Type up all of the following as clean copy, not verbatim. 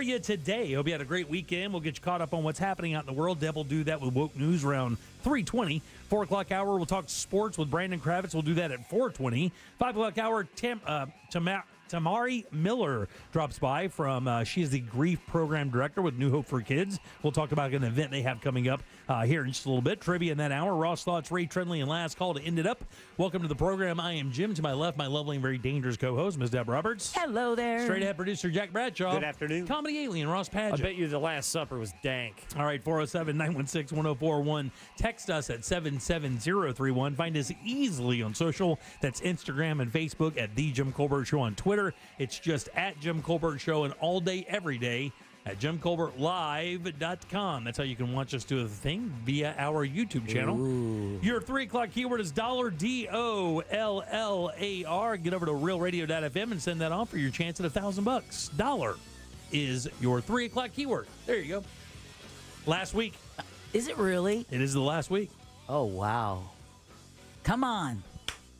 for you today. Hope you had a great weekend. We'll get you caught up on what's happening out in the world. Deb will do that with Woke News around 3:20. 4 o'clock hour, we'll talk sports with Brandon Kravitz. We'll do that at 4:20. 5 o'clock hour, Tamari Miller drops by from, she is the Grief Program Director with New Hope for Kids. We'll talk about an event they have coming up here in just a little bit. Trivia in that hour. Ross Thoughts, Ray Trendley, and last call to end it up. Welcome to the program. I am Jim. To my left, my lovely and very dangerous co-host, Ms. Deb Roberts. Hello there. Straight ahead producer Jack Bradshaw. Good afternoon. Comedy alien Ross Padgett. I bet you the Last Supper was dank. All right, 407-916-1041. Text us at 77031. Find us easily on social. That's Instagram and Facebook at The Jim Colbert Show on Twitter. It's just at Jim Colbert Show, and all day, every day at JimColbertLive.com. That's how you can watch us do the thing via our YouTube channel. Ooh. Your 3 o'clock keyword is dollar, DOLLAR. Get over to realradio.fm and send that on for your chance at $1,000. Dollar is your 3 o'clock keyword. There you go. Last week. Is it really? It is the last week. Oh, wow. Come on.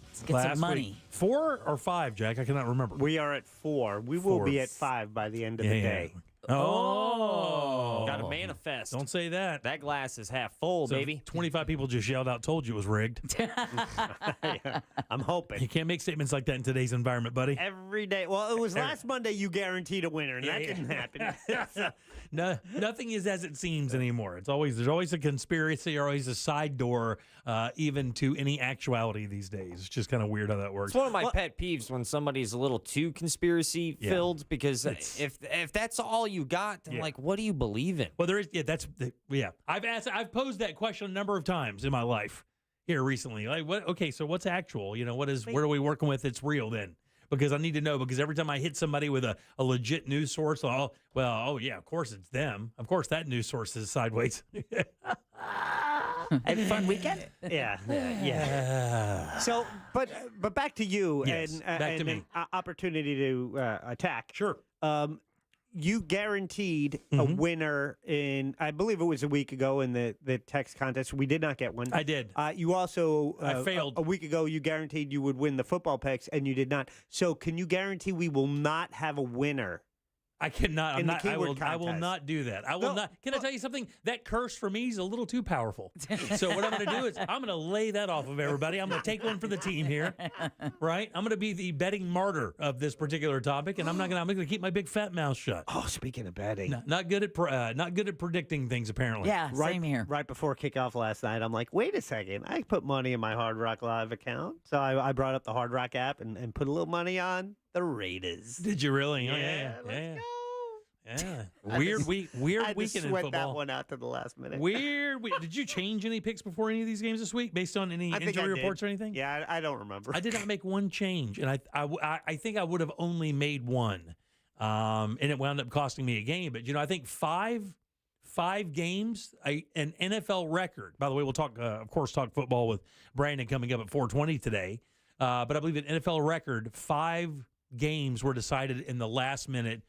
Let's get Last some money. week. 4 or 5, Jack? I cannot remember. We are at 4. We will 4. be at 5 by the end of the day. Oh. Gotta manifest. Don't say that. That glass is half full, So baby. 25 people just yelled out, told you it was rigged. Yeah, I'm hoping. You can't make statements like that in today's environment, buddy. Every day. Well, it was last Monday you guaranteed a winner, and that didn't happen. No, nothing is as it seems anymore. There's always a conspiracy or always a side door, even to any actuality these days. It's just kind of weird how that works. It's one of my pet peeves when somebody's a little too conspiracy filled because if that's all you got, then like, what do you believe in? Well, there is. Yeah, I've posed that question a number of times in my life here recently. Like, what? Okay, so what's actual? What is? Where are we working with? It's real then. Because I need to know, because every time I hit somebody with a legit news source, oh yeah, of course it's them. Of course that news source is sideways. Have a fun weekend? Yeah. So, but back to you Yes, and back to me. an opportunity to attack. Sure. You guaranteed a winner in, I believe it was a week ago in the text contest. We did not get one. I did. You also, I failed. A week ago, you guaranteed you would win the football picks, and you did not. So can you guarantee we will not have a winner? I cannot. In the I will keyword not do that. I will not. Can I tell you something? That curse for me is a little too powerful. So what I'm going to do is I'm going to lay that off of everybody. I'm going to take one for the team here, right? I'm going to be the betting martyr of this particular topic, and I'm going to keep my big fat mouth shut. Oh, speaking of betting, Not good at predicting things apparently. Yeah, same here. Right before kickoff last night, I'm like, wait a second, I put money in my Hard Rock Live account. So I brought up the Hard Rock app and put a little money on the Raiders. Did you really? Yeah, Oh, let's go. Yeah. Weird I had to weekend in sweat football. that one out to the last minute. Did you change any picks before any of these games this week based on any I think injury I did. reports or anything? Yeah, I don't remember. I did not make one change, and I think I would have only made one, and it wound up costing me a game. But I think five games, an NFL record. By the way, we'll talk, of course, talk football with Brandon coming up at 4:20 today. But I believe an NFL record, 5 games were decided in the last minute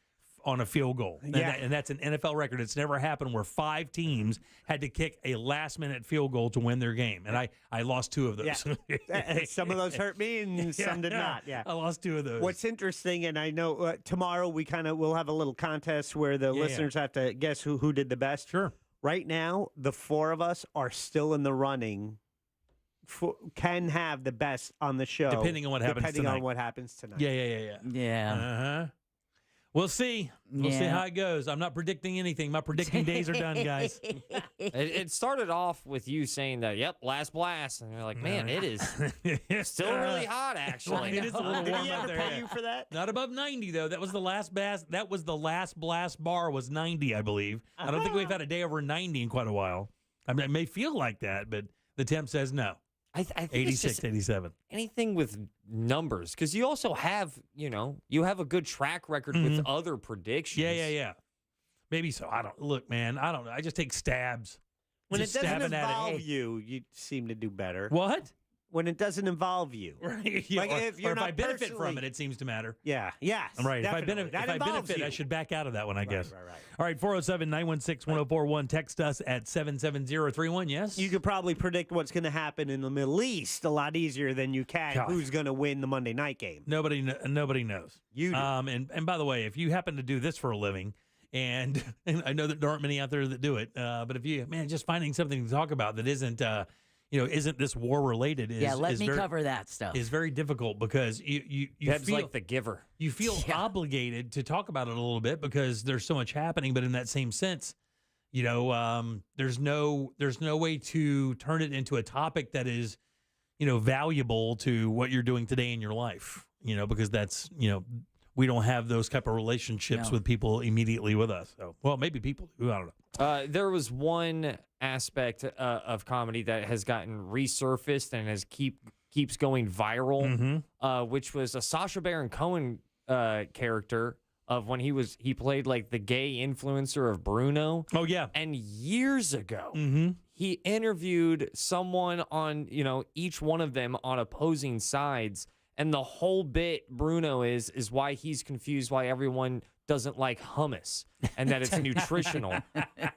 on a field goal. And that's an NFL record. It's never happened where 5 teams had to kick a last-minute field goal to win their game. And I lost 2 of those. Yeah. Some of those hurt me and some did not. Yeah. I lost 2 of those. What's interesting, and I know tomorrow we'll have a little contest where the listeners have to guess who did the best. Sure. Right now, the 4 of us are still in the running. Can have the best on the show. Depending on what happens Depending tonight. on what happens tonight. Yeah. Uh-huh. We'll see. We'll see how it goes. I'm not predicting anything. My predicting days are done, guys. It started off with you saying that, yep, last blast. And you're like, man, it is still really hot, actually. It is a little Did warm he out ever there. pay you for that? Not above 90, though. That was the last blast. That was the last blast bar was 90, I believe. I don't think we've had a day over 90 in quite a while. I mean, it may feel like that, but the temp says no. I think 86, 87. Anything with numbers, because you also have, you have a good track record with other predictions. Yeah. Maybe so. Look, man, I don't know. I just take stabs. When Just it doesn't stabbing at it. involve you seem to do better. What? When it doesn't involve you. Right. Yeah, Like, if you're or if not I benefit from personally- it, it seems to matter. Yeah. Yes. Right. Definitely. If I benefit, I should back out of that one, I guess. Right. All right, 407-916-1041. Text us at 77031, yes? You could probably predict what's going to happen in the Middle East a lot easier than you can Gosh. who's going to win the Monday night game. Nobody knows. You do. And by the way, if you happen to do this for a living, And I know that there aren't many out there that do it. But if you, man, just finding something to talk about that isn't, isn't this war related is let is me very, cover that stuff. is very difficult because you Deb's feel like the giver. you feel obligated to talk about it a little bit because there's so much happening. But in that same sense, there's no way to turn it into a topic that is, valuable to what you're doing today in your life. Because that's we don't have those type of relationships with people immediately with us. So, well, maybe people do. I don't know. There was one aspect of comedy that has gotten resurfaced and keeps going viral, which was a Sacha Baron Cohen character of when he played like the gay influencer of Bruno. Oh yeah, and years ago he interviewed someone on each one of them on opposing sides. And the whole bit, Bruno, is why he's confused why everyone doesn't like hummus and that it's nutritional.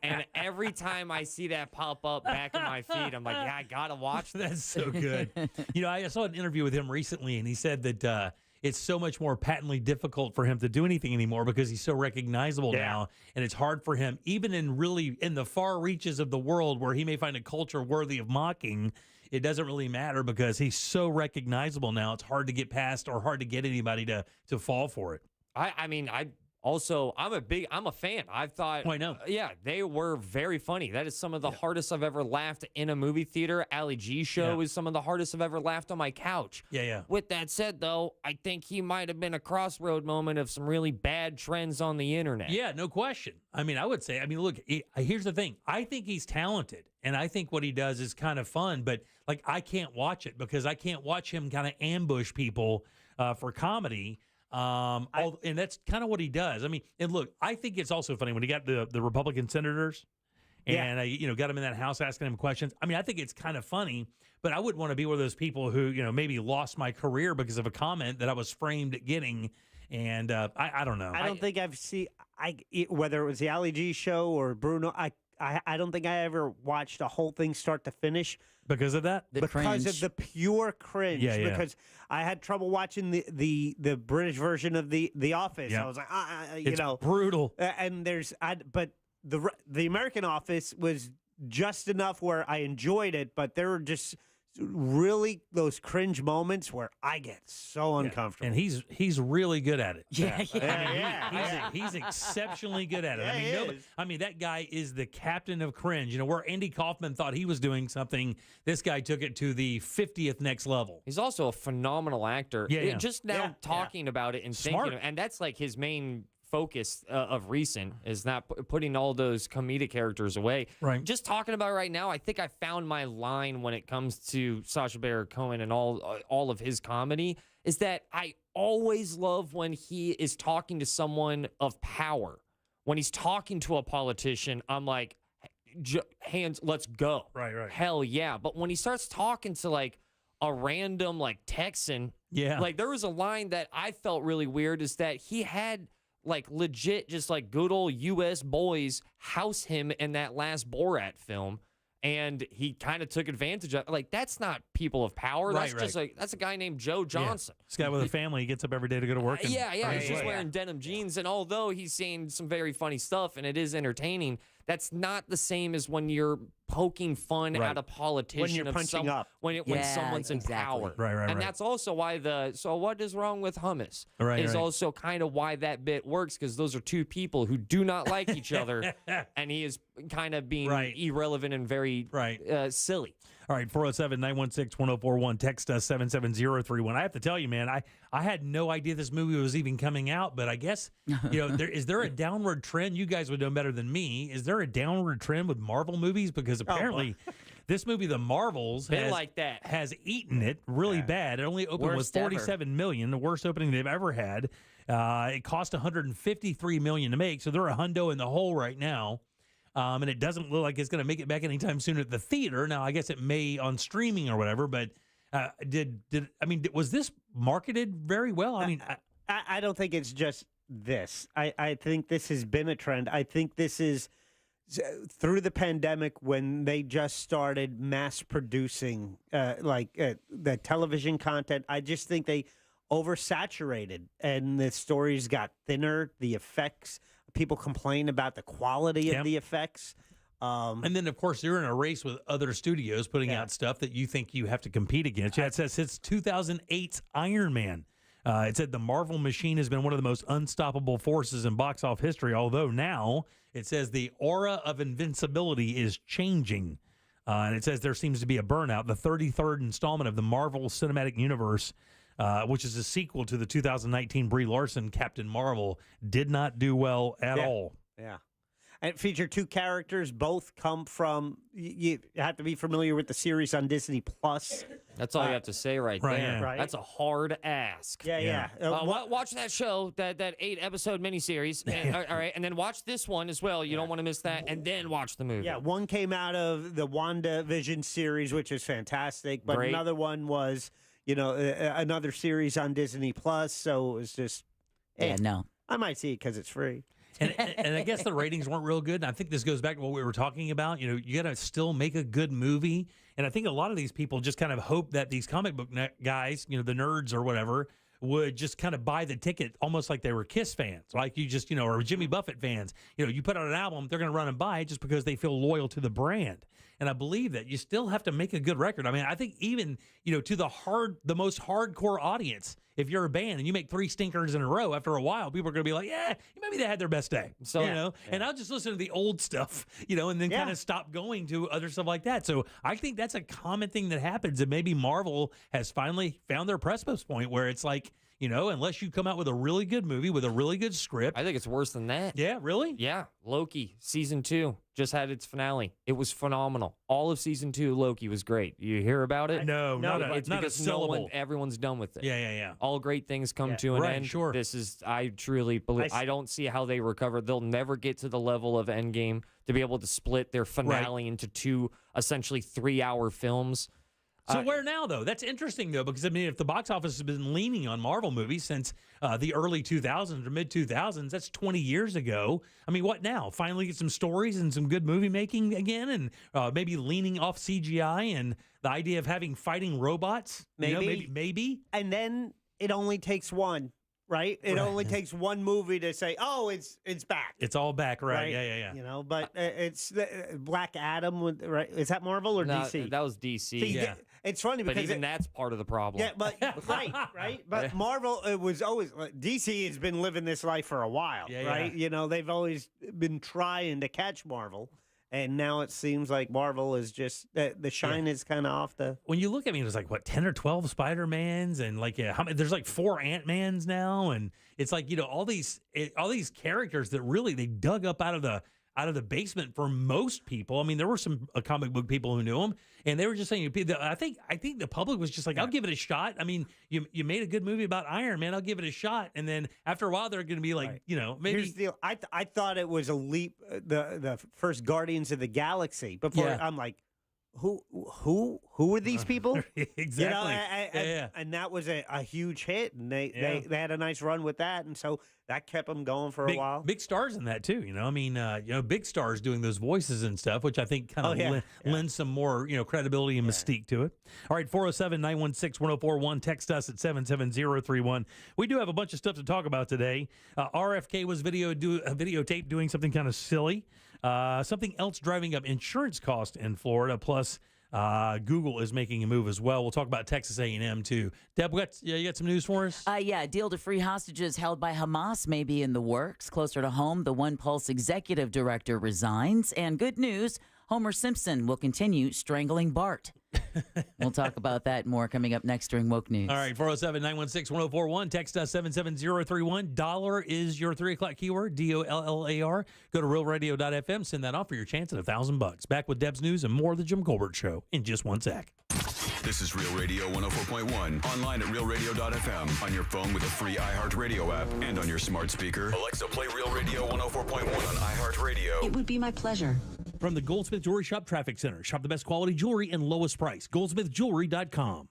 And every time I see that pop up back in my feed, I'm like, yeah, I got to watch that. That's so good. I saw an interview with him recently, and he said that it's so much more patently difficult for him to do anything anymore because he's so recognizable now. And it's hard for him, even in the far reaches of the world where he may find a culture worthy of mocking, it doesn't really matter because he's so recognizable now. It's hard to get past or hard to get anybody to fall for it. I'm a fan. I thought, I know. Yeah, they were very funny. That is some of the hardest I've ever laughed in a movie theater. Ali G show is some of the hardest I've ever laughed on my couch. Yeah. With that said, though, I think he might have been a crossroad moment of some really bad trends on the internet. Yeah, no question. I would say, look, here's the thing. I think he's talented, and I think what he does is kind of fun, but like I can't watch it because I can't watch him kind of ambush people for comedy. And that's kind of what he does. And look, I think it's also funny when he got the Republican senators and got him in that house asking him questions. I think it's kind of funny, but I wouldn't want to be one of those people who, maybe lost my career because of a comment that I was framed at getting. And I don't know. I don't think I've seen whether it was the Ali G show or Bruno. I don't think I ever watched a whole thing start to finish. Because of that? Because of the pure cringe. Yeah. Because I had trouble watching the British version of the Office. Yeah. I was like, it's brutal. And but the American Office was just enough where I enjoyed it, but there were just really those cringe moments where I get so uncomfortable. And he's really good at it. Yeah. He's exceptionally good at it. Yeah, that guy is the captain of cringe. Where Andy Kaufman thought he was doing something, this guy took it to the 50th next level. He's also a phenomenal actor. Yeah. Just now talking about it and Smart. thinking, and that's like his main focus of recent is not putting all those comedic characters away. Right. Just talking about it right now, I think I found my line when it comes to Sacha Baron Cohen and all of his comedy is that I always love when he is talking to someone of power. When he's talking to a politician, I'm like, hands, let's go. Right. Hell yeah. But when he starts talking to like a random like Texan, like there was a line that I felt really weird is that he had like legit just like good old U.S. boys house him in that last Borat film. And he kind of took advantage of it. Like, that's not people of power. That's just like, that's a guy named Joe Johnson. This guy with a family, he gets up every day to go to work. And He's just wearing denim jeans. And although he's saying some very funny stuff and it is entertaining, that's not the same as when you're poking fun at a politician. When you're punching up. When someone's in power. Right. And that's also why so what is wrong with hummus is also kind of why that bit works, because those are two people who do not like each other. And he is kind of being irrelevant and very silly. All right, 407-916-1041. Text us 77031. I have to tell you, man, I had no idea this movie was even coming out, but I guess, is there a downward trend? You guys would know better than me. Is there a downward trend with Marvel movies? Because apparently this movie, The Marvels, has eaten it really bad. It only opened with $47 million, the worst opening they've ever had. It cost $153 million to make, so they're a hundo in the hole right now. And it doesn't look like it's going to make it back anytime soon at the theater. Now, I guess it may on streaming or whatever, but was this marketed very well? I don't think it's just this. I think this has been a trend. I think this is through the pandemic when they just started mass producing the television content. I just think they oversaturated and the stories got thinner, the effects. people complain about the quality of the effects. And then, of course, you're in a race with other studios putting out stuff that you think you have to compete against. Yeah, it says it's 2008's Iron Man. It said the Marvel machine has been one of the most unstoppable forces in box office history, although now it says the aura of invincibility is changing. And it says there seems to be a burnout. The 33rd installment of the Marvel Cinematic Universe, which is a sequel to the 2019 Brie Larson Captain Marvel, did not do well at all. Yeah. And it featured 2 characters. Both come from, you have to be familiar with the series on Disney Plus. That's all you have to say right there. Yeah. Right. That's a hard ask. Yeah. Watch that show, that 8-episode miniseries. And, all right, and then watch this one as well. You don't want to miss that. And then watch the movie. Yeah, one came out of the WandaVision series, which is fantastic. But Great. another one was, another series on Disney Plus. So it was just, Yeah, no. I might see it because it's free. And I guess the ratings weren't real good. And I think this goes back to what we were talking about. You got to still make a good movie. And I think a lot of these people just kind of hope that these comic book guys, the nerds or whatever, would just kind of buy the ticket almost like they were Kiss fans, like you just, or Jimmy Buffett fans. You put out an album, they're going to run and buy it just because they feel loyal to the brand. And I believe that you still have to make a good record. I mean, I think even, to the most hardcore audience, if you're a band and you make 3 stinkers in a row, after a while, people are going to be like, yeah, maybe they had their best day. So, and I'll just listen to the old stuff, and then kind of stop going to other stuff like that. So I think that's a common thing that happens. And maybe Marvel has finally found their precipice point where it's like, unless you come out with a really good movie with a really good script. I think it's worse than that. Yeah, really? Yeah. Loki, season 2, just had its finale. It was phenomenal. All of season 2, Loki was great. You hear about it? No, it's not a because syllable. everyone's done with it. Yeah. All great things come to an end. Sure. I truly believe, I don't see how they recover. They'll never get to the level of Endgame to be able to split their finale into 2 essentially 3-hour films. So where now, though? That's interesting, though, because, if the box office has been leaning on Marvel movies since the early 2000s or mid-2000s, that's 20 years ago. What now? Finally get some stories and some good movie making again and maybe leaning off CGI and the idea of having fighting robots? Maybe. And then it only takes one. Right? It only takes one movie to say, "Oh, it's back." It's all back, right? Yeah. But it's Black Adam. Right? Is that Marvel or DC? That was DC. See, it's funny because but even that's part of the problem. Yeah, but right. But Marvel, it was always DC has been living this life for a while, right? They've always been trying to catch Marvel. And now it seems like Marvel is just the shine is kind of off the. When you look at me, there's like 10 or 12 Spider-Mans, and there's like 4 Ant-Mans now, and it's like all these characters that really they dug up out of the basement for most people. There were some comic book people who knew them, and they were just saying, I think the public was just like, I'll give it a shot. You made a good movie about Iron Man, I'll give it a shot. And then after a while, they're going to be like, maybe. Here's the deal. I thought it was a leap, the first Guardians of the Galaxy. Before I'm like, who are these people? Exactly. And that was a huge hit, and they had a nice run with that, and so that kept them going for a while. Big stars in that too, big stars doing those voices and stuff, which I think kind of lends some more, credibility and mystique to it. All right, 407-916-1041. Text us at 77031. We do have a bunch of stuff to talk about today. RFK was videotaped doing something kind of silly. Something else driving up insurance costs in Florida. Plus, Google is making a move as well. We'll talk about Texas A&M too. Deb, you got some news for us? A deal to free hostages held by Hamas may be in the works. Closer to home, the One Pulse executive director resigns. And good news, Homer Simpson will continue strangling Bart. We'll talk about that and more coming up next during Woke News. All right, 407-916-1041. Text us 77031. Dollar is your 3 o'clock keyword, DOLLAR. Go to realradio.fm. Send that off for your chance at $1,000. Back with Deb's News and more of the Jim Colbert Show in just 1 sec. This is Real Radio 104.1. Online at realradio.fm. On your phone with a free iHeartRadio app. And on your smart speaker. Alexa, play Real Radio 104.1 on iHeartRadio. It would be my pleasure. From the Goldsmith Jewelry Shop Traffic Center. Shop the best quality jewelry and lowest price. GoldsmithJewelry.com.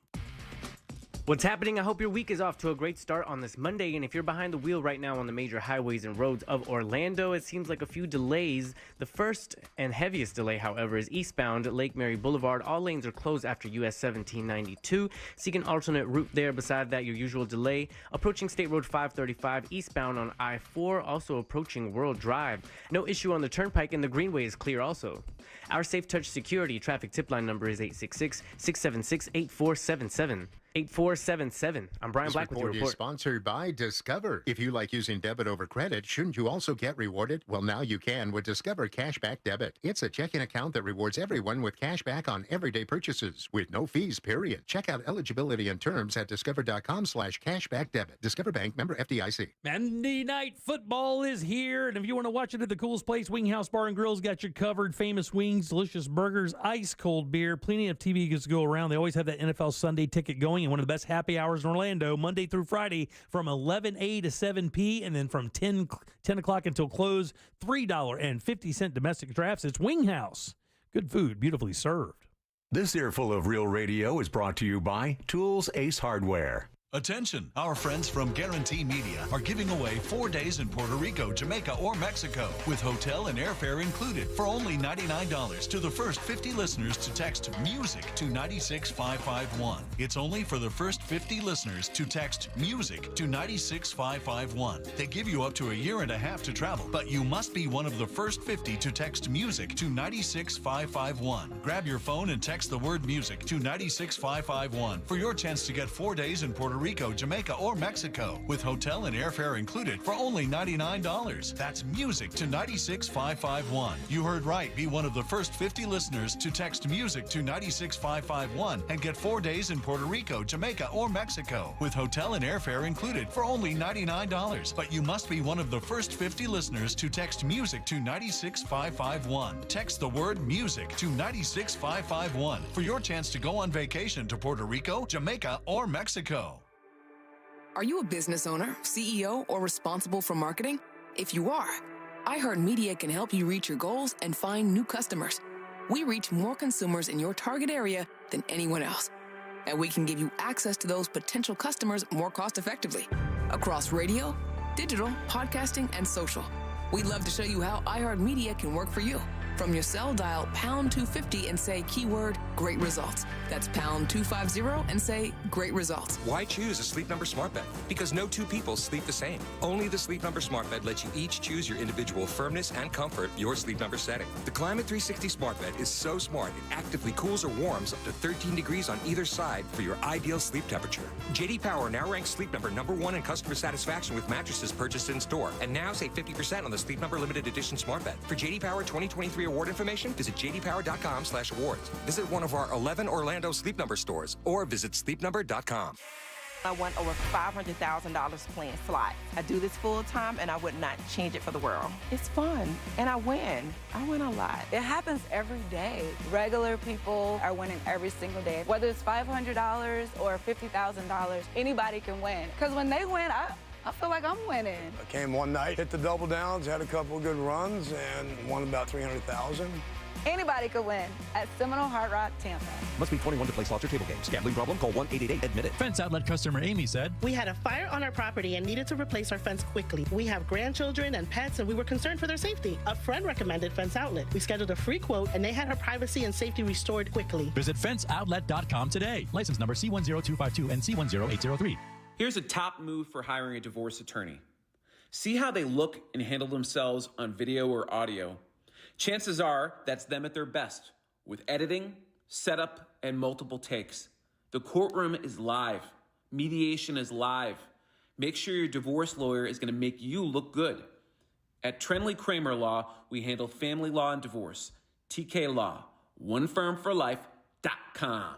What's happening? I hope your week is off to a great start on this Monday. And if you're behind the wheel right now on the major highways and roads of Orlando, it seems like a few delays. The first and heaviest delay, however, is eastbound Lake Mary Boulevard. All lanes are closed after US 1792. Seek an alternate route there. Beside that, your usual delay. Approaching State Road 535 eastbound on I-4, also approaching World Drive. No issue on the Turnpike, and the Greenway is clear also. Our Safe Touch Security traffic tip line number is 866-676-8477. 8477. I'm Brian Black with your report. Is sponsored by Discover. If you like using debit over credit, shouldn't you also get rewarded? Well, now you can with Discover Cashback Debit. It's a checking account that rewards everyone with cash back on everyday purchases with no fees, period. Check out eligibility and terms at discover.com/cashbackdebit. Discover Bank, member FDIC. Monday Night Football is here, and if you want to watch it at the coolest place, Wing House Bar and Grill's got you covered. Famous wings, delicious burgers, ice cold beer, plenty of TV to go around. They always have that NFL Sunday ticket going, and one of the best happy hours in Orlando, Monday through Friday from 11 a to 7 p, and then from 10 o'clock until close, $3.50 domestic drafts. It's Wing House. Good food, beautifully served. This earful of Real Radio is brought to you by Tools Ace Hardware. Attention, our friends from Guarantee Media are giving away 4 days in Puerto Rico, Jamaica, or Mexico with hotel and airfare included for only $99 to the first 50 listeners to text MUSIC to 96551. It's only for the first 50 listeners to text MUSIC to 96551. They give you up to a year and a half to travel, but you must be one of the first 50 to text MUSIC to 96551. Grab your phone and text the word MUSIC to 96551 for your chance to get 4 days in Puerto Rico, Jamaica, or Mexico with hotel and airfare included for only $99. That's MUSIC to 96551. You heard right. Be one of the first 50 listeners to text MUSIC to 96551 and get 4 days in Puerto Rico, Jamaica, or Mexico with hotel and airfare included for only $99. But you must be one of the first 50 listeners to text MUSIC to 96551. Text the word MUSIC to 96551 for your chance to go on vacation to Puerto Rico, Jamaica, or Mexico. Are you a business owner, CEO, or responsible for marketing? If you are, iHeartMedia can help you reach your goals and find new customers. We reach more consumers in your target area than anyone else. And we can give you access to those potential customers more cost-effectively across radio, digital, podcasting, and social. We'd love to show you how iHeartMedia can work for you. From your cell, dial pound 250 and say keyword great results. That's pound 250 and say great results. Why choose a Sleep Number smart bed? Because no two people sleep the same. Only the Sleep Number smart bed lets you each choose your individual firmness and comfort, your Sleep Number setting. The Climate 360 smart bed is so smart it actively cools or warms up to 13 degrees on either side for your ideal sleep temperature. JD Power now ranks Sleep Number #1 in customer satisfaction with mattresses purchased in store. And now save 50% on the Sleep Number limited edition smart bed. For JD Power 2023 award information, visit jdpower.com/awards. Visit one of our 11 Orlando Sleep Number stores or visit sleepnumber.com. I won over $500,000 playing slots. I do this full time and I would not change it for the world. It's fun and I win. I win a lot. It happens every day. Regular people are winning every single day. Whether it's $500 or $50,000, anybody can win. Because when they win, I feel like I'm winning. I came one night, hit the double downs, had a couple of good runs, and won about $300,000. Anybody could win at Seminole Hard Rock, Tampa. Must be 21 to play slots or table games. Gambling problem? Call 1-888-ADMIT-IT. Fence Outlet customer Amy said, "We had a fire on our property and needed to replace our fence quickly. We have grandchildren and pets, and we were concerned for their safety. A friend recommended Fence Outlet. We scheduled a free quote, and they had our privacy and safety restored quickly." Visit fenceoutlet.com today. License number C10252 and C10803. Here's a top move for hiring a divorce attorney. See how they look and handle themselves on video or audio. Chances are that's them at their best, with editing, setup, and multiple takes. The courtroom is live. Mediation is live. Make sure your divorce lawyer is going to make you look good. At Trenley Kramer Law, we handle family law and divorce. TK Law, one firm for life.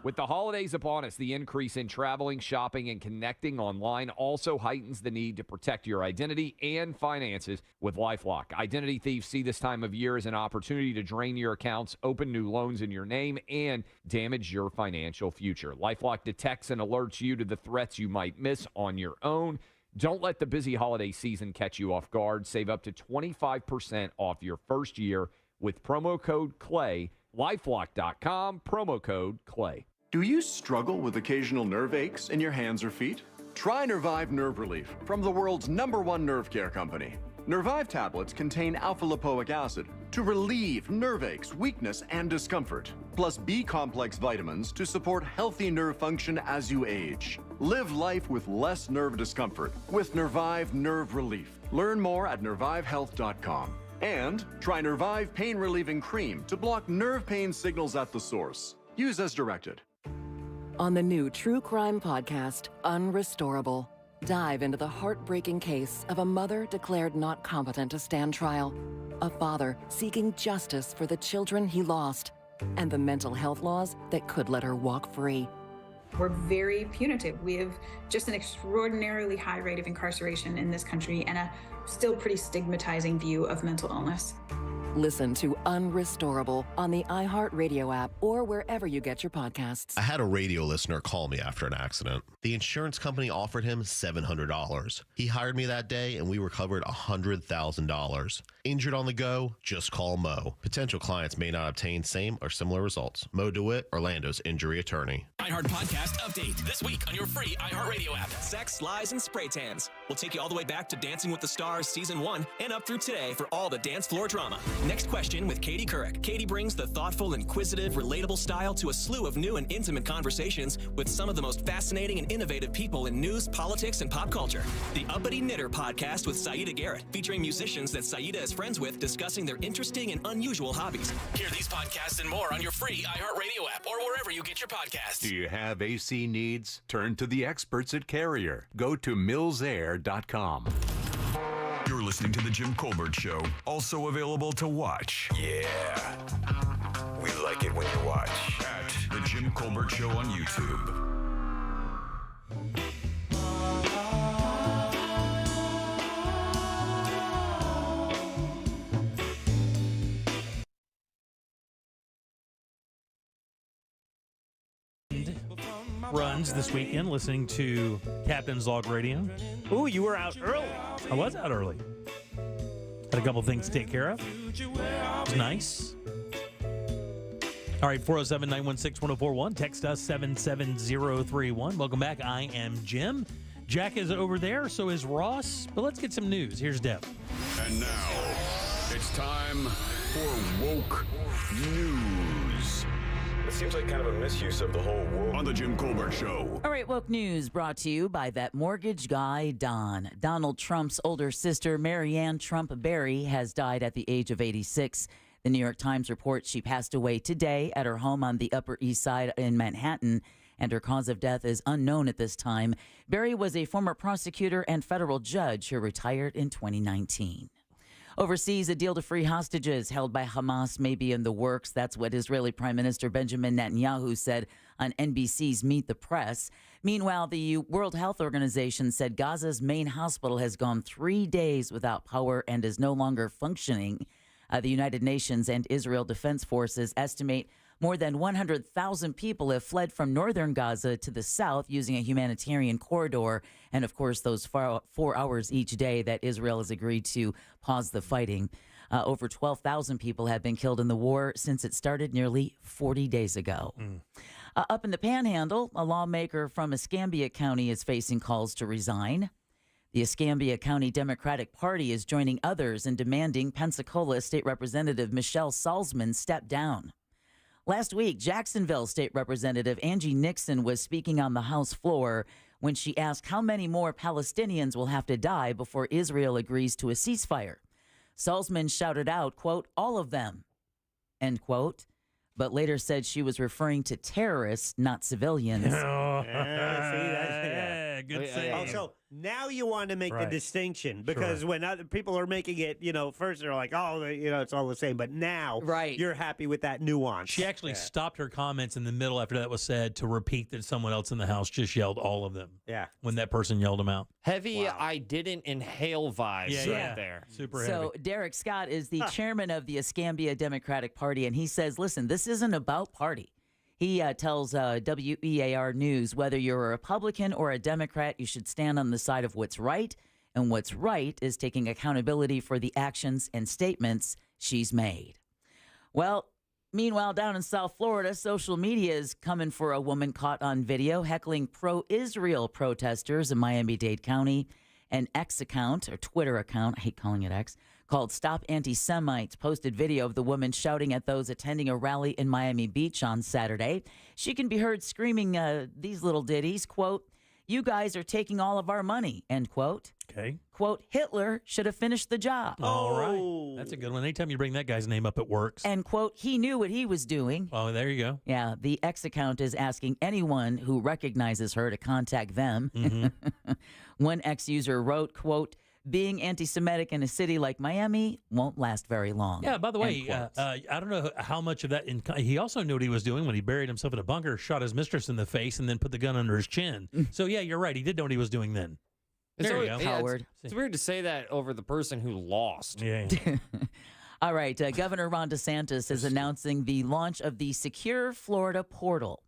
With the holidays upon us, the increase in traveling, shopping, and connecting online also heightens the need to protect your identity and finances with LifeLock. Identity thieves see this time of year as an opportunity to drain your accounts, open new loans in your name, and damage your financial future. LifeLock detects and alerts you to the threats you might miss on your own. Don't let the busy holiday season catch you off guard. Save up to 25% off your first year with promo code CLAY. LifeLock.com, promo code CLAY. Do you struggle with occasional nerve aches in your hands or feet? Try Nervive Nerve Relief from the world's #1 nerve care company. Nervive tablets contain alpha-lipoic acid to relieve nerve aches, weakness, and discomfort, plus B-complex vitamins to support healthy nerve function as you age. Live life with less nerve discomfort with Nervive Nerve Relief. Learn more at nervivehealth.com. And try Nervive Pain Relieving Cream to block nerve pain signals at the source. Use as directed. On the new true crime podcast, Unrestorable, dive into the heartbreaking case of a mother declared not competent to stand trial, a father seeking justice for the children he lost, and the mental health laws that could let her walk free. We're very punitive. We have just an extraordinarily high rate of incarceration in this country and a still pretty stigmatizing view of mental illness. Listen to Unrestorable on the iHeartRadio app or wherever you get your podcasts. I had a radio listener call me after an accident. The insurance company offered him $700. He hired me that day and we recovered $100,000. Injured on the go? Just call Mo. Potential clients may not obtain same or similar results. Mo DeWitt, Orlando's injury attorney. iHeart Podcast Update. This week on your free iHeartRadio app. Sex, Lies, and Spray Tans. We'll take you all the way back to Dancing with the Stars Season 1 and up through today for all the dance floor drama. Next question with Katie Couric. Katie brings the thoughtful, inquisitive, relatable style to a slew of new and intimate conversations with some of the most fascinating and innovative people in news, politics, and pop culture. The Uppity Knitter Podcast with Saida Garrett, featuring musicians that Saida is friends with discussing their interesting and unusual hobbies. Hear these podcasts and more on your free iHeartRadio app or wherever you get your podcasts. Do you have AC needs? Turn to the experts at Carrier. Go to millsair.com. You're listening to The Jim Colbert Show, also available to watch. Yeah. We like it when you watch. At The Jim Colbert Show on YouTube. Runs this weekend listening to Captain's Log Radio. Ooh, you were out early. I was out early. Had a couple things to take care of. It was nice. All right, 407-916-1041. Text us 77031. Welcome back. I am Jim. Jack is over there, so is Ross. But let's get some news. Here's Deb. And now, it's time for Woke News. It seems like kind of a misuse of the whole woke on the Jim Colbert Show. All right, woke news brought to you by that mortgage guy, Don. Donald Trump's older sister, Marianne Trump Barry, has died at the age of 86. The New York Times reports she passed away today at her home on the Upper East Side in Manhattan, and her cause of death is unknown at this time. Barry was a former prosecutor and federal judge who retired in 2019. Overseas, a deal to free hostages held by Hamas may be in the works. That's what Israeli Prime Minister Benjamin Netanyahu said on NBC's Meet the Press. Meanwhile, the World Health Organization said Gaza's main hospital has gone 3 days without power and is no longer functioning. The United Nations and Israel Defense Forces estimate more than 100,000 people have fled from northern Gaza to the south using a humanitarian corridor. And, of course, those 4 hours each day that Israel has agreed to pause the fighting. Over 12,000 people have been killed in the war since it started nearly 40 days ago. Up in the Panhandle, a lawmaker from Escambia County is facing calls to resign. The Escambia County Democratic Party is joining others in demanding Pensacola State Representative Michelle Salzman step down. Last week, Jacksonville State Representative Angie Nixon was speaking on the House floor when she asked how many more Palestinians will have to die before Israel agrees to a ceasefire. Salzman shouted out, quote, all of them, end quote, but later said she was referring to terrorists, not civilians. Good save. Oh, so now you want to make the distinction because when other people are making it, first they're like, oh, it's all the same. But now you're happy with that nuance. She actually stopped her comments in the middle after that was said to repeat that someone else in the house just yelled all of them. Yeah. When that person yelled them out. Heavy, I didn't inhale vibes right there. Super heavy. So Derek Scott is the chairman of the Escambia Democratic Party, and he says, listen, this isn't about party. He tells WEAR News, whether you're a Republican or a Democrat, you should stand on the side of what's right. And what's right is taking accountability for the actions and statements she's made. Well, Meanwhile, down in South Florida, social media is coming for a woman caught on video heckling pro-Israel protesters in Miami-Dade County. An X account, or Twitter account, I hate calling it X, called Stop Anti-Semites posted video of the woman shouting at those attending a rally in Miami Beach on Saturday. She can be heard screaming these little ditties, quote, "You guys are taking all of our money," end quote. Okay. Quote, "Hitler should have finished the job." All right. That's a good one. Anytime you bring that guy's name up, it works. And quote, "He knew what he was doing." Oh, there you go. Yeah, the X account is asking anyone who recognizes her to contact them. Mm-hmm. One X user wrote, quote, "Being anti-Semitic in a city like Miami won't last very long." Yeah, by the way, I don't know how much of that. He also knew what he was doing when he buried himself in a bunker, shot his mistress in the face, and then put the gun under his chin. So, yeah, you're right. He did know what he was doing then. There you go. Howard. It's weird to say that over the person who lost. Yeah. All right. Governor Ron DeSantis is announcing the launch of the Secure Florida Portal.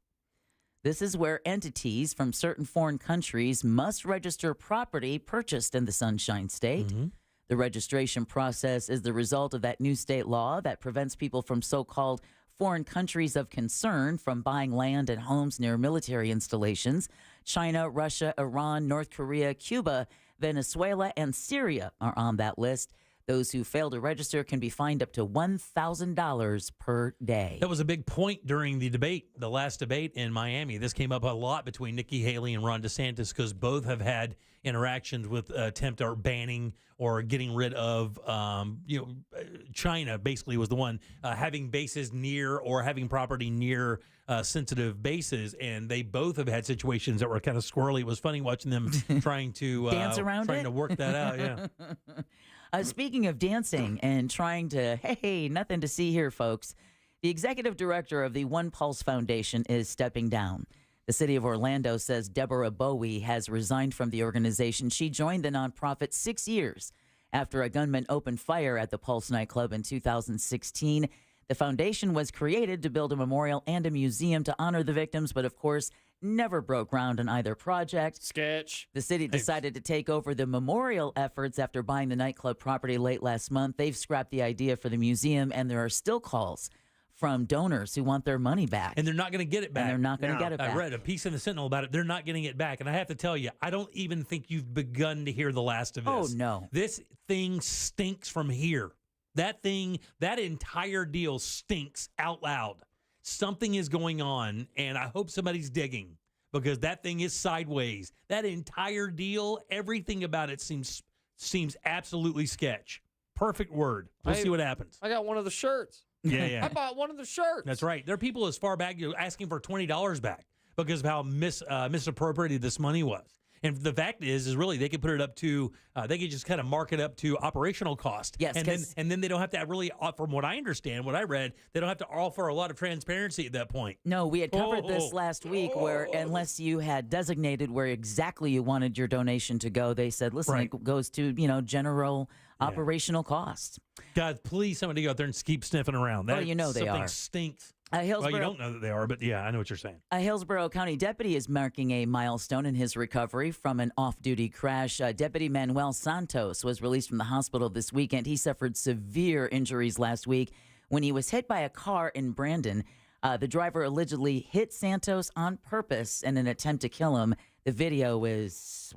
This is where entities from certain foreign countries must register property purchased in the Sunshine State. Mm-hmm. The registration process is the result of that new state law that prevents people from so-called foreign countries of concern from buying land and homes near military installations. China, Russia, Iran, North Korea, Cuba, Venezuela, and Syria are on that list. Those who fail to register can be fined up to $1,000 per day. That was a big point during the last debate in Miami. This came up a lot between Nikki Haley and Ron DeSantis because both have had interactions with attempt or banning or getting rid of, China basically was the one having bases near or having property near sensitive bases. And they both have had situations that were kind of squirrely. It was funny watching them trying to dance around trying it? to work that out. Yeah. Speaking of dancing and trying to, hey, nothing to see here, folks. The executive director of the One Pulse Foundation is stepping down. The city of Orlando says Deborah Bowie has resigned from the organization. She joined the nonprofit 6 years after a gunman opened fire at the Pulse nightclub in 2016. The foundation was created to build a memorial and a museum to honor the victims, but of course, never broke ground on either project. Sketch. The city decided to take over the memorial efforts after buying the nightclub property late last month. They've scrapped the idea for the museum, and there are still calls from donors who want their money back. And they're not going to get it back. And they're not going to get it back. I read a piece in the Sentinel about it. They're not getting it back. And I have to tell you, I don't even think you've begun to hear the last of this. Oh, no. This thing stinks from here. That entire deal stinks out loud. Something is going on, and I hope somebody's digging because that thing is sideways. That entire deal, everything about it seems absolutely sketch. Perfect word. We'll see what happens. I got one of the shirts. Yeah. I bought one of the shirts. That's right. There are people as far back asking for $20 back because of how misappropriated this money was. And the fact is really they could put it up to, they could just kind of mark it up to operational cost. Yes. And then they don't have to really, from what I understand, what I read, they don't have to offer a lot of transparency at that point. No, we had covered this last week where unless you had designated where exactly you wanted your donation to go, they said, listen, it goes to, general operational costs. God, please somebody go out there and keep sniffing around. That they something are. Stinks. Hillsborough, well, you don't know that they are, but yeah, I know what you're saying. A Hillsborough County deputy is marking a milestone in his recovery from an off-duty crash. Deputy Manuel Santos was released from the hospital this weekend. He suffered severe injuries last week when he was hit by a car in Brandon. The driver allegedly hit Santos on purpose in an attempt to kill him. The video is,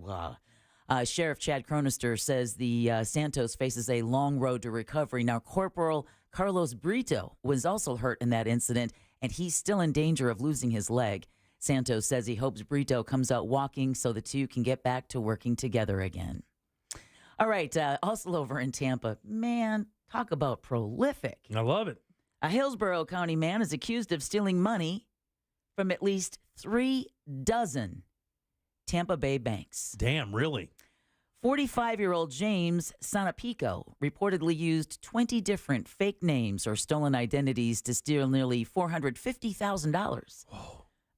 Sheriff Chad Cronister says the Santos faces a long road to recovery. Now, Corporal Carlos Brito was also hurt in that incident, and he's still in danger of losing his leg. Santos says he hopes Brito comes out walking so the two can get back to working together again. All right, also over in Tampa, man, talk about prolific. I love it. A Hillsborough County man is accused of stealing money from at least 3 dozen Tampa Bay banks. Damn, really? 45-year-old James Sanapico reportedly used 20 different fake names or stolen identities to steal nearly $450,000.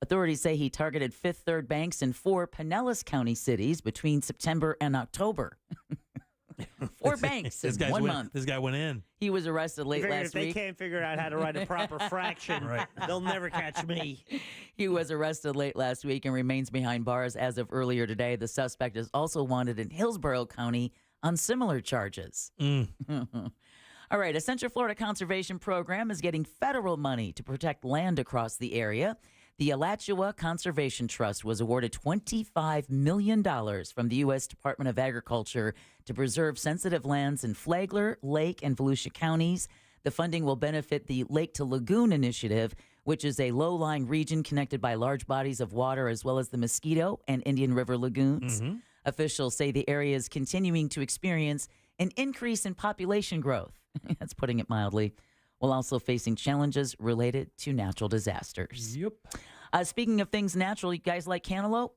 Authorities say he targeted Fifth Third banks in 4 Pinellas County cities between September and October. 4 banks in 1 month. This guy went in. He was arrested late last week. If they can't figure out how to write a proper fraction, they'll never catch me. He was arrested late last week and remains behind bars as of earlier today. The suspect is also wanted in Hillsborough County on similar charges. All right, a Central Florida conservation program is getting federal money to protect land across the area. The Alachua Conservation Trust was awarded $25 million from the U.S. Department of Agriculture to preserve sensitive lands in Flagler, Lake, and Volusia counties. The funding will benefit the Lake to Lagoon Initiative, which is a low-lying region connected by large bodies of water, as well as the Mosquito and Indian River lagoons. Officials say the area is continuing to experience an increase in population growth. That's putting it mildly, while also facing challenges related to natural disasters. Yep. Speaking of things natural, you guys like cantaloupe?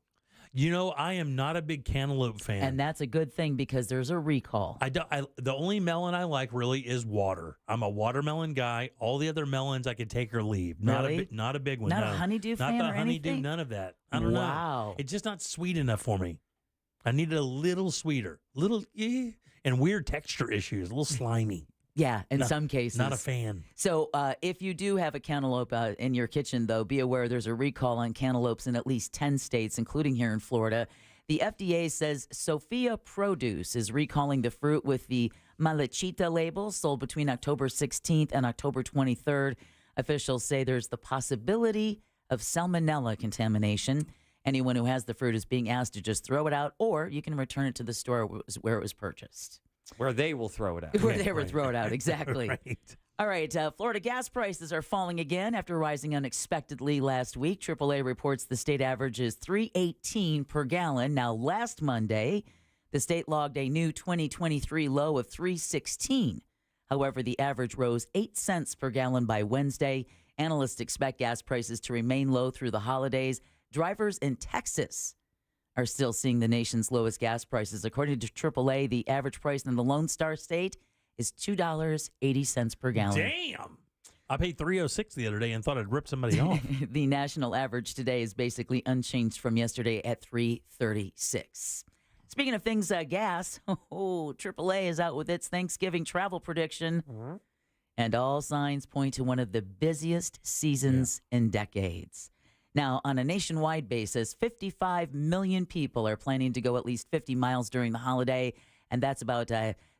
You know, I am not a big cantaloupe fan. And that's a good thing because there's a recall. The only melon I like really is water. I'm a watermelon guy. All the other melons I could take or leave. Really? Not a big one. Not no. a honeydew fan Not the or honeydew, anything? none of that. I don't know. Wow. It's just not sweet enough for me. I need it a little sweeter. And weird texture issues, a little slimy. Yeah, in some cases. Not a fan. So if you do have a cantaloupe in your kitchen, though, be aware there's a recall on cantaloupes in at least 10 states, including here in Florida. The FDA says Sophia Produce is recalling the fruit with the Malachita label sold between October 16th and October 23rd. Officials say there's the possibility of salmonella contamination. Anyone who has the fruit is being asked to just throw it out, or you can return it to the store where it was purchased. Where they will throw it out. Where they will throw it out, exactly. Right. All right, Florida gas prices are falling again after rising unexpectedly last week. AAA reports the state average is $3.18 per gallon. Now, last Monday, the state logged a new 2023 low of $3.16. However, the average rose 8 cents per gallon by Wednesday. Analysts expect gas prices to remain low through the holidays. Drivers in Texas are still seeing the nation's lowest gas prices. According to AAA, the average price in the Lone Star State is $2.80 per gallon. Damn. I paid $3.06 the other day and thought I'd rip somebody off. The national average today is basically unchanged from yesterday at $3.36. Speaking of things, gas, AAA is out with its Thanksgiving travel prediction. And all signs point to one of the busiest seasons in decades. Now, on a nationwide basis, 55 million people are planning to go at least 50 miles during the holiday, and that's about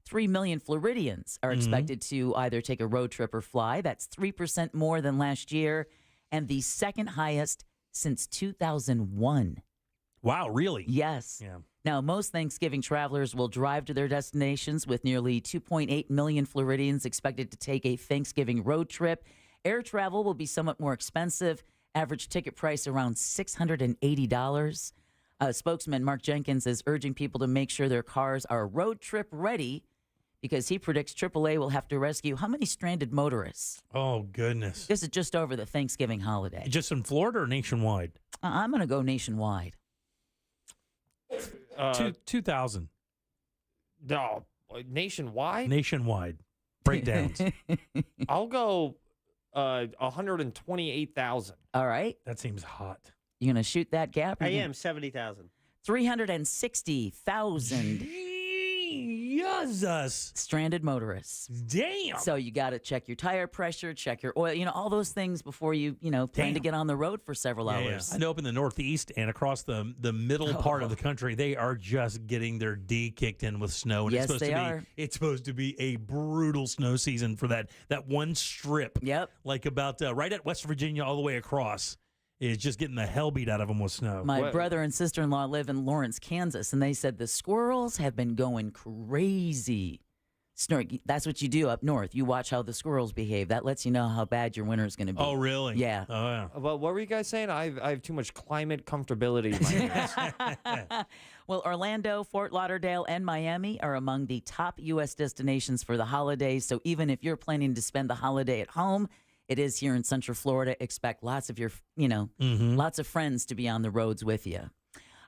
3 million Floridians are expected to either take a road trip or fly. That's 3% more than last year, and the second highest since 2001. Wow, really? Yes. Yeah. Now, most Thanksgiving travelers will drive to their destinations, with nearly 2.8 million Floridians expected to take a Thanksgiving road trip. Air travel will be somewhat more expensive. Average ticket price around $680. Spokesman Mark Jenkins is urging people to make sure their cars are road trip ready because he predicts AAA will have to rescue how many stranded motorists? Oh, goodness. This is just over the Thanksgiving holiday. Just in Florida or nationwide? I'm going to go nationwide. 2,000. No, nationwide? Nationwide. Breakdowns. I'll go 128,000. All right. That seems hot. You going to shoot that gap? I am 70,000. 360,000. Jesus. Stranded motorists. Damn. So you got to check your tire pressure, check your oil, all those things before you, plan to get on the road for several hours. I know up in the Northeast and across the middle part of the country, they are just getting their D kicked in with snow. And Yes, they are. It's supposed to be a brutal snow season for that one strip. Yep. Like about right at West Virginia all the way across. Is just getting the hell beat out of them with snow. My brother and sister-in-law live in Lawrence, Kansas, and they said the squirrels have been going crazy. That's what you do up north. You watch how the squirrels behave. That lets you know how bad your winter is going to be. Oh, really? Yeah. Oh, yeah. Well, what were you guys saying? I have too much climate comfortability in my ears. Well, Orlando, Fort Lauderdale, and Miami are among the top U.S. destinations for the holidays. So even if you're planning to spend the holiday at home, it is here in Central Florida. Expect lots of your, lots of friends to be on the roads with you.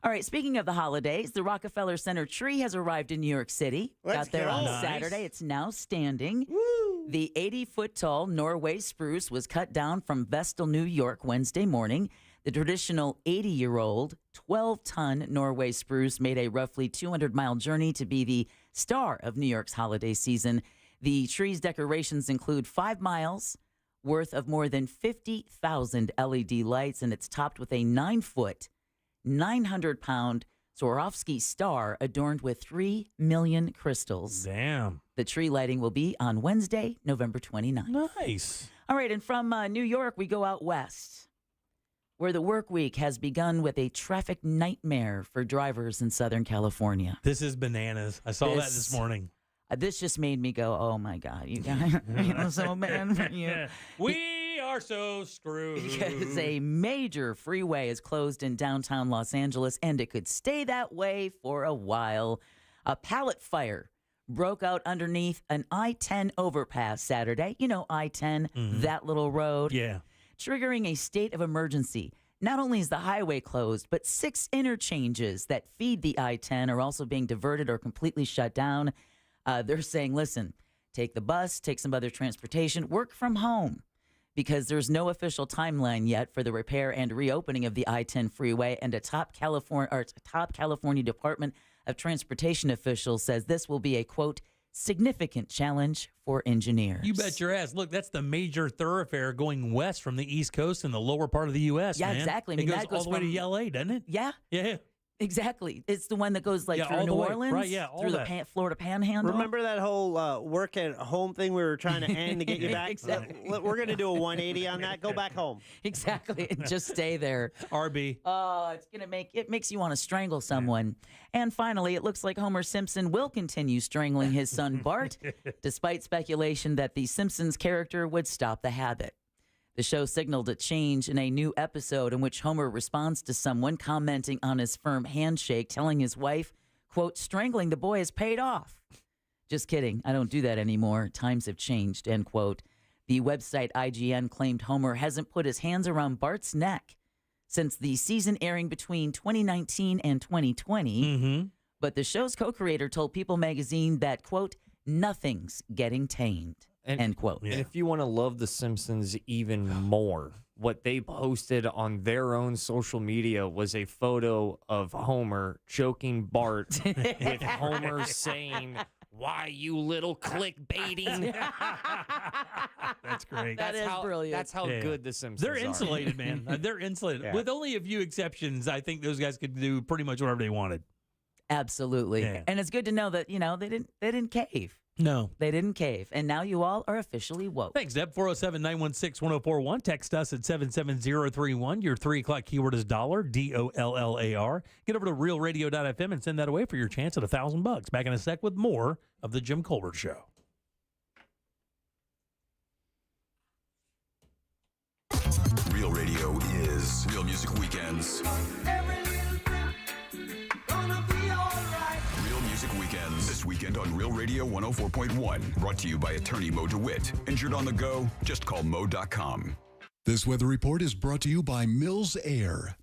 All right, speaking of the holidays, the Rockefeller Center tree has arrived in New York City. Got there on Saturday. It's now standing. Woo. The 80-foot-tall Norway spruce was cut down from Vestal, New York, Wednesday morning. The traditional 80-year-old, 12-ton Norway spruce made a roughly 200-mile journey to be the star of New York's holiday season. The tree's decorations include 5 miles worth of more than 50,000 LED lights, and it's topped with a 9-foot, 900-pound Swarovski star adorned with 3 million crystals. Damn. The tree lighting will be on Wednesday, November 29th. Nice. All right, and from New York, we go out west, where the work week has begun with a traffic nightmare for drivers in Southern California. This is bananas. I saw that this morning. This just made me go, oh, my God, you guys are so bad for you. We are so screwed. Because a major freeway is closed in downtown Los Angeles, and it could stay that way for a while. A pallet fire broke out underneath an I-10 overpass Saturday. You know I-10, that little road. Yeah. Triggering a state of emergency. Not only is the highway closed, but 6 interchanges that feed the I-10 are also being diverted or completely shut down. They're saying, listen, take the bus, take some other transportation, work from home, because there's no official timeline yet for the repair and reopening of the I-10 freeway. And a top California Department of Transportation official says this will be a, quote, significant challenge for engineers. You bet your ass. Look, that's the major thoroughfare going west from the East Coast and the lower part of the U.S., Yeah, man. exactly. I It mean, goes that goes all the way from- to L.A., doesn't it? Yeah. Yeah. Exactly. It's the one that goes like Yeah, through all the New way. Orleans, Right, yeah, all through that. the Florida Panhandle. Remember that whole work at home thing we were trying to end to get you back? Exactly. We're going to do a 180 on that. Go back home. Exactly. And just stay there. RB. Oh, it makes you want to strangle someone. And finally, it looks like Homer Simpson will continue strangling his son Bart, despite speculation that the Simpsons character would stop the habit. The show signaled a change in a new episode in which Homer responds to someone commenting on his firm handshake, telling his wife, quote, strangling the boy has paid off. Just kidding. I don't do that anymore. Times have changed, end quote. The website IGN claimed Homer hasn't put his hands around Bart's neck since the season airing between 2019 and 2020. But the show's co-creator told People magazine that, quote, nothing's getting tamed. End quote. And if you want to love The Simpsons even more, what they posted on their own social media was a photo of Homer choking Bart with Homer saying, why you little clickbaiting? That's great. That is brilliant. That's how Yeah. good The Simpsons They're are. insulated, man. They're insulated. Yeah. With only a few exceptions, I think those guys could do pretty much whatever they wanted. Absolutely. Yeah. And it's good to know that, they didn't cave. No. They didn't cave. And now you all are officially woke. Thanks, Deb. 407-916-1041. Text us at 77031. Your 3 o'clock keyword is dollar, DOLLAR. Get over to realradio.fm and send that away for your chance at $1,000. Back in a sec with more of the Jim Colbert Show. Real radio is Real Music Weekends. Real Music Weekends this weekend on Real Radio 104.1. Brought to you by attorney Mo DeWitt. Injured on the go? Just call Mo.com. This weather report is brought to you by Mills Air.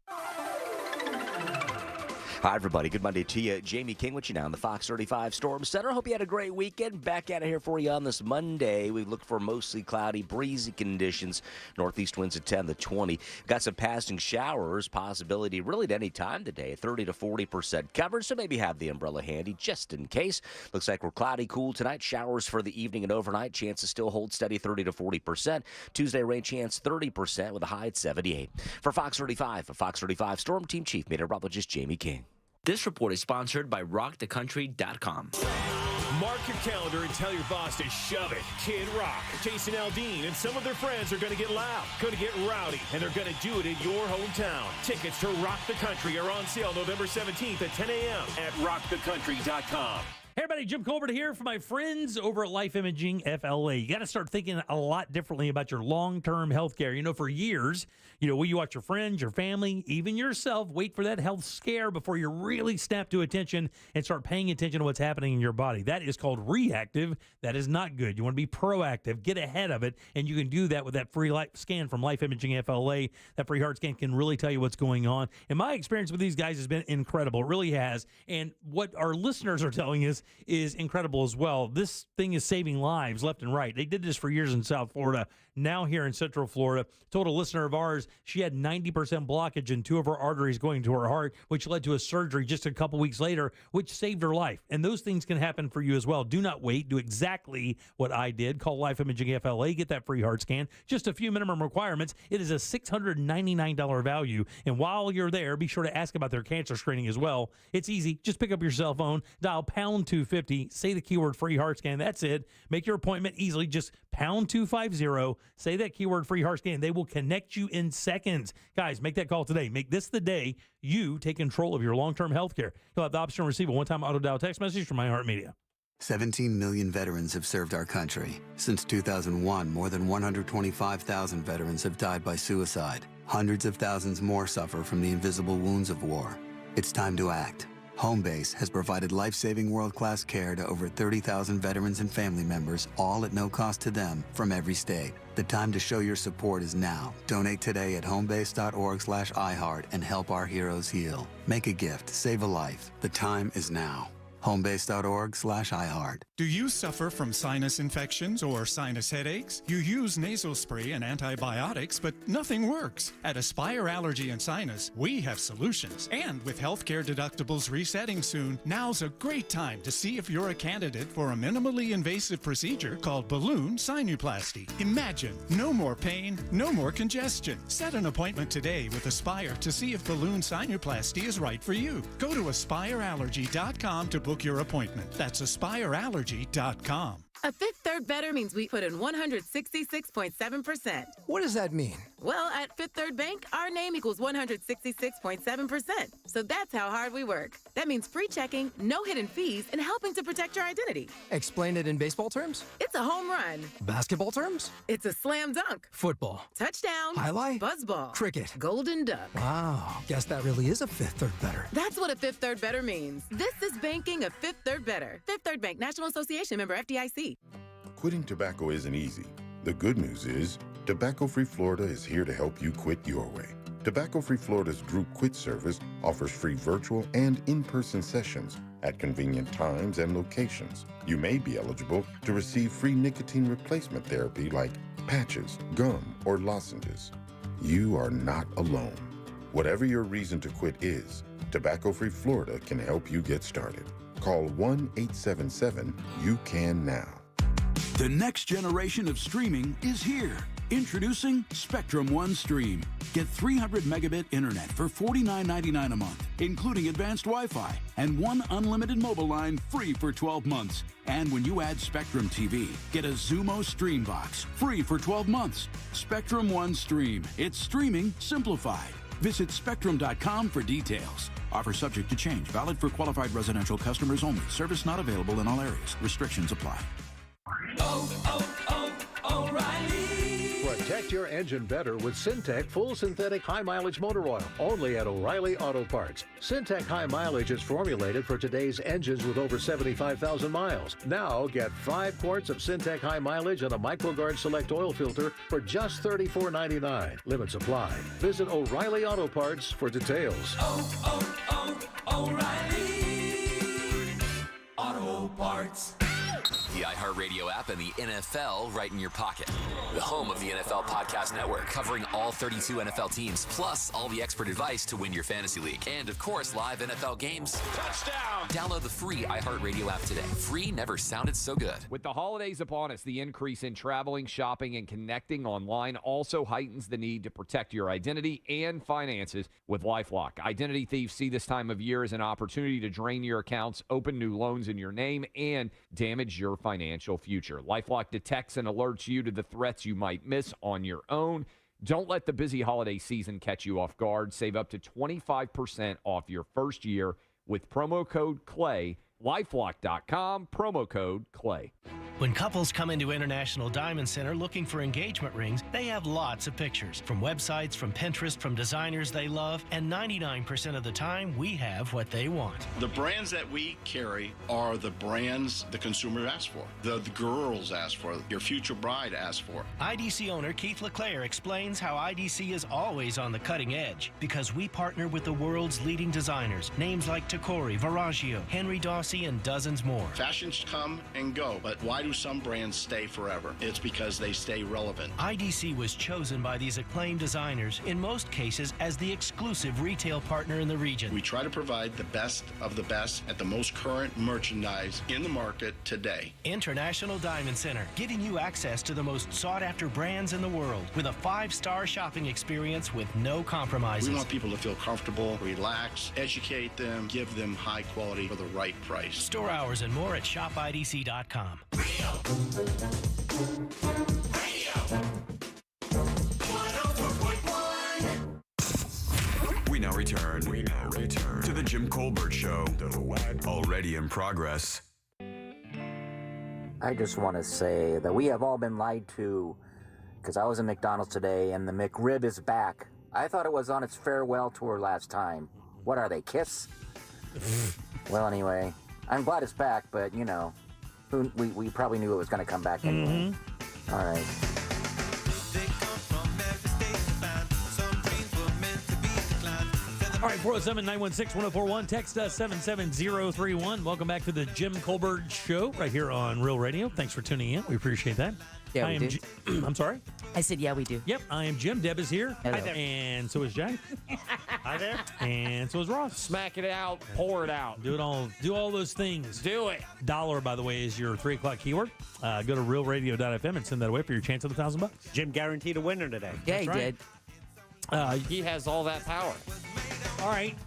Hi, everybody. Good Monday to you. Jamie King with you now in the Fox 35 Storm Center. Hope you had a great weekend. Back out of here for you on this Monday. We look for mostly cloudy, breezy conditions. Northeast winds at 10 to 20. Got some passing showers. Possibility really at any time today. 30 to 40% coverage, so maybe have the umbrella handy just in case. Looks like we're cloudy, cool tonight. Showers for the evening and overnight. Chances still hold steady 30 to 40%. Tuesday rain chance 30% with a high at 78. For Fox 35, a Fox 35 Storm Team Chief Meteorologist Jamie King. This report is sponsored by RockTheCountry.com. Mark your calendar and tell your boss to shove it. Kid Rock, Jason Aldean, and some of their friends are going to get loud, going to get rowdy, and they're going to do it in your hometown. Tickets to Rock the Country are on sale November 17th at 10 a.m. at RockTheCountry.com. Hey, everybody, Jim Colbert here for my friends over at Life Imaging FLA. You got to start thinking a lot differently about your long-term health care. For years, will you watch your friends, your family, even yourself wait for that health scare before you really snap to attention and start paying attention to what's happening in your body? That is called reactive. That is not good. You want to be proactive, get ahead of it, and you can do that with that free scan from Life Imaging FLA. That free heart scan can really tell you what's going on. And my experience with these guys has been incredible. It really has. And what our listeners are telling us is incredible as well. This thing is saving lives left and right. They did this for years in South Florida. Now here in Central Florida, told a listener of ours she had 90% blockage in 2 of her arteries going to her heart, which led to a surgery just a couple weeks later, which saved her life. And those things can happen for you as well. Do not wait. Do exactly what I did. Call Life Imaging FLA. Get that free heart scan. Just a few minimum requirements. It is a $699 value. And while you're there, be sure to ask about their cancer screening as well. It's easy. Just pick up your cell phone, dial pound 250, say the keyword free heart scan. That's it. Make your appointment easily. Just pound 250. Say that keyword free heart scan. They will connect you in seconds. Guys, make that call today. Make this the day you take control of your long-term health care. You'll have the option to receive a one-time auto-dial text message from iHeartMedia. 17 million veterans have served our country. Since 2001, more than 125,000 veterans have died by suicide. Hundreds of thousands more suffer from the invisible wounds of war. It's time to act. Homebase has provided life-saving world-class care to over 30,000 veterans and family members, all at no cost to them, from every state. The time to show your support is now. Donate today at homebase.org/iHeart and help our heroes heal. Make a gift, save a life. The time is now. homebase.org/iHeart. Do you suffer from sinus infections or sinus headaches? You use nasal spray and antibiotics, but nothing works. At Aspire Allergy and Sinus, we have solutions. And with healthcare deductibles resetting soon, now's a great time to see if you're a candidate for a minimally invasive procedure called balloon sinuplasty. Imagine no more pain, no more congestion. Set an appointment today with Aspire to see if balloon sinuplasty is right for you. Go to aspireallergy.com to book your appointment. That's aspireallergy.com. A Fifth Third Better means we put in 166.7%. What does that mean? Well, at Fifth Third Bank, our name equals 166.7%. So that's how hard we work. That means free checking, no hidden fees, and helping to protect your identity. Explain it in baseball terms? It's a home run. Basketball terms? It's a slam dunk. Football. Touchdown. Highlight? Buzzball. Cricket. Golden duck. Wow. Guess that really is a Fifth Third Better. That's what a Fifth Third Better means. This is banking a Fifth Third Better. Fifth Third Bank, National Association member FDIC. Quitting tobacco isn't easy. The good news is, Tobacco-Free Florida is here to help you quit your way. Tobacco-Free Florida's Group Quit service offers free virtual and in-person sessions at convenient times and locations. You may be eligible to receive free nicotine replacement therapy like patches, gum, or lozenges. You are not alone. Whatever your reason to quit is, Tobacco-Free Florida can help you get started. Call 1-877-YOU-CAN-NOW. The next generation of streaming is here. Introducing Spectrum One Stream. Get 300 megabit internet for $49.99 a month, including advanced Wi-Fi, and one unlimited mobile line free for 12 months. And when you add Spectrum TV, get a Zumo Stream Box free for 12 months. Spectrum One Stream. It's streaming simplified. Visit Spectrum.com for details. Offer subject to change. Valid for qualified residential customers only. Service not available in all areas. Restrictions apply. O'Reilly. Protect your engine better with Syntec Full Synthetic High Mileage Motor Oil. Only at O'Reilly Auto Parts. Syntec High Mileage is formulated for today's engines with over 75,000 miles. Now get 5 quarts of Syntec High Mileage and a MicroGuard Select oil filter for just $34.99. Limits apply. Visit O'Reilly Auto Parts for details. O'Reilly Auto Parts. The iHeartRadio app and the NFL right in your pocket. The home of the NFL Podcast Network, covering all 32 NFL teams, plus all the expert advice to win your fantasy league. And, of course, live NFL games. Touchdown! Download the free iHeartRadio app today. Free never sounded so good. With the holidays upon us, the increase in traveling, shopping, and connecting online also heightens the need to protect your identity and finances with LifeLock. Identity thieves see this time of year as an opportunity to drain your accounts, open new loans in your name, and damage your financial future. LifeLock detects and alerts you to the threats you might miss on your own. Don't let the busy holiday season catch you off guard. Save up to 25% off your first year with promo code CLAY. LifeLock.com, promo code CLAY. When couples come into International Diamond Center looking for engagement rings, they have lots of pictures from websites, from Pinterest, from designers they love, and 99% of the time, we have what they want. The brands that we carry are the brands the consumer asks for, the girls ask for, your future bride asks for. IDC owner Keith LeClaire explains how IDC is always on the cutting edge because we partner with the world's leading designers, names like Tacori, Verragio, Henry Dawsey, and dozens more. Fashions come and go, but why do some brands stay forever? It's because they stay relevant. IDC was chosen by these acclaimed designers, in most cases, as the exclusive retail partner in the region. We try to provide the best of the best at the most current merchandise in the market today. International Diamond Center, giving you access to the most sought-after brands in the world with a 5-star shopping experience with no compromises. We want people to feel comfortable, relax, educate them, give them high quality for the right price. Store hours and more at shopidc.com. We now return to the Jim Colbert Show, already in progress. I just want to say that we have all been lied to, because I was in McDonald's today and the McRib is back. I thought it was on its farewell tour last time. What are they, Kiss? Well, anyway, I'm glad it's back, but, you know, we probably knew it was going to come back anyway. All right. All right, 407-916-1041. Text us 77031. Welcome back to the Jim Colbert Show right here on Real Radio. Thanks for tuning in. We appreciate that. Yeah, I we am do. I'm sorry? I said, yeah, we do. Yep, I am Jim. Deb is here. Hello. Hi there. And so is Jack. Hi there. And so is Ross. Smack it out, pour it out. Do it all. Do all those things. Do it. $1, by the way, is your 3 o'clock keyword. Go to realradio.fm and send that away for your chance at $1,000. Jim guaranteed a winner today. Yeah, he did. He has all that power. All right.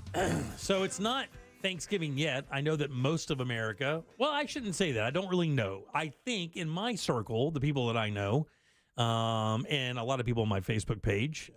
So it's not Thanksgiving yet. I know that most of America, well, I shouldn't say that. I don't really know. I think in my circle, the people that I know, and a lot of people on my Facebook page,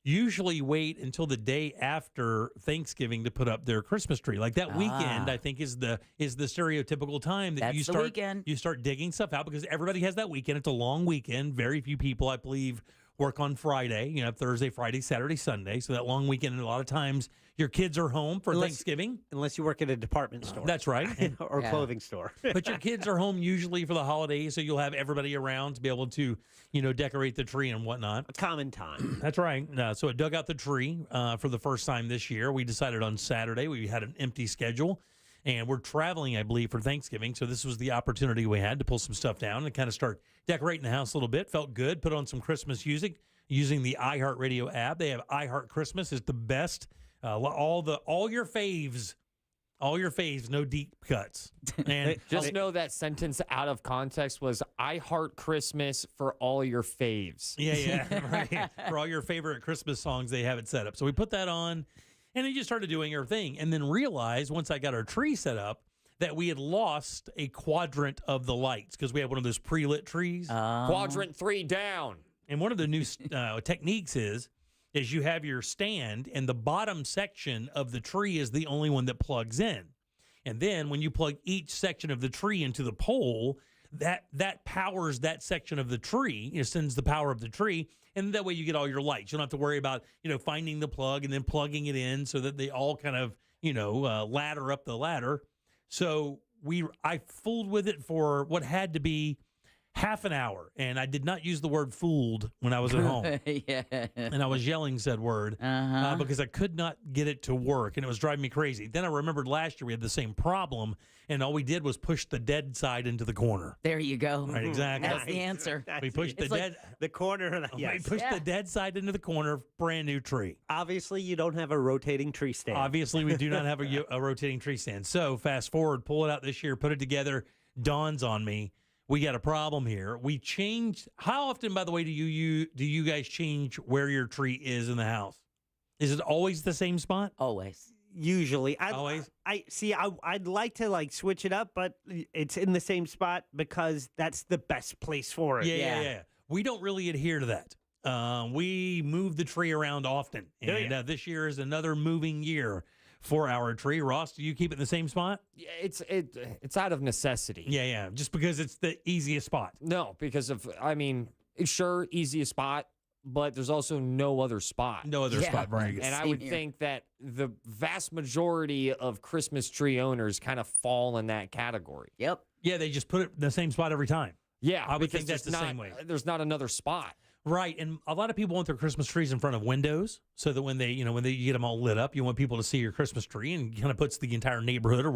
usually wait until the day after Thanksgiving to put up their Christmas tree. Like that weekend, I think is the stereotypical time that That's you the start weekend. You start digging stuff out because everybody has that weekend. It's a long weekend. Very few people, I believe, work on Friday, Thursday, Friday, Saturday, Sunday. So that long weekend, and a lot of times your kids are home for Thanksgiving. Unless you work at a department store. That's right. or clothing store. But your kids are home usually for the holidays, so you'll have everybody around to be able to, decorate the tree and whatnot. A common time. That's right. So I dug out the tree for the first time this year. We decided on Saturday. We had an empty schedule. And we're traveling, I believe, for Thanksgiving. So this was the opportunity we had to pull some stuff down and kind of start decorating the house a little bit. Felt good. Put on some Christmas music using the iHeartRadio app. They have iHeart Christmas. Is the best. All your faves, no deep cuts. And just know that sentence out of context was "I heart Christmas for all your faves." Yeah, right. For all your favorite Christmas songs, they have it set up. So we put that on. And they just started doing our thing and then realized once I got our tree set up that we had lost a quadrant of the lights because we have one of those pre-lit trees. Quadrant 3 down. And one of the new techniques is you have your stand and the bottom section of the tree is the only one that plugs in. And then when you plug each section of the tree into the pole, that powers that section of the tree. It sends the power of the tree. And that way you get all your lights. You don't have to worry about, finding the plug and then plugging it in so that they all kind of, ladder up the ladder. So I fooled with it for what had to be half an hour. And I did not use the word fooled when I was at home. Yeah. And I was yelling said word because I could not get it to work. And it was driving me crazy. Then I remembered last year we had the same problem. And all we did was push the dead side into the corner. There you go. Right, exactly. That's the answer. We pushed the corner. We pushed the dead side into the corner, brand new tree. Obviously, you don't have a rotating tree stand. Obviously, we do not have a rotating tree stand. So fast forward, pull it out this year, put it together, dawns on me. We got a problem here. We changed. How often, by the way, do you guys change where your tree is in the house? Is it always the same spot? Always. Usually. Always? I'd like to switch it up, but it's in the same spot because that's the best place for it. Yeah. We don't really adhere to that. We move the tree around often. And this year is another moving year 4-hour tree. Ross, do you keep it in the same spot? Yeah, it's out of necessity. Yeah, just because it's the easiest spot. No, because sure, easiest spot, but there's also no other spot. No other spot, right? And I would think that the vast majority of Christmas tree owners kind of fall in that category. Yep. Yeah, they just put it in the same spot every time. Yeah, I would think that's the same way. There's not another spot. Right, and a lot of people want their Christmas trees in front of windows, so that when you get them all lit up, you want people to see your Christmas tree, and kind of puts the entire neighborhood or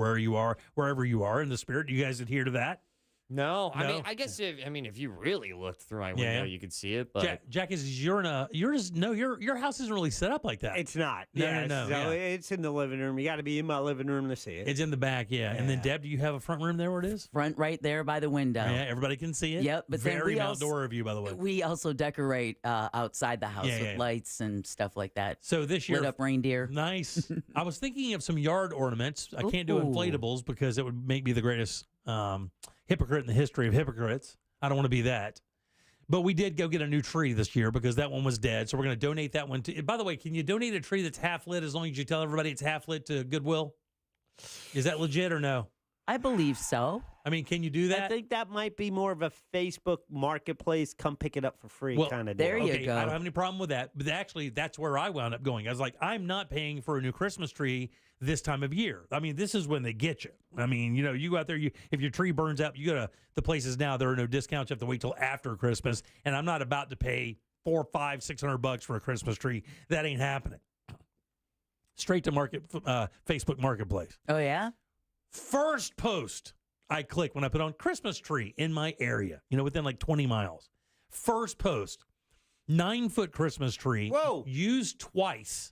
wherever you are in the spirit. Do you guys adhere to that? No, I mean, I guess if you really looked through my window, you could see it. But Jack, your house isn't really set up like that. It's not. No. So it's in the living room. You got to be in my living room to see it. It's in the back, yeah. And then Deb, do you have a front room there where it is? Front right there by the window. Yeah, everybody can see it. Yep, but very outdoor of you, by the way. We also decorate outside the house with lights and stuff like that. So this year, lit up reindeer. Nice. I was thinking of some yard ornaments. I can't do inflatables because it would make me the greatest hypocrite in the history of hypocrites. I don't want to be that. But we did go get a new tree this year because that one was dead. So we're going to donate that one to. By the way, can you donate a tree that's half lit as long as you tell everybody it's half lit to Goodwill? Is that legit or no? I believe so. I mean, can you do that? I think that might be more of a Facebook marketplace, come pick it up for free kind of deal. There you go. I don't have any problem with that. But actually, that's where I wound up going. I was like, I'm not paying for a new Christmas tree this time of year. I mean, this is when they get you. I mean, you go out there, if your tree burns out, you go to the places now, there are no discounts. You have to wait till after Christmas. And I'm not about to pay $400, $500, $600 for a Christmas tree. That ain't happening. Straight to Facebook Marketplace. Oh, yeah? First post I click when I put on Christmas tree in my area, within like 20 miles. First post, 9-foot Christmas tree. Whoa. Used twice.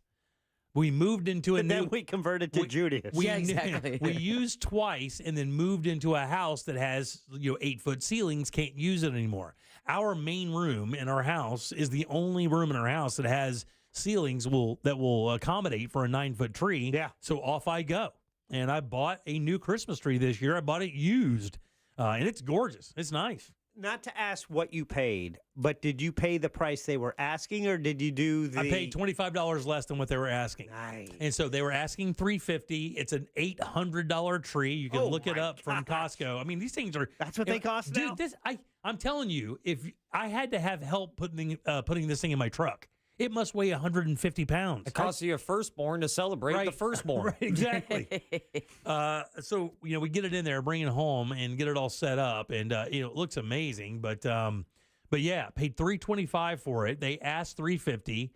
We moved into a and new. Then we converted to Judaism. Exactly. We used twice and then moved into a house that has 8-foot ceilings. Can't use it anymore. Our main room in our house is the only room in our house that has ceilings that will accommodate for a 9-foot tree. Yeah. So off I go, and I bought a new Christmas tree this year. I bought it used, and it's gorgeous. It's nice. Not to ask what you paid, but did you pay the price they were asking, or did you do the? I paid $25 less than what they were asking. Nice. And so they were asking $350. It's an $800 tree. You can look it up from Costco. I mean, these things are. That's what they cost now. Dude, I'm telling you, if I had to have help putting this thing in my truck, it must weigh 150 pounds. It costs you a firstborn to celebrate the firstborn. Right, exactly. So, we get it in there, bring it home, and get it all set up. And, it looks amazing. But yeah, paid $325 for it. They asked $350.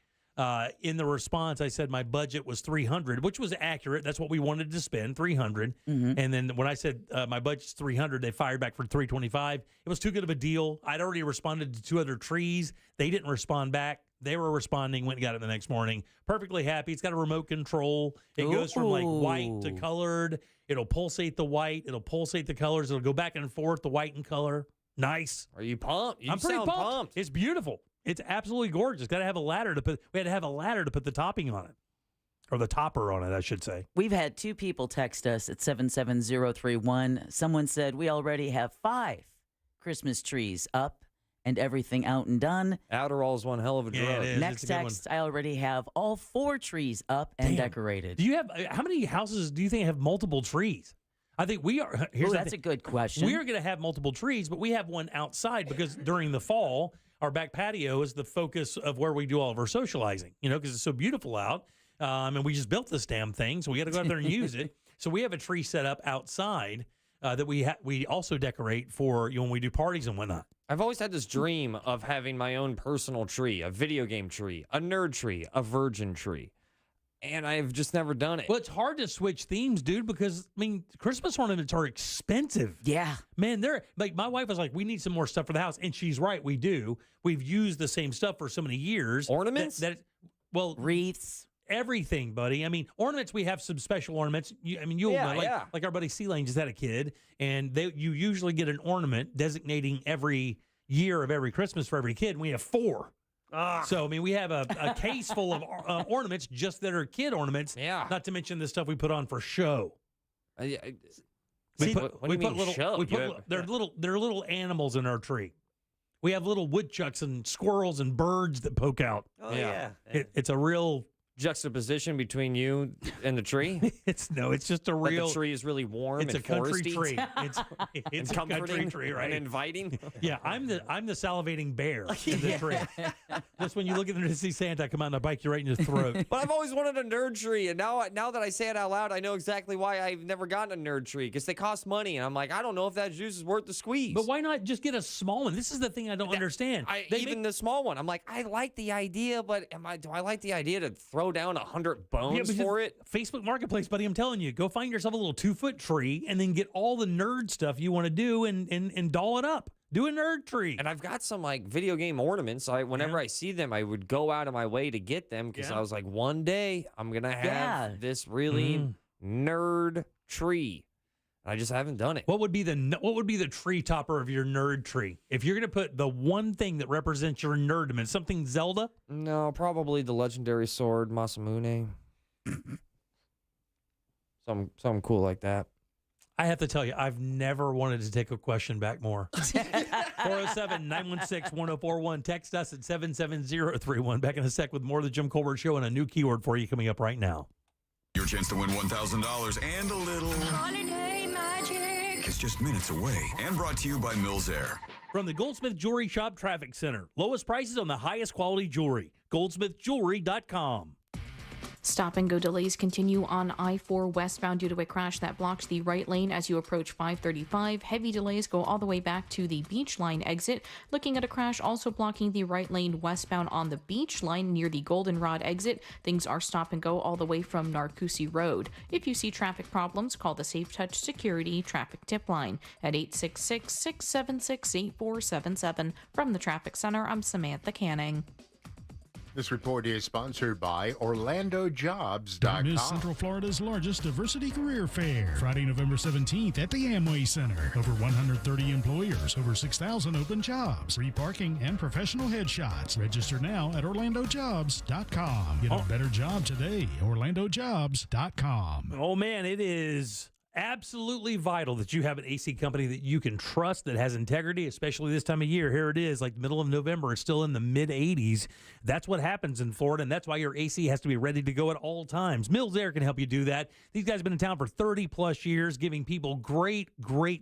In the response, I said my budget was $300, which was accurate. That's what we wanted to spend, $300. Mm-hmm. And then when I said my budget's $300, they fired back for $325. It was too good of a deal. I'd already responded to 2 other trees. They didn't respond back. They were responding, went and got it the next morning. Perfectly happy. It's got a remote control. It goes from like white to colored. It'll pulsate the white. It'll pulsate the colors. It'll go back and forth, the white and color. Nice. Are you pumped? I'm pretty pumped. It's beautiful. It's absolutely gorgeous. Got to have a ladder to put. We had to have a ladder to put the topping on it, or the topper on it, I should say. We've had 2 people text us at 77031. Someone said we already have 5 Christmas trees up and everything out and done. Adderall is one hell of a drug. Yeah, it is. Next text, I already have all 4 trees up and decorated. Do you have how many houses do you think have multiple trees? I think we are. That's a good question. We are going to have multiple trees, but we have one outside because during the fall, our back patio is the focus of where we do all of our socializing, because it's so beautiful out. And we just built this damn thing, so we got to go out there and use it. So we have a tree set up outside that we also decorate for when we do parties and whatnot. I've always had this dream of having my own personal tree, a video game tree, a nerd tree, a virgin tree. And I've just never done it. Well, it's hard to switch themes, dude, because, Christmas ornaments are expensive. Yeah. Man, they're like, my wife was like, we need some more stuff for the house. And she's right, we do. We've used the same stuff for so many years. Ornaments? Wreaths. Everything, buddy. Ornaments, we have some special ornaments. You'll know, like our buddy C-Lane just had a kid, and you usually get an ornament designating every year of every Christmas for every kid, and we have 4. So, we have a case full of ornaments just that are kid ornaments. Yeah. Not to mention the stuff we put on for show. What do you mean show? They're little animals in our tree. We have little woodchucks and squirrels and birds that poke out. Oh, yeah. It's a real juxtaposition between you and the tree? It's just a real. The tree is really warm. It's and a country foresty. tree. It's a country comforting tree, right? And inviting. Yeah, I'm the salivating bear in the tree. Just when you look at them to see Santa come out and bite you right in your throat. But I've always wanted a nerd tree, and now that I say it out loud, I know exactly why I've never gotten a nerd tree, because they cost money, and I'm like, I don't know if that juice is worth the squeeze. But why not just get a small one? This is the thing I don't understand. The small one, I'm like, I like the idea, but do I like the idea to throw down 100 bones for it? Facebook Marketplace, buddy, I'm telling you, go find yourself a little 2-foot tree and then get all the nerd stuff you want to do and doll it up. Do a nerd tree. And I've got some like video game ornaments. Whenever I see them, I would go out of my way to get them, because I was like, one day I'm going to have this really nerd tree. I just haven't done it. What would be the tree topper of your nerd tree? If you're going to put the one thing that represents your nerdment, something Zelda? No, probably the legendary sword Masamune. Something cool like that. I have to tell you, I've never wanted to take a question back more. 407-916-1041. Text us at 77031. Back in a sec with more of the Jim Colbert Show and a new keyword for you coming up right now. Your chance to win $1,000 and a little holiday magic is just minutes away, and brought to you by Mills Air. From the Goldsmith Jewelry Shop Traffic Center. Lowest prices on the highest quality jewelry. goldsmithjewelry.com. Stop-and-go delays continue on I-4 westbound due to a crash that blocks the right lane as you approach 535. Heavy delays go all the way back to the Beach Line exit. Looking at a crash also blocking the right lane westbound on the Beach Line near the Goldenrod exit. Things are stop-and-go all the way from Narcoossee Road. If you see traffic problems, call the Safe Touch Security Traffic Tip Line at 866-676-8477. From the Traffic Center, I'm Samantha Canning. This report is sponsored by OrlandoJobs.com. It is Central Florida's largest diversity career fair. Friday, November 17th at the Amway Center. Over 130 employers, over 6,000 open jobs, free parking, and professional headshots. Register now at OrlandoJobs.com. Get a better job today. OrlandoJobs.com. Oh, man, it is absolutely vital that you have an AC company that you can trust, that has integrity, especially this time of year. Here it is, like the middle of November, it's still in the mid-80s. That's what happens in Florida, and that's why your AC has to be ready to go at all times. Mills Air can help you do that. These guys have been in town for 30-plus years, giving people great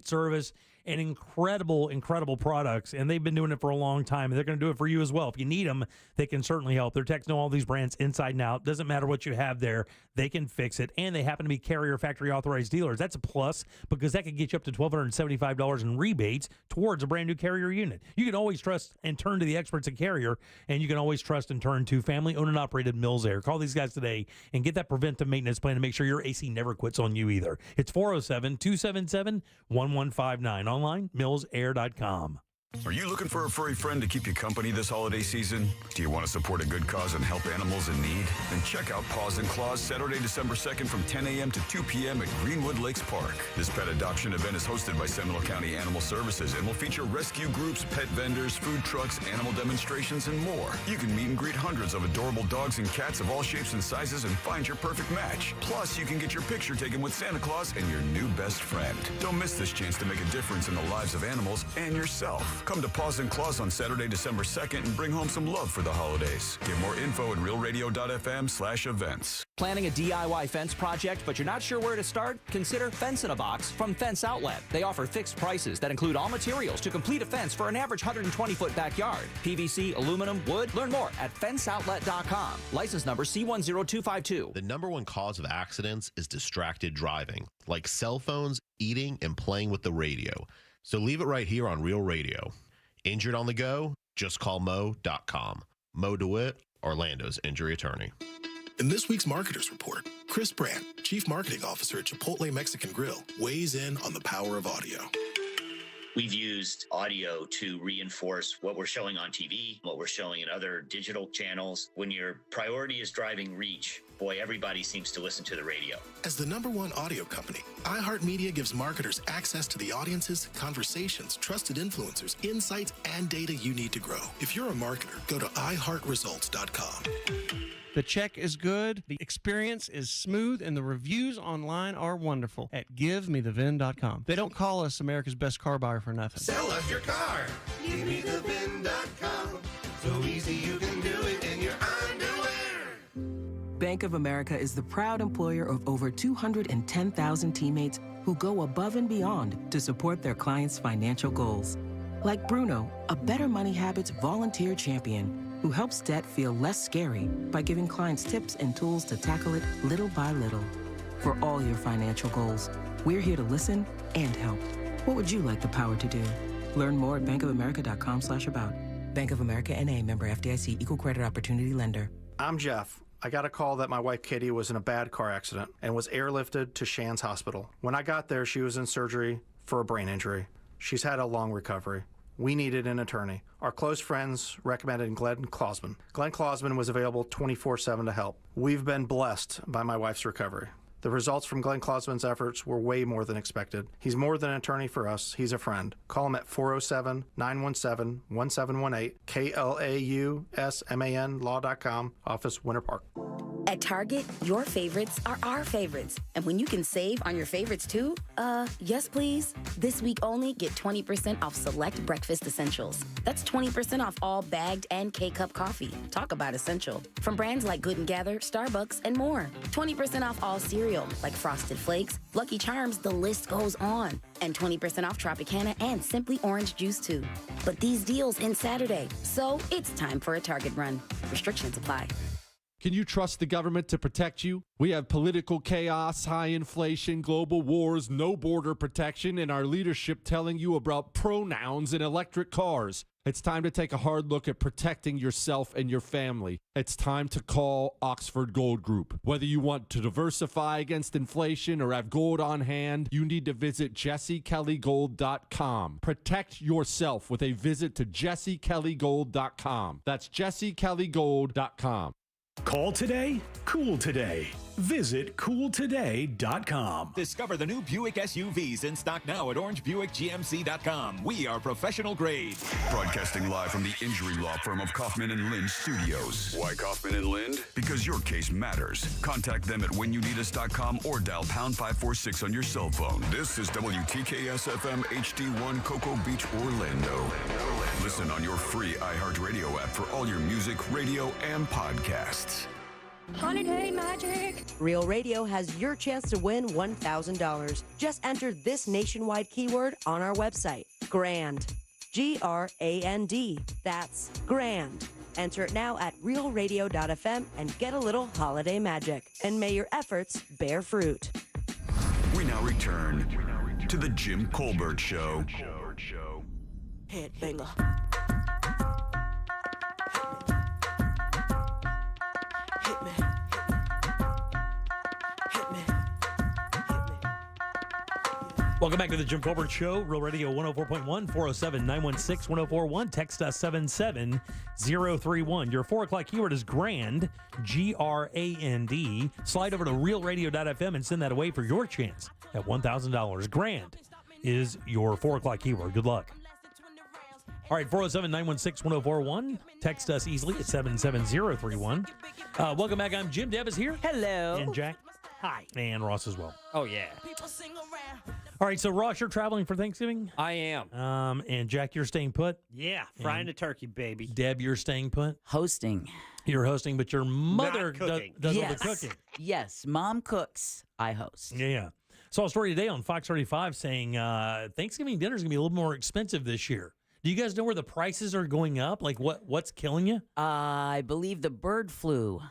service and incredible products, and they've been doing it for a long time, and they're going to do it for you as well. If you need them, they can certainly help. Their techs know all these brands inside and out. Doesn't matter what you have there, they can fix it, and they happen to be Carrier factory authorized dealers. That's a plus, because that could get you up to $1,275 in rebates towards a brand new Carrier unit. You can always trust and turn to the experts at Carrier, and you can always trust and turn to family-owned and operated Mills Air. Call these guys today and get that preventive maintenance plan to make sure your AC never quits on you either. It's 407-277-1159. Online, millsair.com. Are you looking for a furry friend to keep you company this holiday season? Do you want to support a good cause and help animals in need? Then check out Paws and Claws Saturday, December 2nd from 10 a.m. to 2 p.m. at Greenwood Lakes Park. This pet adoption event is hosted by Seminole County Animal Services and will feature rescue groups, pet vendors, food trucks, animal demonstrations, and more. You can meet and greet hundreds of adorable dogs and cats of all shapes and sizes and find your perfect match. Plus, you can get your picture taken with Santa Claus and your new best friend. Don't miss this chance to make a difference in the lives of animals and yourself. Come to Paws and Claws on Saturday, December 2nd and bring home some love for the holidays. Get more info at realradio.fm/events. Planning a DIY fence project, but you're not sure where to start? Consider Fence in a Box from Fence Outlet. They offer fixed prices that include all materials to complete a fence for an average 120-foot backyard. PVC, aluminum, wood. Learn more at fenceoutlet.com. License number C10252. The number one cause of accidents is distracted driving, like cell phones, eating, and playing with the radio. So leave it right here on Real Radio. Injured on the go? Just call Mo.com. Mo DeWitt, Orlando's injury attorney. In this week's Marketers Report, Chris Brandt, Chief Marketing Officer at Chipotle Mexican Grill, weighs in on the power of audio. We've used audio to reinforce what we're showing on TV, what we're showing in other digital channels. When your priority is driving reach, boy, everybody seems to listen to the radio. As the #1 audio company, iHeartMedia gives marketers access to the audiences, conversations, trusted influencers, insights, and data you need to grow. If you're a marketer, go to iHeartResults.com. The check is good, the experience is smooth, and the reviews online are wonderful at GiveMeTheVin.com. They don't call us America's best car buyer for nothing. Sell us your car. GiveMeTheVin.com. So easy you can do it in your underwear. Bank of America is the proud employer of over 210,000 teammates who go above and beyond to support their clients' financial goals. Like Bruno, a Better Money Habits volunteer champion who helps debt feel less scary by giving clients tips and tools to tackle it little by little. For all your financial goals, we're here to listen and help. What would you like the power to do? Learn more at bankofamerica.com/about. Bank of America N.A., member FDIC, equal credit opportunity lender. I'm Jeff. I got a call that my wife Kitty was in a bad car accident and was airlifted to Shands Hospital. When I got there, she was in surgery for a brain injury. She's had a long recovery. We needed an attorney. Our close friends recommended Glenn Klausman. Glenn Klausman was available 24/7 to help. We've been blessed by my wife's recovery. The results from Glenn Klausman's efforts were way more than expected. He's more than an attorney for us. He's a friend. Call him at 407-917-1718, KLAUSMAN law.com, office Winter Park. At Target, your favorites are our favorites. And when you can save on your favorites too, yes please. This week only, get 20% off select breakfast essentials. That's 20% off all bagged and K-Cup coffee. Talk about essential. From brands like Good & Gather, Starbucks, and more. 20% off all cereal, like Frosted Flakes, Lucky Charms, the list goes on. And 20% off Tropicana and Simply Orange Juice too. But these deals end Saturday, so it's time for a Target run. Restrictions apply. Can you trust the government to protect you? We have political chaos, high inflation, global wars, no border protection, and our leadership telling you about pronouns and electric cars. It's time to take a hard look at protecting yourself and your family. It's time to call Oxford Gold Group. Whether you want to diversify against inflation or have gold on hand, you need to visit jessekellygold.com. Protect yourself with a visit to jessekellygold.com. That's jessekellygold.com. Call today, cool today. Visit cooltoday.com. Discover the new Buick SUVs in stock now at orangebuickgmc.com. We are professional grade. Broadcasting live from the injury law firm of Kaufman and Lind Studios. Why Kaufman and Lind? Because your case matters. Contact them at whenyouneedus.com or dial pound 546 on your cell phone. This is WTKS FM HD1 Cocoa Beach, Orlando. Listen on your free iHeartRadio app for all your music, radio, and podcasts. Holiday magic. Real Radio has your chance to win $1,000. Just enter this nationwide keyword on our website. GRAND. GRAND. That's GRAND. Enter it now at realradio.fm and get a little holiday magic. And may your efforts bear fruit. We now return to the Jim Colbert Show. Headbanger. Welcome back to the Jim Colbert Show, Real Radio 104.1, 407-916-1041. Text us 77031. Your 4 o'clock keyword is GRAND, G-R-A-N-D. Slide over to realradio.fm and send that away for your chance at $1,000. GRAND is your 4 o'clock keyword. Good luck. All right, 407-916-1041. Text us easily at 77031. Welcome back. I'm Jim. Deb is here. Hello. And Jack. Hi. And Ross as well. Oh, yeah. All right, so Ross, you're traveling for Thanksgiving? I am. And Jack, you're staying put? Yeah, frying a turkey, baby. Deb, you're staying put? Hosting. You're hosting, but your mother does all the Yes. cooking. Yes, mom cooks. I host. Yeah. Saw a story today on Fox 35 saying Thanksgiving dinner is going to be a little more expensive this year. Do you guys know where the prices are going up? Like what's killing you? I believe the bird flu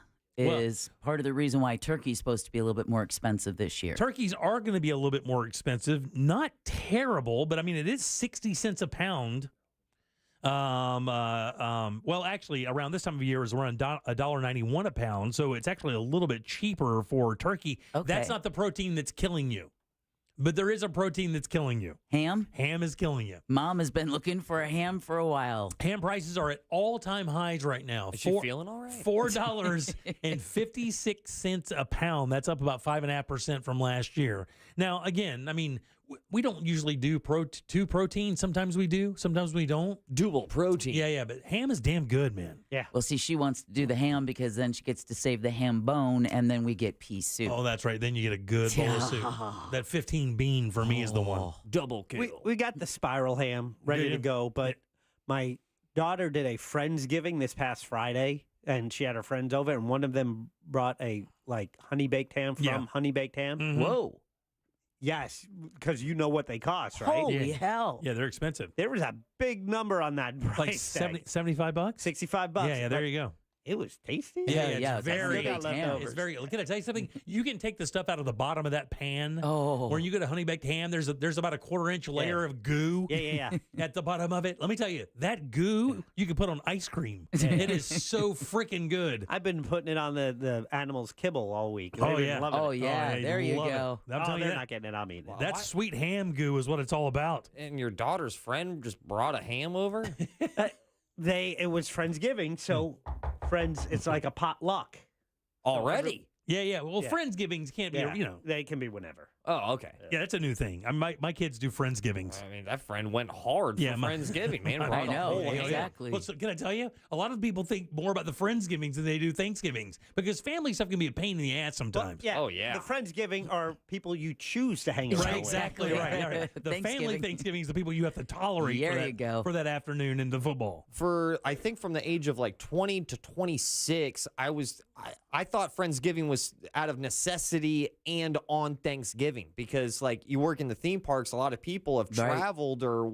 is part of the reason why turkey's supposed to be a little bit more expensive this year. Turkeys are going to be a little bit more expensive. Not terrible, but I mean, it is 60 cents a pound. Well, actually, around this time of year is around $1.91 a pound, so it's actually a little bit cheaper for turkey. Okay. That's not the protein that's killing you. But there is a protein that's killing you. Ham? Ham is killing you. Mom has been looking for a ham for a while. Ham prices are at all-time highs right now. Is she feeling all right? $4.56 a pound. That's up about 5.5% from last year. Now, again, I mean, we don't usually do two proteins. Sometimes we do. Sometimes we don't. Dual protein. Yeah, but ham is damn good, man. Yeah. Well, see, she wants to do the ham because then she gets to save the ham bone, and then we get pea soup. Oh, that's right. Then you get a good bowl of soup. That 15 bean for me is the one. Double kill. We got the spiral ham ready to go, but my daughter did a Friendsgiving this past Friday. and she had her friends over, and one of them brought a honey baked ham from Honey Baked Ham. Mhm. Whoa. Yes, because you know what they cost, right? Holy hell. Yeah, they're expensive. There was a big number on that price Like tag. 75 bucks? 65 bucks. Yeah, there you go. It was tasty. It's very, Still got leftovers. it's very. Can I tell you something? You can take the stuff out of the bottom of that pan. Oh. When you get a honey baked ham, there's about a 1/4-inch layer of goo. Yeah. At the bottom of it. Let me tell you, that goo you can put on ice cream. It is so freaking good. I've been putting it on the animals' kibble all week. They've Oh, been yeah. loving it. Oh, yeah. There you love go. it. I'm telling you they're that, not getting it. I'm eating it. that sweet ham goo is what it's all about. And your daughter's friend just brought a ham over? It was Friendsgiving, so friends, it's like a potluck. Already? Yeah. Well, Yeah. Friendsgivings can't be, They can be whenever. Oh, okay. Yeah, that's a new thing. My kids do Friendsgivings. I mean, that friend went hard for Friendsgiving, man. I Brought a know, whole ham. exactly. Well, so can I tell you? A lot of people think more about the Friendsgivings than they do Thanksgivings because family stuff can be a pain in the ass sometimes. Oh, yeah. The Friendsgiving are people you choose to hang around Right, with. exactly right. The family Thanksgiving is the people you have to tolerate There you go. for that afternoon in the football. For I think from the age of like 20 to 26, I thought Friendsgiving was out of necessity and on Thanksgiving because like you work in the theme parks, a lot of people have traveled or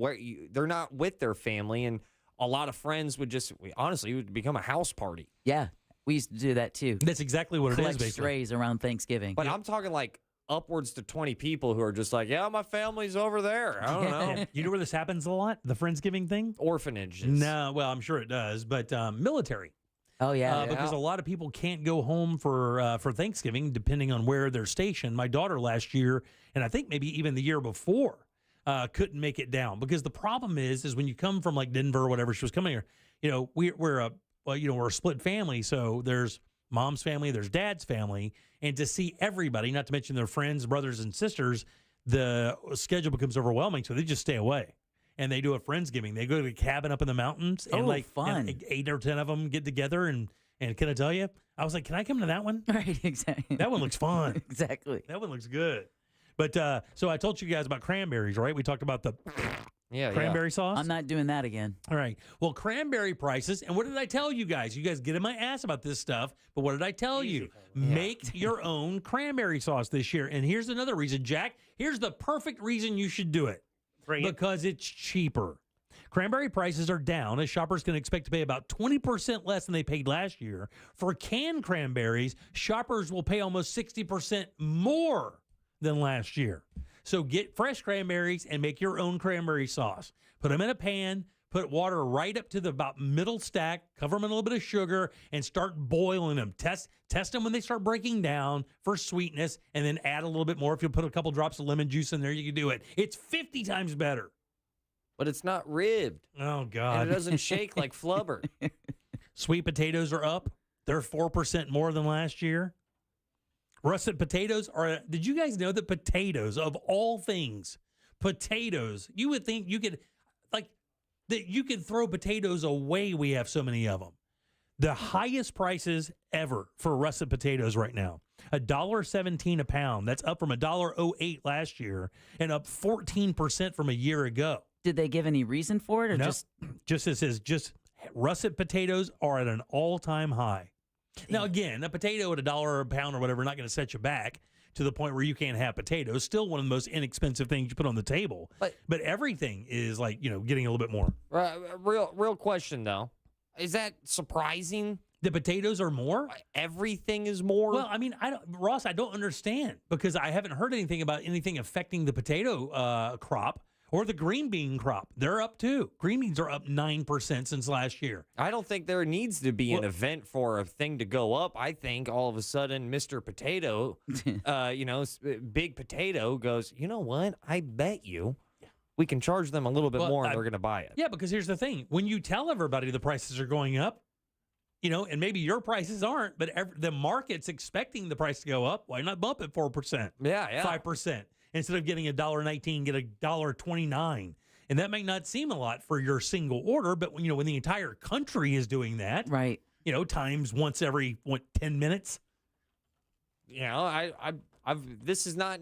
they're not with their family, and a lot of friends would honestly would become a house party. Yeah. We used to do that too. That's exactly what it is, Collect basically. strays around Thanksgiving. But I'm talking like upwards to 20 people who are just like, yeah, my family's over there. I don't know. You know where this happens a lot? The Friendsgiving thing? Orphanages. No, well, I'm sure it does, but military. Oh, yeah. Because a lot of people can't go home for Thanksgiving, depending on where they're stationed. My daughter last year, and I think maybe even the year before, couldn't make it down because the problem is when you come from like Denver or whatever, she was coming here. We're a split family, so there's mom's family, there's dad's family, and to see everybody, not to mention their friends, brothers, and sisters, the schedule becomes overwhelming, so they just stay away. And they do a Friendsgiving. They go to a cabin up in the mountains, and fun. And 8 or 10 of them get together. And can I tell you? I was like, can I come to that one? Right, exactly. That one looks fun. Exactly. That one looks good. But so I told you guys about cranberries, right? We talked about the cranberry sauce. I'm not doing that again. All right. Well, cranberry prices. And what did I tell you guys? You guys get in my ass about this stuff. But what did I tell you? Make your own cranberry sauce this year. And here's another reason, Jack. Here's the perfect reason you should do it. Because it's cheaper. Cranberry prices are down as shoppers can expect to pay about 20% less than they paid last year. For canned cranberries, shoppers will pay almost 60% more than last year. So get fresh cranberries and make your own cranberry sauce. Put them in a pan, put water right up to the about middle stack, cover them in a little bit of sugar, and start boiling them. Test them when they start breaking down for sweetness, and then add a little bit more. If you put a couple drops of lemon juice in there, you can do it. It's 50 times better. But it's not ribbed. Oh, God. And it doesn't shake like flubber. Sweet potatoes are up. They're 4% more than last year. Russet potatoes are. Did you guys know that potatoes, of all things, you would think you could, that you could throw potatoes away. We have so many of them. The highest prices ever for russet potatoes right now, $1.17 a pound. That's up from $1.08 last year and up 14% from a year ago. Did they give any reason for it, or No, just it says russet potatoes are at an all-time high. Now, again, a potato at $1 a pound or whatever not going to set you back to the point where you can't have potatoes. Still one of the most inexpensive things you put on the table. But everything is getting a little bit more. Real question though, is that surprising? The potatoes are more? Everything is more? Well, I mean, Ross, I don't understand because I haven't heard anything about anything affecting the potato crop. Or the green bean crop. They're up too. Green beans are up 9% since last year. I don't think there needs to be an event for a thing to go up. I think all of a sudden Mr. Potato, Big Potato goes, you know what? I bet you we can charge them a little bit more and they're going to buy it. Yeah, because here's the thing. When you tell everybody the prices are going up, and maybe your prices aren't, but the market's expecting the price to go up, why not bump it 4%? Yeah. 5%. Instead of getting $1.19, get $1.29. And that might not seem a lot for your single order, but when the entire country is doing that, right? Times once every 10 minutes. This is not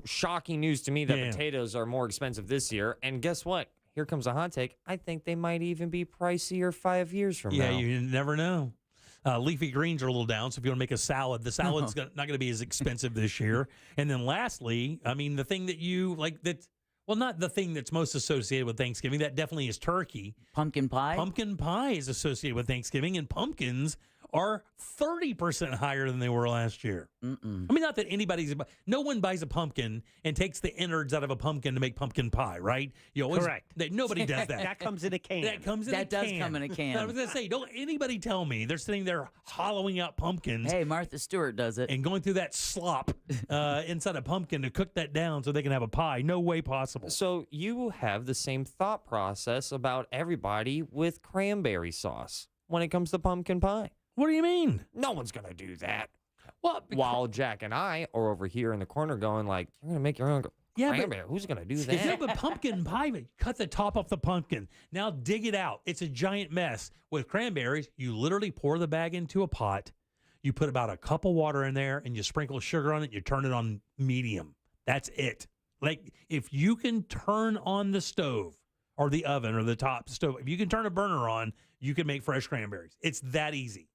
shocking news to me that potatoes are more expensive this year. And guess what? Here comes a hot take. I think they might even be pricier 5 years from now. Yeah, you never know. Leafy greens are a little down, so if you want to make a salad, the salad's not going to be as expensive this year. And then lastly, I mean, the thing that you like well, not the thing that's most associated with Thanksgiving. That definitely is turkey. Pumpkin pie? Pumpkin pie is associated with Thanksgiving, and pumpkins are 30% higher than they were last year. I mean, not that no one buys a pumpkin and takes the innards out of a pumpkin to make pumpkin pie, right? You always, Correct. Nobody does that. That comes in a can. That does come in a can. I was going to say, don't anybody tell me they're sitting there hollowing out pumpkins. Hey, Martha Stewart does it. And going through that slop inside a pumpkin to cook that down so they can have a pie. No way possible. So you have the same thought process about everybody with cranberry sauce when it comes to pumpkin pie. What do you mean? No one's going to do that. Well, while Jack and I are over here in the corner going like, you're going to make your own cranberry. Who's going to do that? Yeah, but pumpkin pie, cut the top off the pumpkin. Now dig it out. It's a giant mess. With cranberries, you literally pour the bag into a pot. You put about a cup of water in there and you sprinkle sugar on it. You turn it on medium. That's it. Like if you can turn on the stove or the oven or the top stove, if you can turn a burner on, you can make fresh cranberries. It's that easy.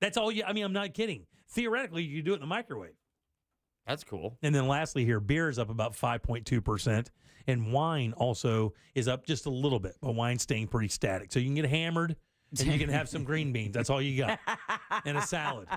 That's all I mean, I'm not kidding. Theoretically, you can do it in the microwave. That's cool. And then lastly here, beer is up about 5.2%. And wine also is up just a little bit, but wine's staying pretty static. So you can get hammered and you can have some green beans. That's all you got. And a salad.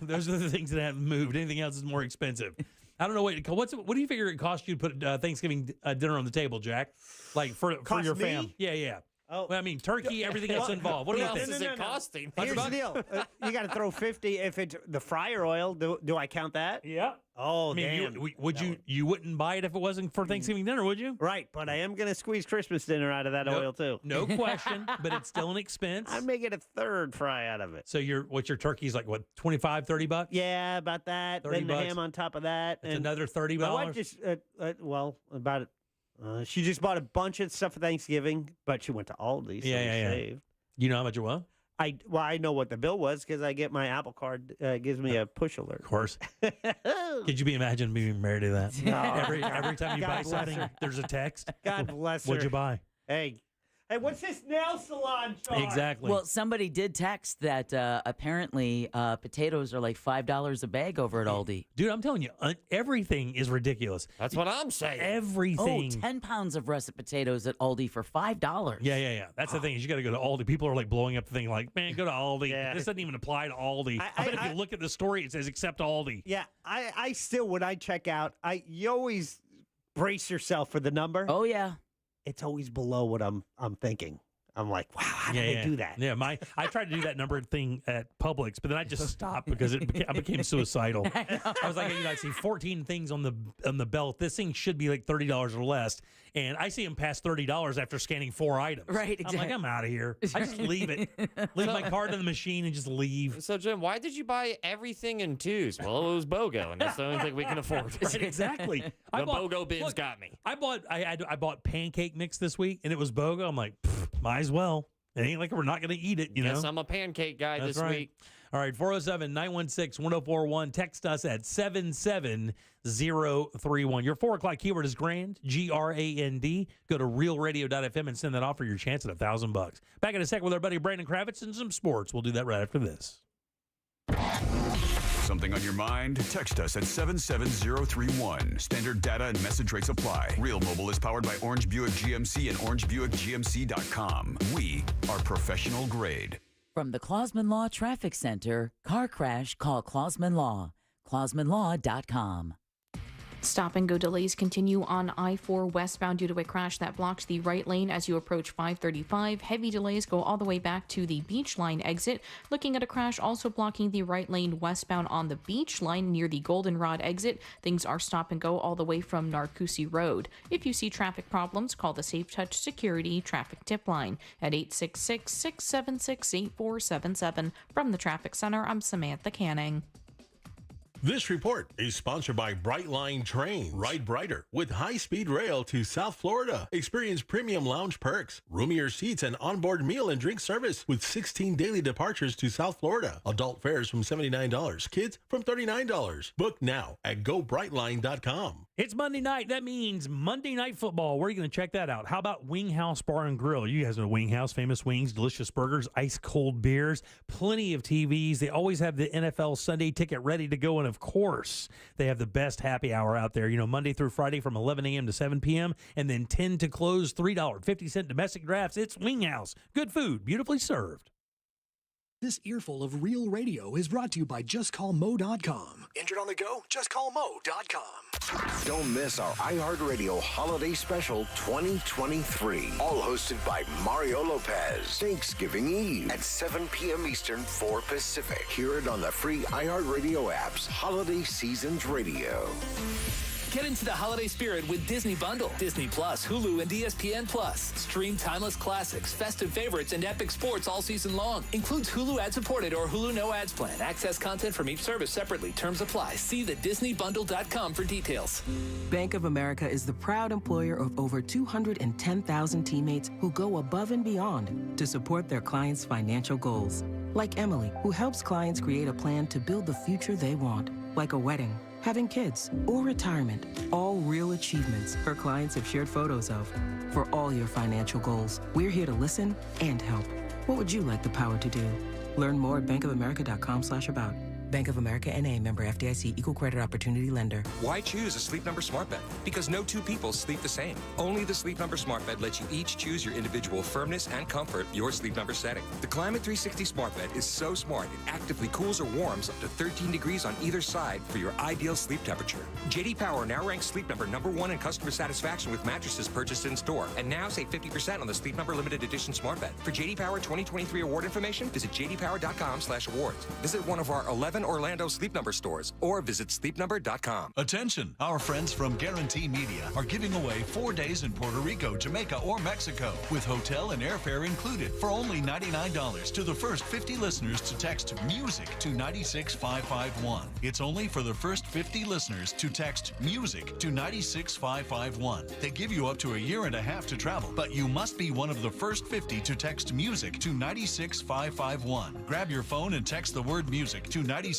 Those are the things that haven't moved. Anything else is more expensive. I don't know. What do you figure it costs you to put Thanksgiving dinner on the table, Jack? Like for your fam? Yeah. Oh, well, I mean, turkey, everything else involved. What else is it costing? Here's the deal: you got to throw 50 if it's the fryer oil. Do I count that? Yeah. Oh, I mean, damn. You wouldn't buy it if it wasn't for Thanksgiving dinner, would you? Right, but I am going to squeeze Christmas dinner out of that oil too. No question, but it's still an expense. I may get a third fry out of it. So your turkey's like what, $25, $30? Yeah, about that. $30. Then the ham on top of that. It's another $30. My wife just about it. She just bought a bunch of stuff for Thanksgiving, but she went to Aldi, so saved. You know how much it was? I know what the bill was because I get my Apple Card gives me a push alert. Of course. Could you imagine being married to that? No. Every time you buy something, there's a text. God bless her. What'd you buy? Hey, what's this nail salon charge? Exactly. Well, somebody did text that apparently potatoes are like $5 a bag over at Aldi. Dude, I'm telling you, everything is ridiculous. That's what I'm saying. Everything. 10 pounds of russet potatoes at Aldi for $5. Yeah. That's the thing is you got to go to Aldi. People are like blowing up the thing like, man, go to Aldi. Yeah. This doesn't even apply to Aldi. I bet if you look at the story, it says except Aldi. Yeah, I still, when I check out, you always brace yourself for the number. Oh, yeah. It's always below what I'm thinking. I'm like, wow, how did they do that? Yeah, I tried to do that number thing at Publix, but then I just stopped because I became suicidal. I was like, I see 14 things on the belt. This thing should be like $30 or less, and I see them past $30 after scanning 4 items. Right, exactly. I'm like, I'm out of here. I just leave it, leave my card in the machine, and just leave. So Jim, why did you buy everything in twos? Well, it was BOGO, and that's the only thing we can afford. Right, exactly. The BOGO bins got me. I bought pancake mix this week, and it was BOGO. I'm like, might as well. It ain't like we're not going to eat it, you know? Yes, I'm a pancake guy this week. All right, 407-916-1041. Text us at 77031. Your 4 o'clock keyword is GRAND, G-R-A-N-D. Go to realradio.fm and send that off for your chance at $1,000. Back in a sec with our buddy Brandon Kravitz and some sports. We'll do that right after this. Something on your mind? Text us at 77031. Standard data and message rates apply. Real Mobile is powered by Orange Buick GMC and OrangeBuickGMC.com. We are professional grade. From the Clausman Law Traffic Center, car crash, call Clausman Law. ClausmanLaw.com. Stop-and-go delays continue on I-4 westbound due to a crash that blocked the right lane as you approach 535. Heavy delays go all the way back to the Beach Line exit. Looking at a crash also blocking the right lane westbound on the Beach Line near the Goldenrod exit. Things are stop-and-go all the way from Narcoossee Road. If you see traffic problems, call the Safe Touch Security Traffic Tip Line at 866-676-8477. From the Traffic Center, I'm Samantha Canning. This report is sponsored by Brightline Trains. Ride brighter with high-speed rail to South Florida. Experience premium lounge perks, roomier seats, and onboard meal and drink service with 16 daily departures to South Florida. Adult fares from $79, kids from $39. Book now at GoBrightline.com. It's Monday night. That means Monday Night Football. Where are you going to check that out? How about Wing House Bar and Grill? You guys know Wing House, famous wings, delicious burgers, ice-cold beers, plenty of TVs. They always have the NFL Sunday ticket ready to go, and of course, they have the best happy hour out there. You know, Monday through Friday from 11 a.m. to 7 p.m., and then 10 to close, $3.50 domestic drafts. It's Wing House. Good food, beautifully served. This earful of real radio is brought to you by JustCallMo.com. Injured on the go? JustCallMo.com. Don't miss our iHeartRadio Holiday Special 2023. All hosted by Mario Lopez. Thanksgiving Eve at 7 p.m. Eastern, 4 Pacific. Hear it on the free iHeartRadio app's Holiday Seasons Radio. Get into the holiday spirit with Disney Bundle. Disney Plus, Hulu, and ESPN Plus. Stream timeless classics, festive favorites, and epic sports all season long. Includes Hulu ad-supported or Hulu no ads plan. Access content from each service separately. Terms apply. See the DisneyBundle.com for details. Bank of America is the proud employer of over 210,000 teammates who go above and beyond to support their clients' financial goals. Like Emily, who helps clients create a plan to build the future they want. Like a wedding, having kids, or retirement. All real achievements her clients have shared photos of. For all your financial goals, we're here to listen and help. What would you like the power to do? Learn more at bankofamerica.com/about. Bank of America N.A., member FDIC, equal credit opportunity lender. Why choose a Sleep Number smart bed? Because no two people sleep the same. Only the Sleep Number smart bed lets you each choose your individual firmness and comfort, your Sleep Number setting. The Climate 360 smart bed is so smart, it actively cools or warms up to 13 degrees on either side for your ideal sleep temperature. J.D. Power now ranks Sleep Number #1 in customer satisfaction with mattresses purchased in store. And now save 50% on the Sleep Number limited edition smart bed. For J.D. Power 2023 award information, visit jdpower.com/awards. Visit one of our 11 Orlando Sleep Number stores or visit sleepnumber.com. Attention, our friends from Guarantee Media are giving away 4 days in Puerto Rico, Jamaica, or Mexico with hotel and airfare included for only $99 to the first 50 listeners to text MUSIC to 96551. It's only for the first 50 listeners to text MUSIC to 96551. They give you up to a year and a half to travel, but you must be one of the first 50 to text MUSIC to 96551. Grab your phone and text the word MUSIC to 96551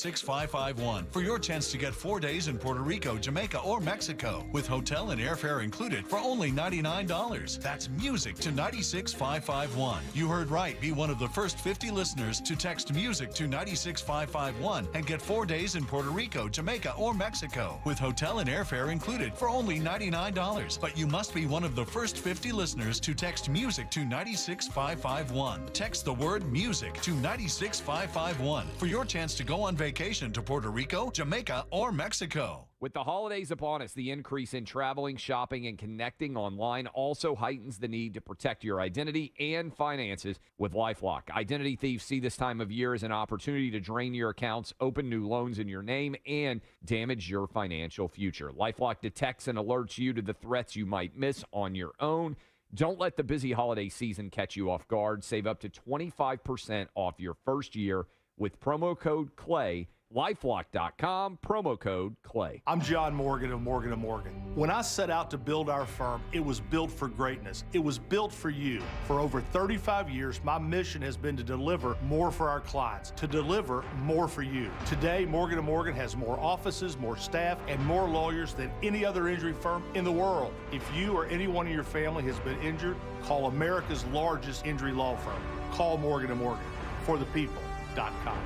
for your chance to get 4 days in Puerto Rico, Jamaica, or Mexico with hotel and airfare included for only $99. That's MUSIC to 96551. You heard right. Be one of the first 50 listeners to text MUSIC to 96551 and get 4 days in Puerto Rico, Jamaica, or Mexico with hotel and airfare included for only $99. But you must be one of the first 50 listeners to text MUSIC to 96551. Text the word MUSIC to 96551 for your chance to go on vacation to Puerto Rico, Jamaica, or Mexico. With the holidays upon us, the increase in traveling, shopping, and connecting online also heightens the need to protect your identity and finances with LifeLock. Identity thieves see this time of year as an opportunity to drain your accounts, open new loans in your name, and damage your financial future. LifeLock detects and alerts you to the threats you might miss on your own. Don't let the busy holiday season catch you off guard. Save up to 25% off your first year with promo code CLAY. LifeLock.com, promo code CLAY. I'm John Morgan of Morgan & Morgan. When I set out to build our firm, it was built for greatness. It was built for you. For over 35 years, my mission has been to deliver more for our clients, to deliver more for you. Today, Morgan & Morgan has more offices, more staff, and more lawyers than any other injury firm in the world. If you or anyone in your family has been injured, call America's largest injury law firm. Call Morgan & Morgan. ForThePeople.com.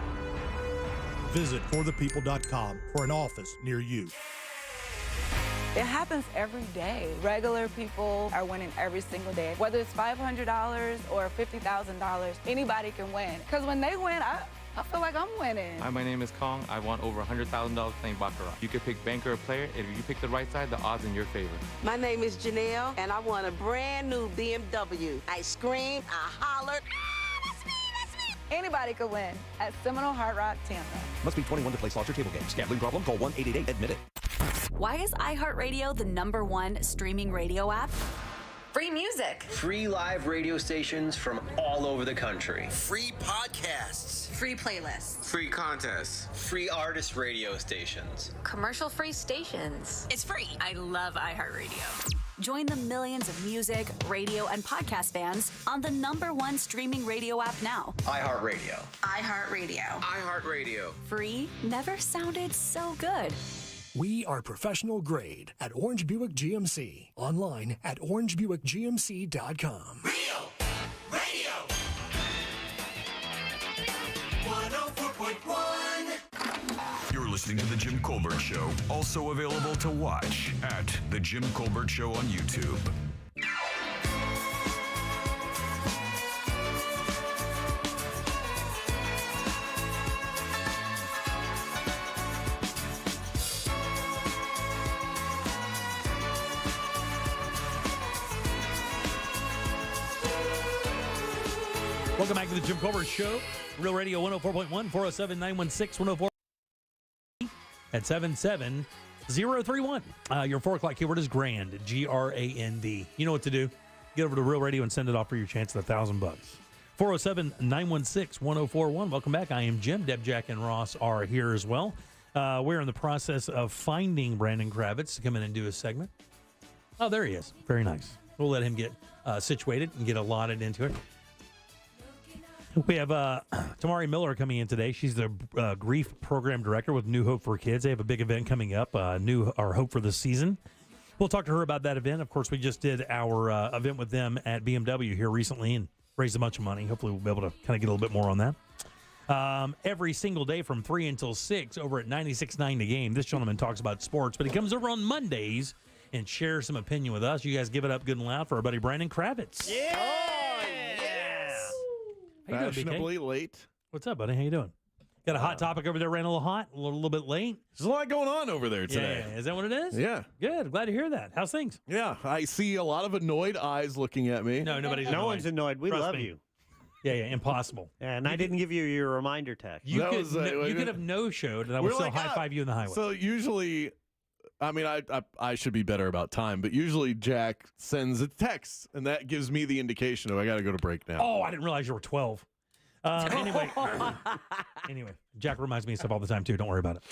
Visit ForThePeople.com for an office near you. It happens every day. Regular people are winning every single day. Whether it's $500 or $50,000, anybody can win. Because when they win, I feel like I'm winning. Hi, my name is Kong. I won over $100,000 playing Baccarat. You could pick banker or player, and if you pick the right side, the odds in your favor. My name is Janelle, and I won a brand new BMW. I screamed, I hollered. Anybody could win at Seminole Hard Rock Tampa. Must be 21 to play slot or table games. Gambling problem? Call 1-888-ADMIT-IT. Why is iHeartRadio the #1 streaming radio app? Free music. Free live radio stations from all over the country. Free podcasts. Free playlists. Free contests. Free artist radio stations. Commercial-free stations. It's free. I love iHeartRadio. Join the millions of music, radio, and podcast fans on the #1 streaming radio app now. iHeartRadio. iHeartRadio. iHeartRadio. Free never sounded so good. We are professional grade at Orange Buick GMC. Online at orangebuickgmc.com. Real Radio 104.1. You're listening to The Jim Colbert Show, also available to watch at The Jim Colbert Show on YouTube. Welcome back to the Jim Colbert Show. Real Radio 104.1, 407-916-104 at 77031. Your 4 o'clock keyword is grand, G-R-A-N-D. You know what to do. Get over to Real Radio and send it off for your chance at $1,000. 407-916-1041. Welcome back. I am Jim. Deb, Jack, and Ross are here as well. We're in the process of finding Brandon Kravitz to come in and do a segment. Oh, there he is. Very nice. We'll let him get situated and get allotted into it. We have Tamari Miller coming in today. She's the grief program director with New Hope for Kids. They have a big event coming up, our Hope for the Season. We'll talk to her about that event. Of course, we just did our event with them at BMW here recently and raised a bunch of money. Hopefully, we'll be able to kind of get a little bit more on that. Every single day from 3 until 6 over at 96.9 The Game. This gentleman talks about sports, but he comes over on Mondays and shares some opinion with us. You guys give it up good and loud for our buddy Brandon Kravitz. Yeah! Fashionably late. What's up, buddy? How you doing? Got a hot topic over there, ran a little hot, a little bit late. There's a lot going on over there today. Yeah, is that what it is? Yeah. Good. Glad to hear that. How's things? Yeah, I see a lot of annoyed eyes looking at me. No, nobody's No annoyed. one's annoyed. We Trust love me. you. Yeah, impossible. And I didn't give you your reminder text. You could have no-showed, and I would still high-five you in the highway. So usually, I mean, I should be better about time, but usually Jack sends a text, and that gives me the indication of I got to go to break now. Oh, I didn't realize you were 12. Anyway, Jack reminds me of stuff all the time, too. Don't worry about it.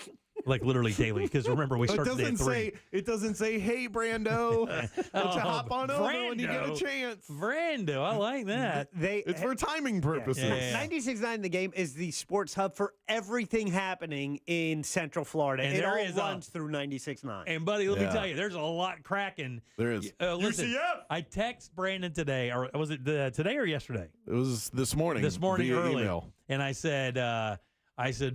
Like literally daily, because remember, we started at 3. It doesn't say, hey, Brando, why don't you hop on over when you get a chance. Brando, I like that. It's for timing purposes. 96.9 The Game is the sports hub for everything happening in Central Florida. And it there all is runs through 96.9. And, buddy, let me tell you, there's a lot cracking. There is. Listen, UCF! I text Brandon today, or was it today or yesterday? It was this morning. This morning via early. email. And I said,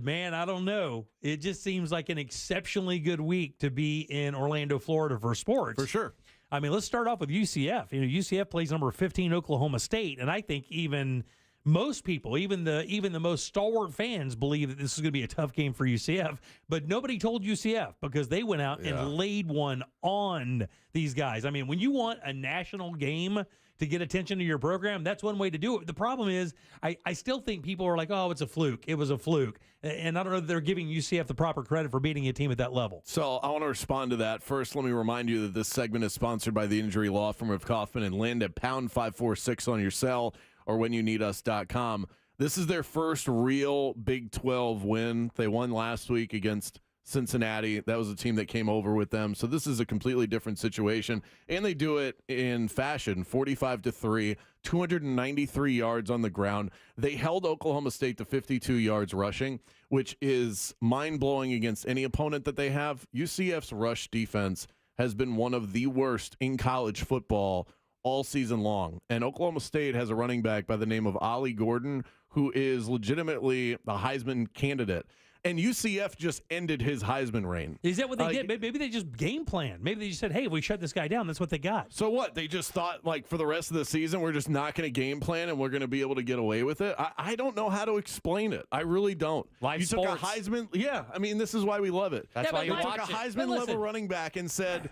man, I don't know. It just seems like an exceptionally good week to be in Orlando, Florida for sports. For sure. I mean, let's start off with UCF. You know, UCF plays number 15 Oklahoma State, and I think even most people, even the most stalwart fans, believe that this is going to be a tough game for UCF. But nobody told UCF because they went out and laid one on these guys. I mean, when you want a national game to get attention to your program, that's one way to do it. The problem is, I still think people are like, oh, it's a fluke. It was a fluke. And I don't know that they're giving UCF the proper credit for beating a team at that level. So I want to respond to that. First, let me remind you that this segment is sponsored by the injury law firm of Kaufman and Land at pound 546 on your cell or whenyouneedus.com. This is their first real Big 12 win. They won last week against Cincinnati. That was a team that came over with them. So this is a completely different situation. And they do it in fashion, 45-3, 293 yards on the ground. They held Oklahoma State to 52 yards rushing, which is mind-blowing against any opponent that they have. UCF's rush defense has been one of the worst in college football all season long. And Oklahoma State has a running back by the name of Ollie Gordon, who is legitimately a Heisman candidate. And UCF just ended his Heisman reign. Is that what they did? Maybe they just game planned. Maybe they just said, hey, if we shut this guy down, that's what they got. So what? They just thought, like, for the rest of the season, we're just not going to game plan and we're going to be able to get away with it? I don't know how to explain it. I really don't. Live took sports. a Heisman. Yeah, I mean, this is why we love it. That's why you took watch a it. Heisman-level running back and said,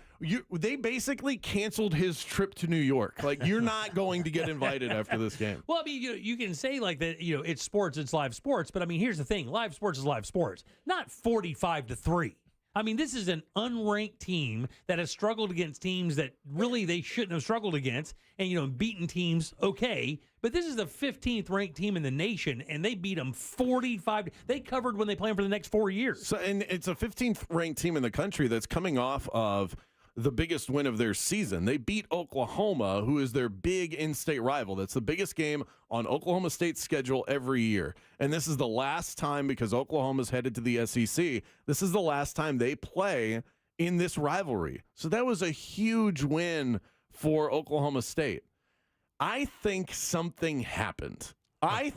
they basically canceled his trip to New York. Like, you're not going to get invited after this game. Well, I mean, you can say like that, it's sports, it's live sports. But, I mean, here's the thing. Live sports is live sports. Not 45-3. I mean, this is an unranked team that has struggled against teams that really they shouldn't have struggled against, and beaten teams okay. But this is the 15th ranked team in the nation, and they beat them 45. They covered when they play them for the next 4 years. So, and it's a 15th ranked team in the country that's coming off of the biggest win of their season. They beat Oklahoma, who is their big in-state rival. That's the biggest game on Oklahoma State's schedule every year. And this is the last time, because Oklahoma's headed to the SEC, this is the last time they play in this rivalry. So that was a huge win for Oklahoma State. I think something happened.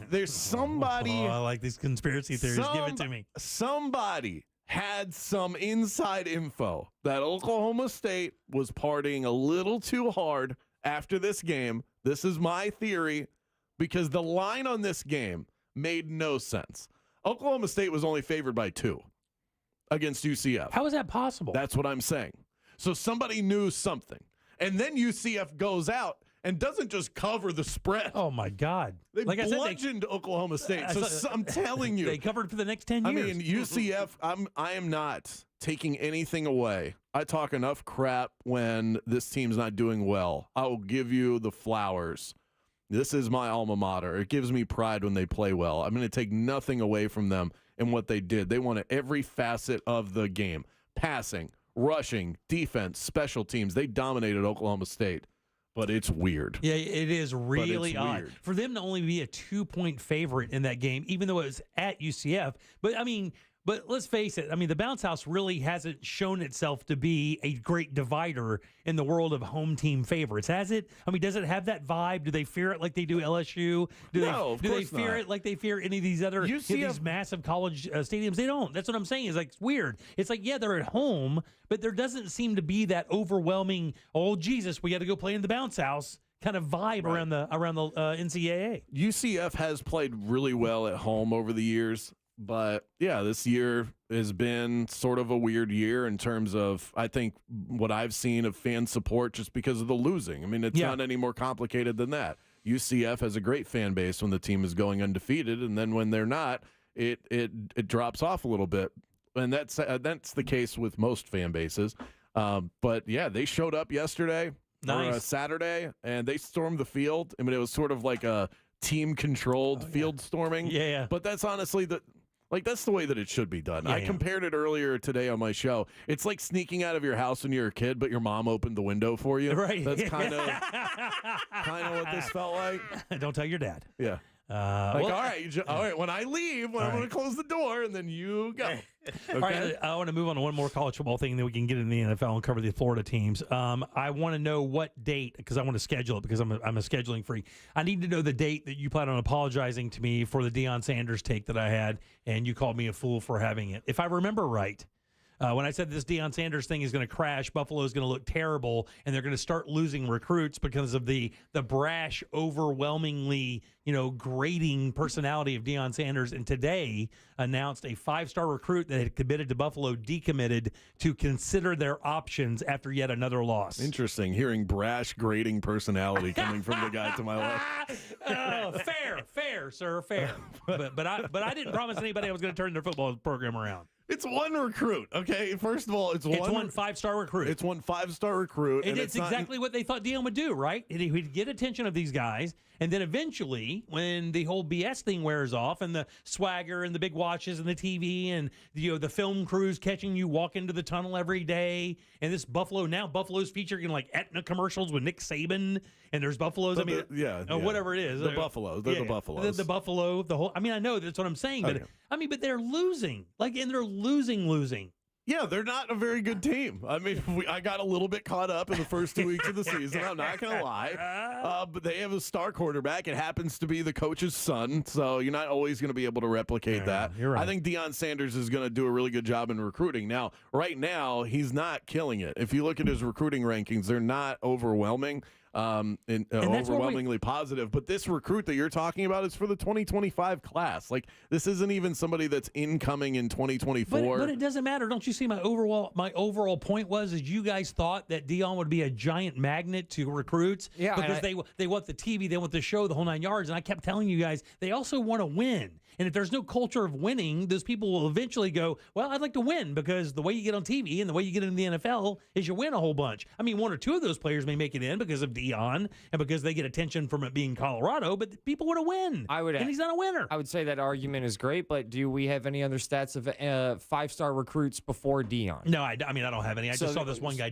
There's somebody... Oh, I like these conspiracy theories. Give it to me. Somebody had some inside info that Oklahoma State was partying a little too hard after this game. This is my theory, because the line on this game made no sense. Oklahoma State was only favored by 2 against UCF. How is that possible? That's what I'm saying. So somebody knew something. And then UCF goes out and doesn't just cover the spread. Oh, my God. They bludgeoned Oklahoma State. So I'm telling you. They covered for the next 10 years. I mean, UCF, I am not taking anything away. I talk enough crap when this team's not doing well. I will give you the flowers. This is my alma mater. It gives me pride when they play well. I'm going to take nothing away from them and what they did. They won at every facet of the game. Passing, rushing, defense, special teams. They dominated Oklahoma State. But it's weird. Yeah, it is really odd. Weird. For them to only be a 2-point favorite in that game, even though it was at UCF. But let's face it. I mean, the Bounce House really hasn't shown itself to be a great divider in the world of home team favorites, has it? I mean, does it have that vibe? Do they fear it like they do LSU? Do they fear it like they fear any of these other these massive college stadiums? They don't. That's what I'm saying. It's weird. It's yeah, they're at home, but there doesn't seem to be that overwhelming, oh, Jesus, we got to go play in the Bounce House kind of vibe around the NCAA. UCF has played really well at home over the years. But, yeah, this year has been sort of a weird year in terms of, I think, what I've seen of fan support just because of the losing. I mean, it's not any more complicated than that. UCF has a great fan base when the team is going undefeated, and then when they're not, it drops off a little bit. And that's the case with most fan bases. But, yeah, they showed up yesterday or Saturday, and they stormed the field. I mean, it was sort of like a team-controlled field storming. Yeah. But that's honestly that's the way that it should be done. I compared it earlier today on my show. It's like sneaking out of your house when you're a kid, but your mom opened the window for you. Right. That's kind of what this felt like. Don't tell your dad. Yeah. All right. When I leave, I'm going to close the door, and then you go. Okay? All right, I want to move on to one more college football thing, and then we can get into the NFL and cover the Florida teams. I want to know what date, because I want to schedule it, because I'm a scheduling freak. I need to know the date that you plan on apologizing to me for the Deion Sanders take that I had, and you called me a fool for having it. If I remember right, when I said this Deion Sanders thing is going to crash, Buffalo is going to look terrible, and they're going to start losing recruits because of the brash, overwhelmingly, grating personality of Deion Sanders. And today announced a 5-star recruit that had committed to Buffalo decommitted to consider their options after yet another loss. Interesting, hearing brash, grating personality coming from the guy to my left. Oh, fair, sir, fair. But I didn't promise anybody I was going to turn their football program around. It's one recruit, okay? First of all, it's one 5-star recruit. It's one 5-star recruit. And it's exactly what they thought Deion would do, right? He'd get attention of these guys, and then eventually, when the whole BS thing wears off, and the swagger and the big watches and the TV and the film crews catching you walk into the tunnel every day, and this Buffalo's featuring like Aetna commercials with Nick Saban, and there's Buffaloes. Whatever it is, the Buffaloes. They're the Buffaloes. The Buffalo. The whole. I mean, I know that's what I'm saying, but but they're losing. And they're losing. Yeah, they're not a very good team. I mean, I got a little bit caught up in the first 2 weeks of the season. I'm not going to lie. But they have a star quarterback. It happens to be the coach's son, so you're not always going to be able to replicate that. You're right. I think Deion Sanders is going to do a really good job in recruiting. Now, right now, he's not killing it. If you look at his recruiting rankings, they're not overwhelming. Overwhelmingly positive, but this recruit that you're talking about is for the 2025 class. Like, this isn't even somebody that's incoming in 2024. But it doesn't matter. Don't you see my overall point was you guys thought that Deion would be a giant magnet to recruits? Yeah, because they want the TV, they want the show, the whole 9 yards. And I kept telling you guys they also want to win. And if there's no culture of winning, those people will eventually go, well, I'd like to win, because the way you get on TV and the way you get in the NFL is you win a whole bunch. I mean, one or two of those players may make it in because of Deion and because they get attention from it being Colorado, but people want to win. And he's not a winner. I would say that argument is great, but do we have any other stats of 5-star recruits before Deion? No, I mean, I don't have any. I just saw this one guy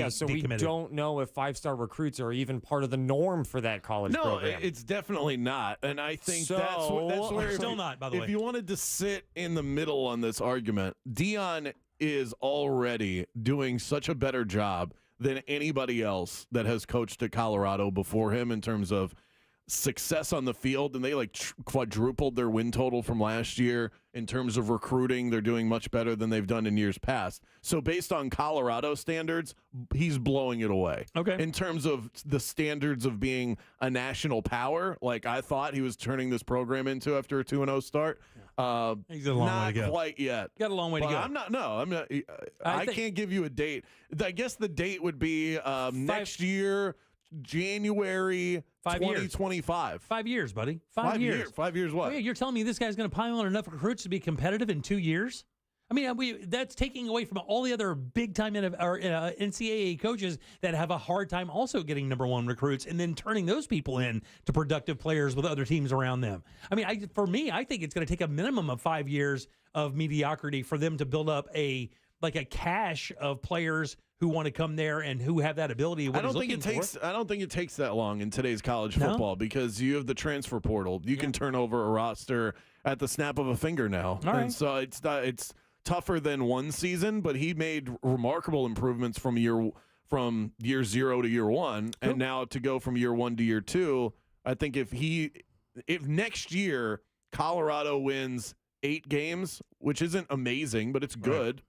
so we don't know if 5-star recruits are even part of the norm for that college program. No, it's definitely not. And I think So- that's where Still not, by the way. If you wanted to sit in the middle on this argument, Deion is already doing such a better job than anybody else that has coached at Colorado before him in terms of success on the field, and they quadrupled their win total from last year. In terms of recruiting, they're doing much better than they've done in years past. So based on Colorado standards, he's blowing it away. Okay. In terms of the standards of being a national power, like I thought he was turning this program into after a 2-0 start, he's got a long way to go. Not quite yet. Got a long way to But go. I'm not. I can't give you a date. I guess the date would be next year, January 2025. 5 years, buddy. 5 years. 5 years what? Oh, yeah, you're telling me this guy's going to pile on enough recruits to be competitive in 2 years? I mean, that's taking away from all the other big-time NCAA coaches that have a hard time also getting number one recruits and then turning those people in to productive players with other teams around them. I mean, for me, I think it's going to take a minimum of 5 years of mediocrity for them to build up a cache of players who want to come there and who have that ability. I don't think it takes that long in today's college football because you have the transfer portal. You can turn over a roster at the snap of a finger now. All right. And so it's tougher than one season, but he made remarkable improvements from year 0 to year 1, and now to go from year 1 to year 2. I think if next year Colorado wins 8 games, which isn't amazing, but it's good.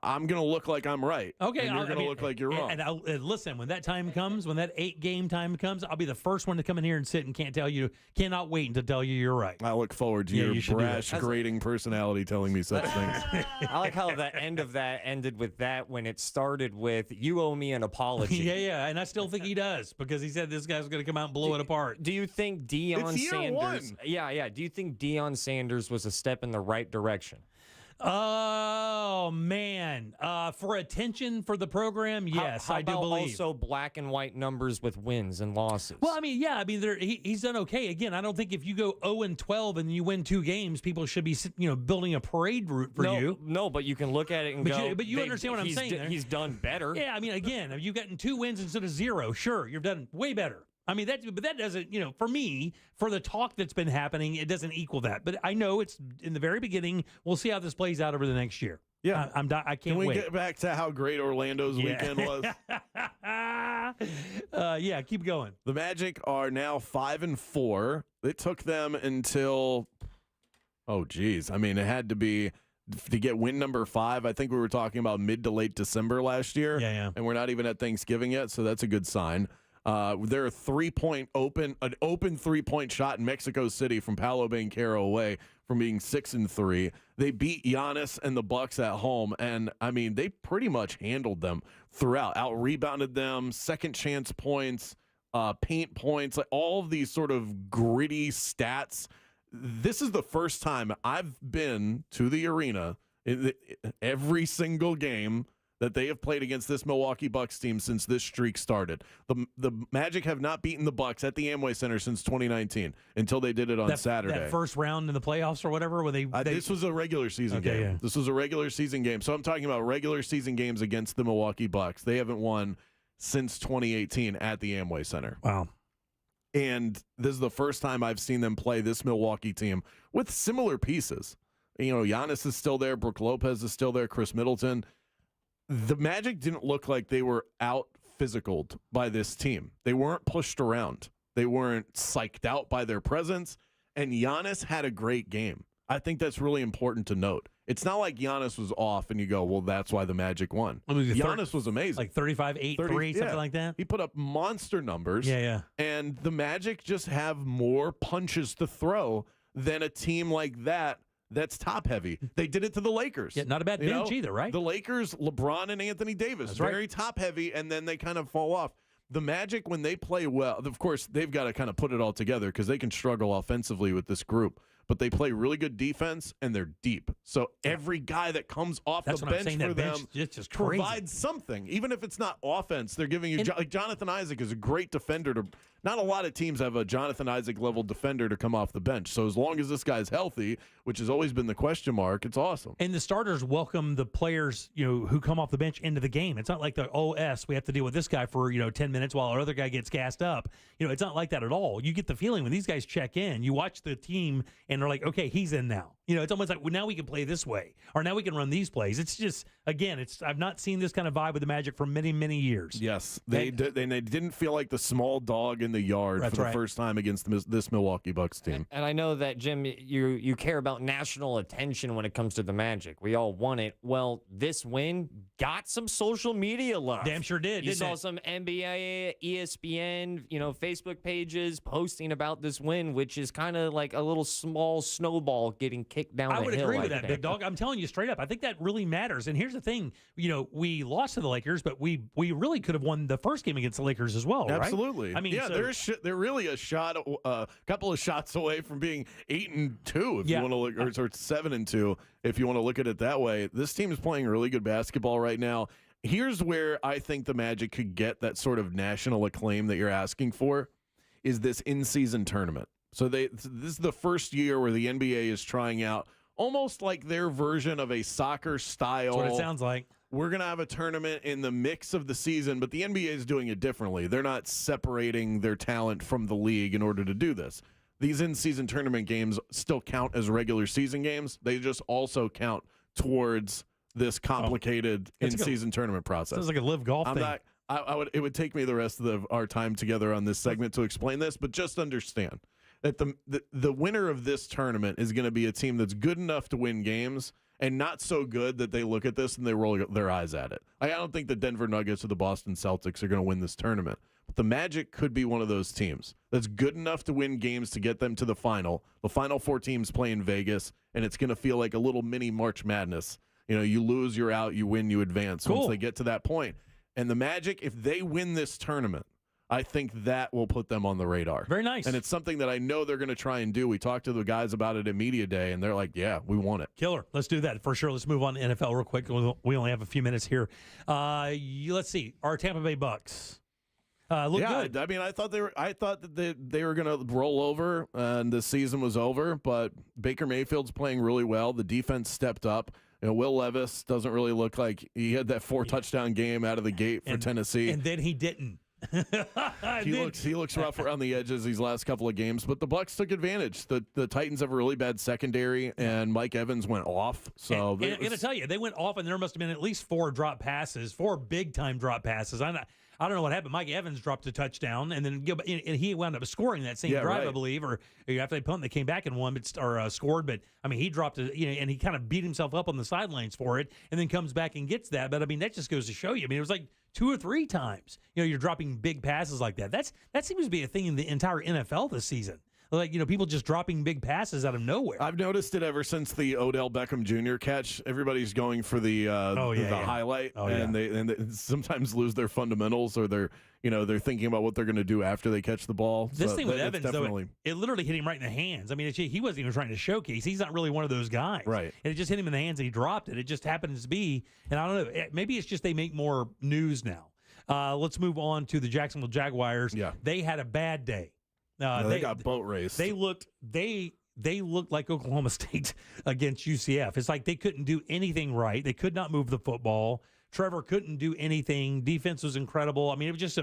I'm going to look like I'm right. Okay. And you're going to look like you're wrong. And listen, when that time comes, when that 8-game time comes, I'll be the first one to come in here and sit and cannot wait to tell you you're right. I look forward to your brash, grating personality telling me such things. I like how the end of that ended with that when it started with, you owe me an apology. Yeah. And I still think he does because he said this guy's going to come out and blow it apart. Do you think Deion Sanders... Yeah. Do you think Deion Sanders was a step in the right direction? Oh, man. For attention for the program, yes, I do believe. Also black and white numbers with wins and losses? Well, I mean, yeah. I mean, he's done okay. Again, I don't think if you go 0-12 and you win 2 games, people should be building a parade route for you. No, but you can look at it and go... But you understand what I'm saying there. He's done better. Yeah, I mean, again, you've gotten 2 wins instead of 0. Sure, you've done way better. I mean, that doesn't, for me, for the talk that's been happening, it doesn't equal that. But I know it's in the very beginning. We'll see how this plays out over the next year. Yeah. I can't wait. Can we get back to how great Orlando's weekend was? Yeah, keep going. The Magic are now 5-4. It took them until, it had to be to get win number 5. I think we were talking about mid to late December last year. Yeah. And we're not even at Thanksgiving yet, so that's a good sign. They're an open 3-point shot in Mexico City from Paolo Banchero away from being 6-3. They beat Giannis and the Bucks at home, and I mean they pretty much handled them throughout. Out rebounded them, second chance points, paint points, like all of these sort of gritty stats. This is the first time I've been to the arena in every single game that they have played against this Milwaukee Bucks team since this streak started. The Magic have not beaten the Bucks at the Amway Center since 2019 until they did it on Saturday. That first round in the playoffs or whatever, where this was a regular season game. Yeah. This was a regular season game. So I'm talking about regular season games against the Milwaukee Bucks. They haven't won since 2018 at the Amway Center. Wow. And this is the first time I've seen them play this Milwaukee team with similar pieces. Giannis is still there. Brook Lopez is still there. Chris Middleton. The Magic didn't look like they were out physicaled by this team. They weren't pushed around. They weren't psyched out by their presence. And Giannis had a great game. I think that's really important to note. It's not like Giannis was off and you go, well, that's why the Magic won. Giannis was amazing. Like 35, 8, 3, something like that? He put up monster numbers. Yeah. And the Magic just have more punches to throw than a team like that. That's top heavy. They did it to the Lakers. Yeah, not a bad bench either, right? The Lakers, LeBron and Anthony Davis, That's very right. top heavy, and then they kind of fall off. The Magic, when they play well, of course, they've got to kind of put it all together because they can struggle offensively with this group. but they play really good defense and they're deep. So every guy that comes off the bench for them just provides something. Even if it's not offense, they're giving you like Jonathan Isaac is a great defender. Not a lot of teams have a Jonathan Isaac level defender to come off the bench. So as long as this guy's healthy, which has always been the question mark, it's awesome. And the starters welcome the players, who come off the bench into the game. It's not like the OS, we have to deal with this guy for 10 minutes while our other guy gets gassed up. It's not like that at all. You get the feeling when these guys check in, you watch the team and they're like, okay, he's in now. It's almost like, well, now we can play this way, or now we can run these plays. It's just, again, I've not seen this kind of vibe with the Magic for many, many years. Yes, they didn't feel like the small dog in the yard for the first time against this Milwaukee Bucks team. And I know that, Jim, you care about national attention when it comes to the Magic. We all want it. Well, this win got some social media love. Damn sure did. You saw some NBA, ESPN, Facebook pages posting about this win, which is kind of like a little small snowball getting kicked down the hill. I would agree with that, Big Dog. I'm telling you straight up. I think that really matters. And here's the thing. We lost to the Lakers, but we really could have won the first game against the Lakers as well, right? Absolutely. I mean, yeah, they're really a couple of shots away from being 8-2 if you want to look, or 7-2 if you want to look at it that way. This team is playing really good basketball right now. Here's where I think the Magic could get that sort of national acclaim that you're asking for, is this in-season tournament. So this is the first year where the NBA is trying out almost like their version of a soccer style. That's what it sounds like. We're going to have a tournament in the mix of the season, but the NBA is doing it differently. They're not separating their talent from the league in order to do this. These in-season tournament games still count as regular season games. They just also count towards this complicated in-season tournament process. Sounds like a live golf thing. It would take me the rest of our time together on this segment to explain this, but just understand that the winner of this tournament is going to be a team that's good enough to win games and not so good that they look at this and they roll their eyes at it. I don't think the Denver Nuggets or the Boston Celtics are going to win this tournament. But the Magic could be one of those teams that's good enough to win games to get them to the final. The final four teams play in Vegas, and it's going to feel like a little mini March Madness. You lose, you're out, you win, you advance once they get to that point. And the Magic, if they win this tournament, I think that will put them on the radar. Very nice. And it's something that I know they're going to try and do. We talked to the guys about it at Media Day, and they're like, yeah, we want it. Killer. Let's do that for sure. Let's move on to NFL real quick. We only have a few minutes here. Let's see. Our Tampa Bay Bucks. Look good. I mean, I thought that they were going to roll over and the season was over, but Baker Mayfield's playing really well. The defense stepped up. Will Levis doesn't really look like he had that 4-touchdown game out of the gate for Tennessee. And then he didn't. He looks rough around the edges these last couple of games, but the Bucs took advantage. The Titans have a really bad secondary, and Mike Evans went off. So I'm going to tell you, they went off, and there must have been at least 4 drop passes, 4 big-time drop passes. I don't know what happened. Mike Evans dropped a touchdown, and then he wound up scoring that same drive, I believe, or after they pumped, they came back and won, scored. But I mean, he dropped it, and he kind of beat himself up on the sidelines for it, and then comes back and gets that. But I mean, that just goes to show you. I mean, it was like 2 or 3 times. You're dropping big passes like that. That seems to be a thing in the entire NFL this season. Like, people just dropping big passes out of nowhere. I've noticed it ever since the Odell Beckham Jr. catch. Everybody's going for the highlight, and they sometimes lose their fundamentals, or they're thinking about what they're going to do after they catch the ball. This thing with Evans, though, it literally hit him right in the hands. I mean, he wasn't even trying to showcase. He's not really one of those guys. Right. And it just hit him in the hands, and he dropped it. It just happens to be, and I don't know, maybe it's just they make more news now. Let's move on to the Jacksonville Jaguars. Yeah. They had a bad day. They got boat raced. They looked like Oklahoma State against UCF. It's like they couldn't do anything right. They could not move the football. Trevor couldn't do anything. Defense was incredible. I mean, it was just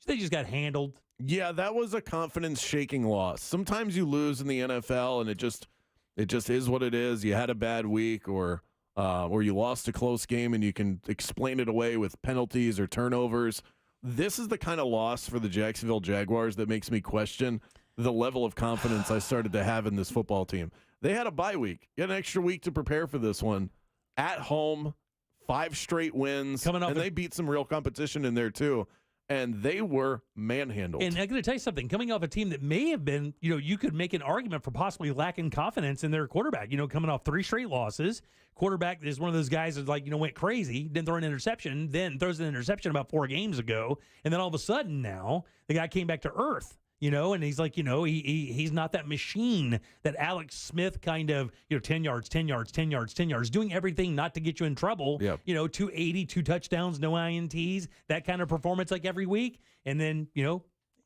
they just got handled. Yeah, that was a confidence-shaking loss. Sometimes you lose in the NFL, and it just is what it is. You had a bad week, or you lost a close game, and you can explain it away with penalties or turnovers. This is the kind of loss for the Jacksonville Jaguars that makes me question the level of confidence I started to have in this football team. They had a bye week. You had an extra week to prepare for this one. At home, 5 straight wins. And they beat some real competition in there, too. And they were manhandled. And I'm going to tell you something. Coming off a team that may have been, you could make an argument for possibly lacking confidence in their quarterback. Coming off 3 straight losses. Quarterback is one of those guys that went crazy, didn't throw an interception, then throws an interception about 4 games ago. And then all of a sudden now, the guy came back to earth. and he's like, he's not that machine that Alex Smith kind of, 10 yards, 10 yards, 10 yards, 10 yards, doing everything not to get you in trouble. Yep. 280, 2 touchdowns, no INTs, that kind of performance like every week. And then,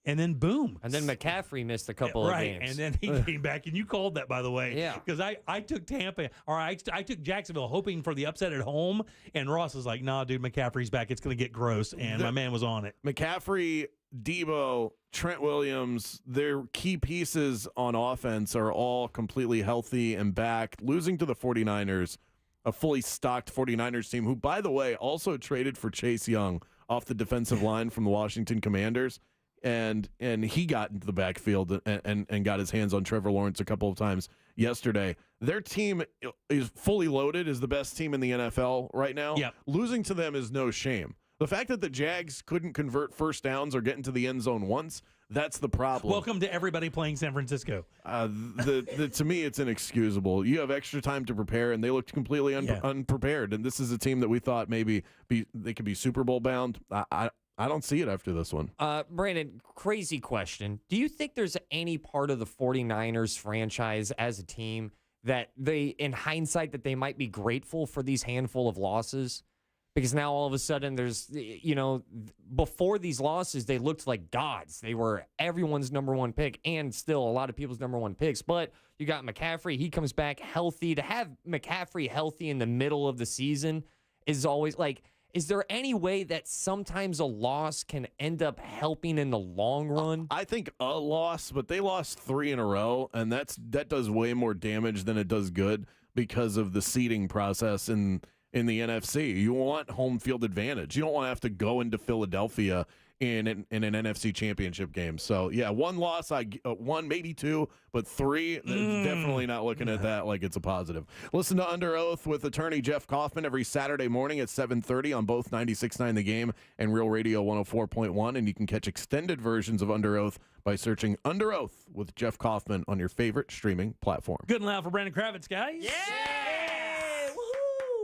and then boom. And then McCaffrey missed a couple of games. And then he came back, and you called that, by the way. Yeah. Because I took I took Jacksonville hoping for the upset at home, and Ross was like, nah, dude, McCaffrey's back. It's going to get gross. And my man was on it. McCaffrey, Debo, Trent Williams, their key pieces on offense are all completely healthy and back. Losing to the 49ers, a fully stocked 49ers team, who, by the way, also traded for Chase Young off the defensive line from the Washington Commanders. And he got into the backfield and got his hands on Trevor Lawrence a couple of times yesterday. Their team is fully loaded, is the best team in the NFL right now. Yep. Losing to them is no shame. The fact that the Jags couldn't convert first downs or get into the end zone once, that's the problem. Welcome to everybody playing San Francisco. To me, it's inexcusable. You have extra time to prepare, and they looked completely unprepared. And this is a team that we thought maybe they could be Super Bowl bound. I don't see it after this one. Brandon, crazy question. Do you think there's any part of the 49ers franchise as a team that they, in hindsight, that they might be grateful for these handful of losses? Because now all of a sudden there's, before these losses, they looked like gods. They were everyone's number one pick and still a lot of people's number one picks. But you got McCaffrey. He comes back healthy. To have McCaffrey healthy in the middle of the season is always like, is there any way that sometimes a loss can end up helping in the long run? I think a loss, but they lost 3 in a row, and that does way more damage than it does good because of the seeding process in the NFC. You want home field advantage. You don't want to have to go into Philadelphia in an NFC championship game. So, yeah, one loss, one, maybe 2, but 3, definitely not looking at that like it's a positive. Listen to Under Oath with attorney Jeff Kaufman every Saturday morning at 7:30 on both 96.9 The Game and Real Radio 104.1, and you can catch extended versions of Under Oath by searching Under Oath with Jeff Kaufman on your favorite streaming platform. Good and loud for Brandon Kravitz, guys. Yeah!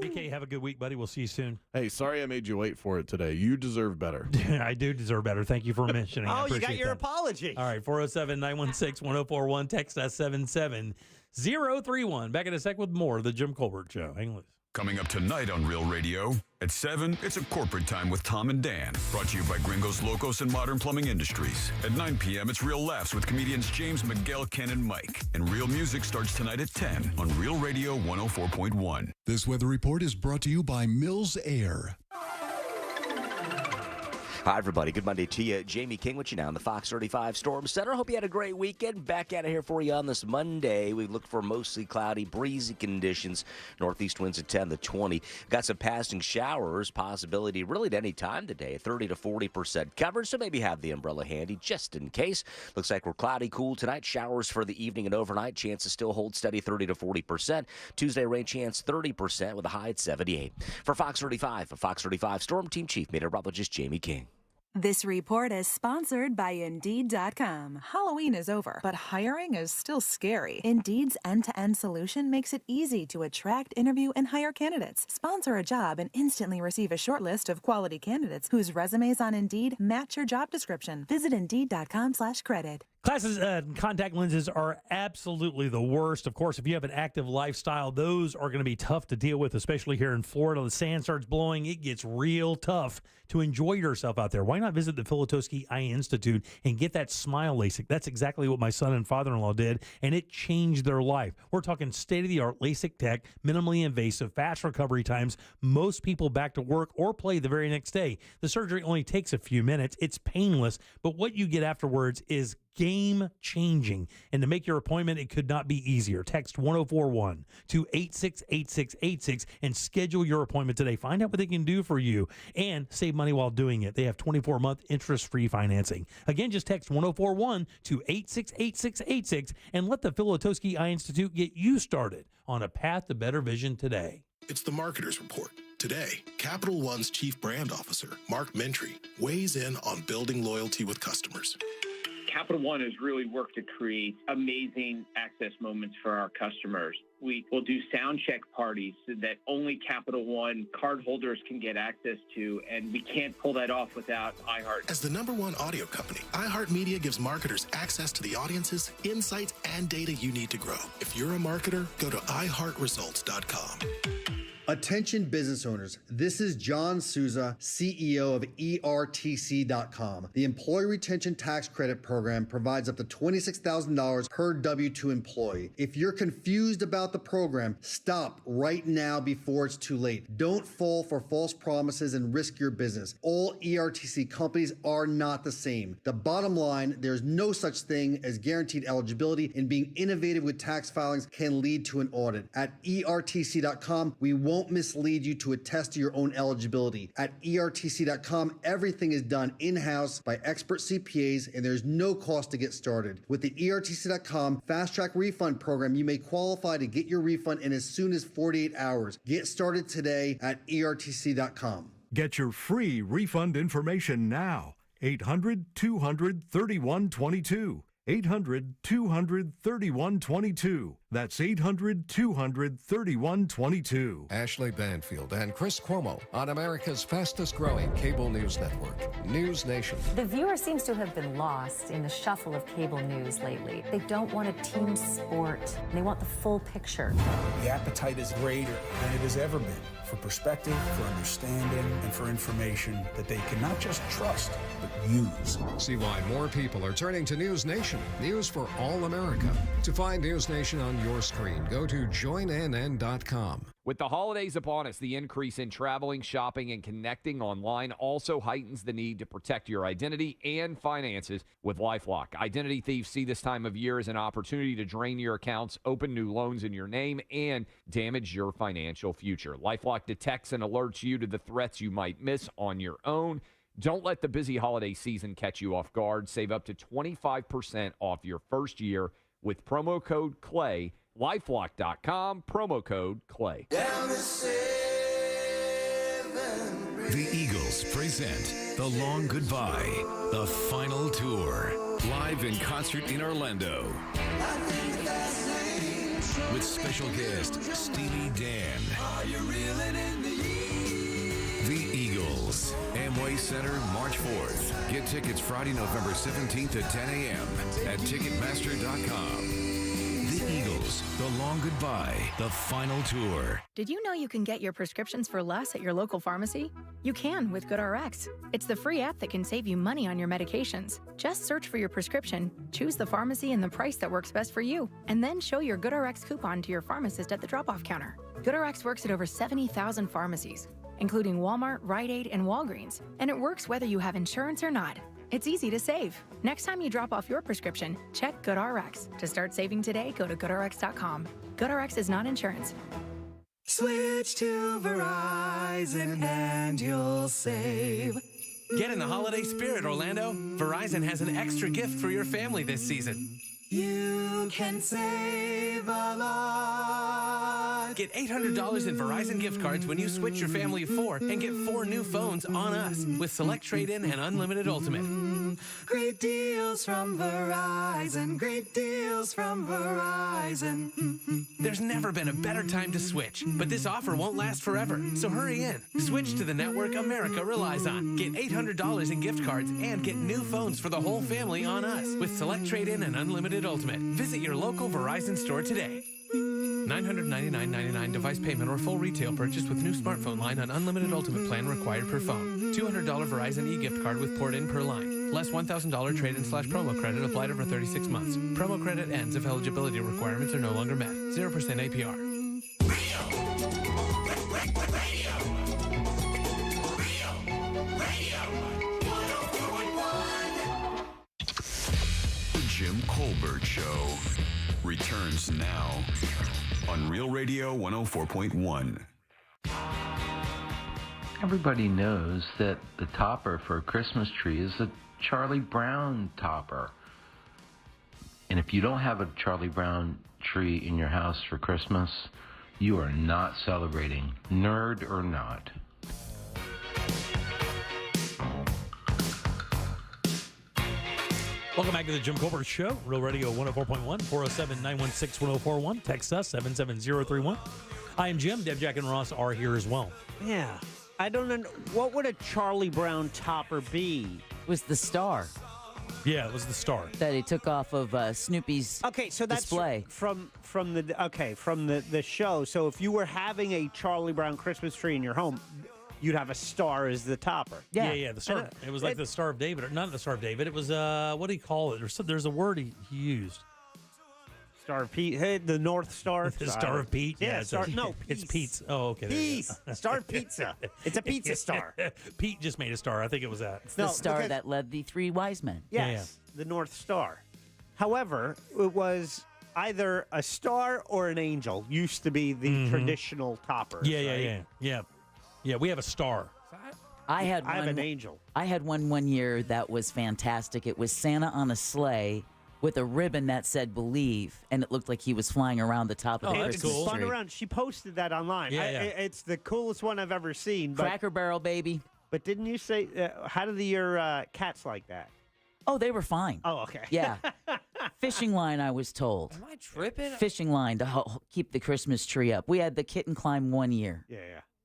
BK, have a good week, buddy. We'll see you soon. Hey, sorry I made you wait for it today. You deserve better. I do deserve better. Thank you for mentioning it. Oh, you got your apology. All right, 407-916-1041. Text us 77031. Back in a sec with more of the Jim Colbert Show. Hang loose. Coming up tonight on Real Radio. At 7, it's a corporate time with Tom and Dan. Brought to you by Gringos Locos and Modern Plumbing Industries. At 9 p.m., it's Real Laughs with comedians James, Miguel, Ken, and Mike. And Real Music starts tonight at 10 on Real Radio 104.1. This weather report is brought to you by Mills Air. Hi, everybody. Good Monday to you. Jamie King with you now in the Fox 35 Storm Center. Hope you had a great weekend. Back out of here for you on this Monday. We look for mostly cloudy, breezy conditions. Northeast winds at 10 to 20. Got some passing showers. Possibility really at any time today. 30 to 40% coverage, so maybe have the umbrella handy just in case. Looks like we're cloudy, cool tonight. Showers for the evening and overnight. Chances still hold steady, 30 to 40%. Tuesday rain chance 30% with a high at 78. For Fox 35, a Fox 35 Storm Team Chief Meteorologist Jamie King. This report is sponsored by Indeed.com. Halloween is over, but hiring is still scary. Indeed's end-to-end solution makes it easy to attract, interview, and hire candidates. Sponsor a job and instantly receive a short list of quality candidates whose resumes on Indeed match your job description. Visit Indeed.com/credit. Glasses and contact lenses are absolutely the worst. Of course, if you have an active lifestyle, those are going to be tough to deal with, especially here in Florida. The sand starts blowing. It gets real tough to enjoy yourself out there. Why not visit the Filatowski Eye Institute and get that smile LASIK? That's exactly what my son and father-in-law did, and it changed their life. We're talking state-of-the-art LASIK tech, minimally invasive, fast recovery times. Most people back to work or play the very next day. The surgery only takes a few minutes. It's painless, but what you get afterwards is game-changing. And to make your appointment, it could not be easier. Text 1041 to 868686 and schedule your appointment today. Find out what they can do for you and save money while doing it. They have 24-month interest-free financing. Again, just text 1041 to 868686 and let the Filatowski Eye Institute get you started on a path to better vision today. It's the Marketer's Report. Today, Capital One's Chief Brand Officer, Mark Mentry, weighs in on building loyalty with customers. Capital One has really worked to create amazing access moments for our customers. suite will do sound check parties that only Capital One cardholders can get access to, and we can't pull that off without iHeart. As the #1 audio company, iHeartMedia gives marketers access to the audiences, insights, and data you need to grow. If you're a marketer, go to iHeartResults.com. Attention business owners, this is John Souza, CEO of ERTC.com. The Employee Retention Tax Credit Program provides up to $26,000 per W-2 employee. If you're confused about the program, stop right now before it's too late. Don't fall for false promises and risk your business. All ERTC companies are not the same. The bottom line, there's no such thing as guaranteed eligibility, and being innovative with tax filings can lead to an audit. At ERTC.com, we won't mislead you to attest to your own eligibility. At ERTC.com, everything is done in-house by expert CPAs, and there's no cost to get started. With the ERTC.com Fast Track Refund Program, you may qualify to get your refund in as soon as 48 hours. Get started today at ERTC.com. Get your free refund information now. 800-200-3122. 800-200-3122. That's 800-200-3122. Ashley Banfield and Chris Cuomo on America's fastest growing cable news network, News Nation. The viewer seems to have been lost in the shuffle of cable news lately. They don't want a team sport. They want the full picture. The appetite is greater than it has ever been for perspective, for understanding, and for information that they can not just trust, but use. See why more people are turning to News Nation. News for all America. To find News Nation on your screen, go to joinnn.com. With the holidays upon us, the increase in traveling, shopping, and connecting online also heightens the need to protect your identity and finances with LifeLock. Identity thieves see this time of year as an opportunity to drain your accounts, open new loans in your name, and damage your financial future. LifeLock detects and alerts you to the threats you might miss on your own. Don't let the busy holiday season catch you off guard. Save up to 25% off your first year with promo code CLAY. LifeLock.com, promo code CLAY. The Eagles present The Long Goodbye, the final tour, live in concert in Orlando. With special guest Steely Dan. Are you reeling in The Eagles, Amway Center, March 4th. Get tickets Friday, November 17th at 10 a.m. at Ticketmaster.com. The Eagles, The Long Goodbye, the final tour. Did you know you can get your prescriptions for less at your local pharmacy? You can with GoodRx. It's the free app that can save you money on your medications. Just search for your prescription, choose the pharmacy and the price that works best for you, and then show your GoodRx coupon to your pharmacist at the drop-off counter. GoodRx works at over 70,000 pharmacies, including Walmart, Rite Aid, and Walgreens, and it works whether you have insurance or not. It's easy to save. Next time you drop off your prescription, check GoodRx. To start saving today, go to GoodRx.com. GoodRx is not insurance. Switch to Verizon and you'll save. Get in the holiday spirit, Orlando. Verizon has an extra gift for your family this season. You can save a lot. Get $800 in Verizon gift cards when you switch your family of 4 and get 4 new phones on us with Select Trade-In and Unlimited Ultimate. Great deals from Verizon. Great deals from Verizon. There's never been a better time to switch, but this offer won't last forever, so hurry in. Switch to the network America relies on. Get $800 in gift cards and get new phones for the whole family on us with Select Trade-In and Unlimited Ultimate. Visit your local Verizon store today. $999.99 device payment or full retail purchase with new smartphone line on Unlimited Ultimate plan required per phone. $200 Verizon e-gift card with port in per line. Less $1,000 trade-in/promo credit applied over 36 months. Promo credit ends if eligibility requirements are no longer met. 0% APR. The Jim Colbert Show returns now on Real Radio 104.1. Everybody knows that the topper for a Christmas tree is a Charlie Brown topper. And if you don't have a Charlie Brown tree in your house for Christmas, you are not celebrating, nerd or not. Welcome back to the Jim Colbert Show, Real Radio 104.1, 407-916-1041. Text us, 77031. I am Jim. Deb, Jack, and Ross are here as well. Yeah. I don't know. What would a Charlie Brown topper be? It was the star Yeah, it was the star. that he took off of Snoopy's So that's display. from the show. So if you were having a Charlie Brown Christmas tree in your home, you'd have a star as the topper. Yeah, the Star. It was like the Star of David. Or not the Star of David. It was, what do you call it? There's a word he used. Star of Pete. Hey, the North Star. The Star of Pete? Yeah, it's Star. a- No, It's Pete's. Oh, okay. Peace. Star of Pizza. It's a pizza star. Pete just made a star. I think it was that. It's the star that led the three wise men. Yes, the North Star. However, it was either a star or an angel. Used to be the traditional toppers. right? Yeah, we have a star. I have an angel. I had one year that was fantastic. It was Santa on a sleigh with a ribbon that said "Believe," and it looked like he was flying around the top of the It's Christmas spun tree. around. She posted that online. Yeah, yeah. It's the coolest one I've ever seen. But, Cracker Barrel, baby. But didn't you say, how did your cats like that? Oh, they were fine. Oh, okay. Yeah. Fishing line, I was told. Am I tripping? Fishing line to keep the Christmas tree up. We had the kitten climb 1 year. Yeah.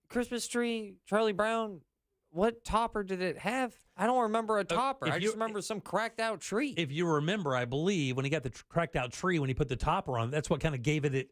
Christmas tree, Charlie Brown. What topper did it have? I don't remember a topper. I just remember some cracked out tree. If you remember, I believe when he got the cracked out tree, when he put the topper on, that's what kind of gave it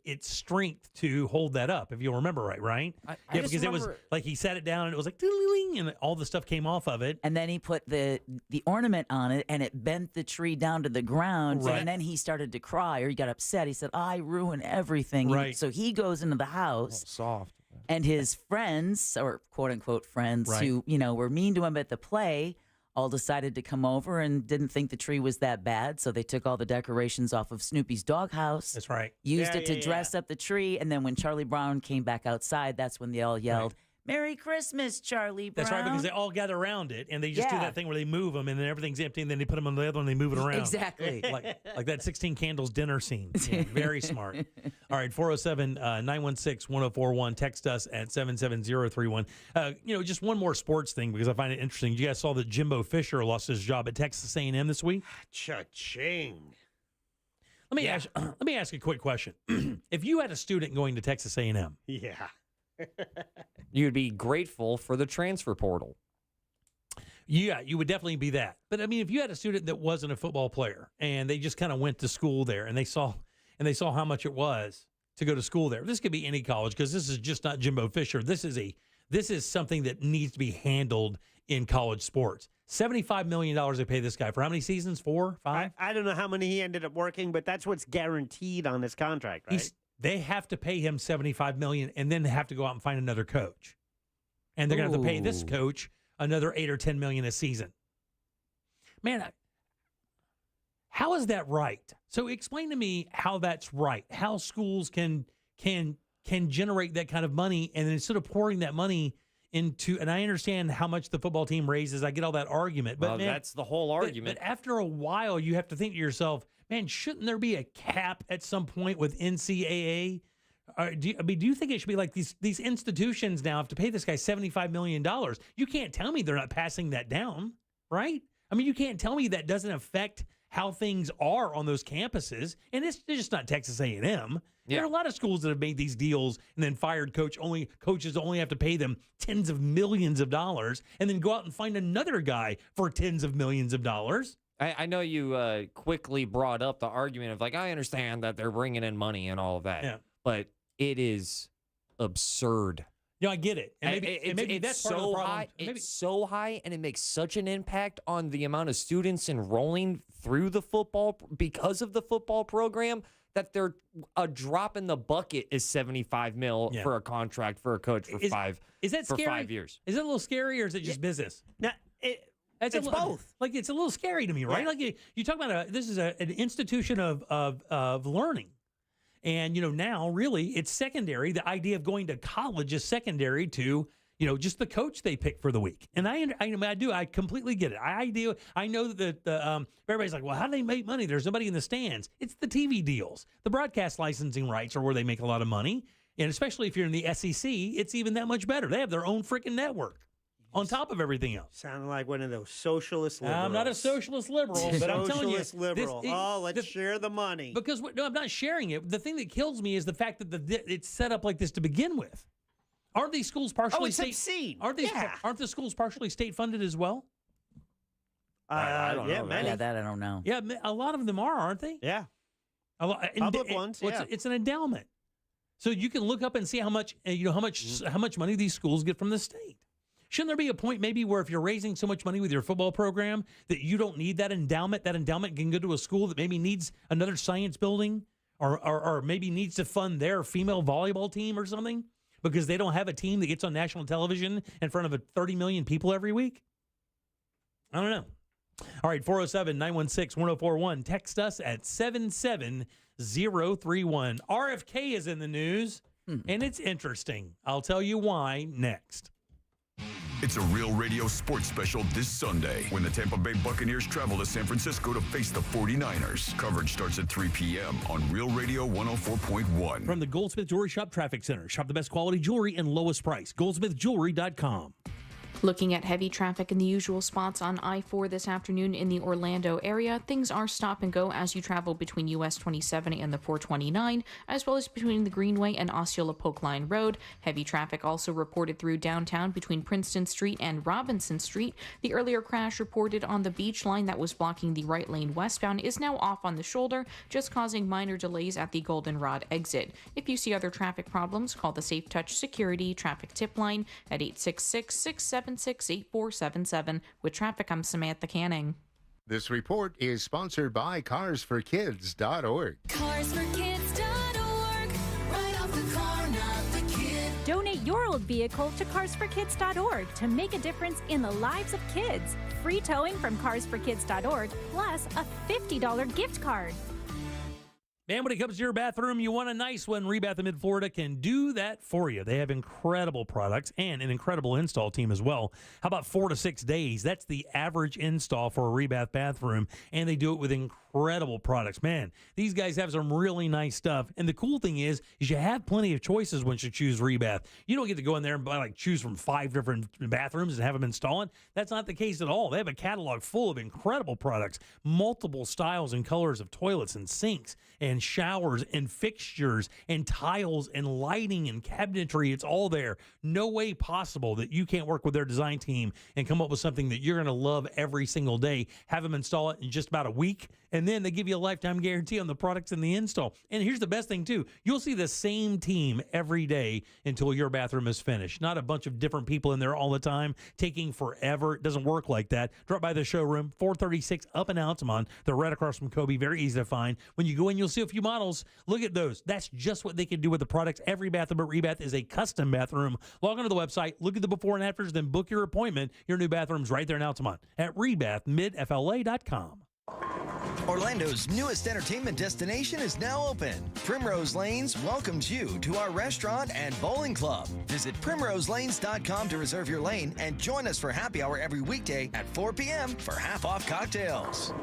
its strength to hold that up. If you'll remember right? I Yeah, just because it was remember- like he sat it down and it was like ding, and all the stuff came off of it. And then he put the ornament on it, and it bent the tree down to the ground. Right. And then he started to cry, or he got upset. He said, "I ruined everything." And Right. so he goes into the house. Soft. And his friends, or quote unquote friends, Right. who were mean to him at the play, all decided to come over and didn't think the tree was that bad. So they took all the decorations off of Snoopy's doghouse. That's right. Used it to dress up the tree. And then when Charlie Brown came back outside, that's when they all yelled, "Merry Christmas, Charlie Brown." That's right, because they all gather around it, and they just do Yeah. that thing where they move them, and then everything's empty, and then they put them on the other one, and they move it around. Exactly. like that 16 candles dinner scene. Yeah, very smart. All right, 407-916-1041. Text us at 77031. Just one more sports thing, because I find it interesting. You guys saw that Jimbo Fisher lost his job at Texas A&M this week? Cha-ching. Let me ask you a quick question. If you had a student going to Texas A&M, Yeah. You'd be grateful for the transfer portal. yeah, you would definitely be that. But I mean, if you had a student that wasn't a football player and they just kind of went to school there and they saw how much it was to go to school there. This could be any college, because this is just not Jimbo Fisher. This is something that needs to be handled in college sports. $75 million they pay this guy for how many seasons? 4, 5? I don't know how many he ended up working, but that's what's guaranteed on his contract, right? They have to pay him $75 million and then have to go out and find another coach. And they're going to have to pay this coach another $8 or $10 million a season. Man, how is that right? So explain to me how that's right. How schools can generate that kind of money, and then instead of pouring that money into, and I understand how much the football team raises. I get all that argument, but Well, man, that's the whole argument. But after a while, you have to think to yourself, man, shouldn't there be a cap at some point with NCAA? Do you think it should be like these institutions now have to pay this guy $75 million? You can't tell me they're not passing that down, right? I mean, you can't tell me that doesn't affect how things are on those campuses. And it's just not Texas A&M. There are a lot of schools that have made these deals and then fired coaches only have to pay them tens of millions of dollars and then go out and find another guy for tens of millions of dollars. I know you quickly brought up the argument of, like, I understand that they're bringing in money and all of that, but it is absurd. Yeah, I get it. And maybe that's part of the problem. High. It's so high, and it makes such an impact on the amount of students enrolling through the football because of the football program that they're a drop in the bucket is $75 million for a contract for a coach for Is that for scary? 5 years. Is it a little scary, or is it just business? No, it's both. Like, it's a little scary to me, right? Yeah. Like you talk about this is an institution of learning. And, now really it's secondary. The idea of going to college is secondary to, just the coach they pick for the week. And I completely get it. I know that everybody's like, well, how do they make money? There's nobody in the stands. It's the TV deals. The broadcast licensing rights are where they make a lot of money. And especially if you're in the SEC, it's even that much better. They have their own freaking network. on top of everything else. Sounding like one of those socialist liberals. I'm not a socialist liberal, but I'm telling you. Socialist liberal. Let's share the money. Because no, I'm not sharing it. The thing that kills me is the fact that it's set up like this to begin with. Aren't these schools partially obscene. Aren't the schools partially state funded as well? I don't know. Many. Yeah, that I don't know. Yeah, a lot of them aren't they? Yeah. Public ones. It's an endowment, so you can look up and see how much how much money these schools get from the state. Shouldn't there be a point maybe where if you're raising so much money with your football program that you don't need that endowment can go to a school that maybe needs another science building or maybe needs to fund their female volleyball team or something because they don't have a team that gets on national television in front of 30 million people every week? I don't know. All right, 407-916-1041. Text us at 77031. RFK is in the news, and it's interesting. I'll tell you why next. It's a Real Radio sports special this Sunday when the Tampa Bay Buccaneers travel to San Francisco to face the 49ers. Coverage starts at 3 p.m. on Real Radio 104.1. From the Goldsmith Jewelry Shop Traffic Center. Shop the best quality jewelry and lowest price. GoldsmithJewelry.com. Looking at heavy traffic in the usual spots on I-4 this afternoon in the Orlando area, things are stop and go as you travel between US 27 and the 429, as well as between the Greenway and Osceola Polk Line Road. Heavy traffic also reported through downtown between Princeton Street and Robinson Street. The earlier crash reported on the Beach Line that was blocking the right lane westbound is now off on the shoulder, just causing minor delays at the Goldenrod exit. If you see other traffic problems, call the Safe Touch Security Traffic Tip Line at 866-676-8477. With traffic, I'm Samantha Canning. This report is sponsored by CarsForKids.org. CarsForKids.org. Right off the car, not the kid. Donate your old vehicle to CarsForKids.org to make a difference in the lives of kids. Free towing from CarsForKids.org, plus a $50 gift card. Man, when it comes to your bathroom, you want a nice one. Rebath of Mid-Florida can do that for you. They have incredible products and an incredible install team as well. How about 4 to 6 days? That's the average install for a Rebath bathroom, and they do it with incredible products. Man, these guys have some really nice stuff. And the cool thing is you have plenty of choices once you choose Rebath. You don't get to go in there and choose from 5 different bathrooms and have them install it. That's not the case at all. They have a catalog full of incredible products, multiple styles and colors of toilets and sinks and showers and fixtures and tiles and lighting and cabinetry. It's all there. No way possible that you can't work with their design team and come up with something that you're going to love every single day. Have them install it in just about a week, and then they give you a lifetime guarantee on the products and the install. And here's the best thing, too. You'll see the same team every day until your bathroom is finished. Not a bunch of different people in there all the time, taking forever. It doesn't work like that. Drop by the showroom, 436 up in Altamont. They're right across from Kobe. Very easy to find. When you go in, you'll see a few models. Look at those. That's just what they can do with the products. Every bathroom at Rebath is a custom bathroom. Log onto the website, look at the before and afters, then book your appointment. Your new bathroom's right there in Altamont at rebathmidfla.com. Orlando's newest entertainment destination is now open. Primrose Lanes welcomes you to our restaurant and bowling club. Visit primroselanes.com to reserve your lane and join us for happy hour every weekday at 4 p.m. for half-off cocktails.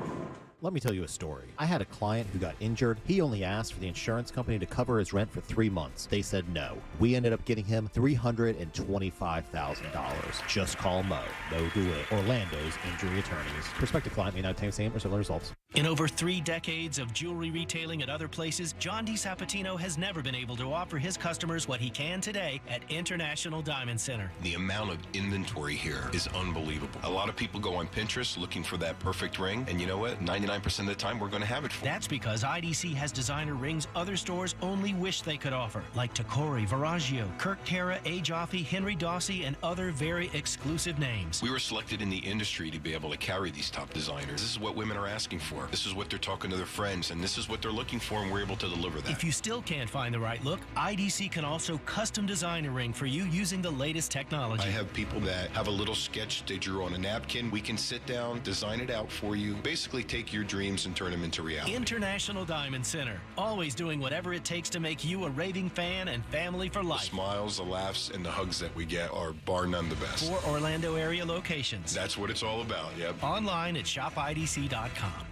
Let me tell you a story. I had a client who got injured. He only asked for the insurance company to cover his rent for 3 months. They said no. We ended up getting him $325,000. Just call Mo. Mo do it. Orlando's injury attorneys. Prospective client may not obtain the same or similar results. In over 3 decades of jewelry retailing at other places, John DiSapatino has never been able to offer his customers what he can today at International Diamond Center. The amount of inventory here is unbelievable. A lot of people go on Pinterest looking for that perfect ring, and you know what? 99% of the time, we're going to have it for That's because IDC has designer rings other stores only wish they could offer, like Tacori, Verragio, Kirk Terra, A. Jaffe, Henry Dossi, and other very exclusive names. We were selected in the industry to be able to carry these top designers. This is what women are asking for. This is what they're talking to their friends, and this is what they're looking for, and we're able to deliver that. If you still can't find the right look, IDC can also custom design a ring for you using the latest technology. I have people that have a little sketch they drew on a napkin. We can sit down, design it out for you, basically take your dreams and turn them into reality. International Diamond Center, always doing whatever it takes to make you a raving fan and family for The life. smiles, the laughs, and the hugs that we get are bar none the best. 4 Orlando area locations. That's what it's all about, yep. Online at shopidc.com.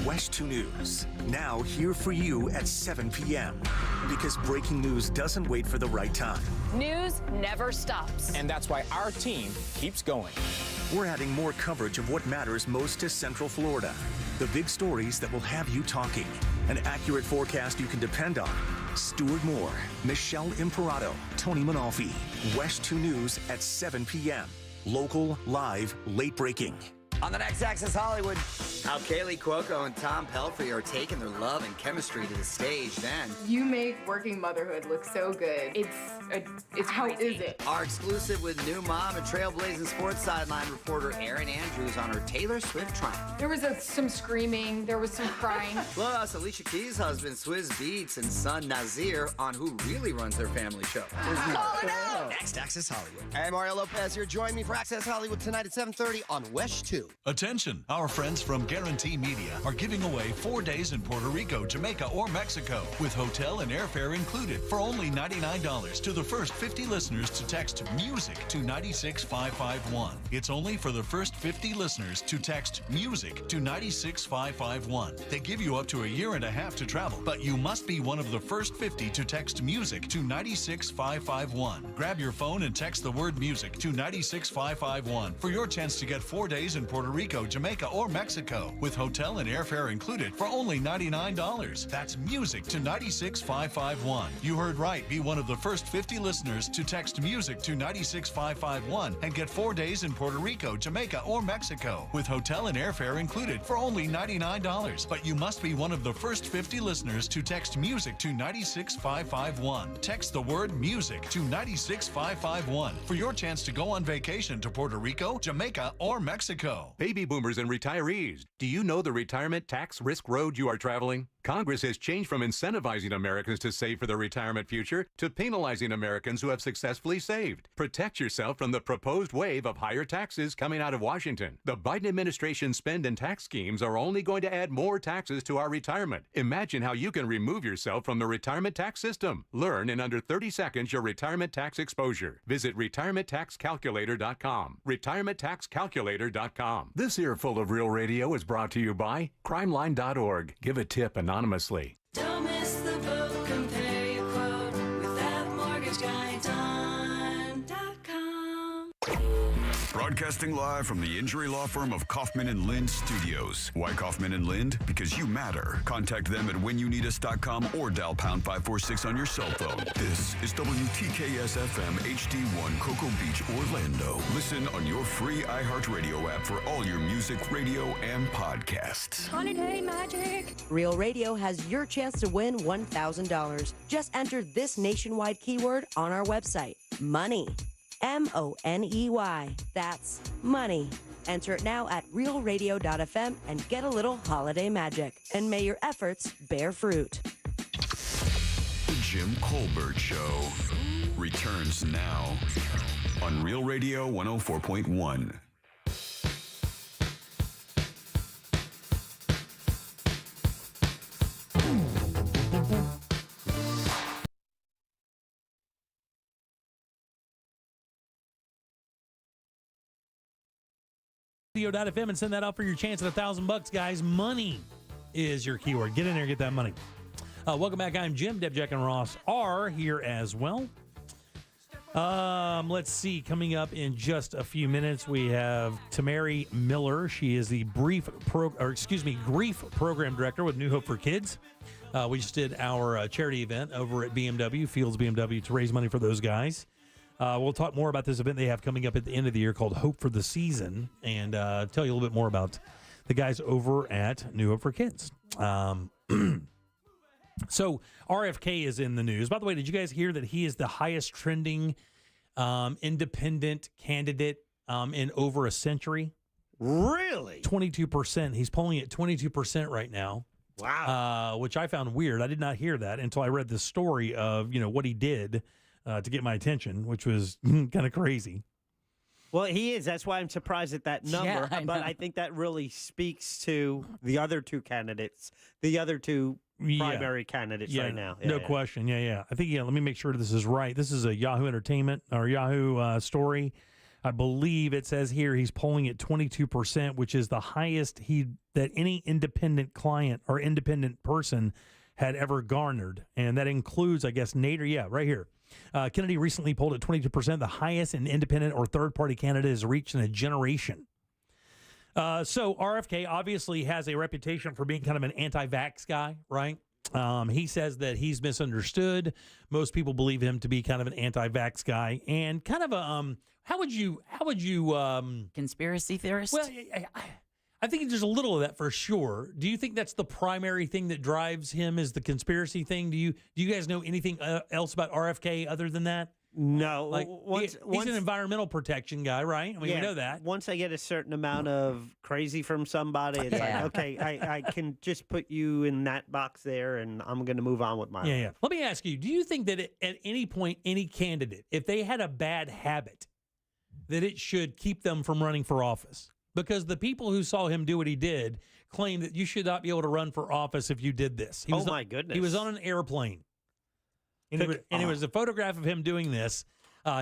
West 2 News, now here for you at 7 p.m. Because breaking news doesn't wait for the right time. News never stops. And that's why our team keeps going. We're adding more coverage of what matters most to Central Florida. The big stories that will have you talking. An accurate forecast you can depend on. Stuart Moore, Michelle Imperato, Tony Manalfi. West 2 News at 7 p.m. Local, live, late breaking. On the next Access Hollywood, how Kaylee Cuoco and Tom Pelphrey are taking their love and chemistry to the stage. Then you make working motherhood look so good. It's how is it? Our exclusive with new mom and trailblazing sports sideline reporter Erin Andrews on her Taylor Swift triumph. There was some screaming. There was some crying. Plus, Alicia Keys' husband Swizz Beatz and son Nazir on who really runs their family show. Next Access Hollywood. Hey, Mario Lopez here. Join me for Access Hollywood tonight at 7:30 on West 2. Attention, our friends from Guarantee Media are giving away 4 days in Puerto Rico, Jamaica, or Mexico with hotel and airfare included for only $99 to the first 50 listeners to text MUSIC to 96551. It's only for the first 50 listeners to text MUSIC to 96551. They give you up to a year and a half to travel, but you must be one of the first 50 to text MUSIC to 96551. Grab your phone and text the word MUSIC to 96551 for your chance to get 4 days in Puerto Rico, Jamaica, or Mexico with hotel and airfare included for only $99. That's MUSIC to 96551. You heard right. Be one of the first 50 listeners to text MUSIC to 96551 and get 4 days in Puerto Rico, Jamaica, or Mexico with hotel and airfare included for only $99. But you must be one of the first 50 listeners to text MUSIC to 96551. Text the word MUSIC to 96551 for your chance to go on vacation to Puerto Rico, Jamaica, or Mexico. Baby boomers and retirees, do you know the retirement tax risk road you are traveling? Congress has changed from incentivizing Americans to save for their retirement future to penalizing Americans who have successfully saved. Protect yourself from the proposed wave of higher taxes coming out of Washington. The Biden administration's spend and tax schemes are only going to add more taxes to our retirement. Imagine how you can remove yourself from the retirement tax system. Learn in under 30 seconds your retirement tax exposure. Visit retirementtaxcalculator.com. retirementtaxcalculator.com. This earful of Real Radio is brought to you by crimeline.org. Give a tip anonymously. Don't miss the boat, compare your quote with thatmortgageguy.com. Broadcasting live from the injury law firm of Kaufman and Lind Studios. Why Kaufman and Lind? Because you matter. Contact them at whenyouneedus.com or dial pound 546 on your cell phone. This is WTKS FM HD1 Cocoa Beach, Orlando. Listen on your free iHeartRadio app for all your music, radio, and podcasts. Holiday magic. Real Radio has your chance to win $1,000. Just enter this nationwide keyword on our website, money. MONEY. That's money. Enter it now at realradio.fm and get a little holiday magic. And may your efforts bear fruit. The Jim Colbert Show returns now on Real Radio 104.1. Radio.fm and send that out for your chance at $1,000, guys. Money is your keyword. Get in there, get that money. Welcome back. I'm Jim. Deb, Jack, and Ross are here as well. Let's see. Coming up in just a few minutes, we have Tamari Miller. She is the grief program director with New Hope for Kids. We just did our charity event over at BMW, Fields BMW, to raise money for those guys. We'll talk more about this event they have coming up at the end of the year called Hope for the Season, and tell you a little bit more about the guys over at New Hope for Kids. So RFK is in the news. By the way, did you guys hear that he is the highest trending independent candidate in over a century? Really? 22%. He's polling at 22% right now. Wow. Which I found weird. I did not hear that until I read the story of, what he did to get my attention, which was kind of crazy. Well, he is. That's why I'm surprised at that number. Yeah, but I think that really speaks to the other two candidates, the other two primary candidates right now. No question. Yeah. I think, let me make sure this is right. This is a Yahoo Entertainment or Yahoo story. I believe it says here he's polling at 22%, which is the highest that any independent client or independent person had ever garnered. And that includes, I guess, Nader. Yeah, right here. Kennedy recently polled at 22%, the highest an independent or third-party candidate has reached in a generation. So RFK obviously has a reputation for being kind of an anti-vax guy, right? He says that he's misunderstood. Most people believe him to be kind of an anti-vax guy and kind of a how would you conspiracy theorist? Well, I think there's a little of that for sure. Do you think that's the primary thing that drives him is the conspiracy thing? Do you guys know anything else about RFK other than that? No. Like he's an environmental protection guy, right? I mean, we know that. Once I get a certain amount of crazy from somebody, it's like, okay, I can just put you in that box there, and I'm going to move on with my life. Yeah. Let me ask you, do you think that at any point, any candidate, if they had a bad habit, that it should keep them from running for office? Because the people who saw him do what he did claim that you should not be able to run for office if you did this. My goodness. He was on an airplane. And it was a photograph of him doing this.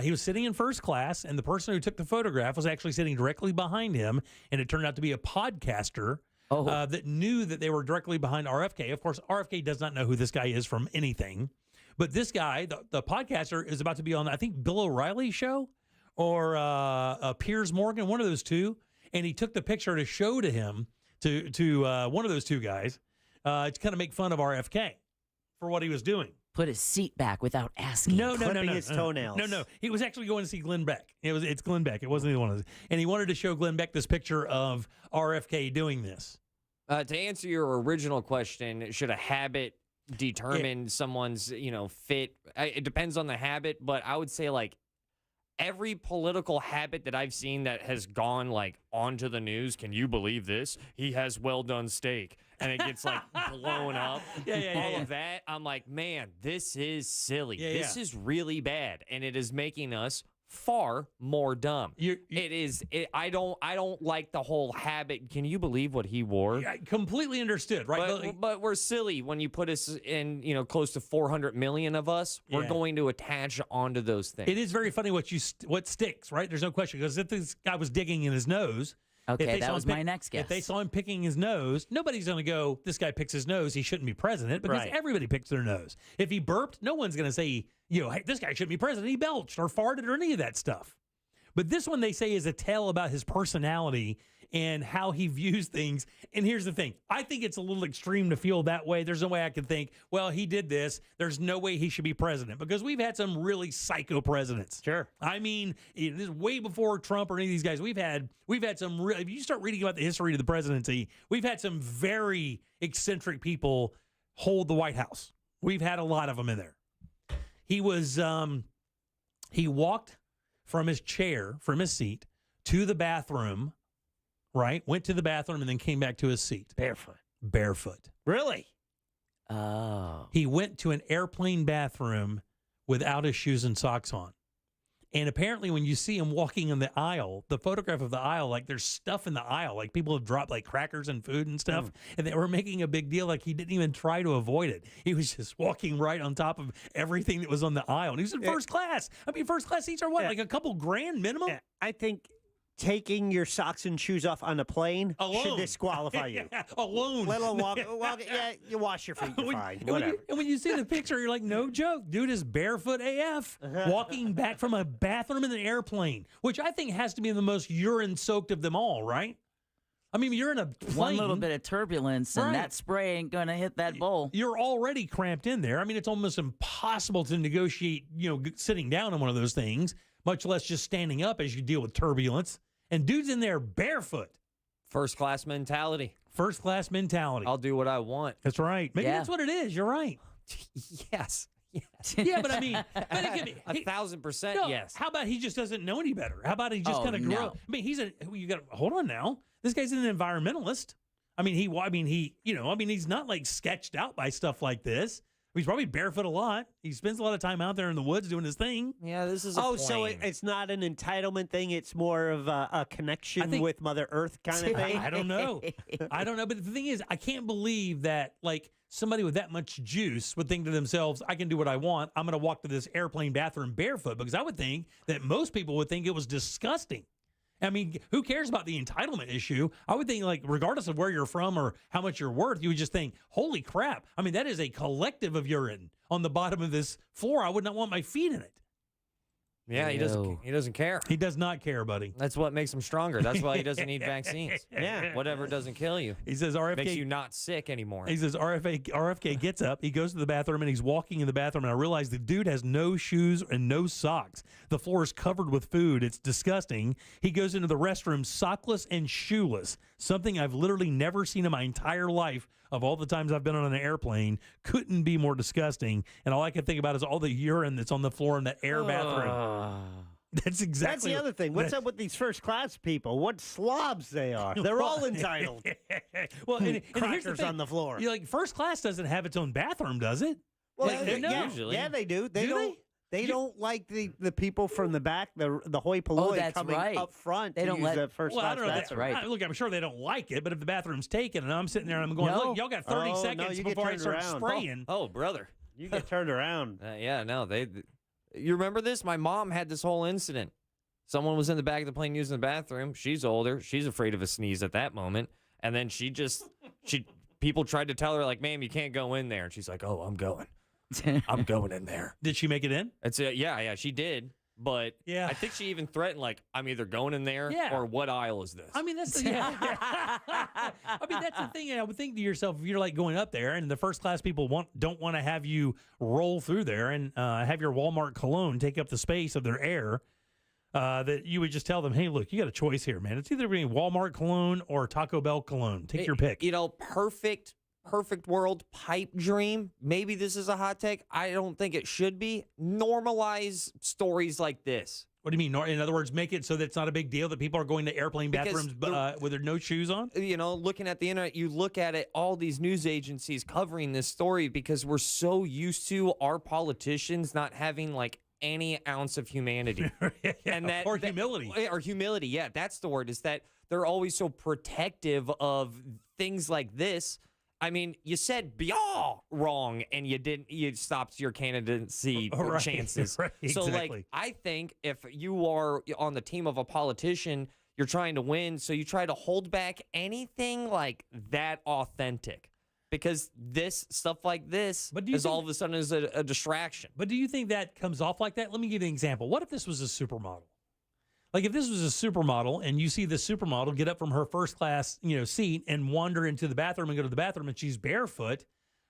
He was sitting in first class, and the person who took the photograph was actually sitting directly behind him, and it turned out to be a podcaster that knew that they were directly behind RFK. Of course, RFK does not know who this guy is from anything. But this guy, the podcaster, is about to be on, I think, Bill O'Reilly's show or Piers Morgan, one of those two. And he took the picture to show to him, to one of those two guys, to kind of make fun of RFK for what he was doing. Put his seat back without asking. No. Clipping his toenails. No. He was actually going to see Glenn Beck. It's Glenn Beck. It wasn't either one of those. And he wanted to show Glenn Beck this picture of RFK doing this. To answer your original question, should a habit determine someone's, fit? It depends on the habit, but I would say like every political habit that I've seen that has gone like onto the news. Can you believe this? He has well done steak. And it gets like blown up. All of that. I'm like, man, this is silly. This is really bad. And it is making us far more dumb. I don't like the whole habit. Can you believe what he wore? I completely understood, right? But we're silly when you put us in, close to 400 million of us. We're going to attach onto those things. It is very funny what sticks, right? There's no question. Because if this guy was digging in his nose. Okay, that was my next guess. If they saw him picking his nose, nobody's going to go, this guy picks his nose, he shouldn't be president, because everybody picks their nose. If he burped, no one's going to say, hey, this guy shouldn't be president. He belched or farted or any of that stuff. But this one they say is a tale about his personality and how he views things. And here's the thing. I think it's a little extreme to feel that way. There's no way I could think, well, he did this. There's no way he should be president, because we've had some really psycho presidents. Sure. I mean, this is way before Trump or any of these guys. We've had some real, if you start reading about the history of the presidency, we've had some very eccentric people hold the White House. We've had a lot of them in there. He was, he walked from his seat to the bathroom, right? Went to the bathroom and then came back to his seat. Barefoot. Really? Oh. He went to an airplane bathroom without his shoes and socks on. And apparently when you see him walking in the aisle, the photograph of the aisle, like there's stuff in the aisle, like people have dropped like crackers and food and stuff, and they were making a big deal like he didn't even try to avoid it. He was just walking right on top of everything that was on the aisle. And he was in first class. I mean, first class seats are what, like a couple grand minimum? Yeah, I think taking your socks and shoes off on a plane should disqualify you. Alone. Let alone walk. Well, yeah, you wash your feet, you're fine. Whatever. And when you see the picture, you're like, no joke. Dude is barefoot AF, walking back from a bathroom in an airplane, which I think has to be the most urine-soaked of them all, right? I mean, you're in a plane. One little bit of turbulence, and that spray ain't going to hit that bowl. You're already cramped in there. I mean, it's almost impossible to negotiate, sitting down on one of those things, much less just standing up as you deal with turbulence. And dude's in there barefoot. First class mentality. First class mentality. I'll do what I want. That's right. Maybe that's what it is. You're right. Yes. Yeah, but I mean, it could be, 1,000% yes. How about he just doesn't know any better? How about he just kind of grew up? I mean, hold on now. This guy's an environmentalist. I mean, he's not like sketched out by stuff like this. He's probably barefoot a lot. He spends a lot of time out there in the woods doing his thing. Yeah, this is so it's not an entitlement thing. It's more of a connection with Mother Earth kind of thing. I don't know. But the thing is, I can't believe that like somebody with that much juice would think to themselves, I can do what I want. I'm going to walk to this airplane bathroom barefoot, because I would think that most people would think it was disgusting. I mean, who cares about the entitlement issue? I would think, like, regardless of where you're from or how much you're worth, you would just think, holy crap. I mean, that is a collective of urine on the bottom of this floor. I would not want my feet in it. Yeah, he doesn't care. He does not care, buddy. That's what makes him stronger. That's why he doesn't need vaccines. Yeah. Whatever doesn't kill you. He says RFK makes you not sick anymore. He says RFK gets up, he goes to the bathroom, and he's walking in the bathroom, and I realize the dude has no shoes and no socks. The floor is covered with food. It's disgusting. He goes into the restroom sockless and shoeless, something I've literally never seen in my entire life. Of all the times I've been on an airplane, couldn't be more disgusting. And all I can think about is all the urine that's on the floor in that air bathroom. That's exactly. That's the other thing. What's up with these first class people? What slobs they are. They're all entitled. Well, and here's the crackers thing. on the floor. You're like, first class doesn't have its own bathroom, does it? Well, Usually. Yeah, they do. They Do don't. They don't like the people from the back, the hoi polloi coming up front. They don't use the first class bathroom. That's right. Look, I'm sure they don't like it, but if the bathroom's taken and I'm sitting there and I'm going, look, y'all got 30 seconds before I start spraying. Oh, brother. You get turned around. Yeah, no. You remember this? My mom had this whole incident. Someone was in the back of the plane using the bathroom. She's older. She's afraid of a sneeze at that moment. And then people tried to tell her, like, ma'am, you can't go in there. And she's like, oh, I'm going. I'm going in there. Did she make it in? Yeah, she did. But I think she even threatened, like, I'm either going in there or what aisle is this? I mean, that's the, I mean, that's the thing. I would think to yourself, if you're like going up there and the first class people don't want to have you roll through there and have your Walmart cologne take up the space of their air, that you would just tell them, hey, look, you got a choice here, man. It's either being Walmart cologne or Taco Bell cologne. Take your pick. Perfect world pipe dream. Maybe this is a hot take. I don't think it should be. Normalize stories like this. What do you mean? In other words, make it so that it's not a big deal that people are going to airplane bathrooms with their no shoes on? You know, looking at the internet, you look at it, all these news agencies covering this story because we're so used to our politicians not having like any ounce of humanity. Or humility. Or humility, yeah, that's the word, is that they're always so protective of things like this. I mean, you said "blah" wrong, and you stopped your candidacy chances. Right, so, exactly. like, I think if you are on the team of a politician, you're trying to win, so you try to hold back anything like that authentic. Because stuff like this is all of a sudden is a distraction. But do you think that comes off like that? Let me give you an example. What if this was a supermodel? Like if this was a supermodel and you see the supermodel get up from her first class, seat and wander into the bathroom and go to the bathroom and she's barefoot.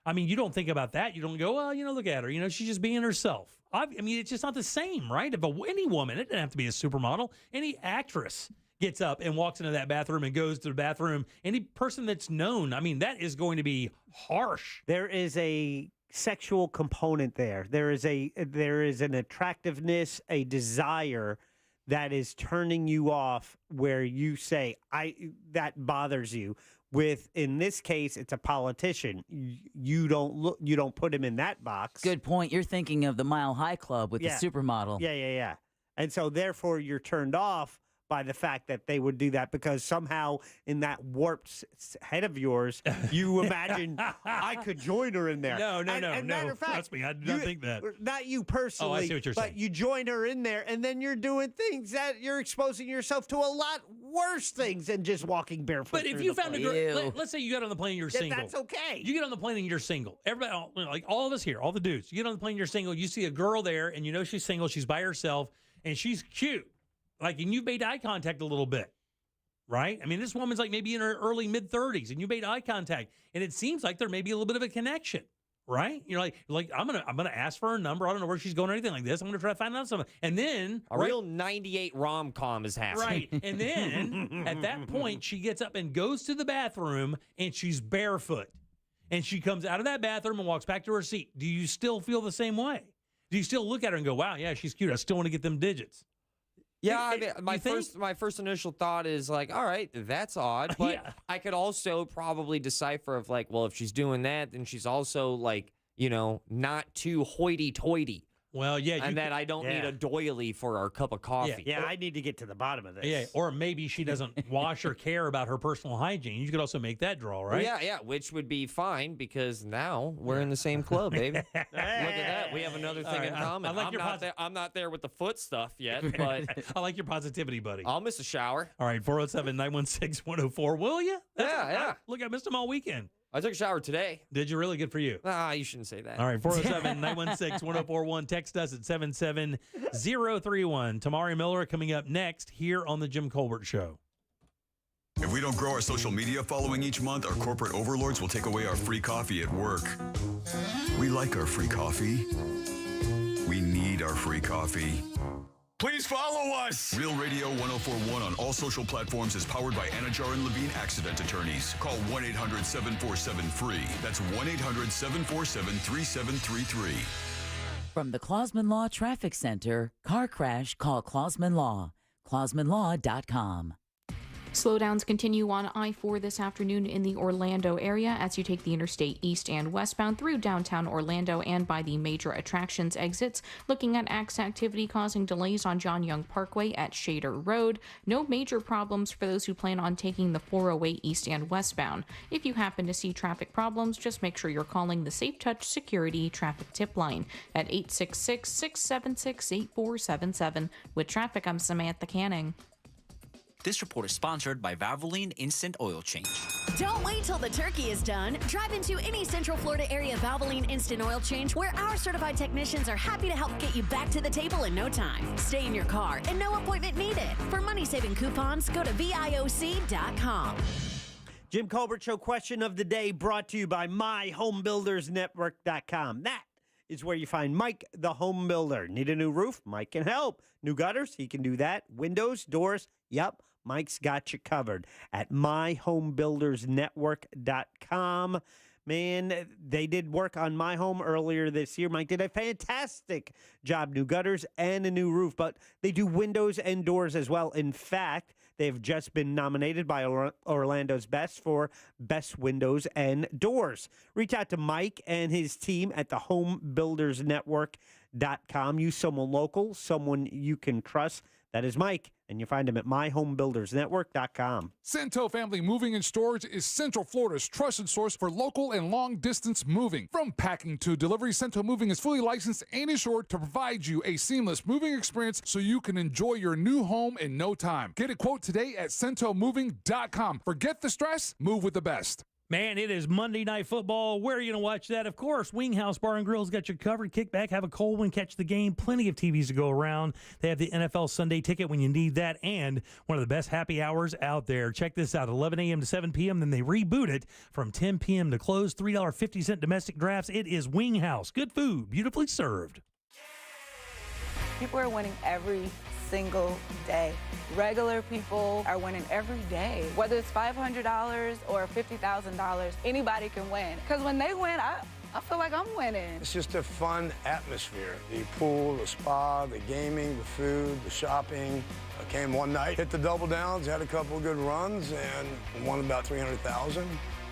I mean, you don't think about that. You don't go, well, look at her. She's just being herself. I mean, it's just not the same, right? If any woman, it doesn't have to be a supermodel, any actress gets up and walks into that bathroom and goes to the bathroom, any person that's known, I mean, that is going to be harsh. There is a sexual component there. There is an attractiveness, a desire that is turning you off where you say, that bothers you. In this case, it's a politician. You don't put him in that box. Good point. You're thinking of the Mile High Club with the supermodel. Yeah. And so therefore you're turned off by the fact that they would do that because somehow in that warped head of yours, you imagine I could join her in there. No. Matter of fact, trust me, I do not think that. Not you personally, I see what you're saying. You join her in there, and then you're doing things that you're exposing yourself to a lot worse things than just walking barefoot. But if you found a girl, let's say you got on the plane and you're single. That's okay. You get on the plane and you're single. Everybody, like all of us here, all the dudes, you get on the plane and you're single. You see a girl there, and she's single. She's by herself, and she's cute. Like, and you made eye contact a little bit, right? I mean, this woman's like maybe in her early mid-30s, and you made eye contact, and it seems like there may be a little bit of a connection, right? You're like I'm gonna ask for her number. I don't know where she's going or anything like this. I'm gonna try to find out something, and then a real 98 rom-com is happening, right? And then at that point, she gets up and goes to the bathroom, and she's barefoot, and she comes out of that bathroom and walks back to her seat. Do you still feel the same way? Do you still look at her and go, "Wow, yeah, she's cute. I still want to get them digits"? Yeah, I mean, my first initial thought is like, all right, that's odd, but I could also probably decipher of like, well, if she's doing that, then she's also like, not too hoity-toity. Well, yeah. And then I don't need a doily for our cup of coffee. Yeah, I need to get to the bottom of this. Yeah, or maybe she doesn't wash or care about her personal hygiene. You could also make that draw, right? Well, yeah, which would be fine because now we're in the same club, baby. Look at that. We have another thing in common. I'm not there with the foot stuff yet, but I like your positivity, buddy. I'll miss a shower. All right, 407-916-104. Will you? Yeah. Look, I missed them all weekend. I took a shower today. Did you really? Good for you. You shouldn't say that. All right, 407-916-1041. Text us at 77031. Tamari Miller coming up next here on The Jim Colbert Show. If we don't grow our social media following each month, our corporate overlords will take away our free coffee at work. We like our free coffee. We need our free coffee. Please follow us. Real Radio 1041 on all social platforms is powered by Anajar and Levine Accident Attorneys. Call 1-800-747-FREE. That's 1-800-747-3733. From the Clausman Law Traffic Center, car crash, call Clausman Law. ClausmanLaw.com. Slowdowns continue on I-4 this afternoon in the Orlando area as you take the interstate east and westbound through downtown Orlando and by the major attractions exits. Looking at activity causing delays on John Young Parkway at Shader Road. No major problems for those who plan on taking the 408 east and westbound. If you happen to see traffic problems, just make sure you're calling the Safe Touch Security Traffic Tip Line at 866-676-8477. With traffic, I'm Samantha Canning. This report is sponsored by Valvoline Instant Oil Change. Don't wait till the turkey is done. Drive into any Central Florida area Valvoline Instant Oil Change where our certified technicians are happy to help get you back to the table in no time. Stay in your car and no appointment needed. For money-saving coupons, go to VIOC.com. Jim Colbert Show question of the day brought to you by MyHomeBuildersNetwork.com. That is where you find Mike, the home builder. Need a new roof? Mike can help. New gutters? He can do that. Windows, doors? Yep. Mike's got you covered at myhomebuildersnetwork.com. Man, they did work on my home earlier this year. Mike did a fantastic job. New gutters and a new roof, but they do windows and doors as well. In fact, they've just been nominated by Orlando's Best for Best Windows and Doors. Reach out to Mike and his team at the homebuildersnetwork.com. Use someone local, someone you can trust. That is Mike, and you find him at myhomebuildersnetwork.com. Cento Family Moving and Storage is Central Florida's trusted source for local and long-distance moving. From packing to delivery, Cento Moving is fully licensed and insured to provide you a seamless moving experience so you can enjoy your new home in no time. Get a quote today at centomoving.com. Forget the stress, move with the best. Man, it is Monday Night Football. Where are you going to watch that? Of course, Wing House Bar and Grill's got you covered. Kick back, have a cold one, catch the game. Plenty of TVs to go around. They have the NFL Sunday ticket when you need that, and one of the best happy hours out there. Check this out, 11 a.m. to 7 p.m., then they reboot it from 10 p.m. to close. $3.50 domestic drafts. It is Wing House. Good food, beautifully served. People are winning every single day. Regular people are winning every day. Whether it's $500 or $50,000, anybody can win. Because when they win, I feel like I'm winning. It's just a fun atmosphere. The pool, the spa, the gaming, the food, the shopping. I came one night, hit the double downs, had a couple of good runs, and won about $300,000.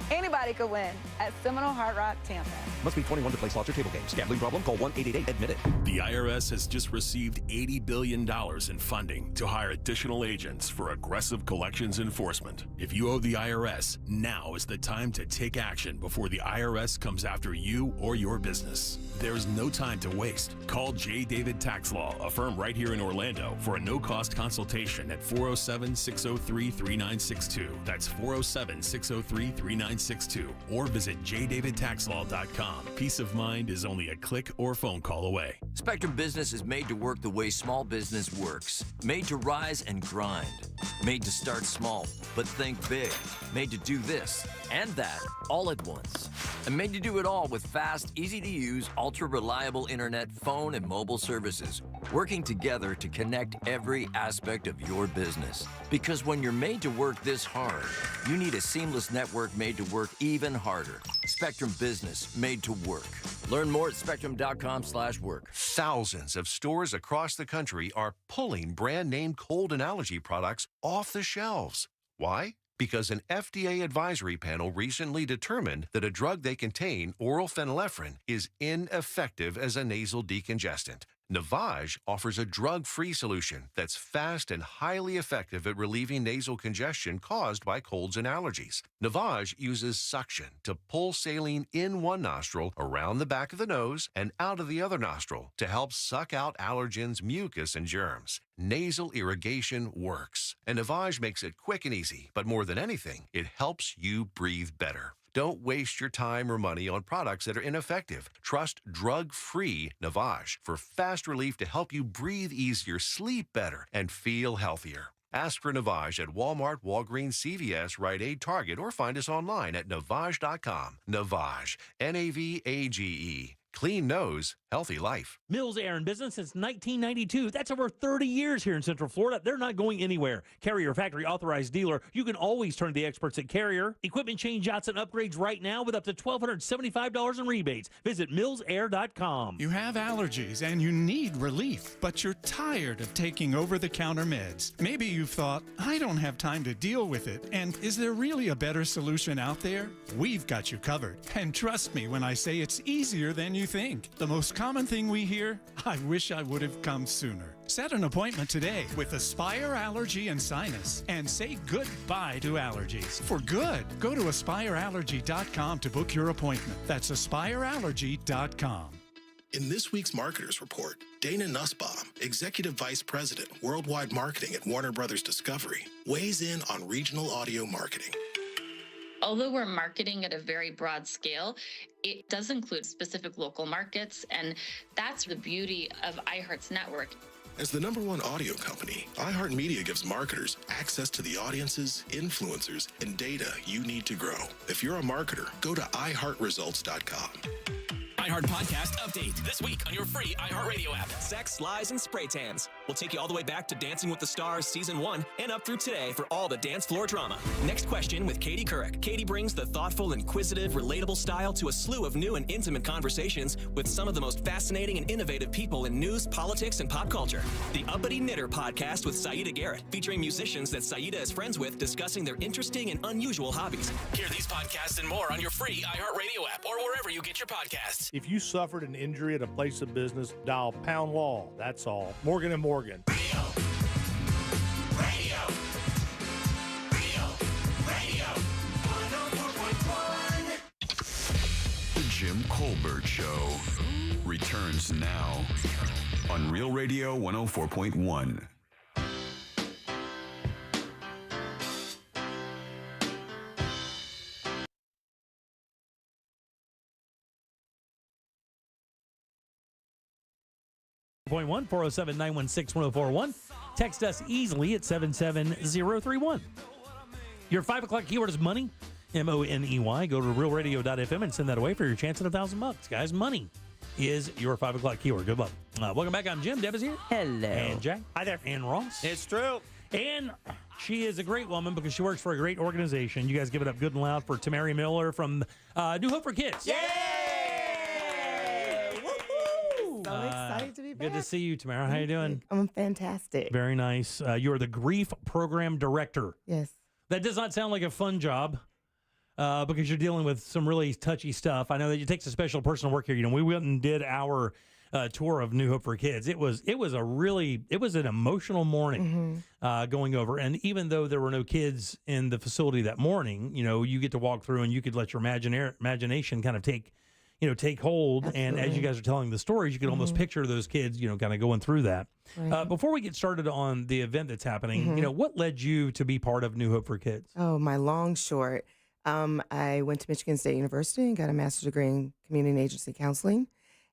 Anybody could win at Seminole Hard Rock, Tampa. Must be 21 to play slots or table games. Gambling problem? Call 1-888-ADMIT-IT. The IRS has just received $80 billion in funding to hire additional agents for aggressive collections enforcement. If you owe the IRS, now is the time to take action before the IRS comes after you or your business. There's no time to waste. Call J. David Tax Law, a firm right here in Orlando, for a no-cost consultation at 407-603-3962. That's 407-603-3962. Or visit jdavidtaxlaw.com. Peace of mind is only a click or phone call away. Spectrum Business is made to work the way small business works. Made to rise and grind. Made to start small, but think big. Made to do this and that all at once. And made to do it all with fast, easy-to-use, ultra-reliable internet, phone, and mobile services. Working together to connect every aspect of your business. Because when you're made to work this hard, you need a seamless network made to work even harder. Spectrum Business, made to work. Learn more at spectrum.com/work. Thousands of stores across the country are pulling brand name cold and allergy products off the shelves. Why? Because an FDA advisory panel recently determined that a drug they contain, oral phenylephrine, is ineffective as a nasal decongestant. Navage offers a drug-free solution that's fast and highly effective at relieving nasal congestion caused by colds and allergies. Navage uses suction to pull saline in one nostril, around the back of the nose, and out of the other nostril to help suck out allergens, mucus, and germs. Nasal irrigation works, and Navage makes it quick and easy, but more than anything, it helps you breathe better. Don't waste your time or money on products that are ineffective. Trust drug-free Navage for fast relief to help you breathe easier, sleep better, and feel healthier. Ask for Navage at Walmart, Walgreens, CVS, Rite Aid, Target, or find us online at Navage.com. Navage, N-A-V-A-G-E. Clean nose, healthy life. Mills Air in business since 1992. That's over 30 years here in Central Florida. They're not going anywhere. Carrier factory authorized dealer. You can always turn to the experts at Carrier. Equipment changeouts and upgrades right now with up to $1,275 in rebates. Visit millsair.com. You have allergies and you need relief, but you're tired of taking over-the-counter meds. Maybe you've thought, I don't have time to deal with it. And is there really a better solution out there? We've got you covered. And trust me when I say it's easier than you think. The most common thing we hear, I wish I would have come sooner. Set an appointment today with Aspire Allergy and Sinus and say goodbye to allergies. For good, go to aspireallergy.com to book your appointment. That's aspireallergy.com. In this week's Marketers Report, Dana Nussbaum, Executive Vice President, Worldwide Marketing at Warner Brothers Discovery, weighs in on regional audio marketing. Although we're marketing at a very broad scale, it does include specific local markets, and that's the beauty of iHeart's network. As the #1 audio company, iHeartMedia gives marketers access to the audiences, influencers, and data you need to grow. If you're a marketer, go to iHeartResults.com. iHeart Podcast Update. This week on your free iHeartRadio app. Sex, lies, and spray tans. We'll take you all the way back to Dancing with the Stars Season 1 and up through today for all the dance floor drama. Next question with Katie Couric. Katie brings the thoughtful, inquisitive, relatable style to a slew of new and intimate conversations with some of the most fascinating and innovative people in news, politics, and pop culture. The Uppity Knitter Podcast with Saida Garrett, featuring musicians that Saida is friends with discussing their interesting and unusual hobbies. Hear these podcasts and more on your free iHeartRadio app or wherever you get your podcasts. If you suffered an injury at a place of business, dial Pound Law. That's all. Morgan & Morgan. Radio. Radio. 104.1. The Jim Colbert Show returns now on Real Radio 104.1. Point 407-916-1041. Text us easily at 77031. Your 5 o'clock keyword is money, M-O-N-E-Y. Go to realradio.fm and send that away for your chance at $1,000. Guys, money is your 5 o'clock keyword. Good luck. Welcome back. I'm Jim. Deb is here. Hello. And Jack. Hi there. And Ross. It's true. And she is a great woman because she works for a great organization. You guys give it up good and loud for Tamari Miller from New Hope for Kids. Yay! So excited to be back. Good to see you, Tamara. How you doing? I'm fantastic. Very nice. You are the Grief Program Director. Yes. That does not sound like a fun job because you're dealing with some really touchy stuff. I know that it takes a special person to work here. You know, we went and did our tour of New Hope for Kids. It was an emotional morning going over. And even though there were no kids in the facility that morning, you know, you get to walk through and you could let your imagination kind of take hold. Absolutely. And as you guys are telling the stories, you can almost picture those kids, you know, kind of going through that. Right. Before we get started on the event that's happening, you know, what led you to be part of New Hope for Kids? Oh, my long short. I went to Michigan State University and got a master's degree in community and agency counseling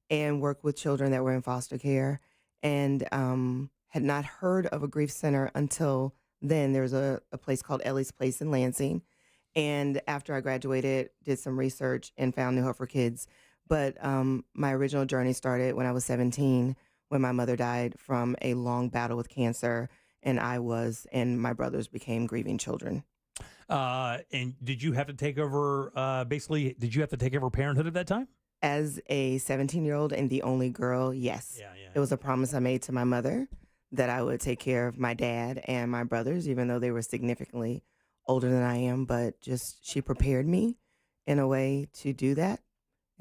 and worked with children that were in foster care and had not heard of a grief center until then. There was a place called Ellie's Place in Lansing. And after I graduated, did some research and found New Hope for Kids. But my original journey started when I was 17, when my mother died from a long battle with cancer, and and my brothers became grieving children. And did you have to take over, did you have to take over parenthood at that time? As a 17-year-old and the only girl, yes. Yeah. It was a promise I made to my mother that I would take care of my dad and my brothers, even though they were significantly older than I am, but just she prepared me in a way to do that.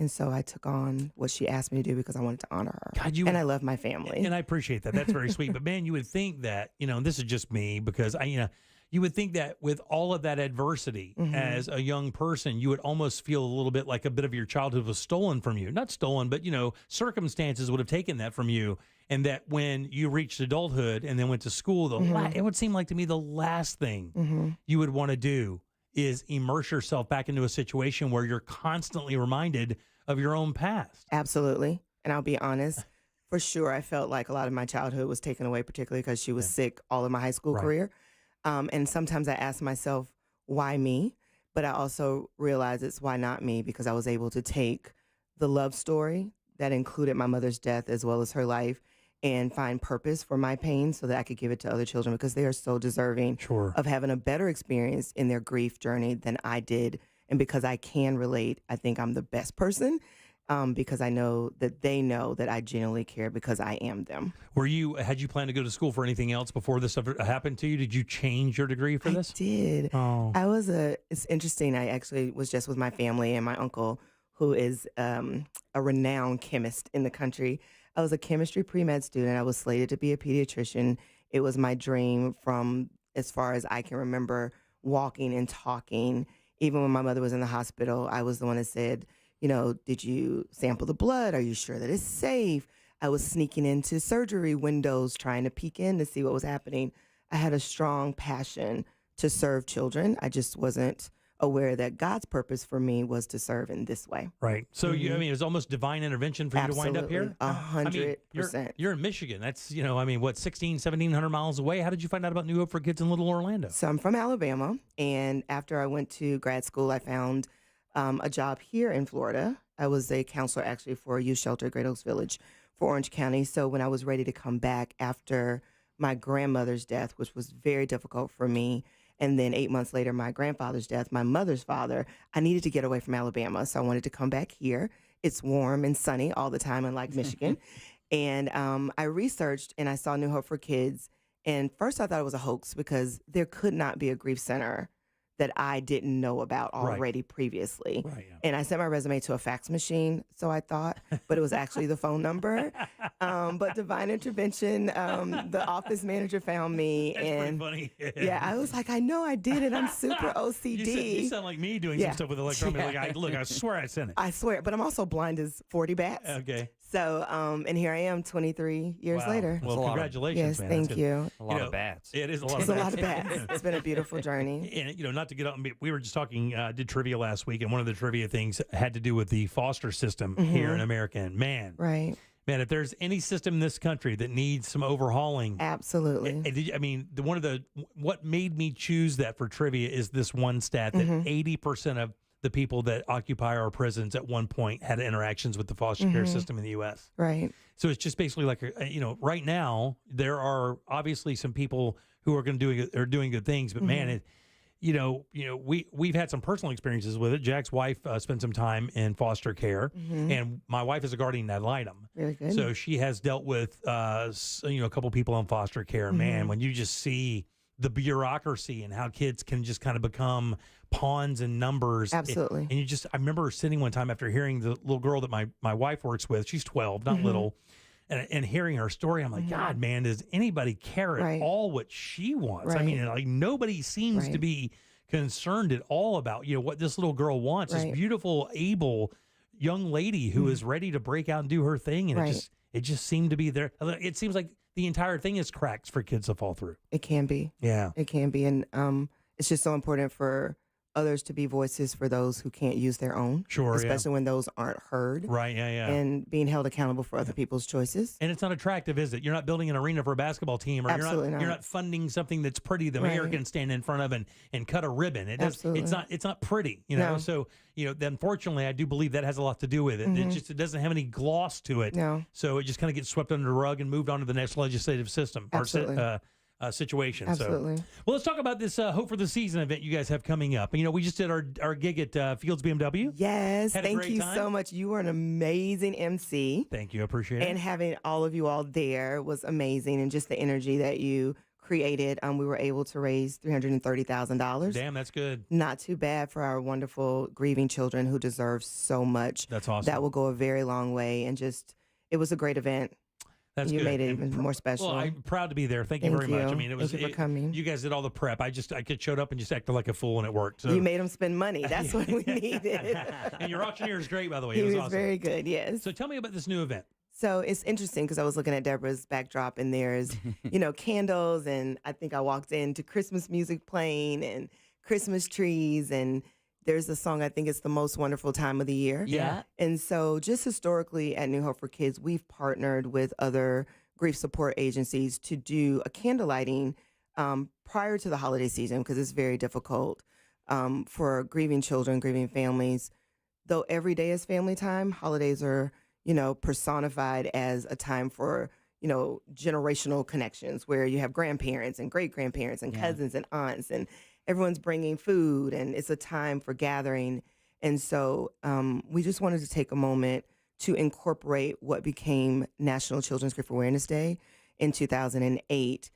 And so I took on what she asked me to do because I wanted to honor her. God, and I love my family. And I appreciate that. That's very sweet. But man, you would think that, and this is just me because you would think that with all of that adversity as a young person, you would almost feel a little bit like a bit of your childhood was stolen from you. Not stolen, but, circumstances would have taken that from you. And that when you reached adulthood and then went to school, it would seem like to me the last thing you would want to do is immerse yourself back into a situation where you're constantly reminded of your own past. Absolutely. And I'll be honest, for sure, I felt like a lot of my childhood was taken away, particularly because she was sick all of my high school career. And sometimes I ask myself, why me? But I also realize it's why not me, because I was able to take the love story that included my mother's death as well as her life and find purpose for my pain so that I could give it to other children because they are so deserving of having a better experience in their grief journey than I did. And because I can relate, I think I'm the best person because I know that they know that I genuinely care because I am them. Had you planned to go to school for anything else before this ever happened to you? Did you change your degree for this? I did. Oh. It's interesting. I actually was just with my family and my uncle, who is a renowned chemist in the country. I was a chemistry pre-med student. I was slated to be a pediatrician. It was my dream from as far as I can remember walking and talking. Even when my mother was in the hospital, I was the one that said, did you sample the blood? Are you sure that it's safe? I was sneaking into surgery windows trying to peek in to see what was happening. I had a strong passion to serve children. I just wasn't aware that God's purpose for me was to serve in this way. Right. So, it was almost divine intervention for you to wind up here? 100%. You're in Michigan. That's, 1,700 miles away. How did you find out about New Hope for Kids in Little Orlando? So I'm from Alabama. And after I went to grad school, I found a job here in Florida. I was a counselor actually for a youth shelter at Great Oaks Village for Orange County. So when I was ready to come back after my grandmother's death, which was very difficult for me, and then 8 months later, my grandfather's death, my mother's father, I needed to get away from Alabama. So I wanted to come back here. It's warm and sunny all the time, unlike Michigan. And I researched and I saw New Hope for Kids. And first I thought it was a hoax because there could not be a grief center that I didn't know about already previously. Right, yeah. And I sent my resume to a fax machine, so I thought, but it was actually the phone number. But divine intervention, the office manager found me. That's and pretty funny. Yeah, I was like, I know I did it. I'm super OCD. You sound like me doing some stuff with electronics. Like, look, I swear I sent it. I swear, but I'm also blind as 40 bats. Okay. So, and here I am 23 years later. Well, congratulations, yes, man. thank you. A lot of bats. It is a lot It's of a bats. lot of bats. It's been a beautiful journey. And, not to get up, we were just talking, did trivia last week, and one of the trivia things had to do with the foster system here in America. And man, if there's any system in this country that needs some overhauling. Absolutely. What made me choose that for trivia is this one stat that 80% of the people that occupy our prisons at one point had interactions with the foster care system in the U.S. Right. So it's just basically like, right now there are obviously some people who are doing good things, but man, we've had some personal experiences with it. Jack's wife spent some time in foster care, and my wife is a guardian ad litem. Very good. So she has dealt with a couple people in foster care. And man, when you just see the bureaucracy and how kids can just kind of become pawns and numbers. Absolutely. I remember sitting one time after hearing the little girl that my wife works with, she's 12, not little, and hearing her story, I'm like, God, man, does anybody care at all what she wants? I mean, like nobody seems to be concerned at all about, what this little girl wants, this beautiful, able young lady who is ready to break out and do her thing. And it just seemed to be there. It seems like the entire thing is cracks for kids to fall through. It can be. Yeah. It can be. And it's just so important for others to be voices for those who can't use their own. Sure, especially when those aren't heard. Right, yeah. And being held accountable for other people's choices. And it's not attractive, is it? You're not building an arena for a basketball team, or Absolutely you're not funding something that's pretty the mayor can stand in front of and cut a ribbon. It's not pretty, No. So, unfortunately, I do believe that has a lot to do with it. It doesn't have any gloss to it. No. So it just kind of gets swept under the rug and moved on to the next legislative system. Absolutely. Or situation. Absolutely. So, well, let's talk about this Hope for the Season event you guys have coming up. We just did our gig at Fields BMW. Yes. Had a Thank great you time. so much. You were an amazing MC. Thank you. I appreciate it. And having all of you all there was amazing. And just the energy that you created, we were able to raise $330,000. Damn, that's good. Not too bad for our wonderful grieving children who deserve so much. That's awesome. That will go a very long way. And just, it was a great event. That's you good. made it even more special. Well, I'm proud to be there. Thank you Thank very much. you. I mean, it was Thank you for coming. You guys did all the prep. I showed up and just acted like a fool, and it worked. So. You made them spend money. That's what we needed. And your auctioneer is great, by the way. He It was was awesome. very good. Yes. So tell me about this new event. So it's interesting because I was looking at Deborah's backdrop, and there's, candles, and I think I walked into Christmas music playing and Christmas trees, and there's a song, I think it's the most wonderful time of the year. Yeah. And so just historically at New Hope for Kids, we've partnered with other grief support agencies to do a candle lighting prior to the holiday season, because it's very difficult for grieving children, grieving families. Though every day is family time, holidays are, personified as a time for, generational connections where you have grandparents and great-grandparents and cousins and aunts, and everyone's bringing food, and it's a time for gathering. And so we just wanted to take a moment to incorporate what became National Children's Grief Awareness Day in 2008,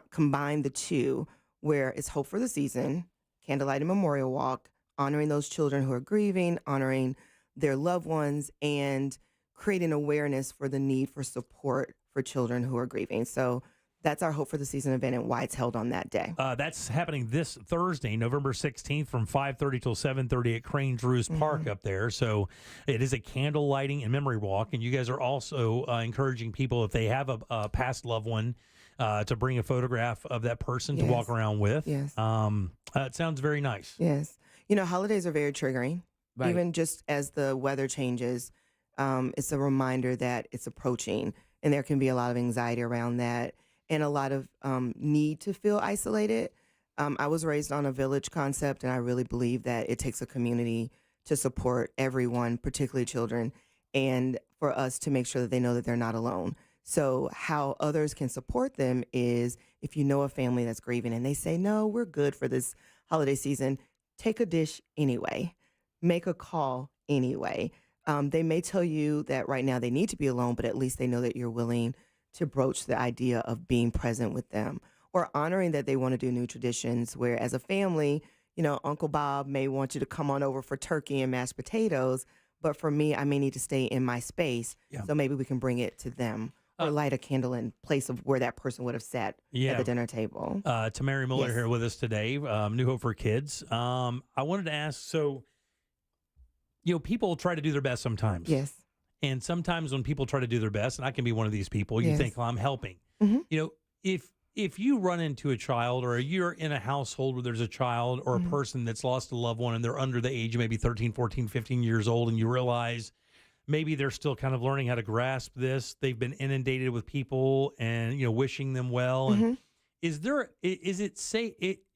combine the two, where it's Hope for the Season, Candlelight and Memorial Walk, honoring those children who are grieving, honoring their loved ones, and creating awareness for the need for support for children who are grieving. So that's our Hope for the Season event and why it's held on that day. That's happening this Thursday, November 16th from 5:30 till 7:30 at Cranes Roost Park up there. So it is a candle lighting and memory walk. And you guys are also encouraging people, if they have a past loved one, to bring a photograph of that person to walk around with. Yes. It sounds very nice. Yes. Holidays are very triggering. Right. Even just as the weather changes, it's a reminder that it's approaching, and there can be a lot of anxiety around that and a lot of need to feel isolated. I was raised on a village concept, and I really believe that it takes a community to support everyone, particularly children, and for us to make sure that they know that they're not alone. So how others can support them is, if you know a family that's grieving and they say, no, we're good for this holiday season, take a dish anyway. Make a call anyway. They may tell you that right now they need to be alone, but at least they know that you're willing to broach the idea of being present with them, or honoring that they want to do new traditions where, as a family, Uncle Bob may want you to come on over for turkey and mashed potatoes, but for me, I may need to stay in my space. Yeah. So maybe we can bring it to them, or light a candle in place of where that person would have sat at the dinner table. Tamari Miller here with us today, New Hope for Kids. I wanted to ask, so, people try to do their best sometimes. Yes. And sometimes when people try to do their best, and I can be one of these people, you think, well, I'm helping. Mhm. If you run into a child, or you're in a household where there's a child or a person that's lost a loved one, and they're under the age of maybe 13, 14, 15 years old, and you realize maybe they're still kind of learning how to grasp this. They've been inundated with people and, wishing them well. And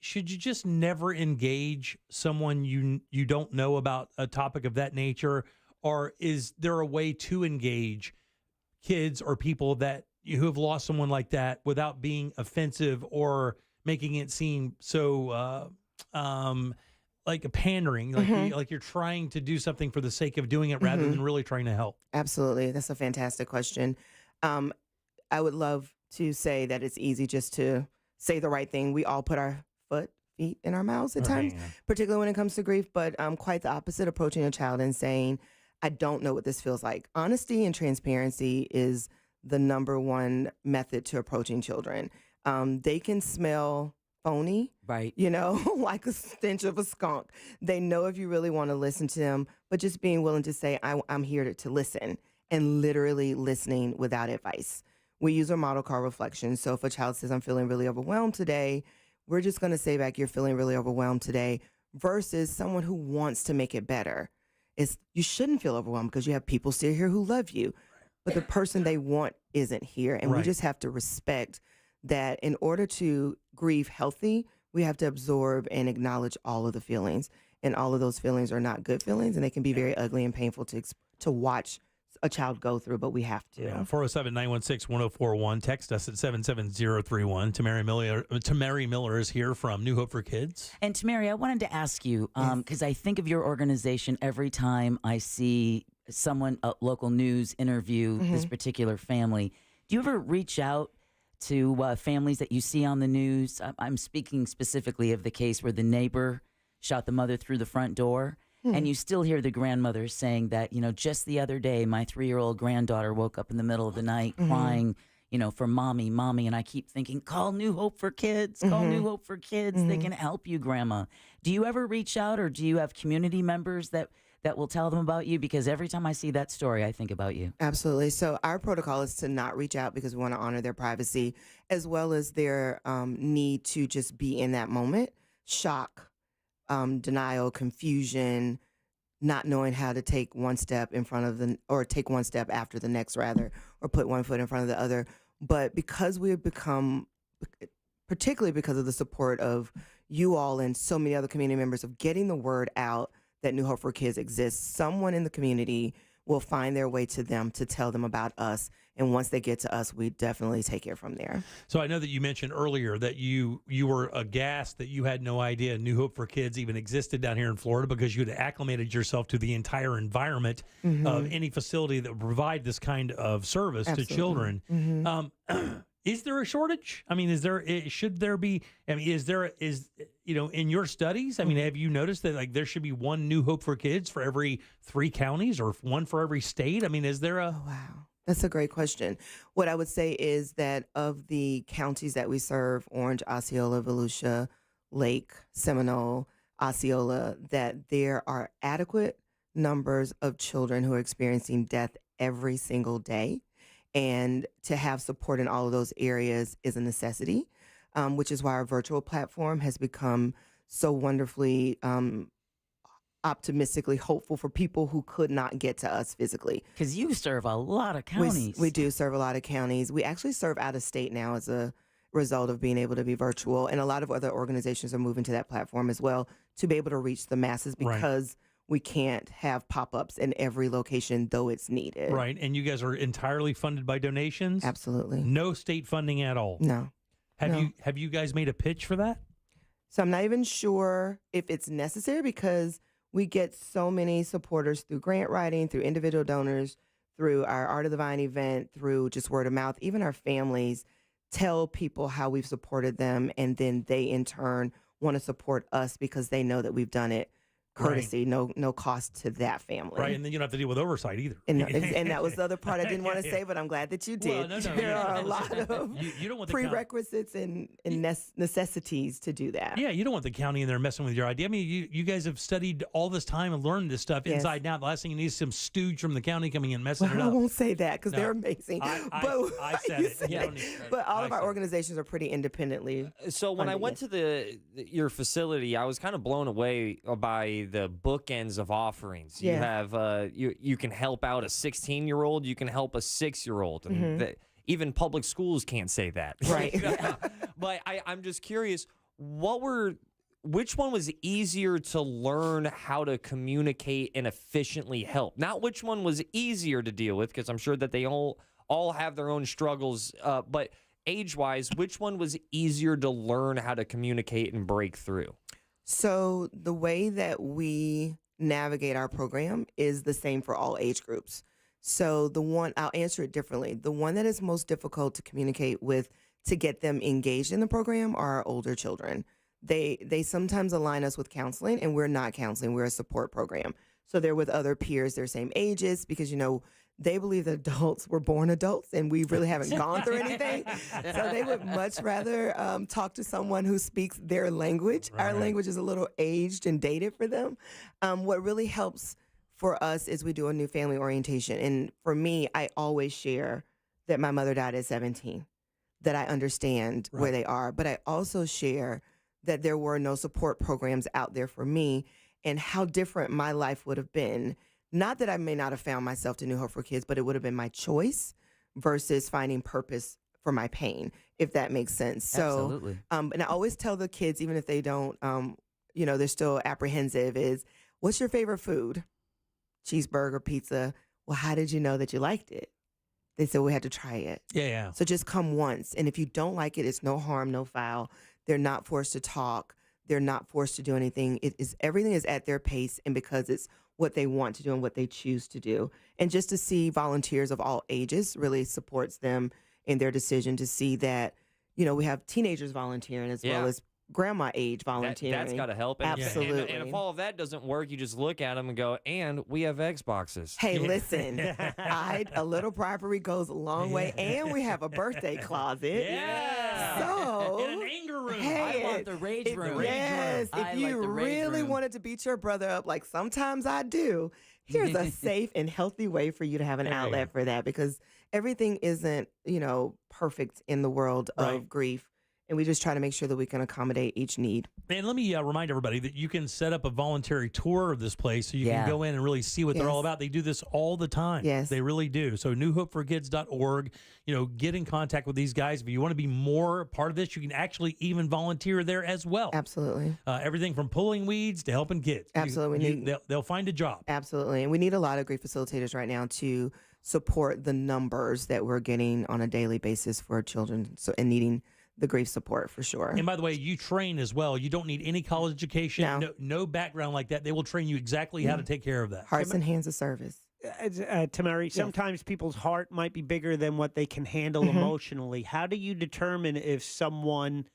should you just never engage someone you don't know about a topic of that nature? Or is there a way to engage kids or people who have lost someone like that without being offensive or making it seem so like a pandering, like you're trying to do something for the sake of doing it rather than really trying to help? Absolutely. That's a fantastic question. I would love to say that it's easy just to say the right thing. We all put our feet in our mouths at times, particularly when it comes to grief, but quite the opposite, approaching a child and saying, I don't know what this feels like. Honesty and transparency is the number one method to approaching children. They can smell phony, right? Like a stench of a skunk. They know if you really want to listen to them, but just being willing to say, I'm here to listen, and literally listening without advice. We use our model call reflection. So if a child says, I'm feeling really overwhelmed today, we're just going to say back, you're feeling really overwhelmed today, versus someone who wants to make it better. You shouldn't feel overwhelmed because you have people still here who love you, but the person they want isn't here. And we just have to respect that in order to grieve healthy, we have to absorb and acknowledge all of the feelings. And all of those feelings are not good feelings, and they can be very ugly and painful to watch a child go through, but we have to. 407-916-1041. Text us at 77031. Tamari Miller is here from New Hope for Kids. And Tamari, I wanted to ask you, because I think of your organization every time I see someone, local news, interview this particular family. Do you ever reach out to families that you see on the news? I'm speaking specifically of the case where the neighbor shot the mother through the front door. And you still hear the grandmother saying that, just the other day, my 3-year-old granddaughter woke up in the middle of the night crying, for mommy. And I keep thinking, call New Hope for Kids, call New Hope for Kids. They can help you, Grandma. Do you ever reach out, or do you have community members that will tell them about you? Because every time I see that story, I think about you. Absolutely. So our protocol is to not reach out because we want to honor their privacy, as well as their need to just be in that moment. Shock, denial, confusion, not knowing how to take one step in front of or take one step after the next, rather, or put one foot in front of the other. But because we have become, particularly because of the support of you all and so many other community members, of getting the word out that New Hope for Kids exists, someone in the community will find their way to them to tell them about us. And once they get to us, we definitely take it from there. So I know that you mentioned earlier that you were aghast that you had no idea New Hope for Kids even existed down here in Florida, because you had acclimated yourself to the entire environment of any facility that would provide this kind of service to children. Is there a shortage? I mean, should there be? I mean, is in your studies? I mean, have you noticed that there should be one New Hope for Kids for every 3 counties, or one for every state? I mean, is there a? Oh, wow. That's a great question. What I would say is that of the counties that we serve, Orange, Osceola, Volusia, Lake, Seminole, Osceola, that there are adequate numbers of children who are experiencing death every single day. And to have support in all of those areas is a necessity, which is why our virtual platform has become so wonderfully optimistically hopeful for people who could not get to us physically. Because you serve a lot of counties. We do serve a lot of counties. We actually serve out of state now as a result of being able to be virtual. And a lot of other organizations are moving to that platform as well to be able to reach the masses, because we can't have pop-ups in every location, though it's needed. Right. And you guys are entirely funded by donations? Absolutely. No state funding at all? No. Have you guys made a pitch for that? So I'm not even sure if it's necessary, because we get so many supporters through grant writing, through individual donors, through our Art of the Vine event, through just word of mouth. Even our families tell people how we've supported them, and then they in turn want to support us because they know that we've done it courtesy, no cost to that family. Right, and then you don't have to deal with oversight either. And that was the other part I didn't want to say, but I'm glad that you did. Well, there are a lot of you don't want the prerequisites and necessities to do that. Yeah, you don't want the county in there messing with your idea. I mean, you guys have studied all this time and learned this stuff inside and out. The last thing you need is some stooge from the county coming in and messing it up. I won't say that, because they're amazing. I said it. But all of our organizations are pretty independently. So when I went to your facility, I was kind of blown away by the bookends of offerings. You have you can help out a 16-year-old, you can help a 6-year-old, and even public schools can't say that. Right. But I'm just curious, which one was easier to learn how to communicate and efficiently help? Not which one was easier to deal with, because I'm sure that they all have their own struggles, but age-wise, which one was easier to learn how to communicate and break through? So the way that we navigate our program is the same for all age groups. So I'll answer it differently. The one that is most difficult to communicate with to get them engaged in the program are our older children. They sometimes align us with counseling, and we're not counseling. We're a support program. So they're with other peers their same ages, because, they believe that adults were born adults and we really haven't gone through anything. So they would much rather talk to someone who speaks their language. Right. Our language is a little aged and dated for them. What really helps for us is we do a new family orientation. And for me, I always share that my mother died at 17, that I understand where they are. But I also share that there were no support programs out there for me, and how different my life would have been. Not that I may not have found myself to New Hope for Kids, but it would have been my choice versus finding purpose for my pain, if that makes sense. So, absolutely. And I always tell the kids, even if they don't, they're still apprehensive, is, what's your favorite food? Cheeseburger, pizza. Well, how did you know that you liked it? They said, we had to try it. Yeah. So just come once. And if you don't like it, it's no harm, no foul. They're not forced to talk. They're not forced to do anything. Everything is at their pace, and because it's what they want to do and what they choose to do. And just to see volunteers of all ages really supports them in their decision to see that, we have teenagers volunteering as well as grandma age volunteering. That's got to help. And Absolutely. And if all of that doesn't work, you just look at them and go, and we have Xboxes. Hey, listen, a little bribery goes a long way, and we have a birthday closet. Yeah. So, in an anger room. Hey, I want the rage room. Yes, I if you like the rage really room. wanted to beat your brother up, like sometimes I do, here's a safe and healthy way for you to have an outlet for that, because everything isn't, perfect in the world of grief. And we just try to make sure that we can accommodate each need. And let me remind everybody that you can set up a voluntary tour of this place so you can go in and really see what they're all about. They do this all the time. Yes. They really do. So newhopeforkids.org, get in contact with these guys. If you want to be more part of this, you can actually even volunteer there as well. Absolutely. Everything from pulling weeds to helping kids. Absolutely. They'll find a job. Absolutely. And we need a lot of grief facilitators right now to support the numbers that we're getting on a daily basis for children and needing the grief support for sure. And by the way, you train as well. You don't need any college education, no background like that. They will train you exactly how to take care of that. Hearts and hands of service. Tamari, sometimes people's heart might be bigger than what they can handle emotionally. How do you determine if someone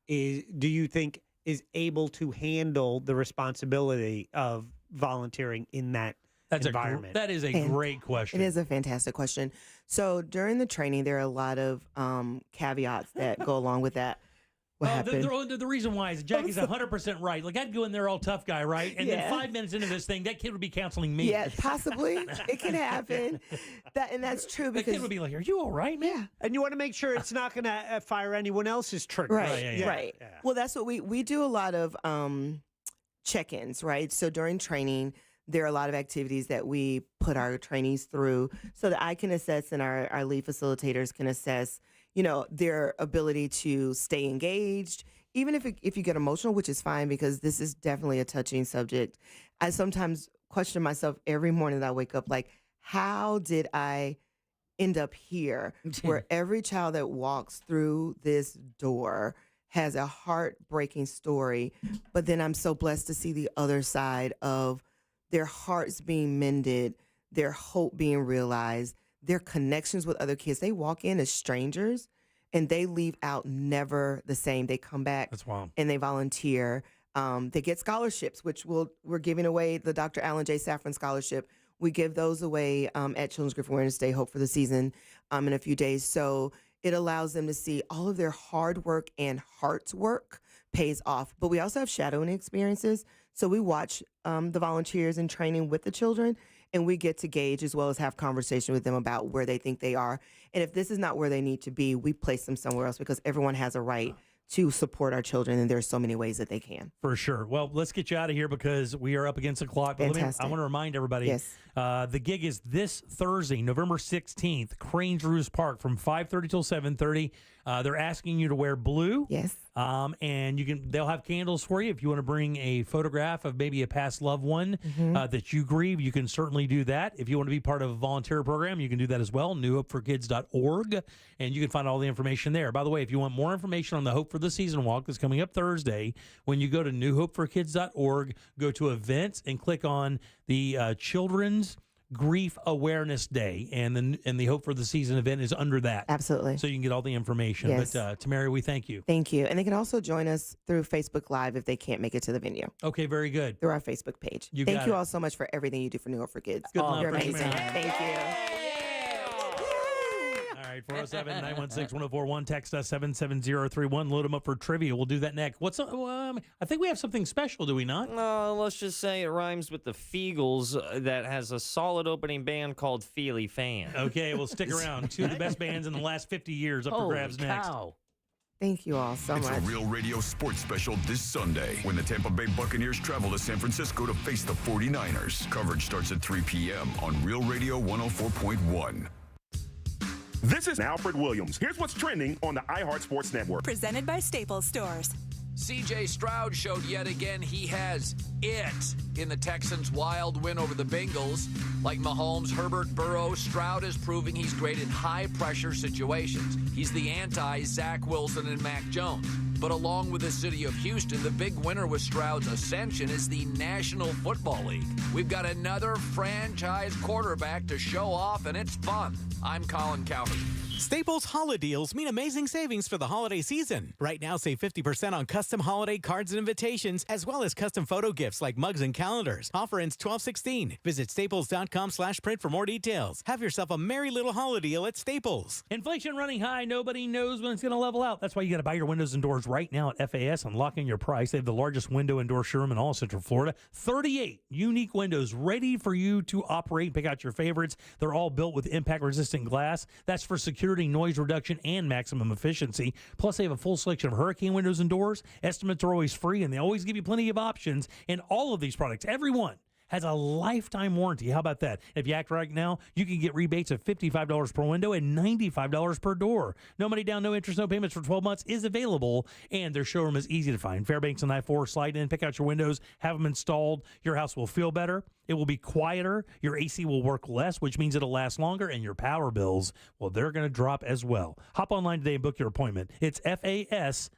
do you think, is able to handle the responsibility of volunteering in that environment? That is a great question. It is a fantastic question. So during the training, there are a lot of caveats that go along with that. What happened? The reason why is Jackie's 100% right. Like, I'd go in there all tough guy, right? And then 5 minutes into this thing, that kid would be counseling me. Yeah, possibly. It can happen. And that's true, because the kid would be like, "Are you all right, man?" Yeah. And you want to make sure it's not going to fire anyone else's trigger. Right, right. Yeah. Well, that's what we do a lot of check-ins, right? So during training, there are a lot of activities that we put our trainees through so that I can assess and our lead facilitators can assess, their ability to stay engaged, even if you get emotional, which is fine, because this is definitely a touching subject. I sometimes question myself every morning that I wake up, like, how did I end up here where every child that walks through this door has a heartbreaking story, but then I'm so blessed to see the other side of their hearts being mended, their hope being realized, their connections with other kids. They walk in as strangers and they leave out never the same. They come back and they volunteer. They get scholarships, which we're giving away the Dr. Alan J. Safran Scholarship. We give those away at Children's Grief Awareness Day, Hope for the Season, in a few days. So it allows them to see all of their hard work and heart's work pays off. But we also have shadowing experiences. So we watch the volunteers in training with the children, and we get to gauge as well as have conversation with them about where they think they are. And if this is not where they need to be, we place them somewhere else, because everyone has a right to support our children, and there's so many ways that they can. For sure. Well, let's get you out of here because we are up against the clock. But I want to remind everybody, the gig is this Thursday, November 16th, Cranes Roost Park from 5:30 till 7:30. They're asking you to wear blue. Yes. And they'll have candles for you. If you want to bring a photograph of maybe a past loved one that you grieve, you can certainly do that. If you want to be part of a volunteer program, you can do that as well, newhopeforkids.org, and you can find all the information there. By the way, if you want more information on the Hope for the Season Walk that's coming up Thursday, when you go to newhopeforkids.org, go to events and click on the Children's Grief Awareness Day, and the Hope for the Season event is under that. Absolutely. So you can get all the information. Yes. But Tamara, we thank you. Thank you. And they can also join us through Facebook Live if they can't make it to the venue. Okay, very good. Through our Facebook page. Thank you all so much for everything you do for New Hope for Kids. Good luck. You're amazing. Thank you. All right, 407-916-1041. Text us 77031. Load them up for trivia. We'll do that next. I think we have something special, do we not? Let's just say it rhymes with the Feagles that has a solid opening band called Feely Fan. Okay, well, stick around. Two of the best bands in the last 50 years up for grabs next. Thank you all so much. It's a Real Radio Sports Special this Sunday when the Tampa Bay Buccaneers travel to San Francisco to face the 49ers. Coverage starts at 3 p.m. on Real Radio 104.1. This is Alfred Williams. Here's what's trending on the iHeart Sports Network. Presented by Staples Stores. C.J. Stroud showed yet again he has it in the Texans' wild win over the Bengals. Like Mahomes, Herbert, Burrow, Stroud is proving he's great in high-pressure situations. He's the anti-Zach Wilson and Mac Jones. But along with the city of Houston, the big winner with Stroud's ascension is the National Football League. We've got another franchise quarterback to show off, and it's fun. I'm Colin Cowherd. Staples Holiday Deals mean amazing savings for the holiday season. Right now, save 50% on custom holiday cards and invitations, as well as custom photo gifts like mugs and calendars. Offer ends 12/16. Visit staples.com/print for more details. Have yourself a merry little holiday deal at Staples. Inflation running high. Nobody knows when it's going to level out. That's why you got to buy your windows and doors right now at FAS and lock in your price. They have the largest window and door showroom in all Central Florida. 38 unique windows ready for you to operate. Pick out your favorites. They're all built with impact-resistant glass. That's for security, noise reduction, and maximum efficiency. Plus, they have a full selection of hurricane windows and doors. Estimates are always free, and they always give you plenty of options. And all of these products, every one, has a lifetime warranty. How about that? If you act right now, you can get rebates of $55 per window and $95 per door. No money down, no interest, no payments for 12 months is available, and their showroom is easy to find. Fairbanks and I-4, slide in, pick out your windows, have them installed. Your house will feel better. It will be quieter. Your AC will work less, which means it'll last longer, and your power bills, well, they're going to drop as well. Hop online today and book your appointment. It's FASWD.com.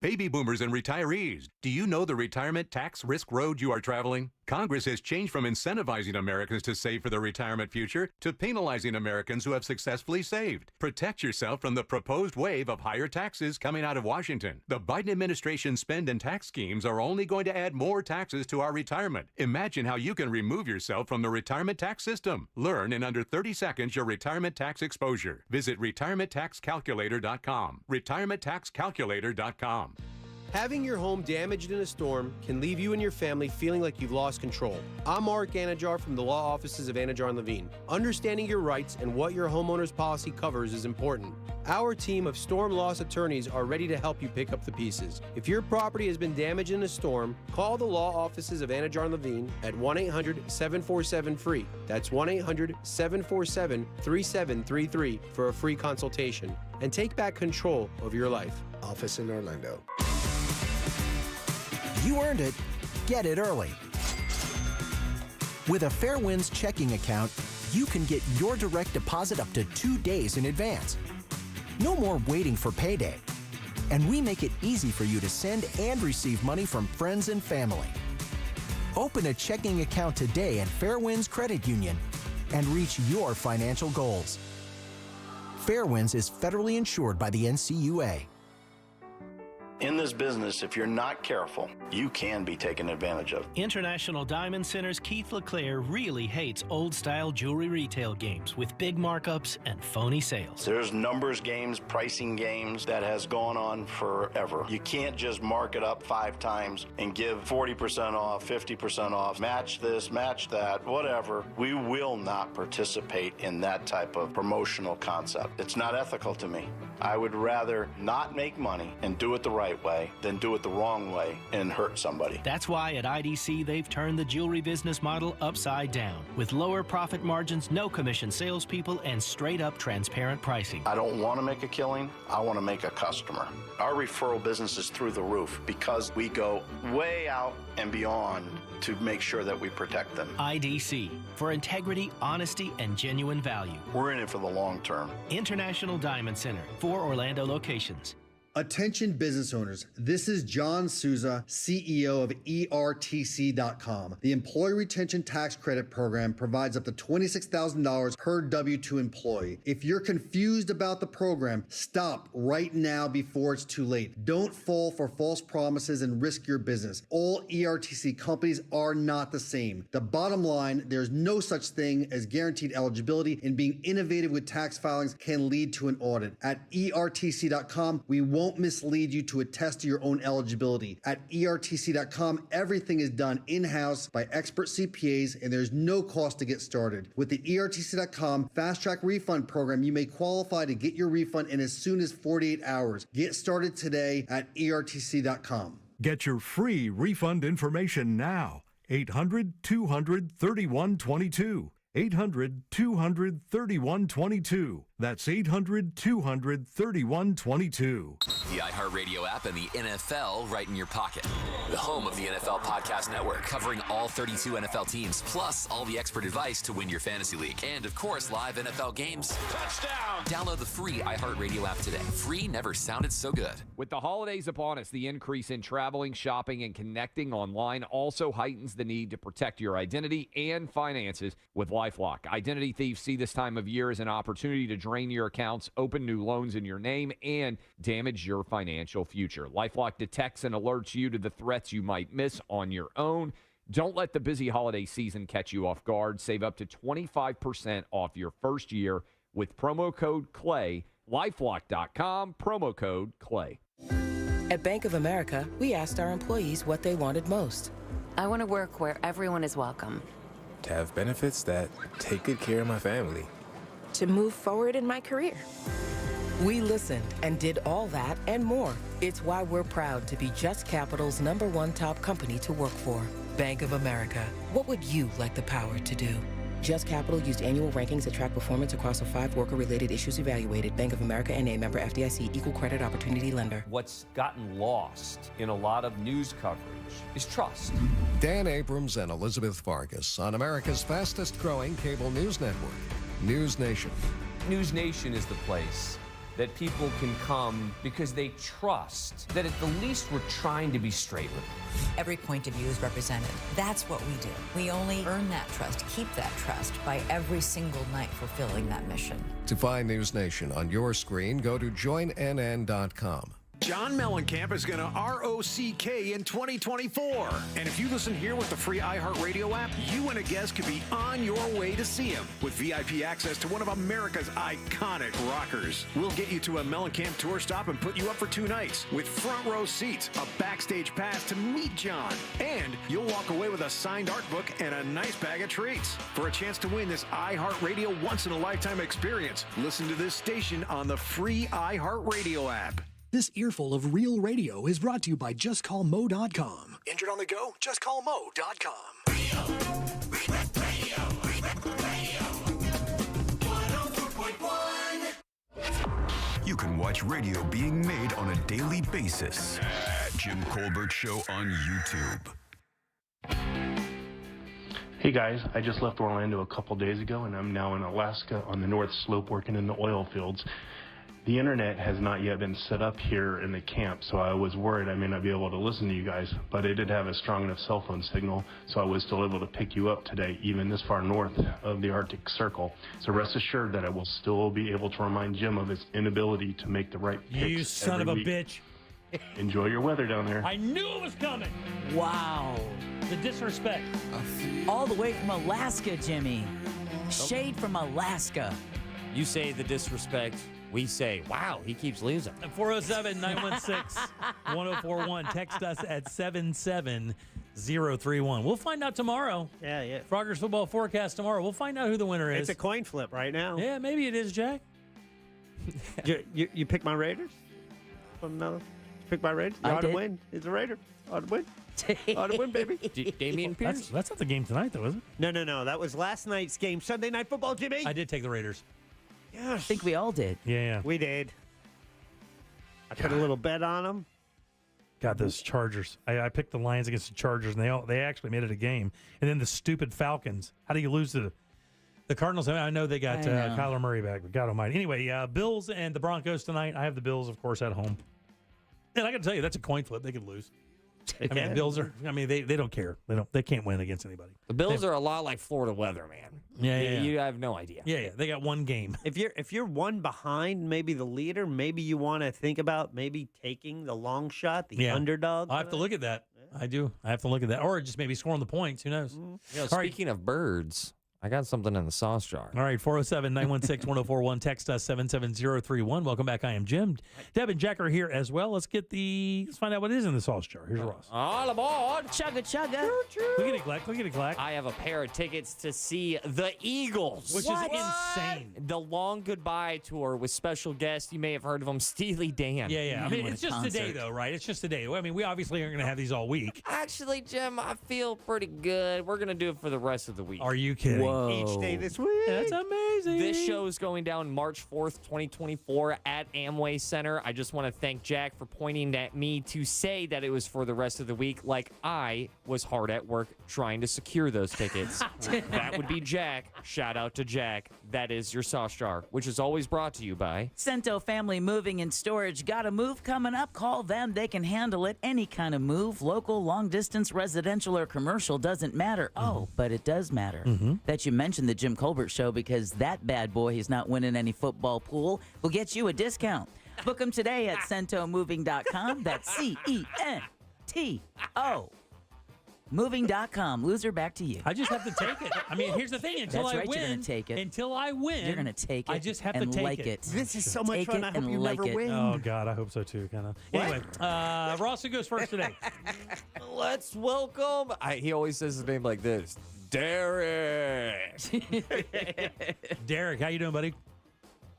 Baby boomers and retirees, do you know the retirement tax risk road you are traveling? Congress has changed from incentivizing Americans to save for their retirement future to penalizing Americans who have successfully saved. Protect yourself from the proposed wave of higher taxes coming out of Washington. The Biden administration's spend and tax schemes are only going to add more taxes to our retirement. Imagine how you can remove yourself from the retirement tax system. Learn in under 30 seconds your retirement tax exposure. Visit retirementtaxcalculator.com. retirementtaxcalculator.com. Having your home damaged in a storm can leave you and your family feeling like you've lost control. I'm Mark Anajar from the law offices of Anajar and Levine. Understanding your rights and what your homeowner's policy covers is important. Our team of storm loss attorneys are ready to help you pick up the pieces. If your property has been damaged in a storm, call the law offices of Anajar and Levine at 1-800-747-FREE. That's 1-800-747-3733 for a free consultation. And take back control of your life. Office in Orlando. You earned it. Get it early. With a Fairwinds checking account, you can get your direct deposit up to 2 days in advance. No more waiting for payday. And we make it easy for you to send and receive money from friends and family. Open a checking account today at Fairwinds Credit Union and reach your financial goals. Fairwinds is federally insured by the NCUA. In this business, if you're not careful, you can be taken advantage of. International Diamond Center's Keith LeClaire really hates old-style jewelry retail games with big markups and phony sales. There's numbers games, pricing games that has gone on forever. You can't just mark it up 5 times and give 40% off, 50% off, match this, match that, whatever. We will not participate in that type of promotional concept. It's not ethical to me. I would rather not make money and do it the right way than do it the wrong way and hurt somebody. That's why at IDC they've turned the jewelry business model upside down with lower profit margins, no commission salespeople, and straight up transparent pricing. I don't want to make a killing. I want to make a customer. Our referral business is through the roof because we go way out and beyond to make sure that we protect them. IDC, for integrity, honesty, and genuine value. We're in it for the long term. International Diamond Center, 4 Orlando locations. Attention business owners, this is John Souza, CEO of ERTC.com. The Employee Retention Tax Credit Program provides up to $26,000 per W-2 employee. If you're confused about the program, stop right now before it's too late. Don't fall for false promises and risk your business. All ERTC companies are not the same. The bottom line, there's no such thing as guaranteed eligibility, and being innovative with tax filings can lead to an audit. At ERTC.com, we won't mislead you to attest to your own eligibility. At ERTC.com, everything is done in-house by expert CPAs, and there's no cost to get started. With the ERTC.com Fast Track Refund Program, you may qualify to get your refund in as soon as 48 hours. Get started today at ERTC.com. Get your free refund information now. 800-200-3122. 800-200-3122. That's 800-200-3122. The iHeartRadio app and the NFL right in your pocket. The home of the NFL Podcast Network, covering all 32 NFL teams, plus all the expert advice to win your fantasy league. And, of course, live NFL games. Touchdown! Download the free iHeartRadio app today. Free never sounded so good. With the holidays upon us, the increase in traveling, shopping, and connecting online also heightens the need to protect your identity and finances with LifeLock. Identity thieves see this time of year as an opportunity to drain your accounts, open new loans in your name, and damage your financial future. LifeLock detects and alerts you to the threats you might miss on your own. Don't let the busy holiday season catch you off guard. Save up to 25% off your first year with promo code CLAY. LifeLock.com, promo code CLAY. At Bank of America, we asked our employees what they wanted most. I want to work where everyone is welcome. To have benefits that take good care of my family. To move forward in my career. We listened and did all that and more. It's why we're proud to be Just Capital's #1 top company to work for. Bank of America. What would you like the power to do? Just Capital used annual rankings that track performance across the 5 worker-related issues evaluated. Bank of America N.A. member FDIC, equal credit opportunity lender. What's gotten lost in a lot of news coverage is trust. Dan Abrams and Elizabeth Vargas on America's fastest-growing cable news network, News Nation. News Nation is the place that people can come because they trust that at the least we're trying to be straight with them. Every point of view is represented. That's what we do. We only earn that trust, keep that trust by every single night fulfilling that mission. To find News Nation on your screen, go to joinnn.com. John Mellencamp is going to ROCK in 2024. And if you listen here with the free iHeartRadio app, you and a guest could be on your way to see him with VIP access to one of America's iconic rockers. We'll get you to a Mellencamp tour stop and put you up for 2 nights with front row seats, a backstage pass to meet John, and you'll walk away with a signed art book and a nice bag of treats. For a chance to win this iHeartRadio once-in-a-lifetime experience, listen to this station on the free iHeartRadio app. This earful of real radio is brought to you by JustCallMo.com. Injured on the go? JustCallMo.com. You can watch radio being made on a daily basis. Jim Colbert Show on YouTube. Hey guys, I just left Orlando a couple days ago and I'm now in Alaska on the North Slope working in the oil fields. The internet has not yet been set up here in the camp, so I was worried I may not be able to listen to you guys, but I did have a strong enough cell phone signal, so I was still able to pick you up today, even this far north of the Arctic Circle. So rest assured that I will still be able to remind Jim of his inability to make the right picks. You son of a week. bitch. Enjoy your weather down there. I knew it was coming. Wow. The disrespect. All the way from Alaska, Jimmy. Shade from Alaska. You say the disrespect. We say, wow, he keeps losing. 407-916-1041. Text us at 77031. We'll find out tomorrow. Yeah. Froggers football forecast tomorrow. We'll find out who the winner is. It's a coin flip right now. Yeah, maybe it is, Jack. You pick my Raiders? Pick my Raiders? You ought to win. It's a Raider. Ought to win. Ought to win, baby. Damian Pierce? That's not the game tonight, though, is it? No. That was last night's game. Sunday Night Football, Jimmy. I did take the Raiders. Yes. I think we all did. Yeah. We did. I put a little bet on them. God, those Chargers. I picked the Lions against the Chargers, and they actually made it a game. And then the stupid Falcons. How do you lose to the Cardinals? I know they got Kyler Murray back, but God almighty. Anyway, Bills and the Broncos tonight. I have the Bills, of course, at home. And I got to tell you, that's a coin flip. They could lose. I mean, the Bills are. I mean, they don't care. They can't win against anybody. The Bills are a lot like Florida weather, man. Yeah. You have no idea. Yeah. They got one game. If you're one behind, maybe the leader, maybe you want to think about maybe taking the long shot, the underdog. I have to look at that. I do. I have to look at that, or just maybe scoring the points. Who knows? Speaking of birds, I got something in the sauce jar. All right, 407-916-1041. Text us 77031. Welcome back. I am Jim. Deb and Jack are here as well. Let's find out what is in the sauce jar. Here's Ross. All aboard. Chugga, chugga. Look at it, Glack. Look at it, Glack. I have a pair of tickets to see the Eagles. Which is insane. The Long Goodbye Tour with special guest. You may have heard of him, Steely Dan. Yeah. I mean, it's just today, though, right? It's just today. I mean, we obviously aren't going to have these all week. Actually, Jim, I feel pretty good. We're going to do it for the rest of the week. Are you kidding? Each day this week. That's amazing. crazy. This show is going down March 4th, 2024 at Amway Center. I just want to thank Jack for pointing at me to say that it was for the rest of the week, like I was hard at work trying to secure those tickets. That would be Jack. Shout out to Jack. That is your sauce jar, which is always brought to you by Cento Family Moving and Storage. Got a move coming up? Call them. They can handle it. Any kind of move, local, long distance, residential, or commercial, doesn't matter. Oh, but it does matter that you mentioned the Jim Colbert Show, because that bad boy is not winning any football pool. Will get you a discount. Book them today at centomoving.com. That's CENTO. Moving.com. Loser, back to you. I just have to take it. I mean, here's the thing. Until That's I right, win, you're gonna take it. Until I win, You're going to take it. I just have to and take like it. This is so much Take fun. it I hope and you like never it. win. Oh, God, I hope so, too, kind of. Anyway, Ross, who goes first today? Let's welcome. He always says his name like this. Derek. Derek, how you doing, buddy?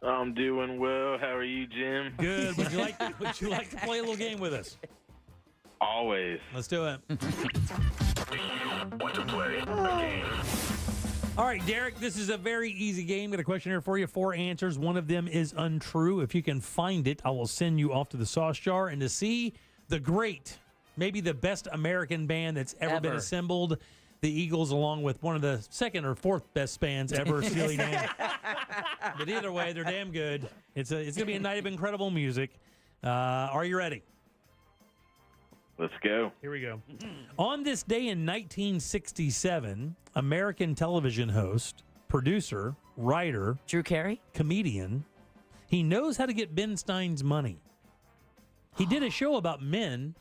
I'm doing well. How are you, Jim? Good. Would you like to play a little game with us? Always. Let's do it. Want to play a game? All right, Derek, this is a very easy game. Got a question here for you. 4 answers. One of them is untrue. If you can find it, I will send you off to the sauce jar. And to see the great, maybe the best American band that's ever been assembled, the Eagles, along with one of the second or fourth best bands ever, Steely Dan. But either way, they're damn good. It's going to be a night of incredible music. Are you ready? Let's go. Here we go. On this day in 1967, American television host, producer, writer, Drew Carey, comedian, he knows how to get Ben Stein's money. He did a show about men.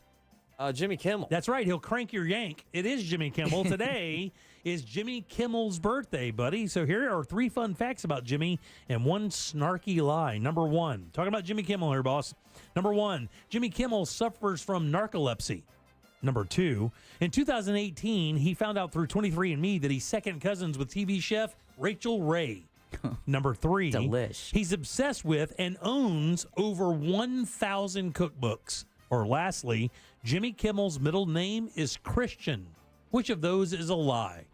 Jimmy Kimmel. That's right. He'll crank your yank. It is Jimmy Kimmel. Today is Jimmy Kimmel's birthday, buddy. So here are 3 fun facts about Jimmy and 1 snarky lie. Number 1, talking about Jimmy Kimmel here, boss. Number 1, Jimmy Kimmel suffers from narcolepsy. Number 2, in 2018, he found out through 23andMe that he's second cousins with TV chef Rachel Ray. Number 3, Delish. He's obsessed with and owns over 1,000 cookbooks. Or lastly, Jimmy Kimmel's middle name is Christian. Which of those is a lie?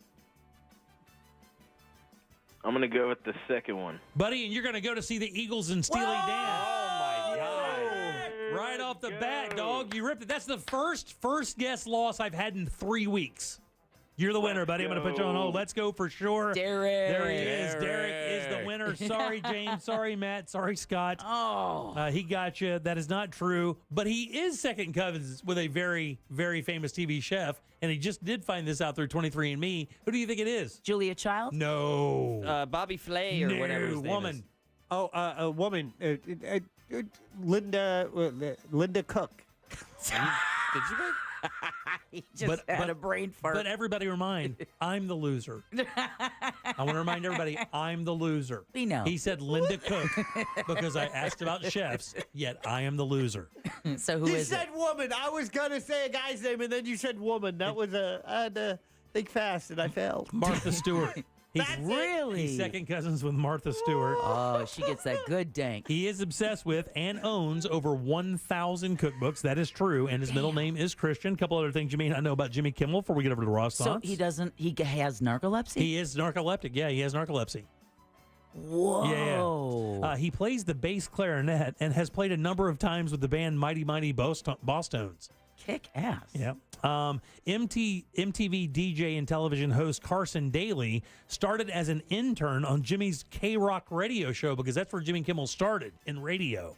I'm going to go with the second one. Buddy, and you're going to go to see the Eagles and Steely Dan. Oh, my God. Right off the bat, dog. You ripped it. That's the first guess loss I've had in 3 weeks. You're the winner, buddy. I'm going to put you on hold. Let's go for sure. Derek. There he is. Derek is the winner. Sorry, James. Sorry, Matt. Sorry, Scott. Oh. He got you. That is not true. But he is second cousins with a very, very famous TV chef. And he just did find this out through 23andMe. Who do you think it is? Julia Child? No. Bobby Flay or whatever his name woman. is. Oh, a woman. Linda Cook. Did you make? He just had a brain fart. But everybody remind, I'm the loser. I want to remind everybody, I'm the loser. We know. He said Linda Cook because I asked about chefs, yet I am the loser. So who You is said it? woman. I was going to say a guy's name, and then you said woman. That was I had to think fast, and I failed. Martha Stewart. Really? He's second cousins with Martha Stewart. Oh, she gets that good dank. He is obsessed with and owns over 1,000 cookbooks. That is true. And his middle name is Christian. A couple other things you may not know about Jimmy Kimmel before we get over to Ross. So he has narcolepsy? He is narcoleptic. Yeah, he has narcolepsy. Whoa. Yeah. He plays the bass clarinet and has played a number of times with the band Mighty Mighty Bosstones. Kick ass. Yeah. MTV DJ and television host Carson Daly started as an intern on Jimmy's K-Rock radio show because that's where Jimmy Kimmel started, in radio.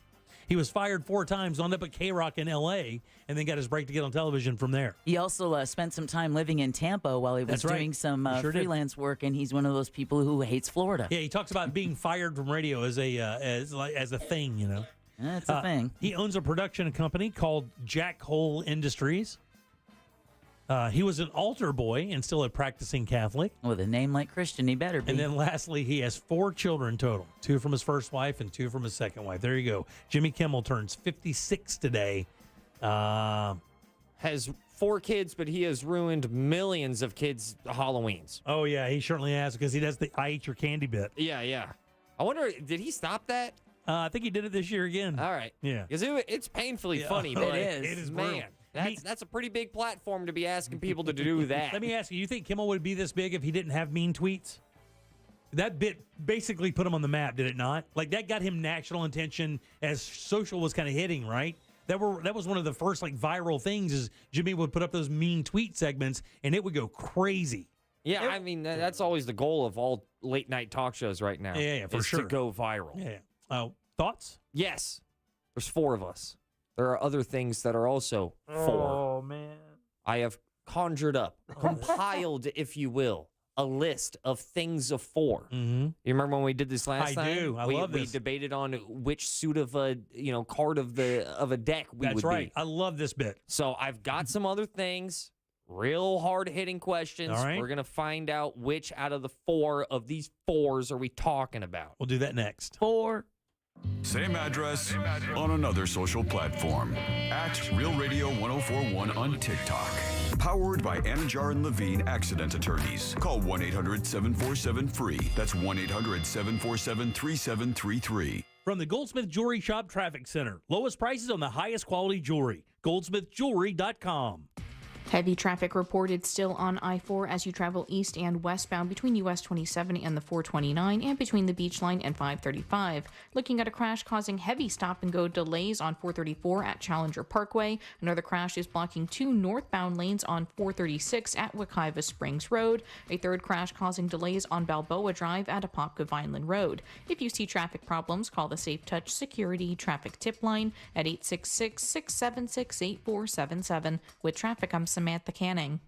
He was fired 4 times, wound up at K-Rock in L.A., and then got his break to get on television from there. He also spent some time living in Tampa while he was doing some freelance work, and he's one of those people who hates Florida. Yeah, he talks about being fired from radio as a thing, you know. That's a thing. He owns a production company called Jack Hole Industries. He was an altar boy and still a practicing Catholic. With a name like Christian, he better be. And then lastly, he has 4 children total. 2 from his first wife and 2 from his second wife. There you go. Jimmy Kimmel turns 56 today. Has 4 kids, but he has ruined millions of kids' Halloweens. Oh, yeah, he certainly has because he does the I eat your candy bit. Yeah. I wonder, did he stop that? I think he did it this year again. All right. Yeah. Because it's painfully funny, It but is. It is man. That's a pretty big platform to be asking people to do that. Let me ask you think Kimmel would be this big if he didn't have mean tweets? That bit basically put him on the map, did it not? Like, that got him national attention as social was kind of hitting, right? That was one of the first, like, viral things is Jimmy would put up those mean tweet segments, and it would go crazy. Yeah, I mean, that's always the goal of all late-night talk shows right now. Yeah, for is sure. to go viral. Yeah. Thoughts? Yes. There's 4 of us. There are other things that are also 4. Oh, man. I have conjured up, compiled, if you will, a list of things of 4. Mm-hmm. You remember when we did this last time? I do. I love this. We debated on which suit of a card of a deck we would be. That's right. I love this bit. So I've got some other things, real hard-hitting questions. All right. We're going to find out which out of the 4 of these 4s are we talking about. We'll do that next. 4. Same address on another social platform. At Real Radio 1041 on TikTok. Powered by Anajar and Levine Accident Attorneys. Call 1-800-747-FREE. That's 1-800-747-3733. From the Goldsmith Jewelry Shop Traffic Center. Lowest prices on the highest quality jewelry. GoldsmithJewelry.com. Heavy traffic reported still on I-4 as you travel east and westbound between US 27 and the 429 and between the Beach Line and 535. Looking at a crash causing heavy stop-and-go delays on 434 at Challenger Parkway. Another crash is blocking 2 northbound lanes on 436 at Wekiva Springs Road. A third crash causing delays on Balboa Drive at Apopka Vineland Road. If you see traffic problems, call the Safe Touch Security Traffic Tip Line at 866-676-8477. With traffic, I'm Samantha Canning.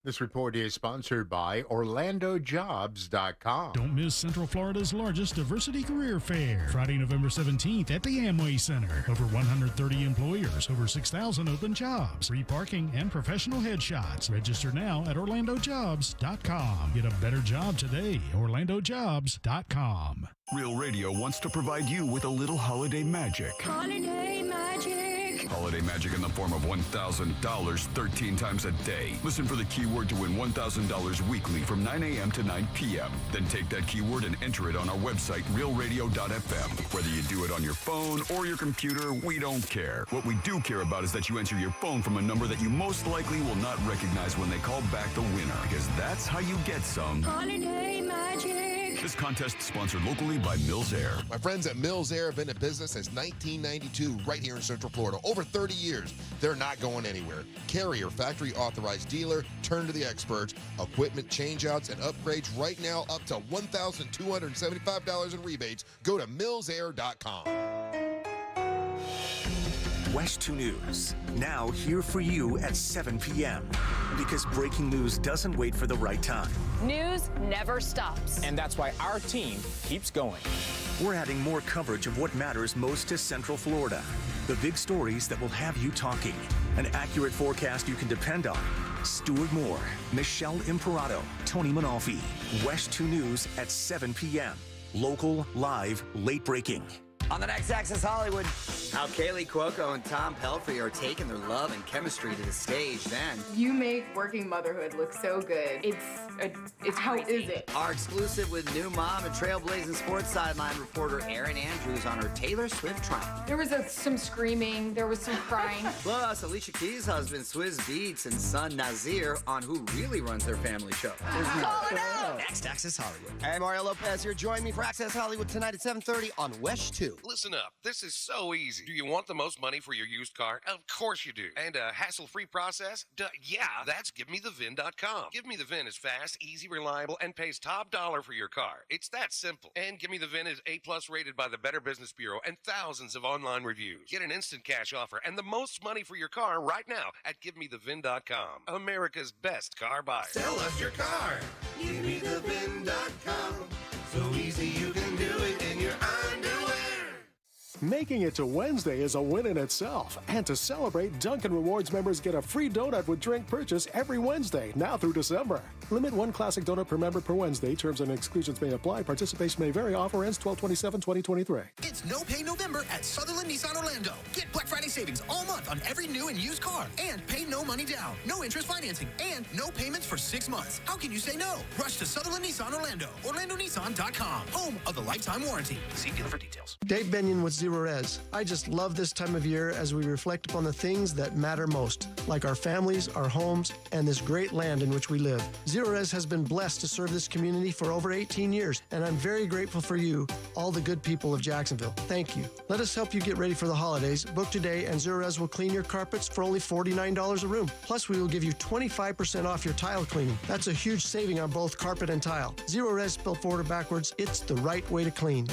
This report is sponsored by OrlandoJobs.com. Don't miss Central Florida's largest diversity career fair. Friday, November 17th at the Amway Center. Over 130 employers, over 6,000 open jobs, free parking, and professional headshots. Register now at OrlandoJobs.com. Get a better job today. OrlandoJobs.com. Real Radio wants to provide you with a little holiday magic. Holiday magic. Holiday magic in the form of $1,000 13 times a day. Listen for the keyword to win $1,000 weekly from 9 a.m. to 9 p.m. Then take that keyword and enter it on our website, realradio.fm. Whether you do it on your phone or your computer, we don't care. What we do care about is that you answer your phone from a number that you most likely will not recognize when they call back the winner, because that's how you get some Holiday magic. This contest sponsored locally by Mills Air. My friends at Mills Air have been in business since 1992 right here in Central Florida. Over 30 years. They're not going anywhere. Carrier, factory authorized dealer, turn to the experts. Equipment changeouts and upgrades right now up to $1,275 in rebates. Go to millsair.com. West 2 News, now here for you at 7 p.m. Because breaking news doesn't wait for the right time. News never stops. And that's why our team keeps going. We're adding more coverage of what matters most to Central Florida. The big stories that will have you talking. An accurate forecast you can depend on. Stuart Moore, Michelle Imperato, Tony Manalfi. West 2 News at 7 p.m. Local, live, late breaking. On the next Access Hollywood, how Kaylee Cuoco and Tom Pelphrey are taking their love and chemistry to the stage. Then you make working motherhood look so good. It's how is it? Our exclusive with new mom and trailblazing sports sideline reporter Erin Andrews on her Taylor Swift triumph. There was some screaming. There was some crying. Plus, Alicia Keys' husband Swizz Beatz and son Nazir on who really runs their family show. Call it out! Next Access Hollywood. Hey, Mario Lopez here. Join me for Access Hollywood tonight at 7:30 on West 2. Listen up. This is so easy. Do you want the most money for your used car? Of course you do. And a hassle-free process? Yeah, that's GiveMeTheVin.com. Give Me The Vin is fast, easy, reliable, and pays top dollar for your car. It's that simple. And Give Me The Vin is A+ rated by the Better Business Bureau and thousands of online reviews. Get an instant cash offer and the most money for your car right now at GiveMeTheVin.com. America's best car buyer. Sell us your car. GiveMeTheVin.com. So easy you can do it in your underwear. Making it to Wednesday is a win in itself. And to celebrate, Dunkin' Rewards members get a free donut with drink purchase every Wednesday, now through December. Limit one classic donut per member per Wednesday. Terms and exclusions may apply. Participation may vary. Offer ends 12/27/2023. It's No Pay November at Sutherland Nissan Orlando. Get Black Friday savings all month on every new and used car. And pay no money down, no interest financing, and no payments for 6 months. How can you say no? Rush to Sutherland Nissan Orlando. OrlandoNissan.com. Home of the lifetime warranty. See dealer for details. Dave Benyon with 0 Zerorez. I just love this time of year as we reflect upon the things that matter most, like our families, our homes, and this great land in which we live. Zerorez has been blessed to serve this community for over 18 years, and I'm very grateful for you, all the good people of Jacksonville. Thank you. Let us help you get ready for the holidays. Book today, and Zerorez will clean your carpets for only $49 a room. Plus, we will give you 25% off your tile cleaning. That's a huge saving on both carpet and tile. Zerorez spelled forward or backwards, it's the right way to clean.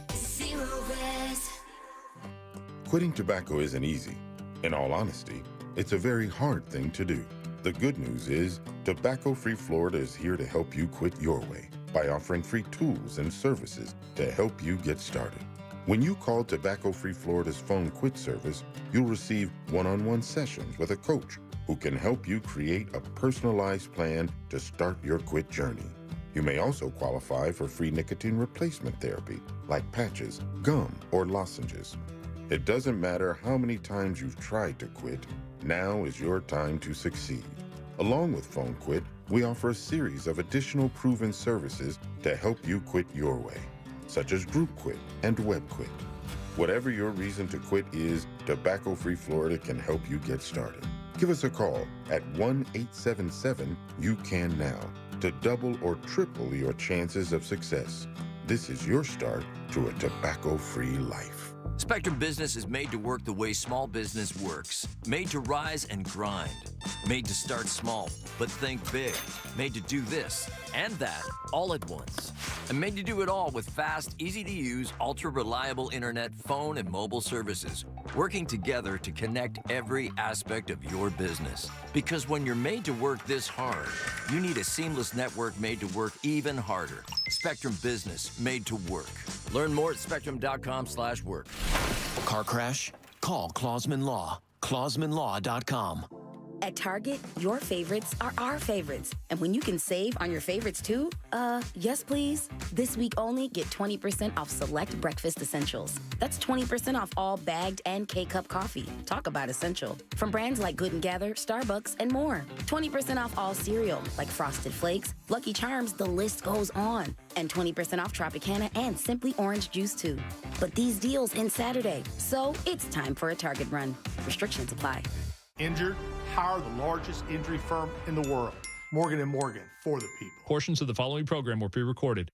Zerorez. Quitting tobacco isn't easy. In all honesty, it's a very hard thing to do. The good news is, Tobacco Free Florida is here to help you quit your way by offering free tools and services to help you get started. When you call Tobacco Free Florida's phone quit service, you'll receive one-on-one sessions with a coach who can help you create a personalized plan to start your quit journey. You may also qualify for free nicotine replacement therapy, like patches, gum, or lozenges. It doesn't matter how many times you've tried to quit, now is your time to succeed. Along with Phone Quit, we offer a series of additional proven services to help you quit your way, such as Group Quit and Web Quit. Whatever your reason to quit is, Tobacco Free Florida can help you get started. Give us a call at 1-877-YOU-CAN-NOW to double or triple your chances of success. This is your start to a tobacco-free life. Spectrum Business is made to work the way small business works. Made to rise and grind. Made to start small, but think big. Made to do this and that all at once. And made to do it all with fast, easy-to-use, ultra-reliable internet, phone, and mobile services. Working together to connect every aspect of your business. Because when you're made to work this hard, you need a seamless network made to work even harder. Spectrum Business, made to work. Learn more at spectrum.com/work. Car crash? Call Clausman Law. ClausmanLaw.com. At Target, your favorites are our favorites. And when you can save on your favorites too, yes please. This week only, get 20% off select breakfast essentials. That's 20% off all bagged and K-Cup coffee. Talk about essential. From brands like Good & Gather, Starbucks, and more. 20% off all cereal, like Frosted Flakes, Lucky Charms, the list goes on. And 20% off Tropicana and Simply Orange Juice too. But these deals end Saturday, so it's time for a Target run. Restrictions apply. Injured? Hire the largest injury firm in the world. Morgan & Morgan, for the people. Portions of the following program were pre-recorded.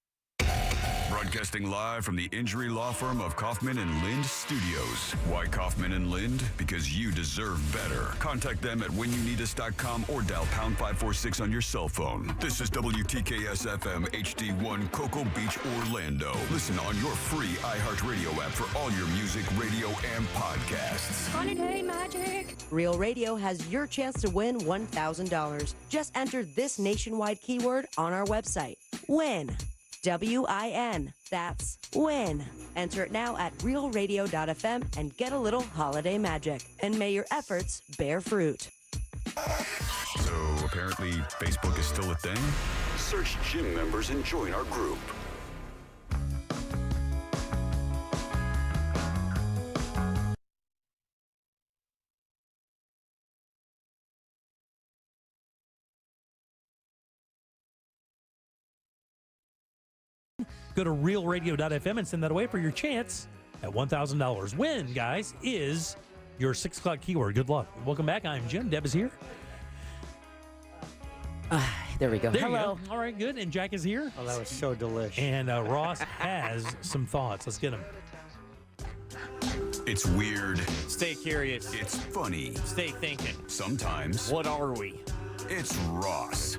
Broadcasting live from the injury law firm of Kaufman and Lind Studios. Why Kaufman and Lind? Because you deserve better. Contact them at whenyouneedus.com or dial pound 546 on your cell phone. This is WTKS FM HD1 Cocoa Beach, Orlando. Listen on your free iHeartRadio app for all your music, radio, and podcasts. Holiday Magic. Real Radio has your chance to win $1,000. Just enter this nationwide keyword on our website. Win. WIN. That's win. Enter it now at realradio.fm and get a little holiday magic. And may your efforts bear fruit. So apparently Facebook is still a thing? Search gym members and join our group. Go to realradio.fm and send that away for your chance at $1,000. Win, guys, is your 6 o'clock keyword. Good luck. Welcome back. I'm Jim. Deb is here. There we go. There Hello. you go. All right, good. And Jack is here. Oh, that was so delicious. And Ross has some thoughts. Let's get them. It's weird. Stay curious. It's funny. Stay thinking. Sometimes. What are we? It's Ross.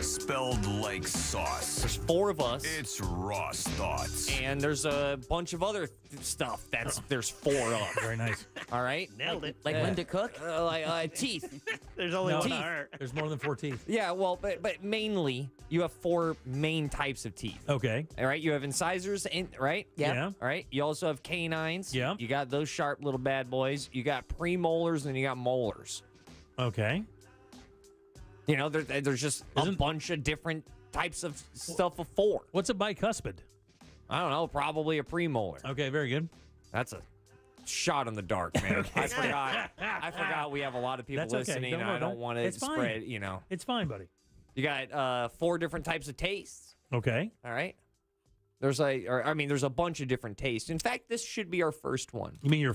Spelled like sauce. There's 4 of us. It's Ross Thoughts. And there's a bunch of other stuff there's 4 of. Very nice. All right? Nailed it. Like Linda Cook? Like teeth. There's only one teeth. heart. There's more than 4 teeth. Yeah, well, but mainly you have 4 main types of teeth. Okay. All right, you have incisors, right? Yeah. All right, you also have canines. Yeah. You got those sharp little bad boys. You got premolars and you got molars. Okay. You know, there's just a bunch of different types of stuff of 4. What's a bicuspid? I don't know, probably a premolar. Okay, very good. That's a shot in the dark, man. I forgot we have a lot of people That's okay. listening. Don't And worry I about don't it. want to It's fine. spread, you know. It's fine, buddy. You got 4 different types of tastes. Okay. All right. There's there's a bunch of different tastes. In fact, this should be our first one. You mean your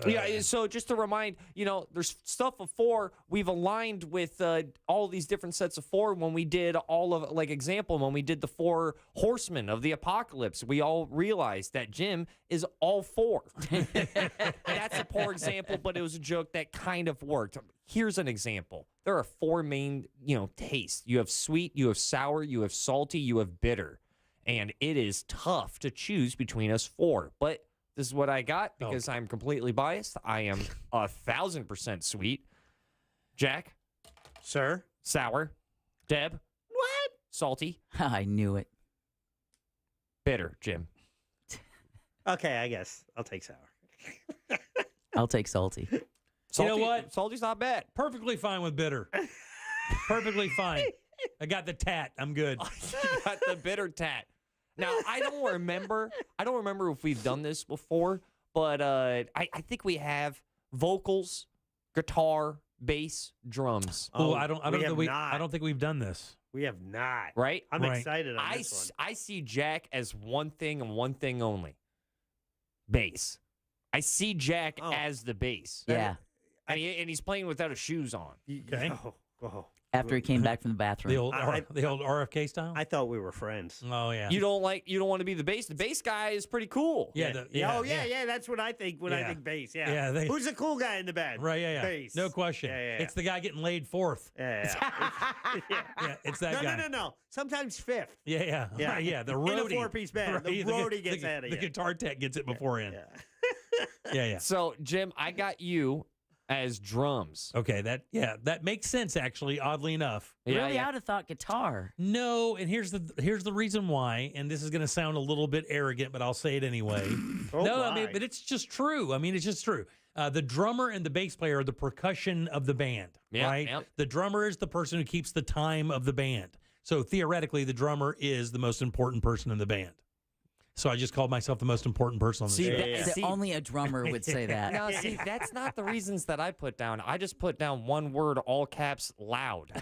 Yeah, so just to remind, there's stuff of 4. We've aligned with all these different sets of 4 when we did when we did the 4 horsemen of the apocalypse. We all realized that Jim is all 4. That's a poor example, but it was a joke that kind of worked. Here's an example. There are 4 main, tastes. You have sweet, you have sour, you have salty, you have bitter. And it is tough to choose between us 4. But this is what I got because I'm completely biased. I am 1,000% sweet. Jack? Sir? Sour. Deb? What? Salty. I knew it. Bitter, Jim. Okay, I guess I'll take sour. I'll take salty. Salty, you know what? Salty's not bad. Perfectly fine with bitter. Perfectly fine. I got the tat. I'm good. You got the bitter tat. Now, I don't remember if we've done this before, but I think we have vocals, guitar, bass, drums. Oh, I don't think we've done this. We have not. Right? I'm excited on this one. I see Jack as one thing and one thing only. Bass. I see Jack as the bass. Yeah. And he's playing without his shoes on. Okay. Oh. After he came back from the bathroom. The old RFK style? I thought we were friends. Oh, yeah. You don't want to be the bass. The bass guy is pretty cool. Yeah. Yeah. That's what I think when I think bass. Yeah. Who's the cool guy in the band? Right, yeah. Bass. No question. Yeah. It's the guy getting laid 4th. Yeah. Yeah, it's that guy. No. Sometimes 5th. Yeah. Right, yeah. The roadie. In a 4-piece band. Right, the roadie gets out of The you. guitar tech gets it beforehand. Yeah. So, Jim, I got you as drums. Okay, that makes sense, actually, oddly enough. Really, I would have thought guitar. No, and here's the reason why, and this is going to sound a little bit arrogant, but I'll say it anyway. But it's just true. I mean, it's just true. The drummer and the bass player are the percussion of the band, right? Yep. The drummer is the person who keeps the time of the band. So theoretically, the drummer is the most important person in the band. So I just called myself the most important person on the show. Only a drummer would say that. No, see, that's not the reasons that I put down. I just put down one word, all caps, loud.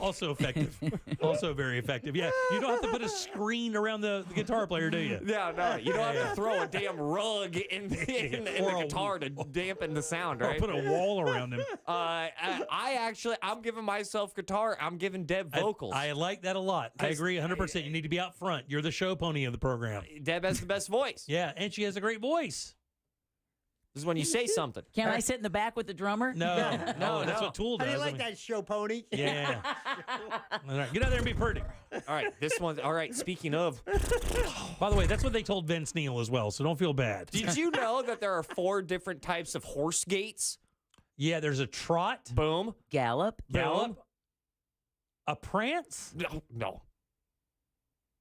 Also effective. Also very effective. Yeah, you don't have to put a screen around the guitar player, do you? Yeah, no. You don't have to throw a damn rug in the guitar to dampen the sound, right? Or put a wall around him. I'm giving myself guitar. I'm giving Deb vocals. I like that a lot. I agree 100%. You need to be out front. You're the show pony of the program. Deb has the best voice. Yeah, and she has a great voice. This is when you say something. Can I sit in the back with the drummer? No, that's what Tool does. How do you like that show pony? Yeah. All right, get out there and be pretty. All right, this one's all right. Speaking of, by the way, that's what they told Vince Neil as well. So don't feel bad. Did you know that there are 4 different types of horse gaits? Yeah, there's a trot. Boom. Gallop. A prance. No.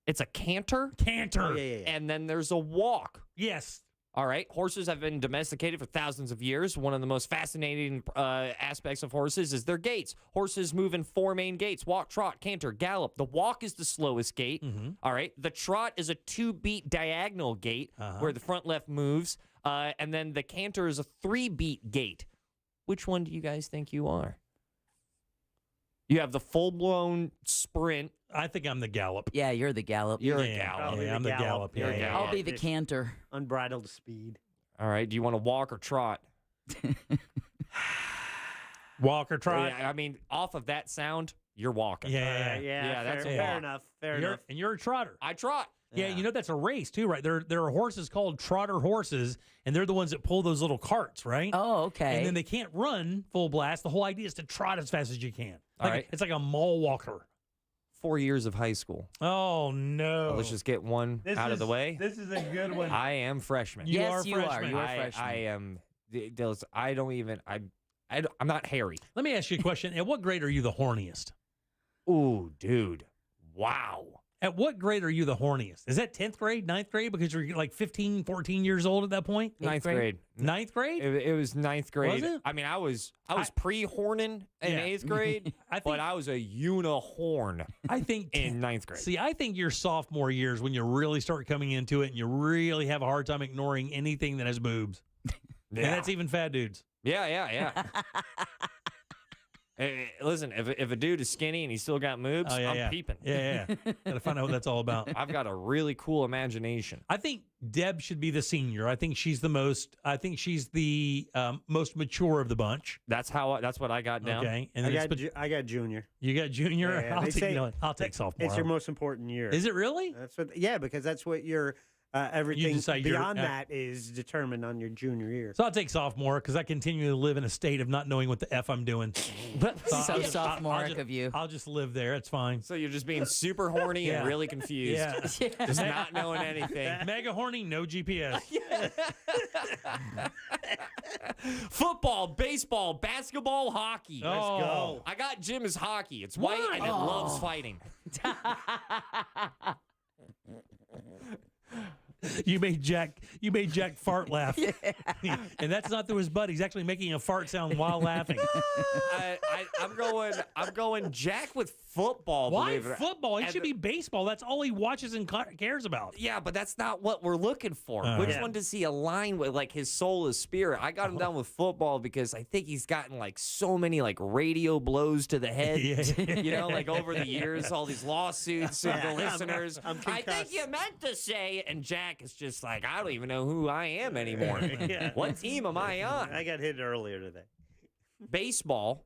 It's a canter. Canter. Oh, yeah. And then there's a walk. Yes. All right. Horses have been domesticated for thousands of years. One of the most fascinating aspects of horses is their gaits. Horses move in 4 main gaits: walk, trot, canter, gallop. The walk is the slowest gait. Mm-hmm. All right. The trot is a 2-beat diagonal gait where the front left moves. And then the canter is a 3-beat gait. Which one do you guys think you are? You have the full-blown sprint. I think I'm the gallop. Yeah, you're the gallop. You're a gallop. Yeah, I'm the gallop. You're a gallop. I'll be the canter. Unbridled speed. All right. Do you want to walk or trot? Walk or trot? Yeah, I mean, off of that sound, you're walking. Yeah, that's fair enough. Fair enough. And you're a trotter. I trot. Yeah, you know that's a race too, right? There are horses called trotter horses, and they're the ones that pull those little carts, right? Oh, okay. And then they can't run full blast. The whole idea is to trot as fast as you can. All right. It's like a mall walker. 4 years of high school. Oh, no. Let's just get one out of the way. This is a good one. I am freshman. Yes, are you are. freshman. You are freshman. I am. I don't even. I'm not hairy. Let me ask you a question. At what grade are you the horniest? Ooh, dude. Wow. At what grade are you the horniest? Is that 10th grade, 9th grade? Because you're like 15, 14 years old at that point? Ninth grade. 9th grade? It was 9th grade. Was it? I mean, I was pre-horning in 8th grade, but I was a unihorn. I think in 9th grade. See, I think your sophomore years when you really start coming into it and you really have a hard time ignoring anything that has boobs. Yeah. And that's even fat dudes. Yeah. Listen, if a dude is skinny and he's still got moves, I'm peeping. Yeah. Gotta find out what that's all about. I've got a really cool imagination. I think Deb should be the senior. I think she's the most mature of the bunch. That's what I got down. Okay, and I got junior. You got junior. Yeah, I'll take sophomore. It's your most important year. Is it really? That's what. Yeah, because that's what your everything beyond that is determined on your junior year. So I'll take sophomore because I continue to live in a state of not knowing what the F I'm doing. So sophomoric of you. I'll just live there. It's fine. So you're just being super horny and really confused. Yeah. Just not knowing anything. Mega horny, no GPS. Football, baseball, basketball, hockey. Let's go. I got Jim as hockey. It's white and it loves fighting. You made Jack fart laugh, and that's not through his butt. He's actually making a fart sound while laughing. I'm going Jack with football. Why football? It should be baseball. That's all he watches and cares about. Yeah, but that's not what we're looking for. Which one does he align with? Like his soul, his spirit. I got him down with football because I think he's gotten like so many like radio blows to the head. You know, like over the years, all these lawsuits of the listeners. I think you meant to say, and Jack is just like, I don't even know who I am anymore. What team am I on? I got hit earlier today. Baseball.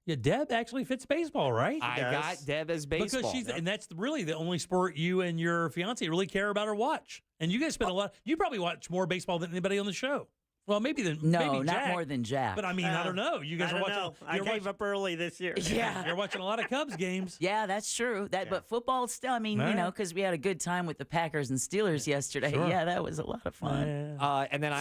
Yeah, Deb actually fits baseball, right? I got Deb as baseball. Because and that's really the only sport you and your fiance really care about or watch. And you guys spend a lot. You probably watch more baseball than anybody on the show. Well, maybe not Jack, more than Jack. But I mean, I don't know. You guys are watching. I gave up early this year. Yeah, you're watching a lot of Cubs games. Yeah, that's true. But football still. I mean, you know, because we had a good time with the Packers and Steelers yesterday. Sure. Yeah, that was a lot of fun. And then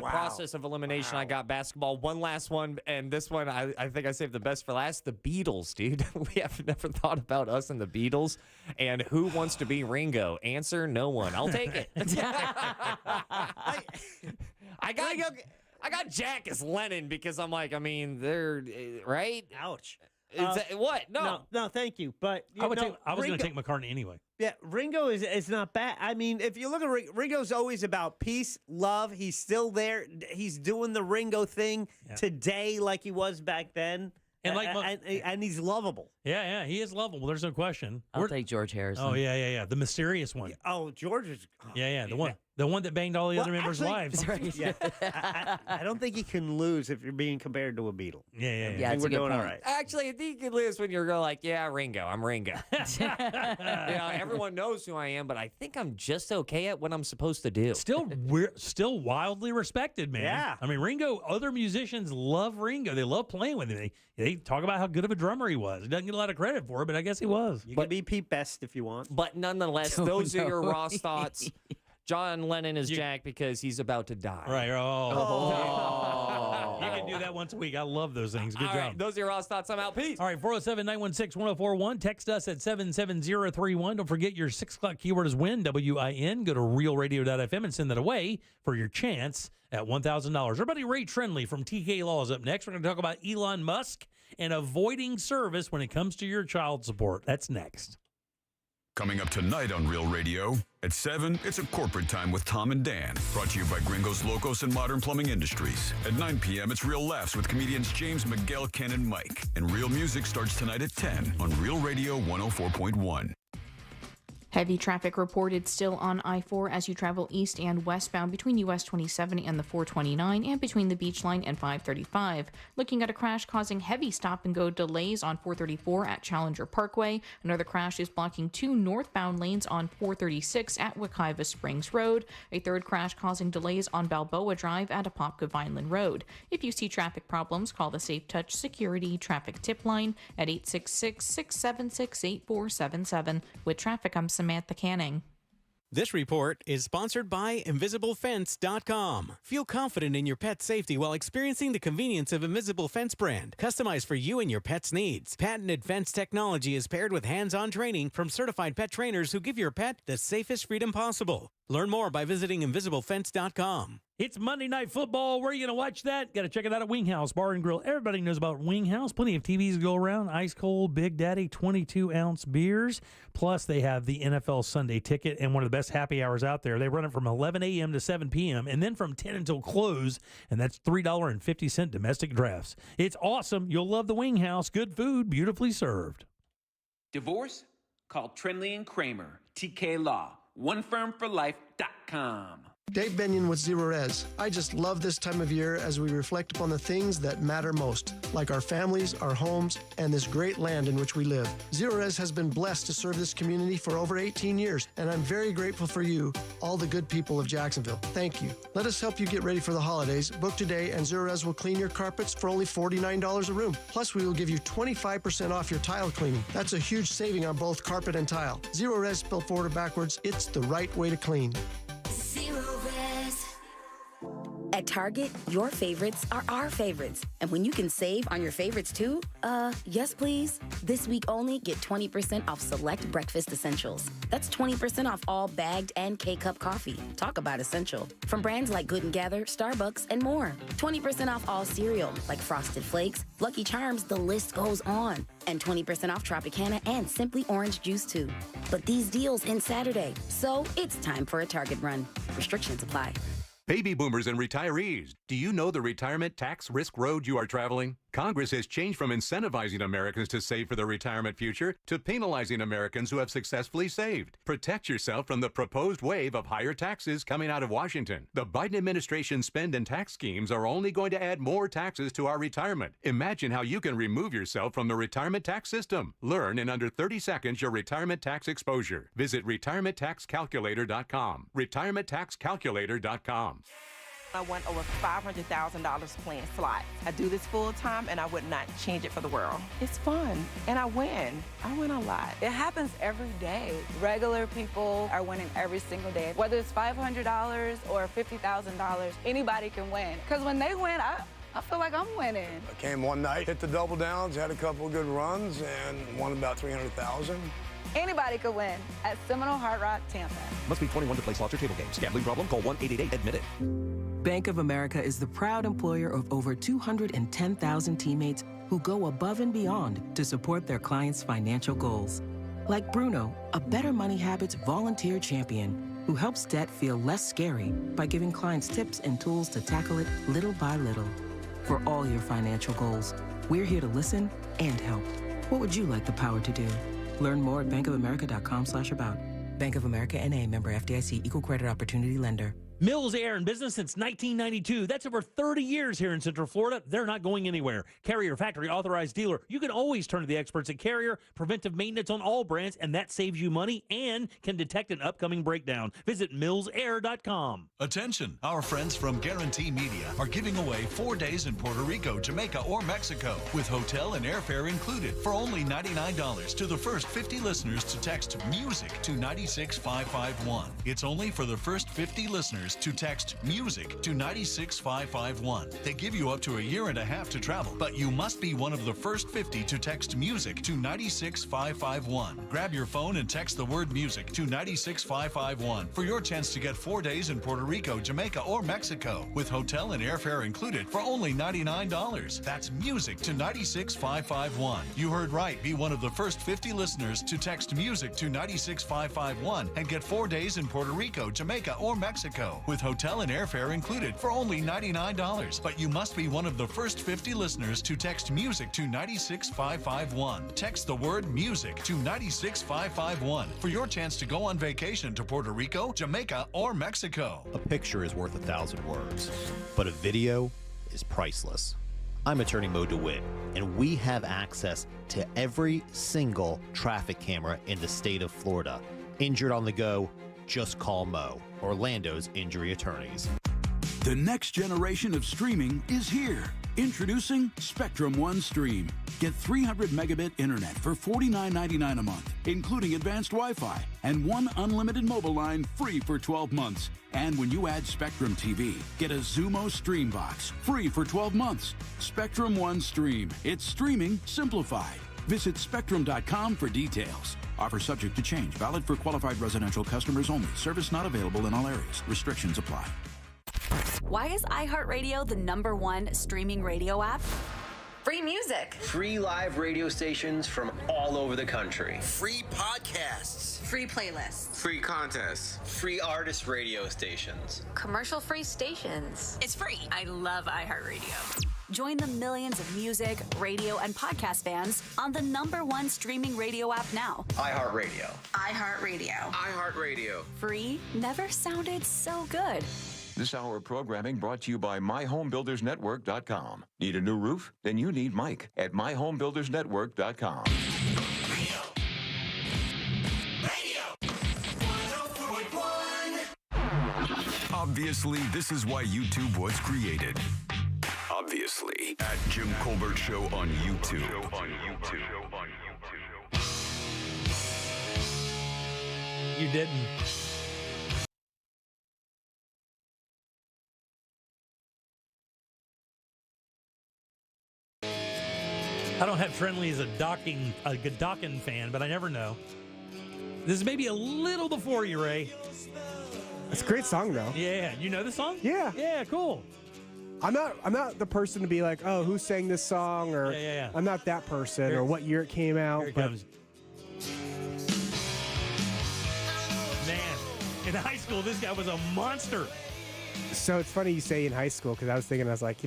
process of elimination. I got basketball. One last one, and this one I think I saved the best for last. The Beatles, dude. We have never thought about us and the Beatles. And who wants to be Ringo? Answer: no one. I'll take it. I got Jack as Lennon because I'm like, I mean, they're right. Ouch. What? No, thank you. But I was going to take McCartney anyway. Yeah, Ringo is not bad. I mean, if you look at Ringo's always about peace, love. He's still there. He's doing the Ringo thing today like he was back then. And he's lovable. Yeah, he is lovable. There's no question. I'll take George Harrison. Oh yeah. The mysterious one. George is. The one that banged all the other members' wives. Right. Yeah. I don't think you can lose if you're being compared to a Beatle. Yeah. I think we're doing all right. Actually, I think you can lose when you're going like, yeah, Ringo. I'm Ringo. Everyone knows who I am, but I think I'm just okay at what I'm supposed to do. We're still wildly respected, man. Yeah. I mean, Ringo. Other musicians love Ringo. They love playing with him. They talk about how good of a drummer he was. He doesn't get a lot of credit for it, but I guess he was. You can be Pete Best if you want. But nonetheless, those are your Ross thoughts. John Lennon is Jack because he's about to die. Right. Oh. You can do that once a week. I love those things. Good job. Right, those are your Ross thoughts. I'm out. Peace. All right, 407-916-1041. Text us at 77031. Don't forget your 6 o'clock keyword is WIN, W-I-N. Go to realradio.fm and send that away for your chance at $1,000. Our buddy Ray Trenley from TK Law is up next. We're going to talk about Elon Musk and avoiding service when it comes to your child support. That's next. Coming up tonight on Real Radio, at 7, it's a corporate time with Tom and Dan. Brought to you by Gringos Locos and Modern Plumbing Industries. At 9 p.m., it's Real Laughs with comedians James, Miguel, Ken, and Mike. And Real Music starts tonight at 10 on Real Radio 104.1. Heavy traffic reported still on I-4 as you travel east and westbound between US 27 and the 429 and between the Beach Line and 535. Looking at a crash causing heavy stop-and-go delays on 434 at Challenger Parkway. Another crash is blocking 2 northbound lanes on 436 at Wekiva Springs Road. A third crash causing delays on Balboa Drive at Apopka Vineland Road. If you see traffic problems, call the Safe Touch Security Traffic Tip Line at 866-676-8477. With traffic, I'm Samantha Canning. This report is sponsored by InvisibleFence.com. Feel confident in your pet's safety while experiencing the convenience of Invisible Fence brand, customized for you and your pet's needs. Patented fence technology is paired with hands-on training from certified pet trainers who give your pet the safest freedom possible. Learn more by visiting invisiblefence.com. It's Monday Night Football. Where are you going to watch that? Got to check it out at Wing House Bar and Grill. Everybody knows about Wing House. Plenty of TVs to go around. Ice cold, Big Daddy, 22-ounce beers. Plus, they have the NFL Sunday Ticket and one of the best happy hours out there. They run it from 11 a.m. to 7 p.m. and then from 10 until close, and that's $3.50 domestic drafts. It's awesome. You'll love the Wing House. Good food, beautifully served. Divorce? Call Trinley and Kramer, TK Law. OneFirmForLife.com. Dave Benyon with Zero Res. I just love this time of year as we reflect upon the things that matter most, like our families, our homes, and this great land in which we live. Zero Res has been blessed to serve this community for over 18 years, and I'm very grateful for you, all the good people of Jacksonville. Thank you. Let us help you get ready for the holidays. Book today, and Zero Res will clean your carpets for only $49 a room. Plus, we will give you 25% off your tile cleaning. That's a huge saving on both carpet and tile. Zero Res spelled forward or backwards, it's the right way to clean. At Target, your favorites are our favorites. And when you can save on your favorites too, yes please. This week only, get 20% off select breakfast essentials. That's 20% off all bagged and K-Cup coffee. Talk about essential. From brands like Good & Gather, Starbucks, and more. 20% off all cereal, like Frosted Flakes, Lucky Charms, the list goes on. And 20% off Tropicana and Simply Orange Juice too. But these deals end Saturday, so it's time for a Target run. Restrictions apply. Baby boomers and retirees, do you know the retirement tax risk road you are traveling? Congress has changed from incentivizing Americans to save for their retirement future to penalizing Americans who have successfully saved. Protect yourself from the proposed wave of higher taxes coming out of Washington. The Biden administration's spend and tax schemes are only going to add more taxes to our retirement. Imagine how you can remove yourself from the retirement tax system. Learn in under 30 seconds your retirement tax exposure. Visit retirementtaxcalculator.com. retirementtaxcalculator.com. I won over $500,000 playing slots. I do this full time and I would not change it for the world. It's fun and I win. I win a lot. It happens every day. Regular people are winning every single day. Whether it's $500 or $50,000, anybody can win. Because when they win, I feel like I'm winning. I came one night, hit the double downs, had a couple of good runs, and won about $300,000. Anybody could win at Seminole Hard Rock, Tampa. Must be 21 to play slots or table games. Gambling problem? Call 1-888-ADMIT-IT. Bank of America is the proud employer of over 210,000 teammates who go above and beyond to support their clients' financial goals. Like Bruno, a Better Money Habits volunteer champion who helps debt feel less scary by giving clients tips and tools to tackle it little by little. For all your financial goals, we're here to listen and help. What would you like the power to do? Learn more at bankofamerica.com/about. Bank of America N.A. member FDIC equal credit opportunity lender. Mills Air in business since 1992. That's over 30 years here in Central Florida. They're not going anywhere. Carrier factory authorized dealer. You can always turn to the experts at Carrier. Preventive maintenance on all brands, and that saves you money and can detect an upcoming breakdown. Visit millsair.com. Attention, our friends from Guarantee Media are giving away 4 days in Puerto Rico, Jamaica, or Mexico with hotel and airfare included for only $99 to the first 50 listeners to text MUSIC to 96551. It's only for the first 50 listeners to text MUSIC to 96551. They give you up to a year and a half to travel, but you must be one of the first 50 to text MUSIC to 96551. Grab your phone and text the word MUSIC to 96551 for your chance to get 4 days in Puerto Rico, Jamaica, or Mexico with hotel and airfare included for only $99. That's MUSIC to 96551. You heard right. Be one of the first 50 listeners to text MUSIC to 96551 and get 4 days in Puerto Rico, Jamaica, or Mexico with hotel and airfare included for only $99. But you must be one of the first 50 listeners to text MUSIC to 96551. Text the word MUSIC to 96551 for your chance to go on vacation to Puerto Rico, Jamaica, or Mexico. A picture is worth 1,000 words, but a video is priceless. I'm Attorney Mo DeWitt, and we have access to every single traffic camera in the state of Florida. Injured on the go, just call Mo, Orlando's injury attorneys. The next generation of streaming is here. Introducing Spectrum One Stream. Get 300 megabit internet for $49.99 a month, including advanced Wi-Fi, and one unlimited mobile line free for 12 months. And when you add Spectrum TV, get a Zumo Stream Box free for 12 months. Spectrum One Stream. It's streaming simplified. Visit spectrum.com for details. Offer subject to change. Valid for qualified residential customers only. Service not available in all areas. Restrictions apply. Why is iHeartRadio the #1 streaming radio app? Free music. Free live radio stations from all over the country. Free podcasts. Free playlists. Free contests. Free artist radio stations. Commercial-free stations. It's free. I love iHeartRadio. Join the millions of music, radio, and podcast fans on the #1 streaming radio app now. iHeartRadio. iHeartRadio. iHeartRadio. Free never sounded so good. This hour of programming brought to you by MyHomeBuildersNetwork.com. Need a new roof? Then you need Mike at MyHomeBuildersNetwork.com. Obviously, this is why YouTube was created. Obviously, at Jim Colbert Show on YouTube. You didn't. I don't have Trendley as a Godockin fan, but I never know. This is maybe a little before you, Ray. It's a great song, though. Yeah, you know the song? Yeah. Yeah, cool. I'm not the person to be like, oh, who sang this song, or Yeah. I'm not that person, or what year it came out. Here it but comes. Man, in high school, this guy was a monster. So it's funny you say in high school, because I was like,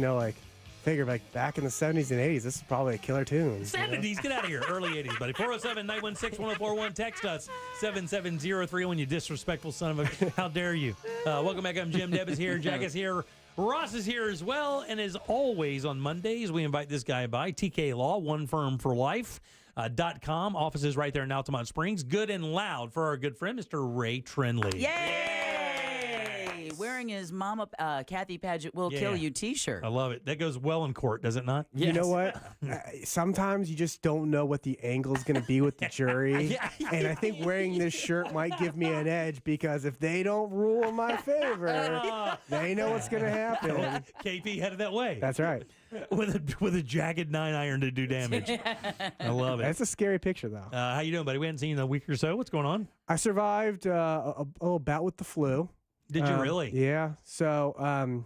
figure like back in the 70s and 80s, this is probably a killer tune. 70s, get out of here. Early 80s, buddy. 407-916-1041. Text us 7703 you disrespectful son of a... How dare you? Welcome back. I'm Jim. Deb is here. Jack is here. Ross is here as well. And as always, on Mondays, we invite this guy by. TK Law, one firm for life. .com. Offices right there in Altamont Springs. Good and loud for our good friend, Mr. Ray Trendley. Yay! Wearing his Mama Kathy Paget Will Kill You t-shirt. I love it. That goes well in court, does it not? You know what? Sometimes you just don't know what the angle is going to be with the jury. And I think wearing this shirt might give me an edge, because if they don't rule in my favor, they know what's going to happen. KP headed that way. That's right. With a jagged 9-iron to do damage. I love it. That's a scary picture, though. How you doing, buddy? We hadn't seen you in a week or so. What's going on? I survived a little bout with the flu. Did you really? Yeah. So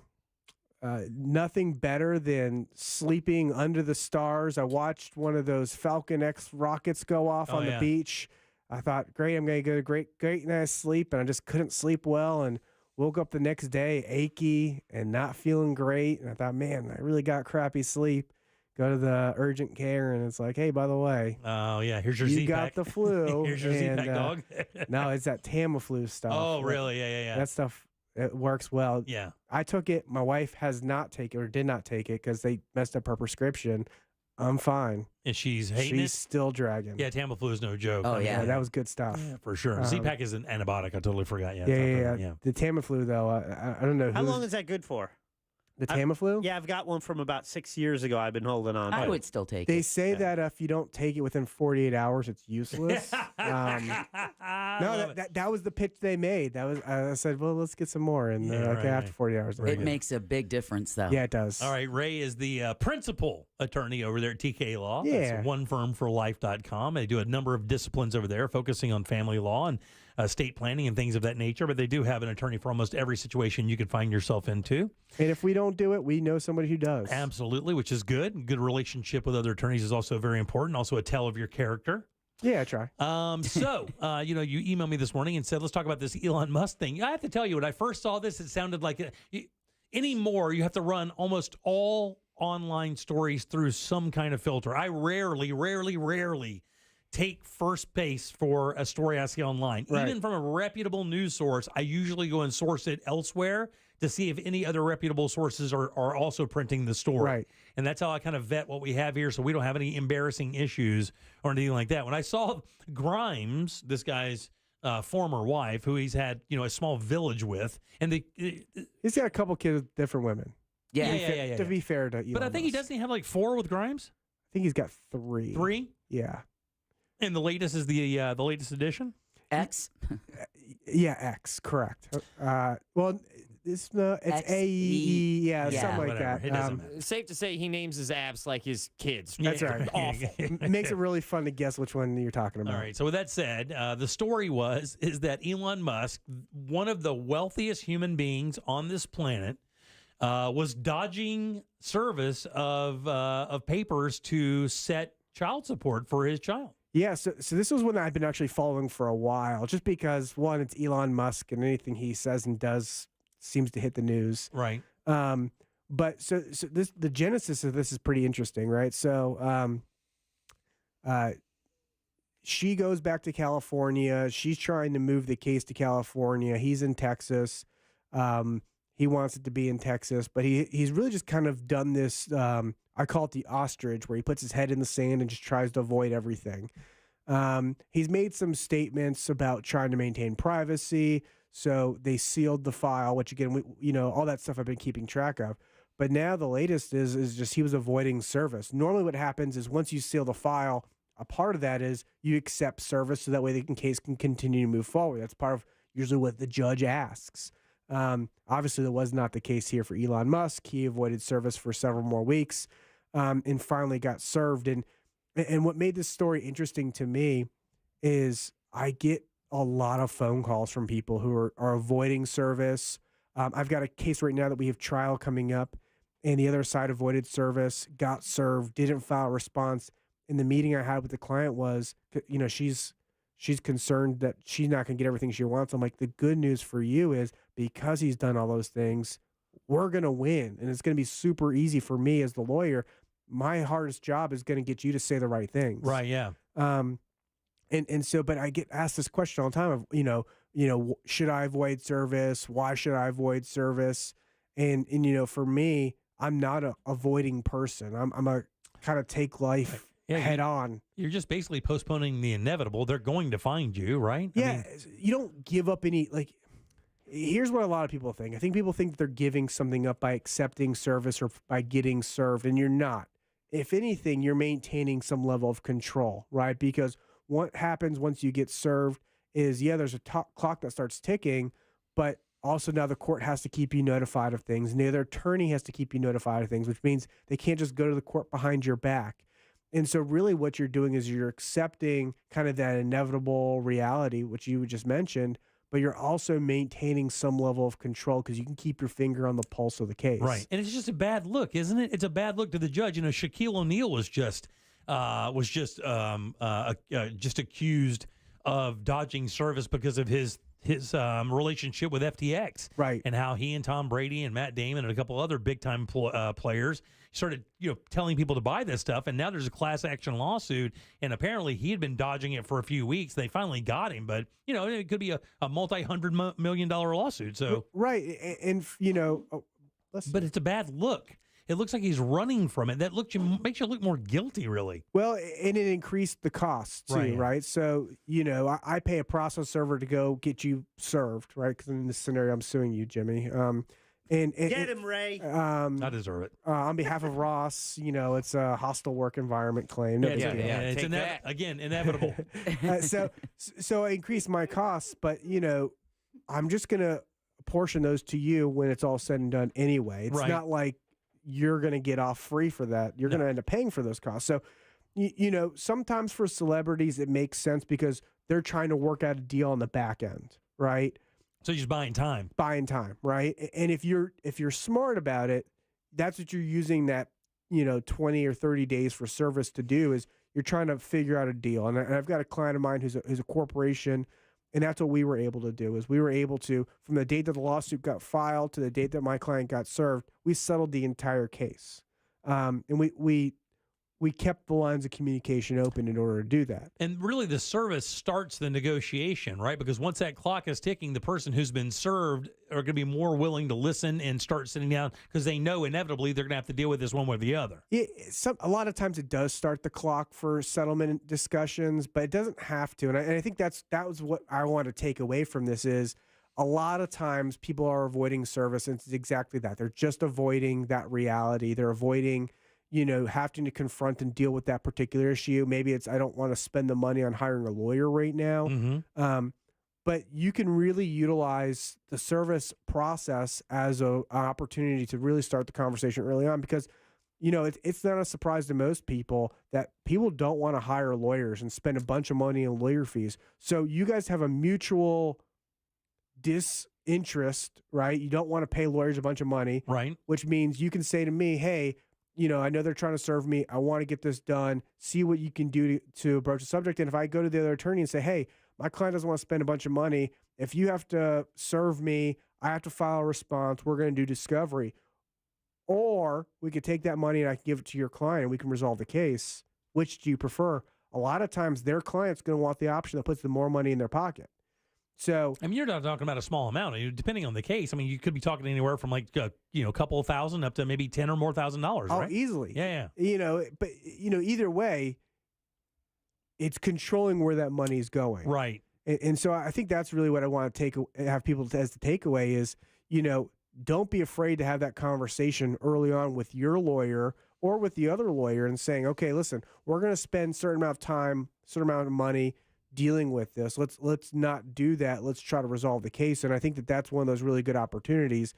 nothing better than sleeping under the stars. I watched one of those Falcon X rockets go off on the beach. I thought, great, I'm going to get a great night's sleep, and I just couldn't sleep well, and woke up the next day achy and not feeling great. And I thought, man, I really got crappy sleep. Go to the urgent care, and it's like, hey, by the way, oh yeah, here's your you Z-Pack. got the flu. Here's your Z-Pack, dog. No, it's that Tamiflu stuff. Oh, really? Yeah. That stuff, it works well. Yeah. I took it. My wife has not taken, or did not take it, because they messed up her prescription. I'm fine. And she's hating it? She's still dragging. Yeah, Tamiflu is no joke. Oh, yeah. That was good stuff. Yeah, for sure. Z-Pack is an antibiotic. I totally forgot. Yeah. Yeah. The Tamiflu, though, I don't know. How long is that good for? The Tamiflu? Yeah, I've got one from about 6 years ago. I've been holding on. I would still take it. They say that if you don't take it within 48 hours, it's useless. That was the pitch they made. That was I said, well, let's get some more, and after 40 hours. It makes a big difference, though. Yeah, it does. All right, Ray is the principal attorney over there at TK Law. Yeah. That's oneFirmForLife.com. They do a number of disciplines over there, focusing on family law and estate planning and things of that nature, but they do have an attorney for almost every situation you could find yourself into. And if we don't do it, we know somebody who does. Absolutely, which is good. Good relationship with other attorneys is also very important. Also a tell of your character. Yeah, I try. So, you emailed me this morning and said, let's talk about this Elon Musk thing. I have to tell you, when I first saw this, it sounded like anymore you have to run almost all online stories through some kind of filter. I rarely take first base for a story I see online. Right. Even from a reputable news source, I usually go and source it elsewhere to see if any other reputable sources are also printing the story. Right. And that's how I kind of vet what we have here so we don't have any embarrassing issues or anything like that. When I saw Grimes, this guy's former wife, who he's had a small village with, and he's got a couple kids with different women. Yeah. To be fair to Elon But I think he Musk. doesn't have like 4 with Grimes. I think he's got 3. 3? Yeah. And the latest is the latest edition? X? Yeah, X, correct. Well, it's AEE, yeah, something like whatever. that. It doesn't matter. Safe to say he names his apps like his kids. That's right. Awful. Makes it really fun to guess which one you're talking about. All right. So with that said, the story is that Elon Musk, one of the wealthiest human beings on this planet, was dodging service of papers to set child support for his child. Yeah, so this was one that I've been actually following for a while, just because, one, it's Elon Musk, and anything he says and does seems to hit the news. Right. But so the genesis of this is pretty interesting, right? So she goes back to California. She's trying to move the case to California. He's in Texas. He wants it to be in Texas, but he's really just kind of done this, I call it the ostrich, where he puts his head in the sand and just tries to avoid everything. He's made some statements about trying to maintain privacy, so they sealed the file, which again, all that stuff I've been keeping track of. But now the latest is just he was avoiding service. Normally what happens is once you seal the file, a part of that is you accept service so that way the case can continue to move forward. That's part of usually what the judge asks. Obviously, that was not the case here for Elon Musk. He avoided service for several more weeks and finally got served. And what made this story interesting to me is I get a lot of phone calls from people who are avoiding service. I've got a case right now that we have trial coming up, and the other side avoided service, got served, didn't file a response. And the meeting I had with the client was, she's concerned that she's not going to get everything she wants. I'm like, the good news for you is because he's done all those things, we're going to win. And it's going to be super easy for me as the lawyer. My hardest job is going to get you to say the right things. Right, yeah. And so, but I get asked this question all the time of, should I avoid service? Why should I avoid service? And for me, I'm not a avoiding person. I'm a kind of take life head on. You're just basically postponing the inevitable. They're going to find you, right? Yeah, you don't give up any, here's what a lot of people think. I think people think they're giving something up by accepting service or by getting served, and you're not. If anything, you're maintaining some level of control, right? Because what happens once you get served is, there's a clock that starts ticking, but also now the court has to keep you notified of things, and the other attorney has to keep you notified of things, which means they can't just go to the court behind your back. And so really what you're doing is you're accepting kind of that inevitable reality, which you just mentioned, but you're also maintaining some level of control because you can keep your finger on the pulse of the case. Right. And it's just a bad look, isn't it? It's a bad look to the judge. Shaquille O'Neal was just accused of dodging service because of his relationship with FTX. Right. And how he and Tom Brady and Matt Damon and a couple other big-time players started, telling people to buy this stuff, and now there's a class action lawsuit, and apparently he had been dodging it for a few weeks. They finally got him, but it could be a multi-$100 million lawsuit. So right, and but it's a bad look. It looks like he's running from it. That makes you look more guilty, really. Well, and it increased the cost too, right? So I pay a process server to go get you served, right? Because in this scenario, I'm suing you, Jimmy. And get him, Ray. I deserve it. On behalf of Ross, it's a hostile work environment claim. No big deal. It's inevitable. So I increased my costs, but I'm just gonna apportion those to you when it's all said and done anyway. It's not like you're gonna get off free for that. You're gonna end up paying for those costs. So sometimes for celebrities it makes sense because they're trying to work out a deal on the back end, right? So you're just buying time. Right? And if you're smart about it, that's what you're using that 20 or 30 days for service to do, is you're trying to figure out a deal. And I've got a client of mine who's a corporation, and that's what we were able to do, is we were able to, from the date that the lawsuit got filed to the date that my client got served, we settled the entire case. And we kept the lines of communication open in order to do that. And really the service starts the negotiation, right? Because once that clock is ticking, the person who's been served are going to be more willing to listen and start sitting down because they know inevitably they're going to have to deal with this one way or the other. A lot of times it does start the clock for settlement discussions, but it doesn't have to. And I think that was what I want to take away from this is a lot of times people are avoiding service, and it's exactly that. They're just avoiding that reality. They're avoiding having to confront and deal with that particular issue. Maybe it's, I don't want to spend the money on hiring a lawyer right now. Mm-hmm. but you can really utilize the service process as an opportunity to really start the conversation early on, because it's not a surprise to most people that people don't want to hire lawyers and spend a bunch of money on lawyer fees. So you guys have a mutual disinterest, right? You don't want to pay lawyers a bunch of money, right? Which means you can say to me, hey, I know they're trying to serve me. I want to get this done. See what you can do to broach the subject. And if I go to the other attorney and say, hey, my client doesn't want to spend a bunch of money. If you have to serve me, I have to file a response. We're going to do discovery. Or we could take that money and I can give it to your client and we can resolve the case. Which do you prefer? A lot of times their client's going to want the option that puts them more money in their pocket. So, I mean, you're not talking about a small amount. Depending on the case, I mean, you could be talking anywhere from like a couple of $1,000 up to maybe $10,000 or more, right? Oh, easily. Yeah. But either way, it's controlling where that money is going. Right. And so I think that's really what I want to have people as the takeaway is, don't be afraid to have that conversation early on with your lawyer or with the other lawyer and saying, okay, listen, we're going to spend a certain amount of time, certain amount of money dealing with this. Let's not do that. Let's try to resolve the case. And I think that that's one of those really good opportunities.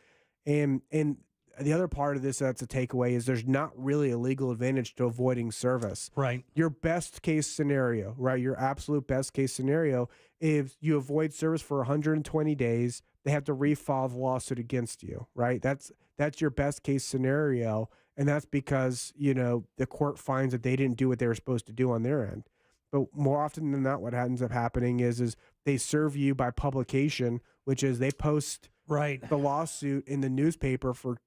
And the other part of this that's a takeaway is there's not really a legal advantage to avoiding service. Right. Your best case scenario, right? Your absolute best case scenario, if you avoid service for 120 days, they have to refile the lawsuit against you, right? That's your best case scenario. And that's because, the court finds that they didn't do what they were supposed to do on their end. But more often than not, what ends up happening is they serve you by publication, which is they post the lawsuit in the newspaper for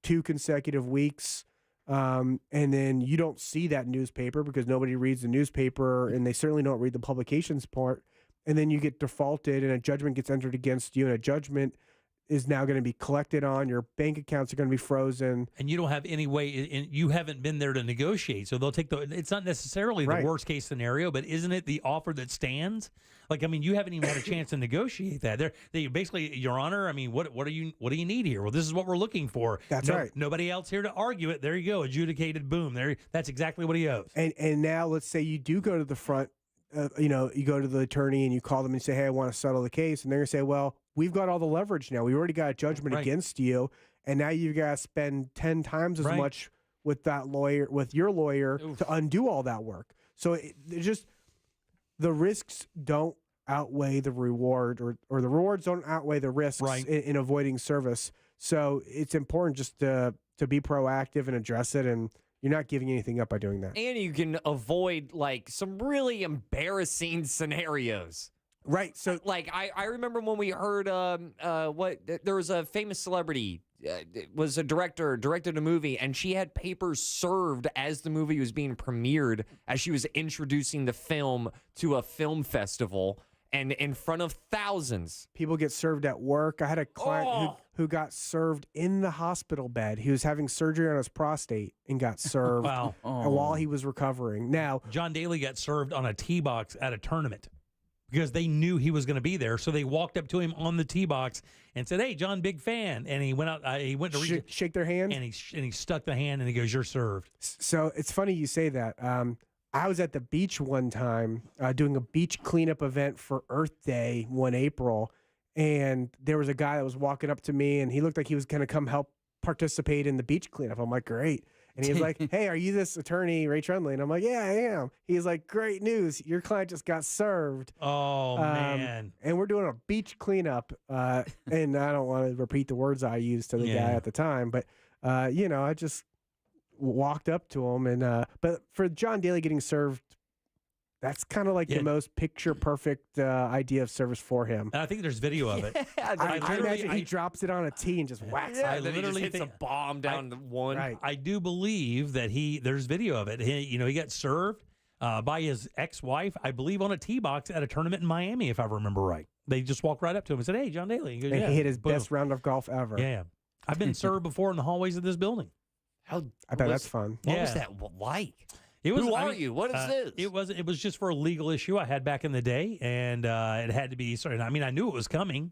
2 consecutive weeks. And then you don't see that newspaper because nobody reads the newspaper and they certainly don't read the publications part. And then you get defaulted and a judgment gets entered against you, and a judgment is now going to be collected on. Your bank accounts are going to be frozen. And you don't have any way, and you haven't been there to negotiate. So they'll take it's not necessarily the worst case scenario, but isn't it the offer that stands? Like, I mean, you haven't even had a chance to negotiate that. They basically, Your Honor, I mean, what do you need here? Well, this is what we're looking for. That's right. Nobody else here to argue it. There you go. Adjudicated. Boom. There. That's exactly what he owes. And now let's say you do go to the front, you go to the attorney and you call them and say, hey, I want to settle the case. And they're going to say, well, we've got all the leverage now. We already got a judgment against you. And now you've got to spend 10 times as much with your lawyer to undo all that work. So the risks don't outweigh the reward, or the rewards don't outweigh the risks in avoiding service. So it's important just to be proactive and address it, and you're not giving anything up by doing that. And you can avoid like some really embarrassing scenarios. Right. So like I remember when we heard there was a famous celebrity was a directed a movie, and she had papers served as the movie was being premiered, as she was introducing the film to a film festival and in front of thousands. People get served at work. I had a client who got served in the hospital bed. He was having surgery on his prostate and got served while he was recovering. Now, John Daly got served on a tee box at a tournament because they knew he was going to be there. So they walked up to him on the tee box and said, "Hey, John, big fan." And he went out. He went to shake their hand, and he stuck the hand, and he goes, "You're served." So it's funny you say that. I was at the beach one time doing a beach cleanup event for Earth Day one April, and there was a guy that was walking up to me, and he looked like he was going to come help participate in the beach cleanup. I'm like, great. And he was like, hey, are you this attorney, Ray Trundley? And I'm like, yeah, I am. He's like, great news. Your client just got served. Oh, man. And we're doing a beach cleanup. And I don't want to repeat the words I used to the guy at the time, but, I just walked up to him. And but for John Daly getting served, that's kind of like the most picture-perfect idea of service for him. And I think there's video of it. I imagine he drops it on a tee and just whacks it. I literally hits a bomb down the one. Right. I do believe that there's video of it. He got served by his ex-wife, I believe, on a tee box at a tournament in Miami, if I remember right. They just walked right up to him and said, "Hey, John Daly." He goes, he hit his best round of golf ever. Yeah. I've been served before in the hallways of this building. I bet that's fun. What was that like? Who are you? What is this? It was just for a legal issue I had back in the day, and it had to be. Sorry, I mean, I knew it was coming,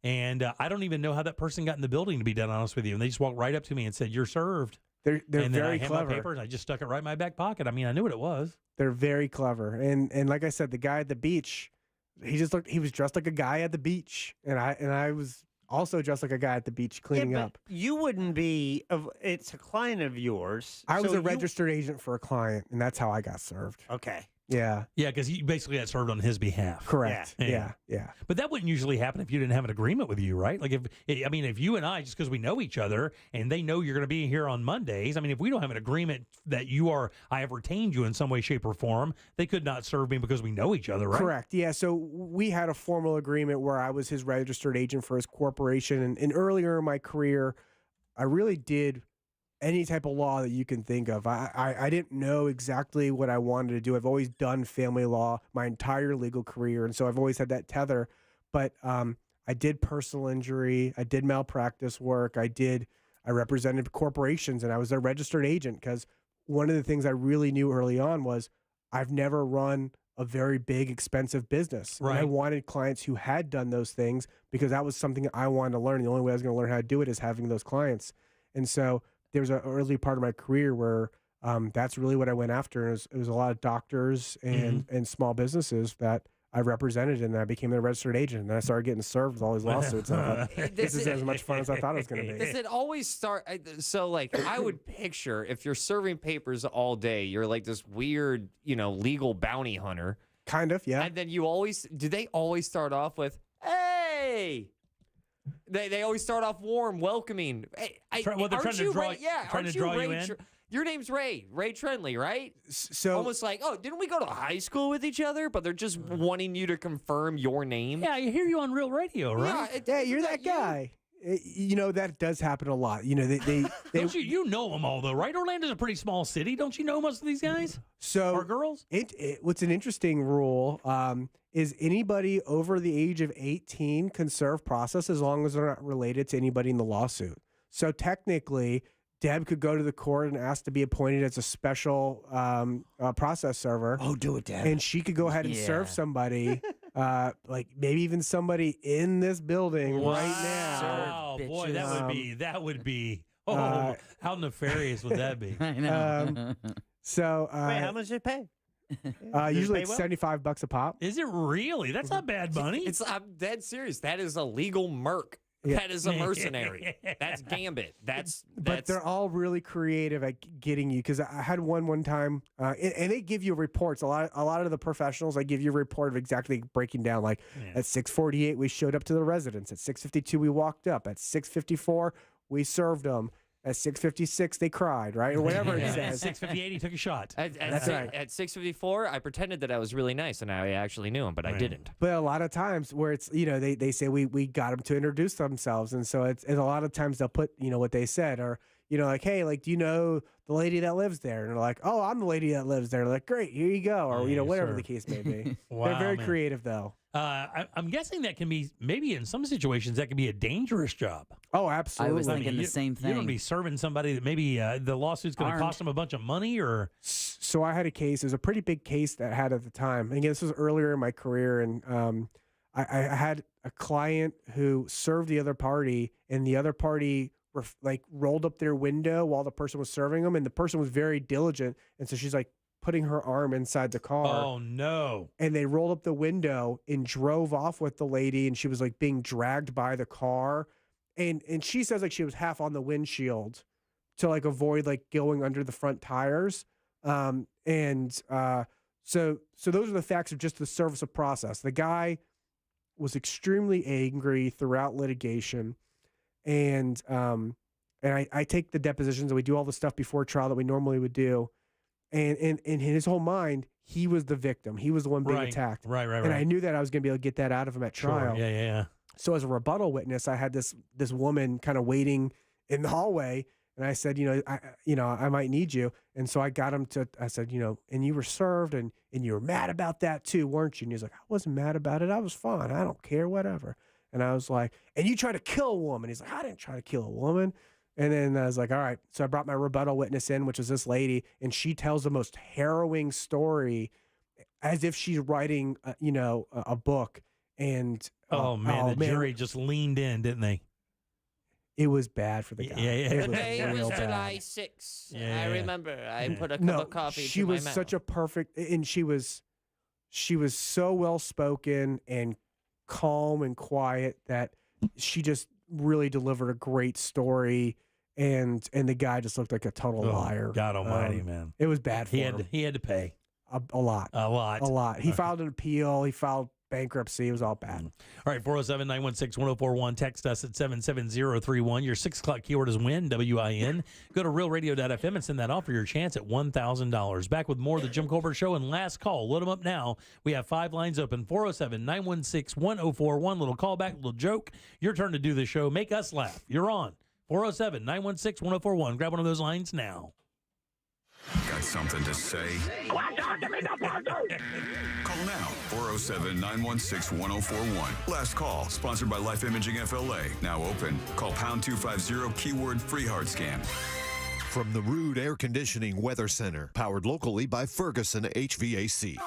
and I don't even know how that person got in the building, to be dead honest with you. And they just walked right up to me and said, "You're served." They're and very then I clever. Had my papers. I just stuck it right in my back pocket. I mean, I knew what it was. They're very clever, and like I said, the guy at the beach he was dressed like a guy at the beach, and I was also dressed like a guy at the beach cleaning but up. You wouldn't be. It's a client of yours. I was so a registered agent for a client, and that's how I got served. Okay. Yeah. Yeah, because you basically got served on his behalf. Correct. Yeah. But that wouldn't usually happen if you didn't have an agreement with you, right? Like if you and I, just because we know each other and they know you're going to be here on Mondays, I mean, if we don't have an agreement that I have retained you in some way, shape, or form, they could not serve me because we know each other, right? Correct. Yeah. So we had a formal agreement where I was his registered agent for his corporation, and earlier in my career, I really did any type of law that you can think of. I didn't know exactly what I wanted to do. I've always done family law my entire legal career, and so I've always had that tether. But I did personal injury. I did malpractice work. I represented corporations, and I was their registered agent because one of the things I really knew early on was I've never run a very big, expensive business. Right. And I wanted clients who had done those things because that was something I wanted to learn. The only way I was going to learn how to do it is having those clients. And so there was an early part of my career where that's really what I went after. It was a lot of doctors and small businesses that I represented, and I became their registered agent. And I started getting served with all these lawsuits. And I thought, this is as much fun as I thought it was going to be. Does it always start? So, like, I would picture if you're serving papers all day, you're like this weird, legal bounty hunter. Kind of, yeah. And then do they always start off with, hey? They always start off warm, welcoming. Hey, they're trying to draw you in. Your name's Ray Trenley, right? So almost like, oh, didn't we go to high school with each other? But they're just wanting you to confirm your name. Yeah, I hear you on Real Radio, right? Yeah, you're that guy. That does happen a lot. They don't you know them all though, right? Orlando's a pretty small city. Don't you know most of these guys? Or girls? What's an interesting rule is anybody over the age of 18 can serve process as long as they're not related to anybody in the lawsuit. So technically, Deb could go to the court and ask to be appointed as a special process server. Oh, do it, Deb. And she could go ahead and serve somebody, like maybe even somebody in this building right now. Oh boy, that would be. Oh, how nefarious would that be? I know. Wait, how much did it pay? Usually it's $75 a pop. Is it really? That's not bad money. I'm dead serious. That is a legal merc. Yeah. That is a mercenary. That's Gambit. But they're all really creative at getting you. Because I had one time, and they give you reports. A lot of the professionals, I give you a report of exactly breaking down. Like at 6:48, we showed up to the residence. At 6:52, we walked up. At 6:54, we served them. At 6:56, they cried, right? Or whatever it says. At 6:58, he took a shot. That's right. At 6:54, I pretended that I was really nice and I actually knew him, but I didn't. But a lot of times where it's, they say we got them to introduce themselves. And so it's a lot of times they'll put, what they said, or, like, hey, like, do you know the lady that lives there? And they're like, oh, I'm the lady that lives there. They're like, great, here you go. Or, whatever the case may be. Wow, they're very creative, though. I'm guessing that can be, maybe in some situations, that can be a dangerous job. Oh, absolutely. I was thinking the same thing. You don't be serving somebody that maybe the lawsuit's going to cost them a bunch of money, or. So I had a case. It was a pretty big case that I had at the time. And again, this was earlier in my career, and I had a client who served the other party, and the other party rolled up their window while the person was serving them, and the person was very diligent, and so she's like putting her arm inside the car. Oh no. And they rolled up the window and drove off with the lady, and she was like being dragged by the car, and she says like she was half on the windshield to like avoid like going under the front tires. So those are the facts of just the service of process. The guy was extremely angry throughout litigation, and I take the depositions and we do all the stuff before trial that we normally would do. And in his whole mind, he was the victim. He was the one being attacked. Right. And I knew that I was going to be able to get that out of him at trial. Sure. Yeah. So as a rebuttal witness, I had this woman kind of waiting in the hallway, and I said, I might need you. And so I got him to. I said, and you were served, and you were mad about that too, weren't you? And he's like, I wasn't mad about it. I was fine. I don't care, whatever. And I was like, and you tried to kill a woman. He's like, I didn't try to kill a woman. And then I was like, all right. So I brought my rebuttal witness in, which is this lady, and she tells the most harrowing story as if she's writing, a book. And the jury just leaned in, didn't they? It was bad for the guy. Yeah. The day was July 6th. I remember. I put a cup of coffee. She was such a perfect, and she was she was so well-spoken and calm and quiet that she just really delivered a great story. And the guy just looked like a total liar. God almighty, man. It was bad for him. He had to pay. A lot. He filed an appeal. He filed bankruptcy. It was all bad. All right, 407-916-1041. Text us at 77031. Your 6 o'clock keyword is win, W-I-N. Go to realradio.fm and send that off for your chance at $1,000. Back with more of the Jim Colbert Show and last call. Load them up now. We have 5 lines open. 407-916-1041. Little callback, little joke. Your turn to do the show. Make us laugh. You're on. 407-916-1041. Grab one of those lines now. Got something to say? Call now, 407-916-1041. Last call, sponsored by Life Imaging FLA. Now open. Call pound 250, keyword free heart scan. From the Rude Air Conditioning Weather Center, powered locally by Ferguson HVAC.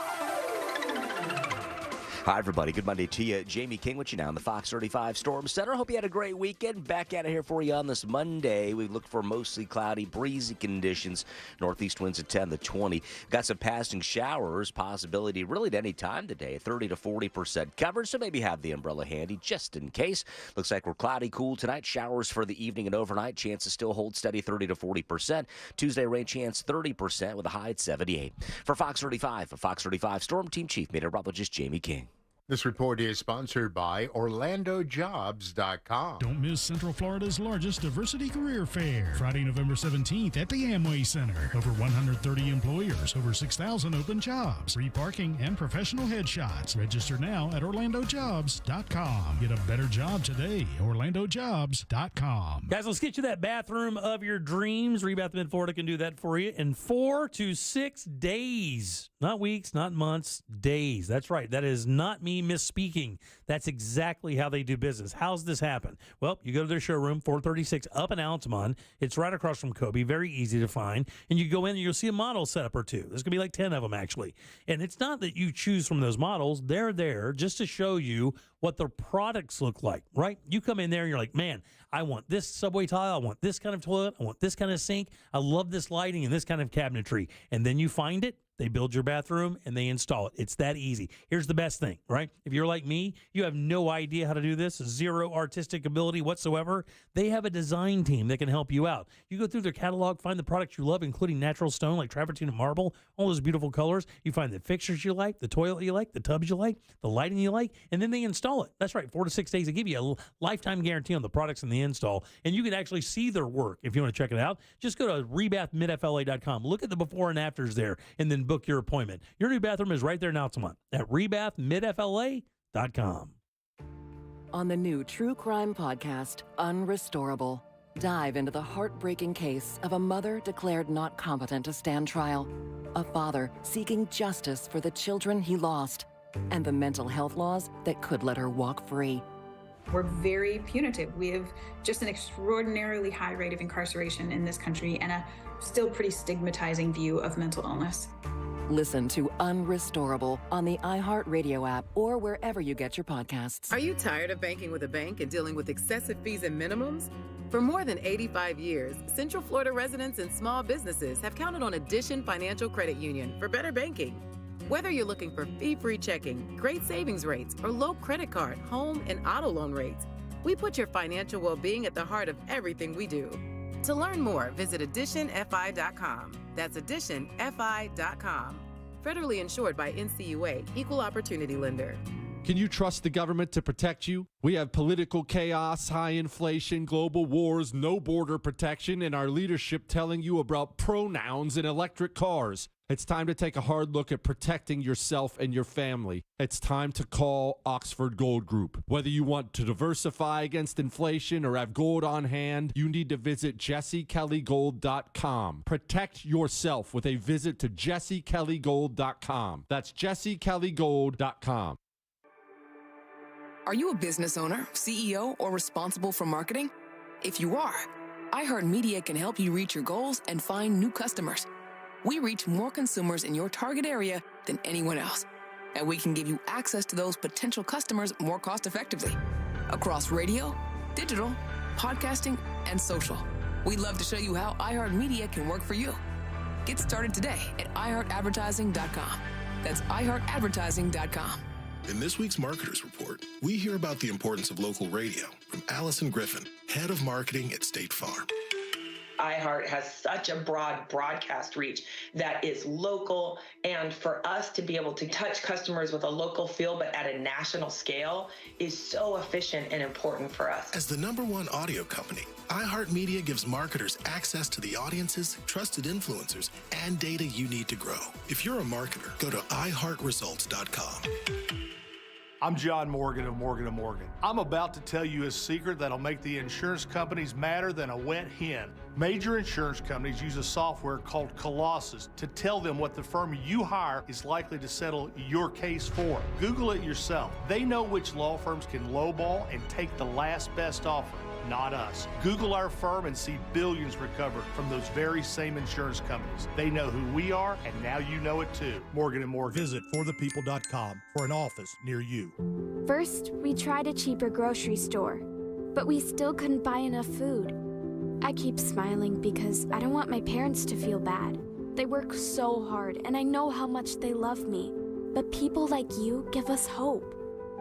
Hi, everybody. Good Monday to you. Jamie King with you now in the Fox 35 Storm Center. Hope you had a great weekend. Back at it here for you on this Monday. We look for mostly cloudy, breezy conditions. Northeast winds at 10 to 20. Got some passing showers. Possibility really at any time today. 30 to 40% coverage, so maybe have the umbrella handy just in case. Looks like we're cloudy, cool tonight. Showers for the evening and overnight. Chances still hold steady, 30 to 40%. Tuesday rain chance 30% with a high at 78. For Fox 35, a Fox 35 Storm Team Chief Meteorologist Jamie King. This report is sponsored by OrlandoJobs.com. Don't miss Central Florida's largest diversity career fair. Friday, November 17th at the Amway Center. Over 130 employers, over 6,000 open jobs, free parking, and professional headshots. Register now at OrlandoJobs.com. Get a better job today. OrlandoJobs.com. Guys, let's get you that bathroom of your dreams. Rebath Mid-Florida can do that for you in 4 to 6 days. Not weeks, not months, days. That's right. That is not me misspeaking. That's exactly how they do business. How's this happen? Well, you go to their showroom, 436 up in Altamont. It's right across from Kobe. Very easy to find. And you go in and you'll see a model set up or two. There's going to be like 10 of them, actually. And it's not that you choose from those models. They're there just to show you what their products look like, right? You come in there and you're like, man, I want this subway tile. I want this kind of toilet. I want this kind of sink. I love this lighting and this kind of cabinetry. And then you find it. They build your bathroom and they install it. It's that easy. Here's the best thing, right? If you're like me, you have no idea how to do this, zero artistic ability whatsoever. They have a design team that can help you out. You go through their catalog, find the products you love, including natural stone like travertine and marble, all those beautiful colors. You find the fixtures you like, the toilet you like, the tubs you like, the lighting you like, and then they install it. That's right, 4 to 6 days. They give you a lifetime guarantee on the products and the install, and you can actually see their work if you want to check it out. Just go to rebathmidfla.com. Look at the before and afters there, and then book your appointment. Your new bathroom is right there in Altamont at rebathmidfla.com. On the new true crime podcast, Unrestorable, dive into the heartbreaking case of a mother declared not competent to stand trial, a father seeking justice for the children he lost, and the mental health laws that could let her walk free. We're very punitive. We have just an extraordinarily high rate of incarceration in this country and a still pretty stigmatizing view of mental illness. Listen to Unrestorable on the iHeartRadio app or wherever you get your podcasts. Are you tired of banking with a bank and dealing with excessive fees and minimums? For more than 85 years, Central Florida residents and small businesses have counted on Addition Financial Credit Union for better banking. Whether you're looking for fee-free checking, great savings rates, or low credit card, home, and auto loan rates, we put your financial well-being at the heart of everything we do. To learn more, visit AdditionFI.com. That's AdditionFI.com. Federally insured by NCUA, Equal Opportunity Lender. Can you trust the government to protect you? We have political chaos, high inflation, global wars, no border protection, and our leadership telling you about pronouns in electric cars. It's time to take a hard look at protecting yourself and your family. It's time to call Oxford Gold Group. Whether you want to diversify against inflation or have gold on hand, you need to visit jessekellygold.com. Protect yourself with a visit to jessekellygold.com. That's jessekellygold.com. Are you a business owner, CEO, or responsible for marketing? If you are, iHeartMedia can help you reach your goals and find new customers. We reach more consumers in your target area than anyone else, and we can give you access to those potential customers more cost-effectively across radio, digital, podcasting, and social. We'd love to show you how iHeartMedia can work for you. Get started today at iHeartAdvertising.com. That's iHeartAdvertising.com. In this week's Marketers Report, we hear about the importance of local radio from Allison Griffin, head of marketing at State Farm. iHeart has such a broad broadcast reach that is local, and for us to be able to touch customers with a local feel but at a national scale is so efficient and important for us. As the #1 audio company, iHeartMedia gives marketers access to the audiences, trusted influencers, and data you need to grow. If you're a marketer, go to iHeartResults.com. I'm John Morgan of Morgan & Morgan. I'm about to tell you a secret that'll make the insurance companies madder than a wet hen. Major insurance companies use a software called Colossus to tell them what the firm you hire is likely to settle your case for. Google it yourself. They know which law firms can lowball and take the last best offer, not us. Google our firm and see billions recovered from those very same insurance companies. They know who we are, and now you know it too. Morgan & Morgan. Visit forthepeople.com for an office near you. First, we tried a cheaper grocery store, but we still couldn't buy enough food. I keep smiling because I don't want my parents to feel bad. They work so hard, and I know how much they love me. But people like you give us hope.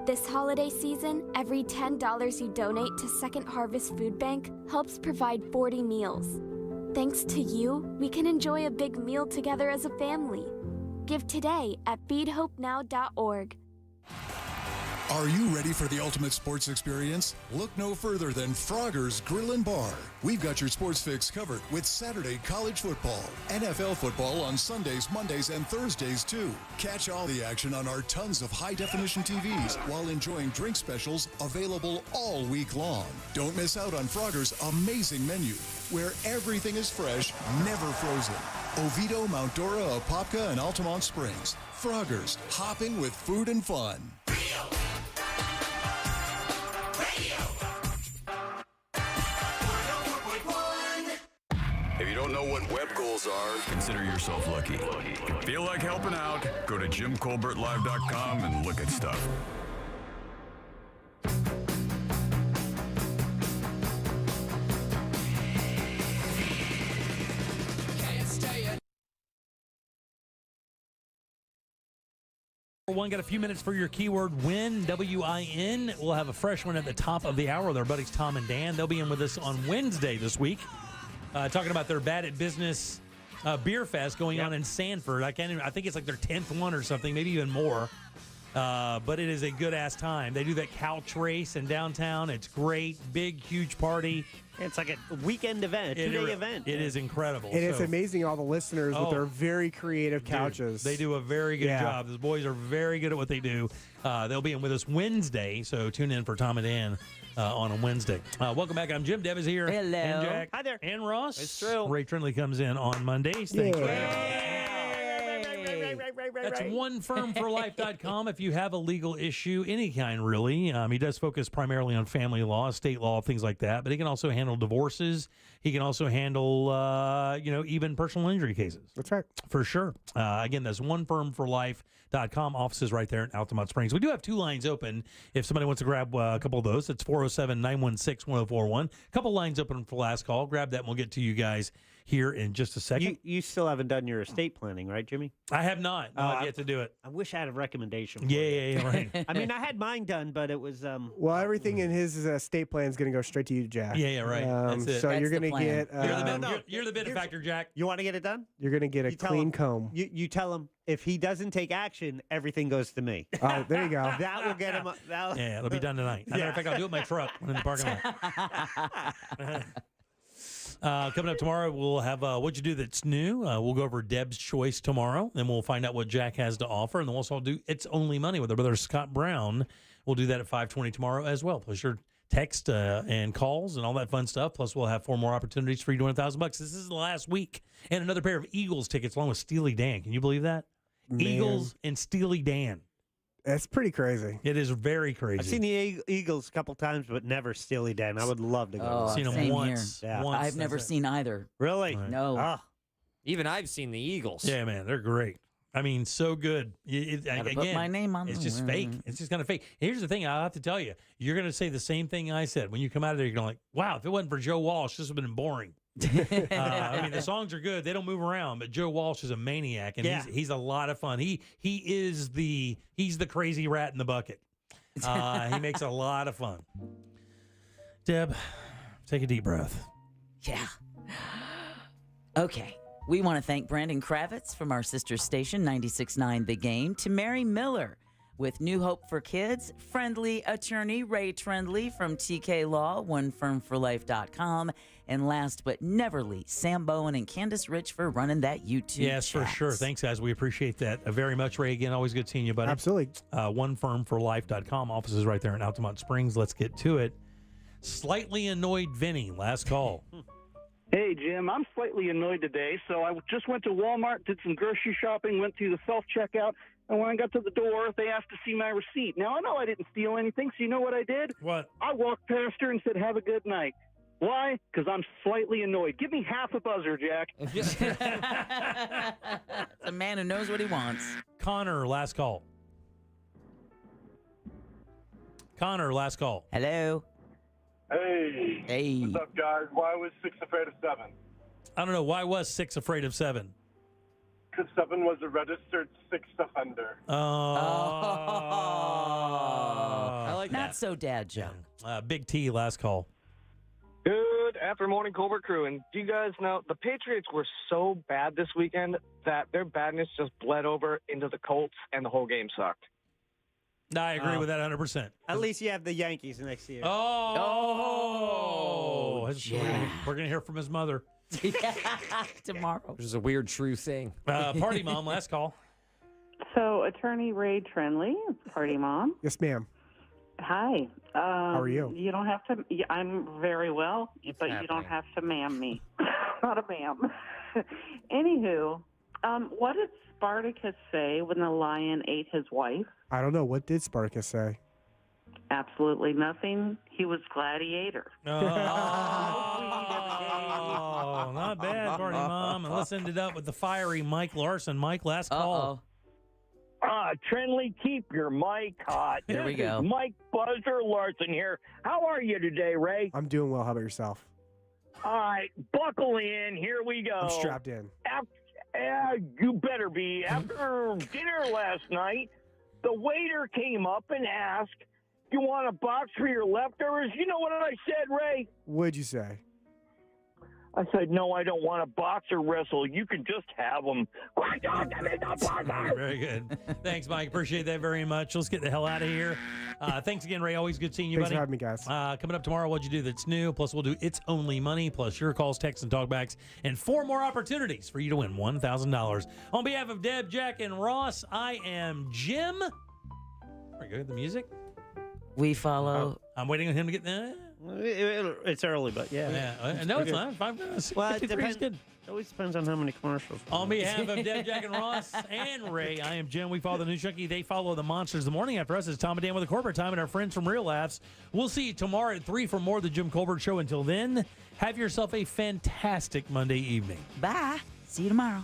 This holiday season, every $10 you donate to Second Harvest Food Bank helps provide 40 meals. Thanks to you, we can enjoy a big meal together as a family. Give today at feedhopenow.org. Are you ready for the ultimate sports experience? Look no further than Frogger's Grill and Bar. We've got your sports fix covered with Saturday college football, NFL football on Sundays, Mondays, and Thursdays too. Catch all the action on our tons of high-definition TVs while enjoying drink specials available all week long. Don't miss out on Frogger's amazing menu, where everything is fresh, never frozen. Oviedo, Mount Dora, Apopka, and Altamont Springs. Frogger's, hopping with food and fun. If you don't know what web goals are, consider yourself lucky. If you feel like helping out, go to JimColbertLive.com and look at stuff. One, got a few minutes for your keyword win, W-I-N. We'll have a fresh one at the top of the hour with our buddies Tom and Dan. They'll be in with us on Wednesday this week, talking about their Bad at Business beer fest going on in Sanford. I think it's like their 10th one or something, maybe even more. But it is a good-ass time. They do that couch race in downtown. It's great. Big, huge party. It's like a weekend event, a two-day event. It is incredible. And it's amazing, all the listeners with their very creative couches. They do a very good job. Those boys are very good at what they do. They'll be in with us Wednesday, so tune in for Tom and Dan on a Wednesday. Welcome back. I'm Jim. Deb is here. Hello. And Jack. Hi there. And Ross. It's true. Ray Trindley comes in on Mondays. Thanks for That's onefirmforlife.com if you have a legal issue, any kind really. He does focus primarily on family law, state law, things like that, but he can also handle divorces. He can also handle, even personal injury cases. That's right. For sure. Again, that's onefirmforlife.com. Offices right there in Altamont Springs. We do have two lines open if somebody wants to grab a couple of those. It's 407-916-1041. A couple lines open for last call. Grab that and we'll get to you guys here in just a second. You still haven't done your estate planning, right, Jimmy? I have not. I've yet to do it. I wish I had a recommendation. Yeah, right. I mean, I had mine done, but it was. Well, everything in his estate plan is going to go straight to you, Jack. Yeah, right. That's it. So That's you're going to get. You're the benefactor, Jack. You want to get it done? You're going to get a clean comb. You tell him if he doesn't take action, everything goes to me. Oh, there you go. That will get him. Yeah, it'll be done tonight. As a matter of fact, I'll do it in my truck in the parking lot. Coming up tomorrow, we'll have What'd You Do That's New. We'll go over Deb's Choice tomorrow, and we'll find out what Jack has to offer. And then we'll also do It's Only Money with our brother Scott Brown. We'll do that at 5:20 tomorrow as well. Plus your text and calls and all that fun stuff. Plus we'll have 4 more opportunities for you to win $1,000. This is the last week. And another pair of Eagles tickets along with Steely Dan. Can you believe that? Man. Eagles and Steely Dan. That's pretty crazy. It is very crazy. I've seen the Eagles a couple times, but never Steely Dan. I would love to go. Oh, seen them same once. Here. Yeah. Once, I've never seen either. Really? Right. No. Even I've seen the Eagles. Yeah, man, they're great. I mean, so good. Again, put my name on it's them. just fake. It's just kind of fake. Here's the thing. I have to tell you, you're going to say the same thing I said. When you come out of there, you're going to like, wow, if it wasn't for Joe Walsh, this would have been boring. I mean, the songs are good. They don't move around, but Joe Walsh is a maniac, and he's a lot of fun. He's the crazy rat in the bucket. He makes a lot of fun. Deb, take a deep breath. Yeah. Okay. We want to thank Brandon Kravitz from our sister station, 96.9 The Game, to Mary Miller with New Hope for Kids, friendly attorney Ray Trendley from TK Law, onefirmforlife.com, and last but never least, Sam Bowen and Candace Rich for running that YouTube Yes, chat. for sure. Thanks, guys. We appreciate that very much. Ray, again, always good seeing you, buddy. Absolutely. Onefirmforlife.com. Office is right there in Altamont Springs. Let's get to it. Slightly annoyed Vinny, last call. Hey, Jim, I'm slightly annoyed today, so I just went to Walmart, did some grocery shopping, went through the self-checkout, and when I got to the door, they asked to see my receipt. Now, I know I didn't steal anything, so you know what I did? What? I walked past her and said, have a good night. Why? Because I'm slightly annoyed. Give me half a buzzer, Jack. A man who knows what he wants. Connor, last call. Connor, last call. Hello. Hey. Hey. What's up, guys? Why was 6 afraid of 7? I don't know. Why was 6 afraid of 7? Because 7 was a registered 6th offender. Oh. I like Not so dad joke. Big T, last call. Good after morning, Colbert crew. And do you guys know the Patriots were so bad this weekend that their badness just bled over into the Colts and the whole game sucked? I agree with that 100%. At least you have the Yankees next year. Oh. We're going to hear from his mother. Tomorrow. Which is a weird, true thing. Party Mom, last call. So, Attorney Ray Trendley, Party Mom. Yes, ma'am. Hi. How are you? You don't have to. I'm very well, but you don't have to ma'am me. Not a ma'am. Anywho, what did Spartacus say when the lion ate his wife? I don't know. What did Spartacus say? Absolutely nothing. He was gladiator. Oh, not bad, Party Mom. And let's end it up with the fiery Mike Larson. Mike, last call. Trendley, keep your mic hot. There we This go. is Mike Buzzer Larson here. How are you today, Ray? I'm doing well. How about yourself? All right, buckle in. Here we go. I'm strapped in. You better be. After dinner last night, the waiter came up and asked, "You want a box for your leftovers?" You know what I said, Ray? What'd you say? I said, "No, I don't want a boxer wrestle. You can just have them." Very good. Thanks, Mike. Appreciate that very much. Let's get the hell out of here. Thanks again, Ray. Always good seeing you, Thanks buddy. for having me, guys. Coming up tomorrow, what'd you do that's new? Plus, we'll do It's Only Money, plus your calls, texts, and talkbacks, and 4 more opportunities for you to win $1,000. On behalf of Deb, Jack, and Ross, I am Jim. Very good. The music? We follow. I'm waiting on him to get there. It's early, but yeah. No, it's not. 5 minutes. Well, it 53 is depends. It always depends on how many commercials. On behalf of Deb, Jack, and Ross, and Ray, I am Jim. We follow the News Junkie. They follow the Monsters. The morning after us is Tom and Dan with the Corporate Time and our friends from Real Laughs. We'll see you tomorrow at 3 for more of the Jim Colbert Show. Until then, have yourself a fantastic Monday evening. Bye. See you tomorrow.